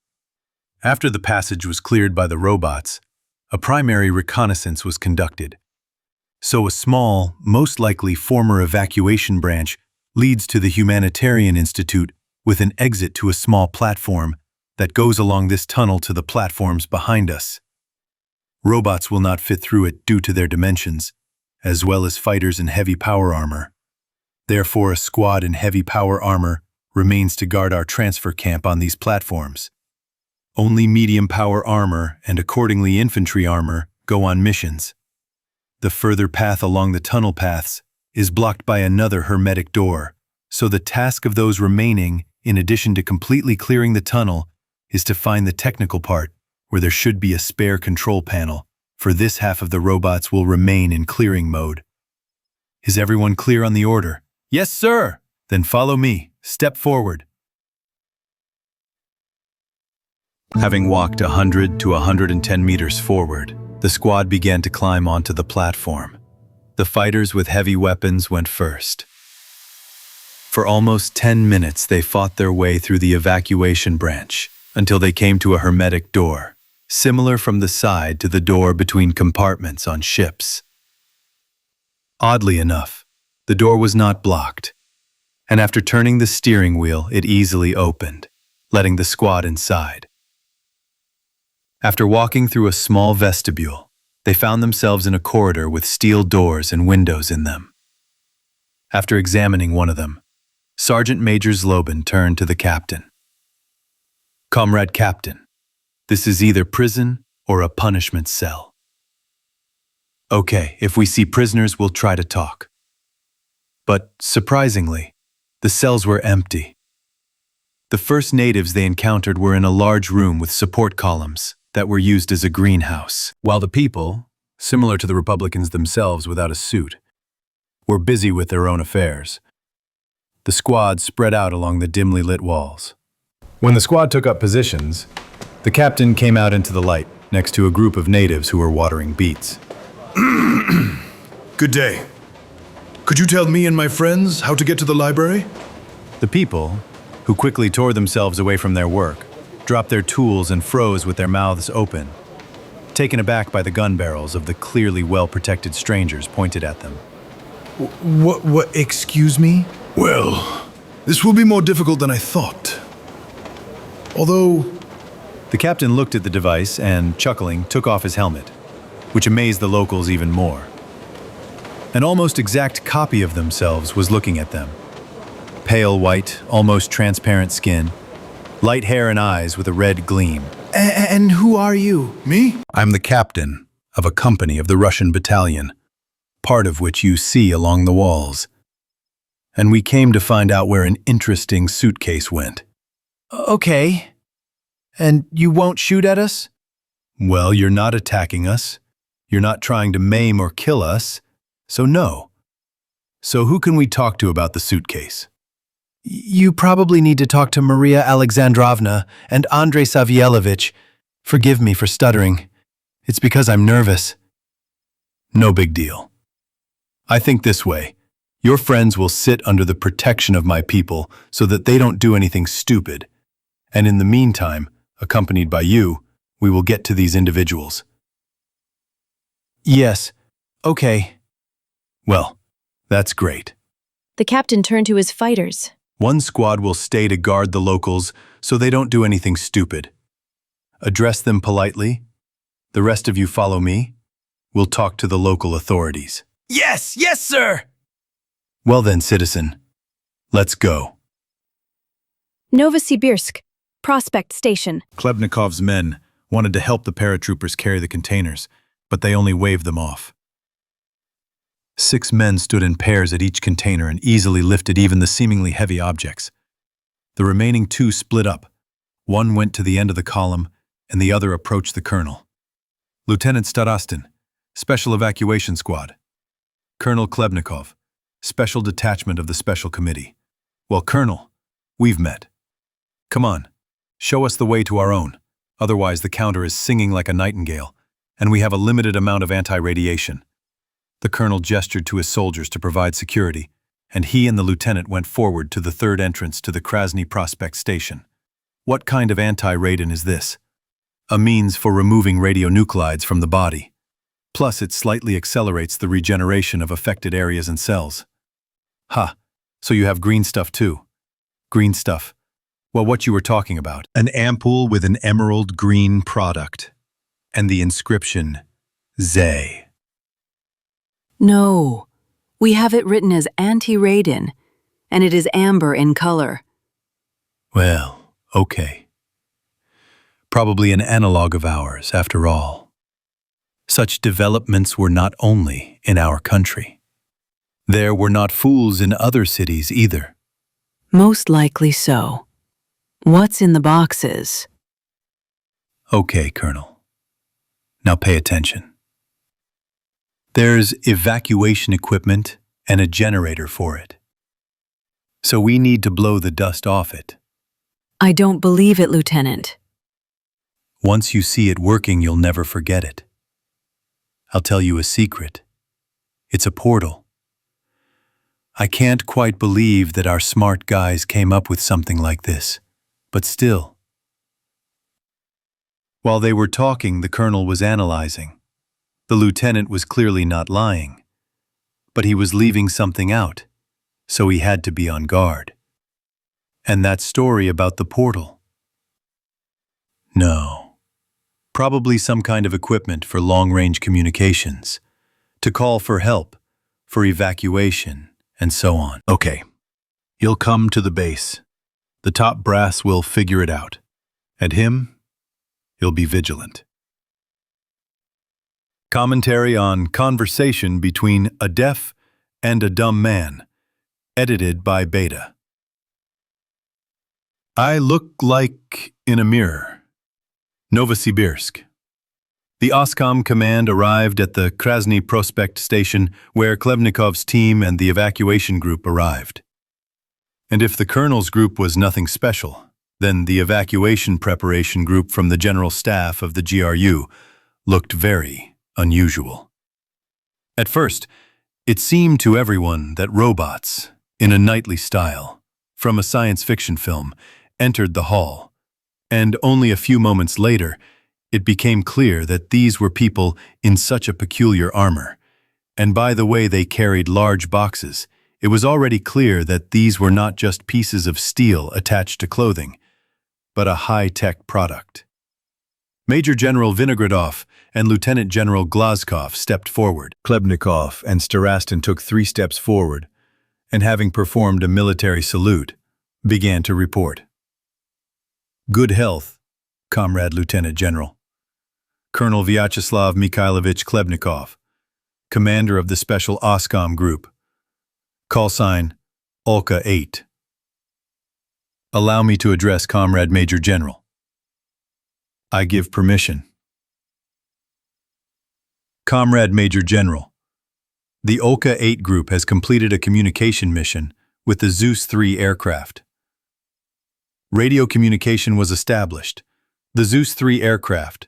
After the passage was cleared by the robots, a primary reconnaissance was conducted. So a small, most likely former evacuation branch leads to the Humanitarian Institute with an exit to a small platform that goes along this tunnel to the platforms behind us. Robots will not fit through it due to their dimensions, as well as fighters in heavy power armor. Therefore, a squad in heavy power armor remains to guard our transfer camp on these platforms. Only medium power armor and accordingly infantry armor go on missions. The further path along the tunnel paths is blocked by another hermetic door, so the task of those remaining, in addition to completely clearing the tunnel, is to find the technical part where there should be a spare control panel, for this half of the robots will remain in clearing mode. Is everyone clear on the order? Yes, sir! Then follow me. Step forward. Having walked 100 to 110 meters forward, the squad began to climb onto the platform. The fighters with heavy weapons went first. For almost 10 minutes, they fought their way through the evacuation branch until they came to a hermetic door, similar from the side to the door between compartments on ships. Oddly enough, the door was not blocked, and after turning the steering wheel, it easily opened, letting the squad inside. After walking through a small vestibule, they found themselves in a corridor with steel doors and windows in them. After examining one of them, Sergeant Major Zlobin turned to the captain. "Comrade Captain, this is either prison or a punishment cell. Okay, if we see prisoners, we'll try to talk." But, surprisingly, the cells were empty. The first natives they encountered were in a large room with support columns that were used as a greenhouse, while the people, similar to the Republicans themselves without a suit, were busy with their own affairs. The squad spread out along the dimly lit walls. When the squad took up positions, the captain came out into the light next to a group of natives who were watering beets. Good day. Could you tell me and my friends how to get to the library? The people, who quickly tore themselves away from their work, dropped their tools and froze with their mouths open, taken aback by the gun barrels of the clearly well-protected strangers pointed at them. What, excuse me? Well, this will be more difficult than I thought. Although... The captain looked at the device and, chuckling, took off his helmet, which amazed the locals even more. An almost exact copy of themselves was looking at them. Pale white, almost transparent skin, light hair and eyes with a red gleam. And who are you? Me? I'm the captain of a company of the Russian battalion, part of which you see along the walls. And we came to find out where an interesting suitcase went. Okay. And you won't shoot at us? Well, you're not attacking us. You're not trying to maim or kill us. So no. So who can we talk to about the suitcase? You probably need to talk to Maria Alexandrovna and Andrei Savielovich. Forgive me for stuttering. It's because I'm nervous. No big deal. I think this way. Your friends will sit under the protection of my people so that they don't do anything stupid. And in the meantime, accompanied by you, we will get to these individuals. Yes. Okay. Well, that's great. The captain turned to his fighters. One squad will stay to guard the locals so they don't do anything stupid. Address them politely. The rest of you follow me. We'll talk to the local authorities. Yes! Yes, sir! Well then, citizen, let's go. Novosibirsk, Prospect Station. Klebnikov's men wanted to help the paratroopers carry the containers, but they only waved them off. 6 men stood in pairs at each container and easily lifted even the seemingly heavy objects. The remaining 2 split up. One went to the end of the column, and the other approached the colonel. Lieutenant Starostin, Special Evacuation Squad. Colonel Klebnikov, Special Detachment of the Special Committee. Well, Colonel, we've met. Come on, show us the way to our own. Otherwise, the counter is singing like a nightingale, and we have a limited amount of anti-radiation. The colonel gestured to his soldiers to provide security, and he and the lieutenant went forward to the third entrance to the Krasny Prospect station. What kind of anti-radon is this? A means for removing radionuclides from the body. Plus, it slightly accelerates the regeneration of affected areas and cells. Ha, so you have green stuff too. Green stuff. Well, what you were talking about. An ampoule with an emerald green product. And the inscription, Zay. No, we have it written as anti-radon, and it is amber in color. Well, okay. Probably an analog of ours, after all. Such developments were not only in our country. There were not fools in other cities either. Most likely so. What's in the boxes? Okay, Colonel. Now pay attention. There's evacuation equipment and a generator for it. So we need to blow the dust off it. I don't believe it, Lieutenant. Once you see it working, you'll never forget it. I'll tell you a secret. It's a portal. I can't quite believe that our smart guys came up with something like this, but still. While they were talking, the colonel was analyzing. The lieutenant was clearly not lying, but he was leaving something out, so he had to be on guard. And that story about the portal? No. Probably some kind of equipment for long-range communications, to call for help, for evacuation, and so on. Okay. You'll come to the base. The top brass will figure it out. And him, he'll be vigilant. Commentary on Conversation Between a Deaf and a Dumb Man, edited by Beta. I look like in a mirror. Novosibirsk. The OSCOM command arrived at the Krasny Prospect station where Klebnikov's team and the evacuation group arrived. And if the colonel's group was nothing special, then the evacuation preparation group from the general staff of the GRU looked very unusual. At first, it seemed to everyone that robots, in a knightly style, from a science fiction film, entered the hall, and only a few moments later, it became clear that these were people in such a peculiar armor, and by the way they carried large boxes, it was already clear that these were not just pieces of steel attached to clothing, but a high-tech product. Major General Vinogradov and Lieutenant General Glazkov stepped forward. Klebnikov and Starostin took 3 steps forward, and having performed a military salute, began to report. Good health, Comrade Lieutenant General. Colonel Vyacheslav Mikhailovich Klebnikov, commander of the Special OSCOM Group. Call sign, Olka 8. Allow me to address Comrade Major General. I give permission. Comrade Major General, the Olka 8 group has completed a communication mission with the Zeus 3 aircraft. Radio communication was established. The Zeus 3 aircraft,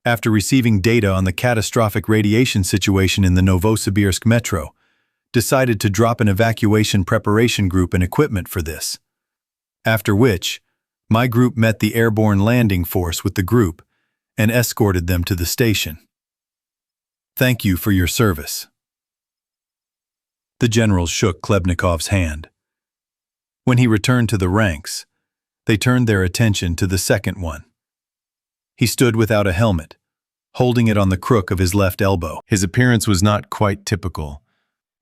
after receiving data on the catastrophic radiation situation in the Novosibirsk metro, decided to drop an evacuation preparation group and equipment for this. After which, my group met the airborne landing force with the group and escorted them to the station. Thank you for your service. The general shook Klebnikov's hand. When he returned to the ranks, they turned their attention to the second one. He stood without a helmet, holding it on the crook of his left elbow. His appearance was not quite typical,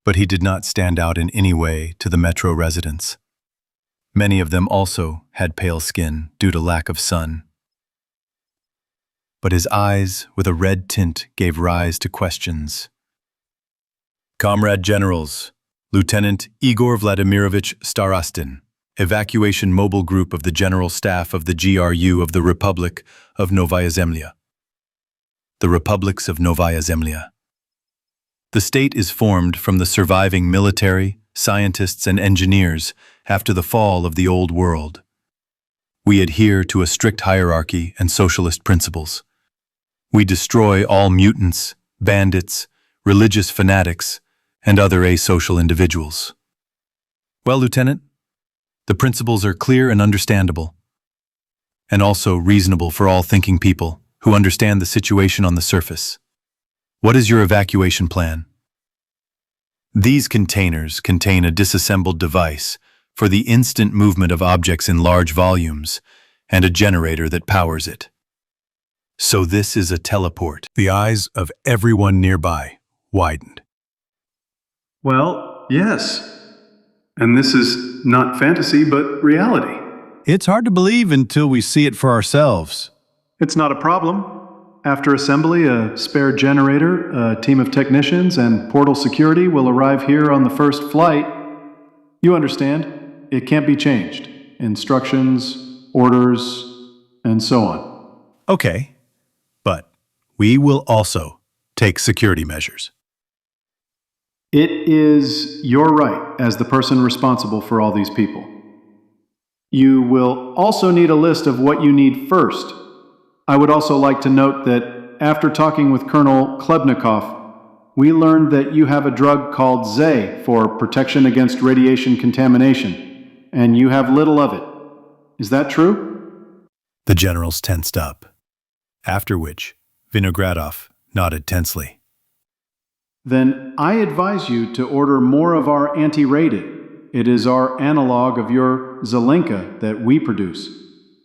but he did not stand out in any way to the metro residents. Many of them also had pale skin due to lack of sun. But his eyes with a red tint gave rise to questions. Comrade Generals, Lieutenant Igor Vladimirovich Starostin, Evacuation Mobile Group of the General Staff of the GRU of the Republic of Novaya Zemlya. The Republics of Novaya Zemlya. The state is formed from the surviving military, scientists, and engineers after the fall of the Old World. We adhere to a strict hierarchy and socialist principles. We destroy all mutants, bandits, religious fanatics, and other asocial individuals. Well, Lieutenant, the principles are clear and understandable, and also reasonable for all thinking people who understand the situation on the surface. What is your evacuation plan? These containers contain a disassembled device for the instant movement of objects in large volumes and a generator that powers it. So this is a teleport. The eyes of everyone nearby widened. Well, yes. And this is not fantasy, but reality. It's hard to believe until we see it for ourselves. It's not a problem. After assembly, a spare generator, a team of technicians, and portal security will arrive here on the first flight. You understand, it can't be changed. Instructions, orders, and so on. Okay, but we will also take security measures. It is your right as the person responsible for all these people. You will also need a list of what you need first. I would also like to note that after talking with Colonel Klebnikov, we learned that you have a drug called ZE for protection against radiation contamination, and you have little of it. Is that true? The generals tensed up, after which Vinogradov nodded tensely. Then I advise you to order more of our anti-rated. It is our analog of your Zelenka that we produce.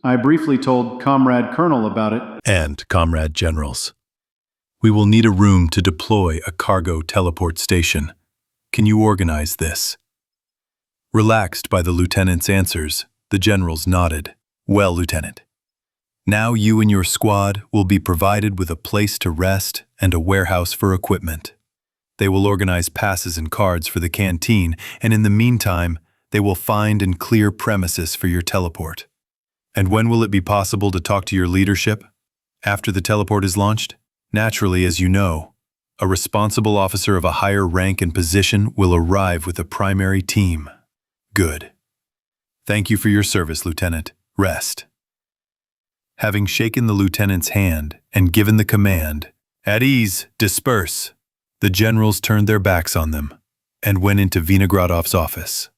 I briefly told Comrade Colonel about it. And Comrade Generals. We will need a room to deploy a cargo teleport station. Can you organize this? Relaxed by the lieutenant's answers, the generals nodded. Well, Lieutenant. Now you and your squad will be provided with a place to rest and a warehouse for equipment. They will organize passes and cards for the canteen, and in the meantime, they will find and clear premises for your teleport. And when will it be possible to talk to your leadership? After the teleport is launched? Naturally, as you know, a responsible officer of a higher rank and position will arrive with a primary team. Good. Thank you for your service, Lieutenant. Rest. Having shaken the lieutenant's hand and given the command, "At ease, disperse," the generals turned their backs on them and went into Vinogradov's office.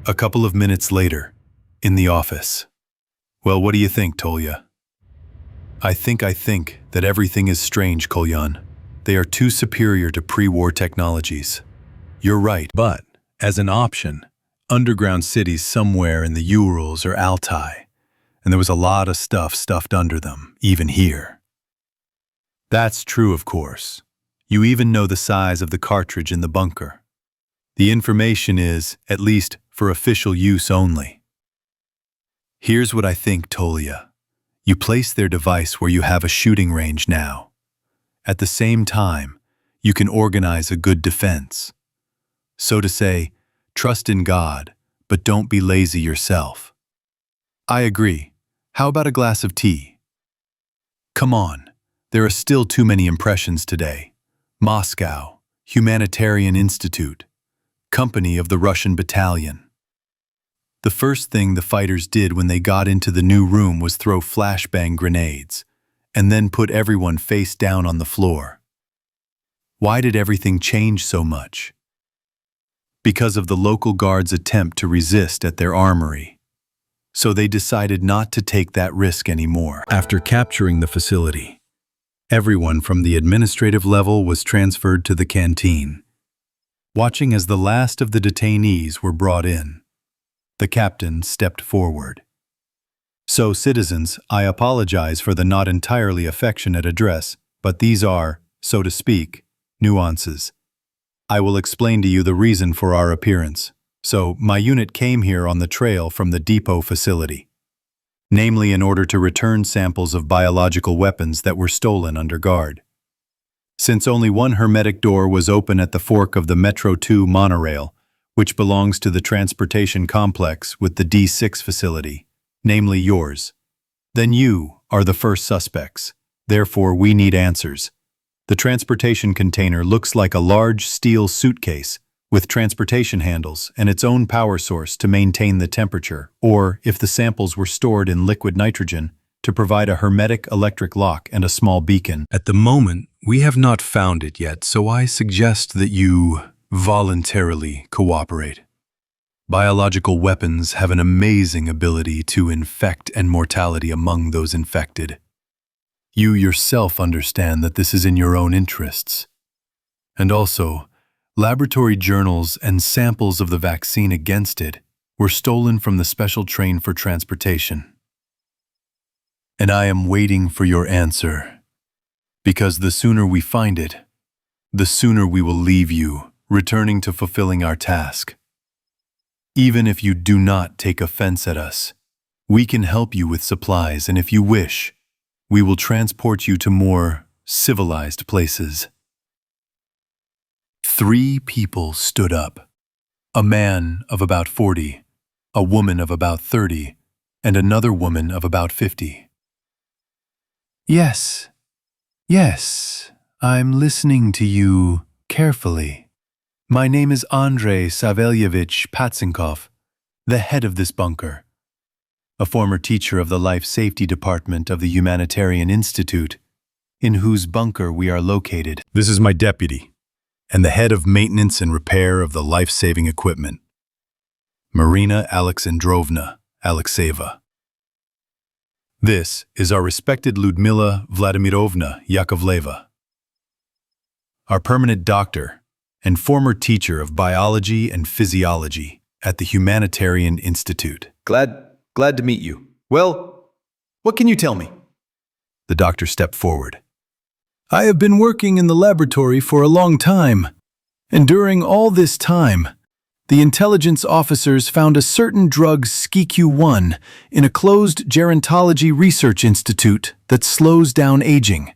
A couple of minutes later, in the office. Well, what do you think, Tolya? I think that everything is strange, Kolyan. They are too superior to pre-war technologies. You're right, but as an option, underground cities somewhere in the Urals or Altai, and there was a lot of stuff stuffed under them, even here. That's true, of course. You even know the size of the cartridge in the bunker. The information is, at least for official use only. Here's what I think, Tolya. You place their device where you have a shooting range now. At the same time, you can organize a good defense. So to say, trust in God, but don't be lazy yourself. I agree. How about a glass of tea? Come on, there are still too many impressions today. Moscow, Humanitarian Institute, Company of the Russian Battalion. The first thing the fighters did when they got into the new room was throw flashbang grenades, and then put everyone face down on the floor. Why did everything change so much? Because of the local guards' attempt to resist at their armory. So they decided not to take that risk anymore. After capturing the facility, everyone from the administrative level was transferred to the canteen. Watching as the last of the detainees were brought in, the captain stepped forward. So, citizens, I apologize for the not entirely affectionate address, but these are, so to speak, nuances. I will explain to you the reason for our appearance. So, my unit came here on the trail from the depot facility, namely in order to return samples of biological weapons that were stolen under guard. Since only one hermetic door was open at the fork of the Metro 2 monorail, which belongs to the transportation complex with the D6 facility, namely yours, then you are the first suspects. Therefore, we need answers. The transportation container looks like a large steel suitcase with transportation handles and its own power source to maintain the temperature, or, if the samples were stored in liquid nitrogen, to provide a hermetic electric lock and a small beacon. At the moment, we have not found it yet, so I suggest that you voluntarily cooperate. Biological weapons have an amazing ability to infect and mortality among those infected. You yourself understand that this is in your own interests. And also, laboratory journals and samples of the vaccine against it were stolen from the special train for transportation. And I am waiting for your answer, because the sooner we find it, the sooner we will leave you, returning to fulfilling our task. Even if you do not take offense at us, we can help you with supplies, and if you wish, we will transport you to more civilized places. 3 people stood up. A man of about 40, a woman of about 30, and another woman of about 50. Yes, I'm listening to you carefully. My name is Andrei Savelyevich Patsenkov, the head of this bunker. A former teacher of the Life Safety Department of the Humanitarian Institute, in whose bunker we are located. This is my deputy, and the head of maintenance and repair of the life-saving equipment, Marina Alexandrovna Alexeyeva. This is our respected Ludmila Vladimirovna Yakovleva, our permanent doctor and former teacher of biology and physiology at the Humanitarian Institute. Glad to meet you. Well, what can you tell me? The doctor stepped forward. I have been working in the laboratory for a long time, and during all this time, the intelligence officers found a certain drug SKQ1 in a closed gerontology research institute that slows down aging.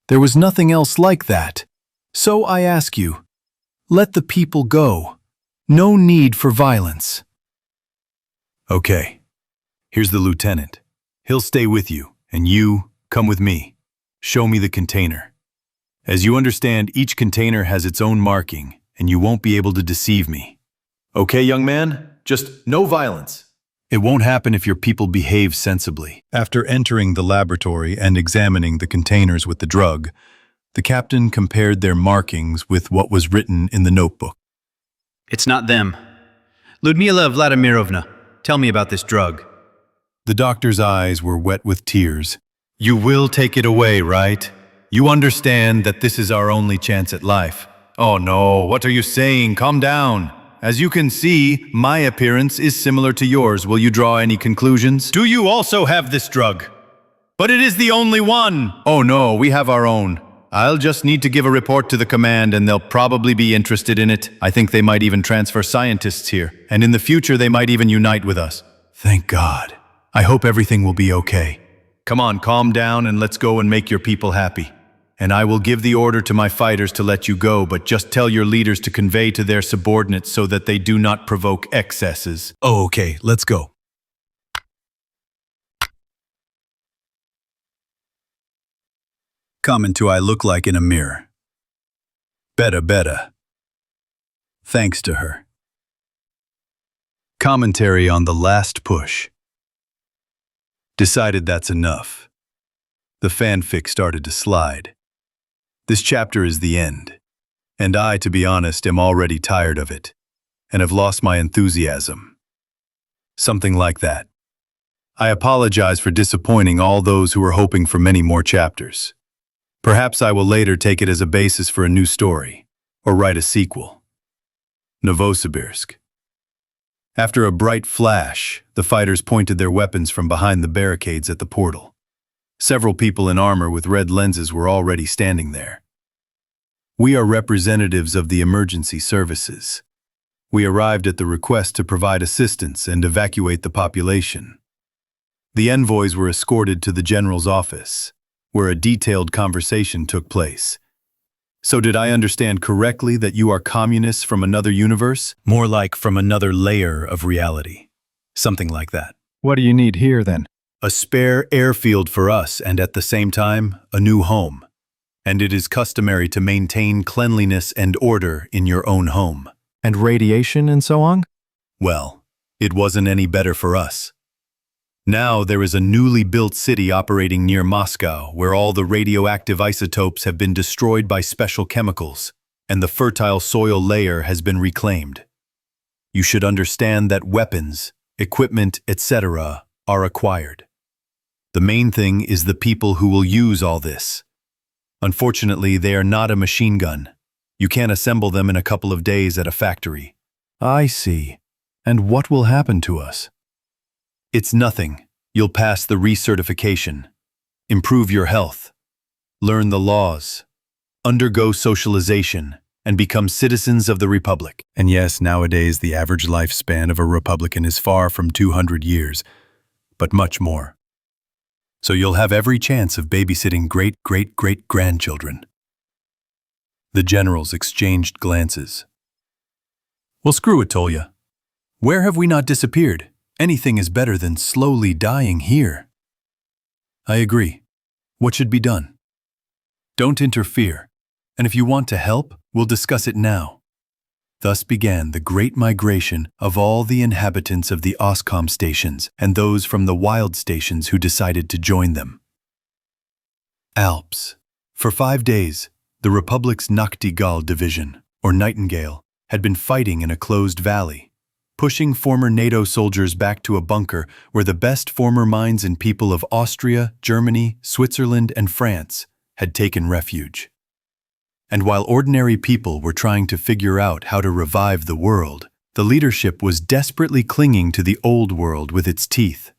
There was nothing else like that. So I ask you, let the people go. No need for violence. Okay. Here's the lieutenant. He'll stay with you, and you, come with me. Show me the container. As you understand, each container has its own marking, and you won't be able to deceive me. Okay, young man, just no violence. It won't happen if your people behave sensibly. After entering the laboratory and examining the containers with the drug, the captain compared their markings with what was written in the notebook. It's not them. Ludmila Vladimirovna, tell me about this drug. The doctor's eyes were wet with tears. You will take it away, right? You understand that this is our only chance at life. Oh no, what are you saying? Calm down. As you can see, my appearance is similar to yours. Will you draw any conclusions? Do you also have this drug? But it is the only one! Oh no, we have our own. I'll just need to give a report to the command and they'll probably be interested in it. I think they might even transfer scientists here. And in the future, they might even unite with us. Thank God. I hope everything will be okay. Come on, calm down and let's go and make your people happy. And I will give the order to my fighters to let you go, but just tell your leaders to convey to their subordinates so that they do not provoke excesses. Oh, okay, let's go. Comment do I look like in a mirror? Better. Thanks to her. Commentary on the last push. Decided that's enough. The fanfic started to slide. This chapter is the end, and I, to be honest, am already tired of it, and have lost my enthusiasm. Something like that. I apologize for disappointing all those who were hoping for many more chapters. Perhaps I will later take it as a basis for a new story, or write a sequel. Novosibirsk. After a bright flash, the fighters pointed their weapons from behind the barricades at the portal. Several people in armor with red lenses were already standing there. We are representatives of the emergency services. We arrived at the request to provide assistance and evacuate the population. The envoys were escorted to the general's office, where a detailed conversation took place. So did I understand correctly that you are communists from another universe? More like from another layer of reality. Something like that. What do you need here, then? A spare airfield for us and at the same time, a new home. And it is customary to maintain cleanliness and order in your own home. And radiation and so on? Well, it wasn't any better for us. Now there is a newly built city operating near Moscow where all the radioactive isotopes have been destroyed by special chemicals, and the fertile soil layer has been reclaimed. You should understand that weapons, equipment, etc. are acquired. The main thing is the people who will use all this. Unfortunately, they are not a machine gun. You can't assemble them in a couple of days at a factory. I see. And what will happen to us? It's nothing. You'll pass the recertification, improve your health, learn the laws, undergo socialization, and become citizens of the Republic. And yes, nowadays the average lifespan of a Republican is far from 200 years, but much more. So you'll have every chance of babysitting great-great-great-grandchildren. The generals exchanged glances. Well, screw it, Tolya. Where have we not disappeared? Anything is better than slowly dying here. I agree. What should be done? Don't interfere, and if you want to help, we'll discuss it now. Thus began the great migration of all the inhabitants of the OSCOM stations and those from the wild stations who decided to join them. Alps. For 5 days, the Republic's Nachtigall division, or Nightingale, had been fighting in a closed valley, pushing former NATO soldiers back to a bunker where the best former minds and people of Austria, Germany, Switzerland, and France had taken refuge. And while ordinary people were trying to figure out how to revive the world, the leadership was desperately clinging to the old world with its teeth.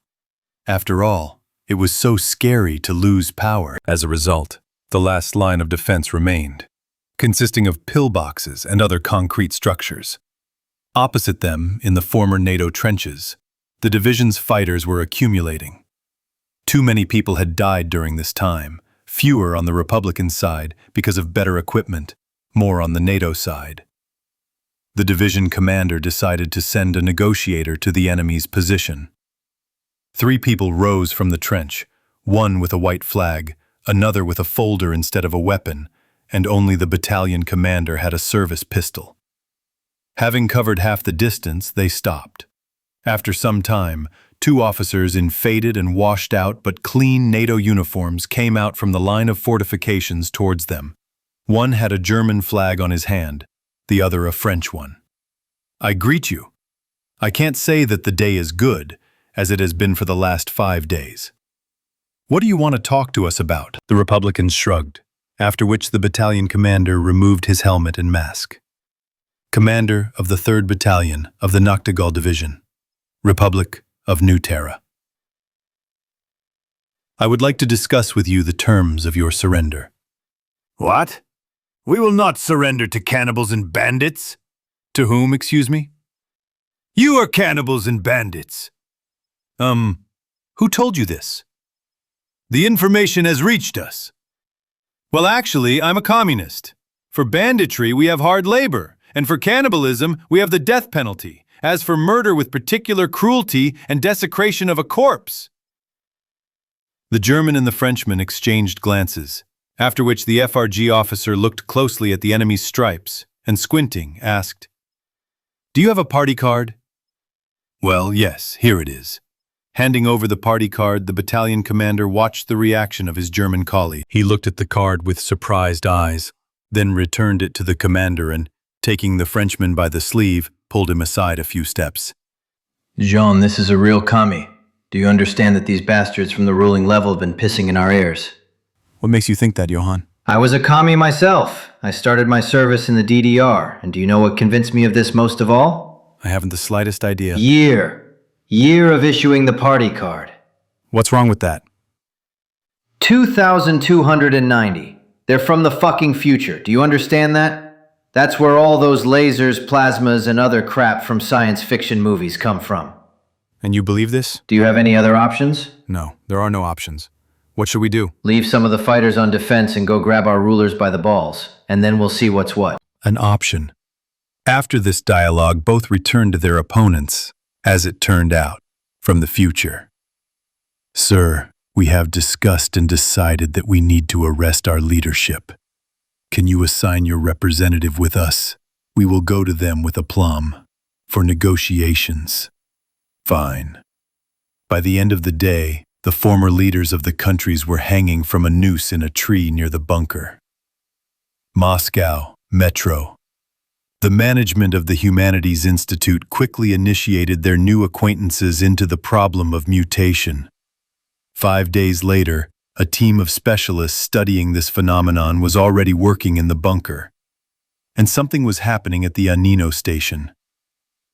After all, it was so scary to lose power. As a result, the last line of defense remained, consisting of pillboxes and other concrete structures. Opposite them, in the former NATO trenches, the division's fighters were accumulating. Too many people had died during this time, fewer on the Republican side because of better equipment, more on the NATO side. The division commander decided to send a negotiator to the enemy's position. 3 people rose from the trench, one with a white flag, another with a folder instead of a weapon, and only the battalion commander had a service pistol. Having covered half the distance, they stopped. After some time, 2 officers in faded and washed out but clean NATO uniforms came out from the line of fortifications towards them. One had a German flag on his hand, the other a French one. I greet you. I can't say that the day is good, as it has been for the last 5 days. What do you want to talk to us about? The Republicans shrugged, after which the battalion commander removed his helmet and mask. Commander of the 3rd Battalion of the Nachtigall Division, Republic of New Terra. I would like to discuss with you the terms of your surrender. What? We will not surrender to cannibals and bandits. To whom, excuse me? You are cannibals and bandits. Who told you this? The information has reached us. Well, actually, I'm a communist. For banditry, we have hard labor, and for cannibalism, we have the death penalty. As for murder with particular cruelty and desecration of a corpse. The German and the Frenchman exchanged glances, after which the FRG officer looked closely at the enemy's stripes and, squinting, asked, "Do you have a party card?" "Well, yes, here it is." Handing over the party card, the battalion commander watched the reaction of his German colleague. He looked at the card with surprised eyes, then returned it to the commander and, taking the Frenchman by the sleeve, pulled him aside a few steps. Jean, this is a real commie. Do you understand that these bastards from the ruling level have been pissing in our ears? What makes you think that, Johann? I was a commie myself. I started my service in the DDR, and do you know what convinced me of this most of all? I haven't the slightest idea. Year of issuing the party card. What's wrong with that? 2,290. They're from the fucking future. Do you understand that? That's where all those lasers, plasmas, and other crap from science fiction movies come from. And you believe this? Do you have any other options? No, there are no options. What should we do? Leave some of the fighters on defense and go grab our rulers by the balls, and then we'll see what's what. An option. After this dialogue, both returned to their opponents, as it turned out, from the future. "Sir, we have discussed and decided that we need to arrest our leadership. Can you assign your representative with us? We will go to them with aplomb for negotiations. Fine. By the end of the day, the former leaders of the countries were hanging from a noose in a tree near the bunker. Moscow, Metro. The management of the Humanities Institute quickly initiated their new acquaintances into the problem of mutation. 5 days later, a team of specialists studying this phenomenon was already working in the bunker. And something was happening at the Anino station.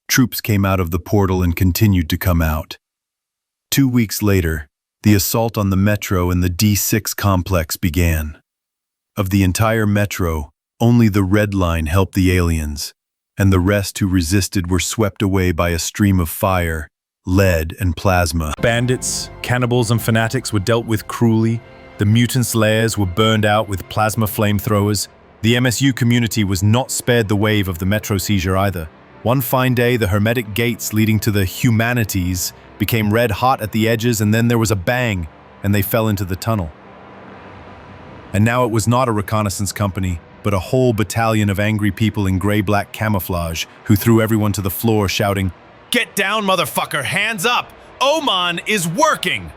Troops came out of the portal and continued to come out. 2 weeks later, the assault on the metro and the D6 complex began. Of the entire metro, only the Red Line helped the aliens, and the rest who resisted were swept away by a stream of fire, lead, and plasma. Bandits, cannibals, and fanatics were dealt with cruelly. The mutants' lairs were burned out with plasma flamethrowers. The MSU community was not spared the wave of the metro seizure either. One fine day, the hermetic gates leading to the humanities became red hot at the edges, and then there was a bang, and they fell into the tunnel. And now it was not a reconnaissance company, but a whole battalion of angry people in gray-black camouflage who threw everyone to the floor shouting, Get down, motherfucker! Hands up! Oman is working!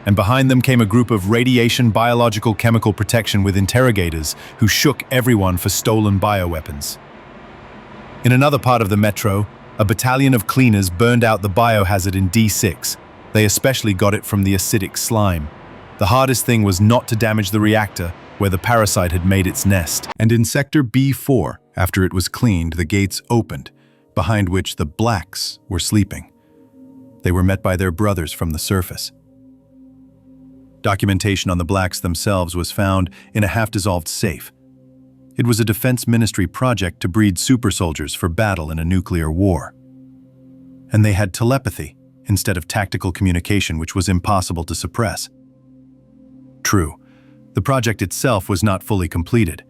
And behind them came a group of radiation biological chemical protection with interrogators who shook everyone for stolen bioweapons. In another part of the metro, a battalion of cleaners burned out the biohazard in D6. They especially got it from the acidic slime. The hardest thing was not to damage the reactor, where the parasite had made its nest. And in Sector B4, after it was cleaned, the gates opened, behind which the blacks were sleeping. They were met by their brothers from the surface. Documentation on the blacks themselves was found in a half-dissolved safe. It was a Defense Ministry project to breed super soldiers for battle in a nuclear war. And they had telepathy instead of tactical communication, which was impossible to suppress. True, the project itself was not fully completed,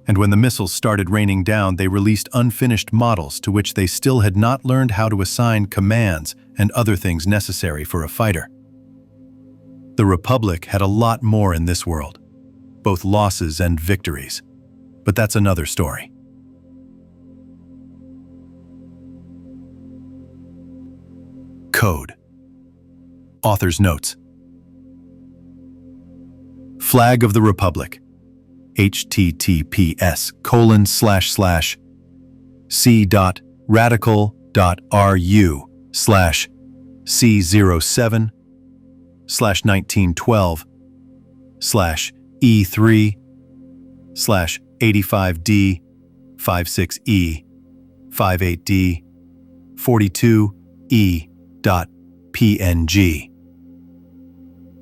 and when the missiles started raining down, they released unfinished models to which they still had not learned how to assign commands and other things necessary for a fighter. The Republic had a lot more in this world, both losses and victories, but that's another story. Code. Author's notes. Flag of the Republic. https://c.radical.ru/C07/1912/E3/85D56E/58D42E.png.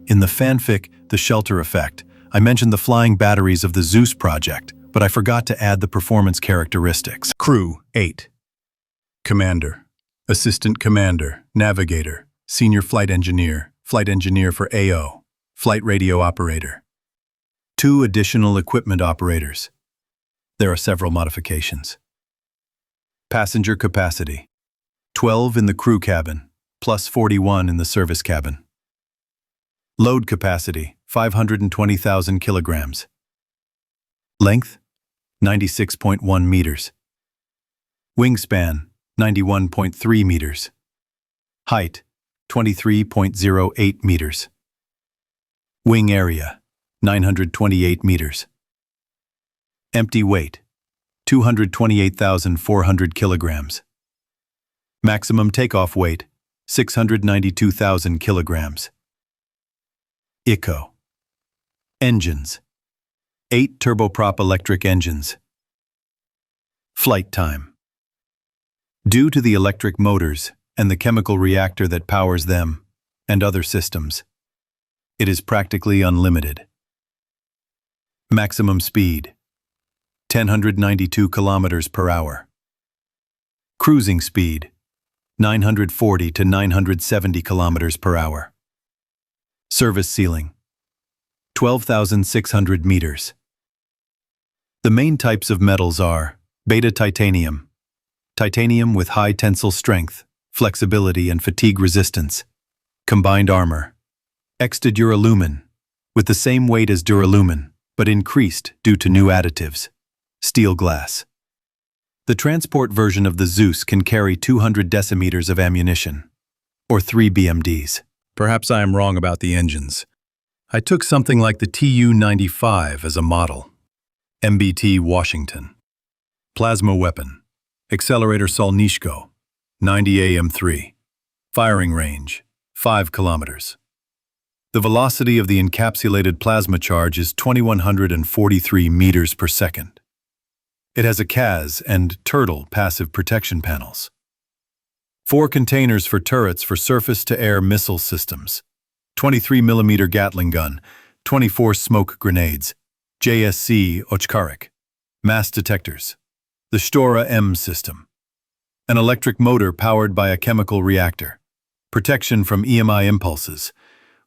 In the fanfic, The Shelter Effect, I mentioned the flying batteries of the Zeus project, but I forgot to add the performance characteristics. Crew 8. Commander, Assistant Commander, Navigator, Senior Flight Engineer for AO, Flight Radio Operator. 2 additional equipment operators. There are several modifications. Passenger capacity. 12 in the crew cabin, plus 41 in the service cabin. Load capacity, 520,000 kilograms. Length, 96.1 meters. Wingspan, 91.3 meters. Height, 23.08 meters. Wing area, 928 meters. Empty weight, 228,400 kilograms. Maximum takeoff weight, 692,000 kilograms. ICO. Engines. 8 turboprop electric engines. Flight time. Due to the electric motors and the chemical reactor that powers them and other systems, it is practically unlimited. Maximum speed. 1,092 kilometers per hour. Cruising speed. 940 to 970 kilometers per hour. Service ceiling, 12,600 meters. The main types of metals are beta titanium, titanium with high tensile strength, flexibility, and fatigue resistance. Combined armor, extra duralumin, with the same weight as duralumin, but increased due to new additives. Steel glass. The transport version of the Zeus can carry 200 decimeters of ammunition, or 3 BMDs. Perhaps I am wrong about the engines. I took something like the Tu-95 as a model. MBT Washington. Plasma weapon. Accelerator Solnishko. 90 AM3. Firing range. 5 kilometers. The velocity of the encapsulated plasma charge is 2143 meters per second. It has a CAS and Turtle passive protection panels. 4 containers for turrets for surface-to-air missile systems. 23mm Gatling gun, 24 smoke grenades, JSC Ochkarik, mass detectors, the Stora M system, an electric motor powered by a chemical reactor, protection from EMI impulses,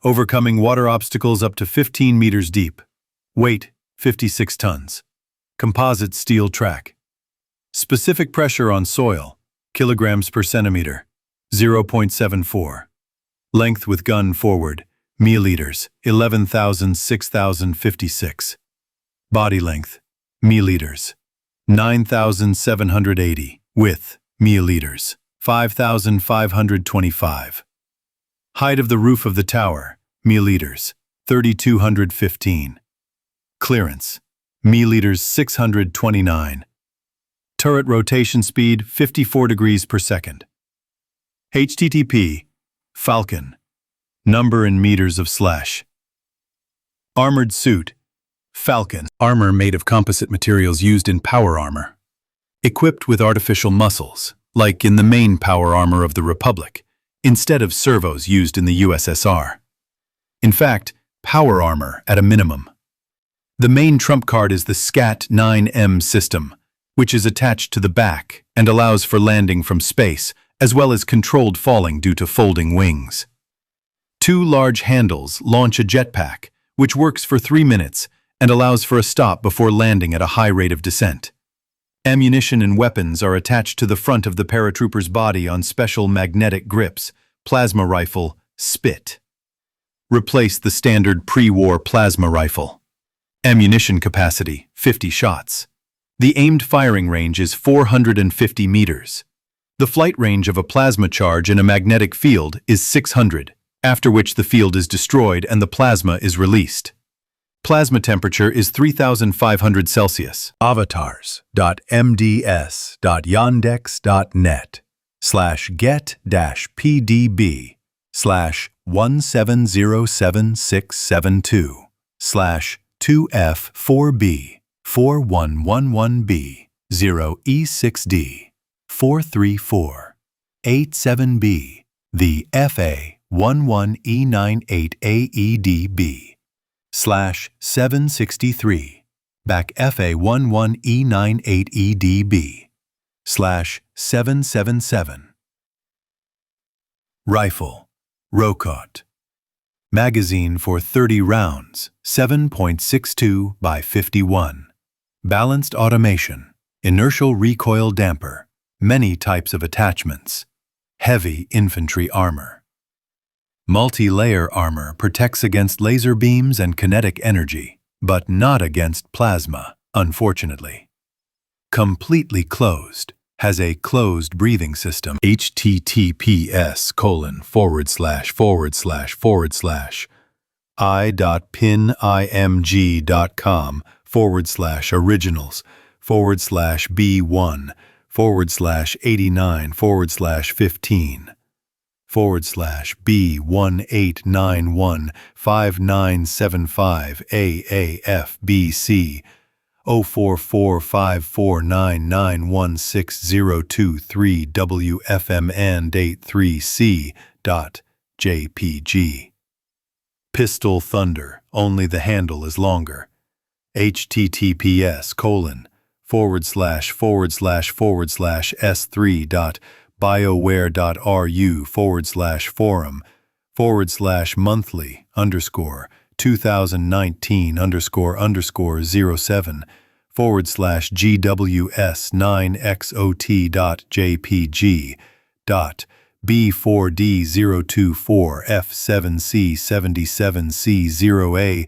overcoming water obstacles up to 15 meters deep, weight 56 tons, composite steel track, specific pressure on soil, kilograms per centimeter, 0.74. Length with gun forward, milliliters, 11,000-6,056. Body length, milliliters, 9,780. Width, milliliters, 5,525. Height of the roof of the tower, milliliters, 3,215. Clearance, milliliters 629. Turret rotation speed, 54 degrees per second. HTTP Falcon. Number in meters of slash. Armored suit. Falcon. Armor made of composite materials used in power armor. Equipped with artificial muscles, like in the main power armor of the Republic, instead of servos used in the USSR. In fact, power armor at a minimum. The main trump card is the SCAT-9M system, which is attached to the back and allows for landing from space, as well as controlled falling due to folding wings. 2 large handles launch a jetpack, which works for 3 minutes and allows for a stop before landing at a high rate of descent. Ammunition and weapons are attached to the front of the paratrooper's body on special magnetic grips, plasma rifle, SPIT. Replace the standard pre-war plasma rifle. Ammunition capacity, 50 shots. The aimed firing range is 450 meters. The flight range of a plasma charge in a magnetic field is 600, after which the field is destroyed and the plasma is released. Plasma temperature is 3,500 Celsius. avatars.mds.net/get-pdb/1707672/2F4B 4111B 0E6D 434 87B the FA11E98AEDB/763 back FA11E98EDB/777. Rifle, Rokot. Magazine for 30 rounds, 7.62 by 51. Balanced automation, inertial recoil damper, many types of attachments. Heavy infantry armor. Multi-layer armor protects against laser beams and kinetic energy, but not against plasma, unfortunately. Completely closed, has a closed breathing system. https://forward/originals/B1/B89//5975AAFBC 0445499160223WFMN83C.jpg. Pistol Thunder, only the handle is longer. https://forward/forward/s3.bioware.ru/monthly_2019_07/forward/GWS9X0T.jpg.B4D024F7C77C0A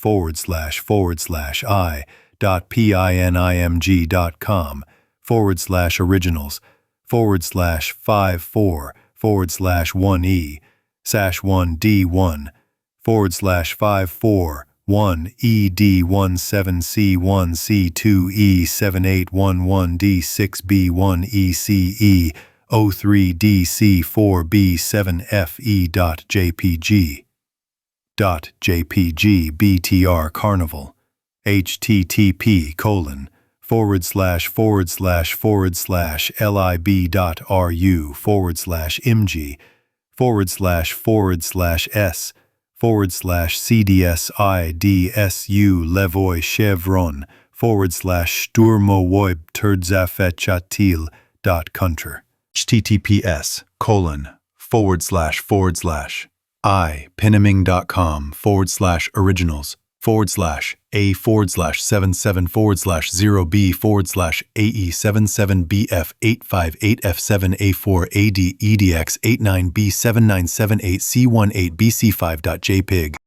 .jpg BTR Carnival http://lib.ru/lib.ru/s/cdsidsu Levoy Chevron /Sturmowoib Terdzafetchatil.country https://originals/a/pinaming.com/originals/a/77-4/0b/a7bf858f7a4AD EDX89B7978C18B5.jpg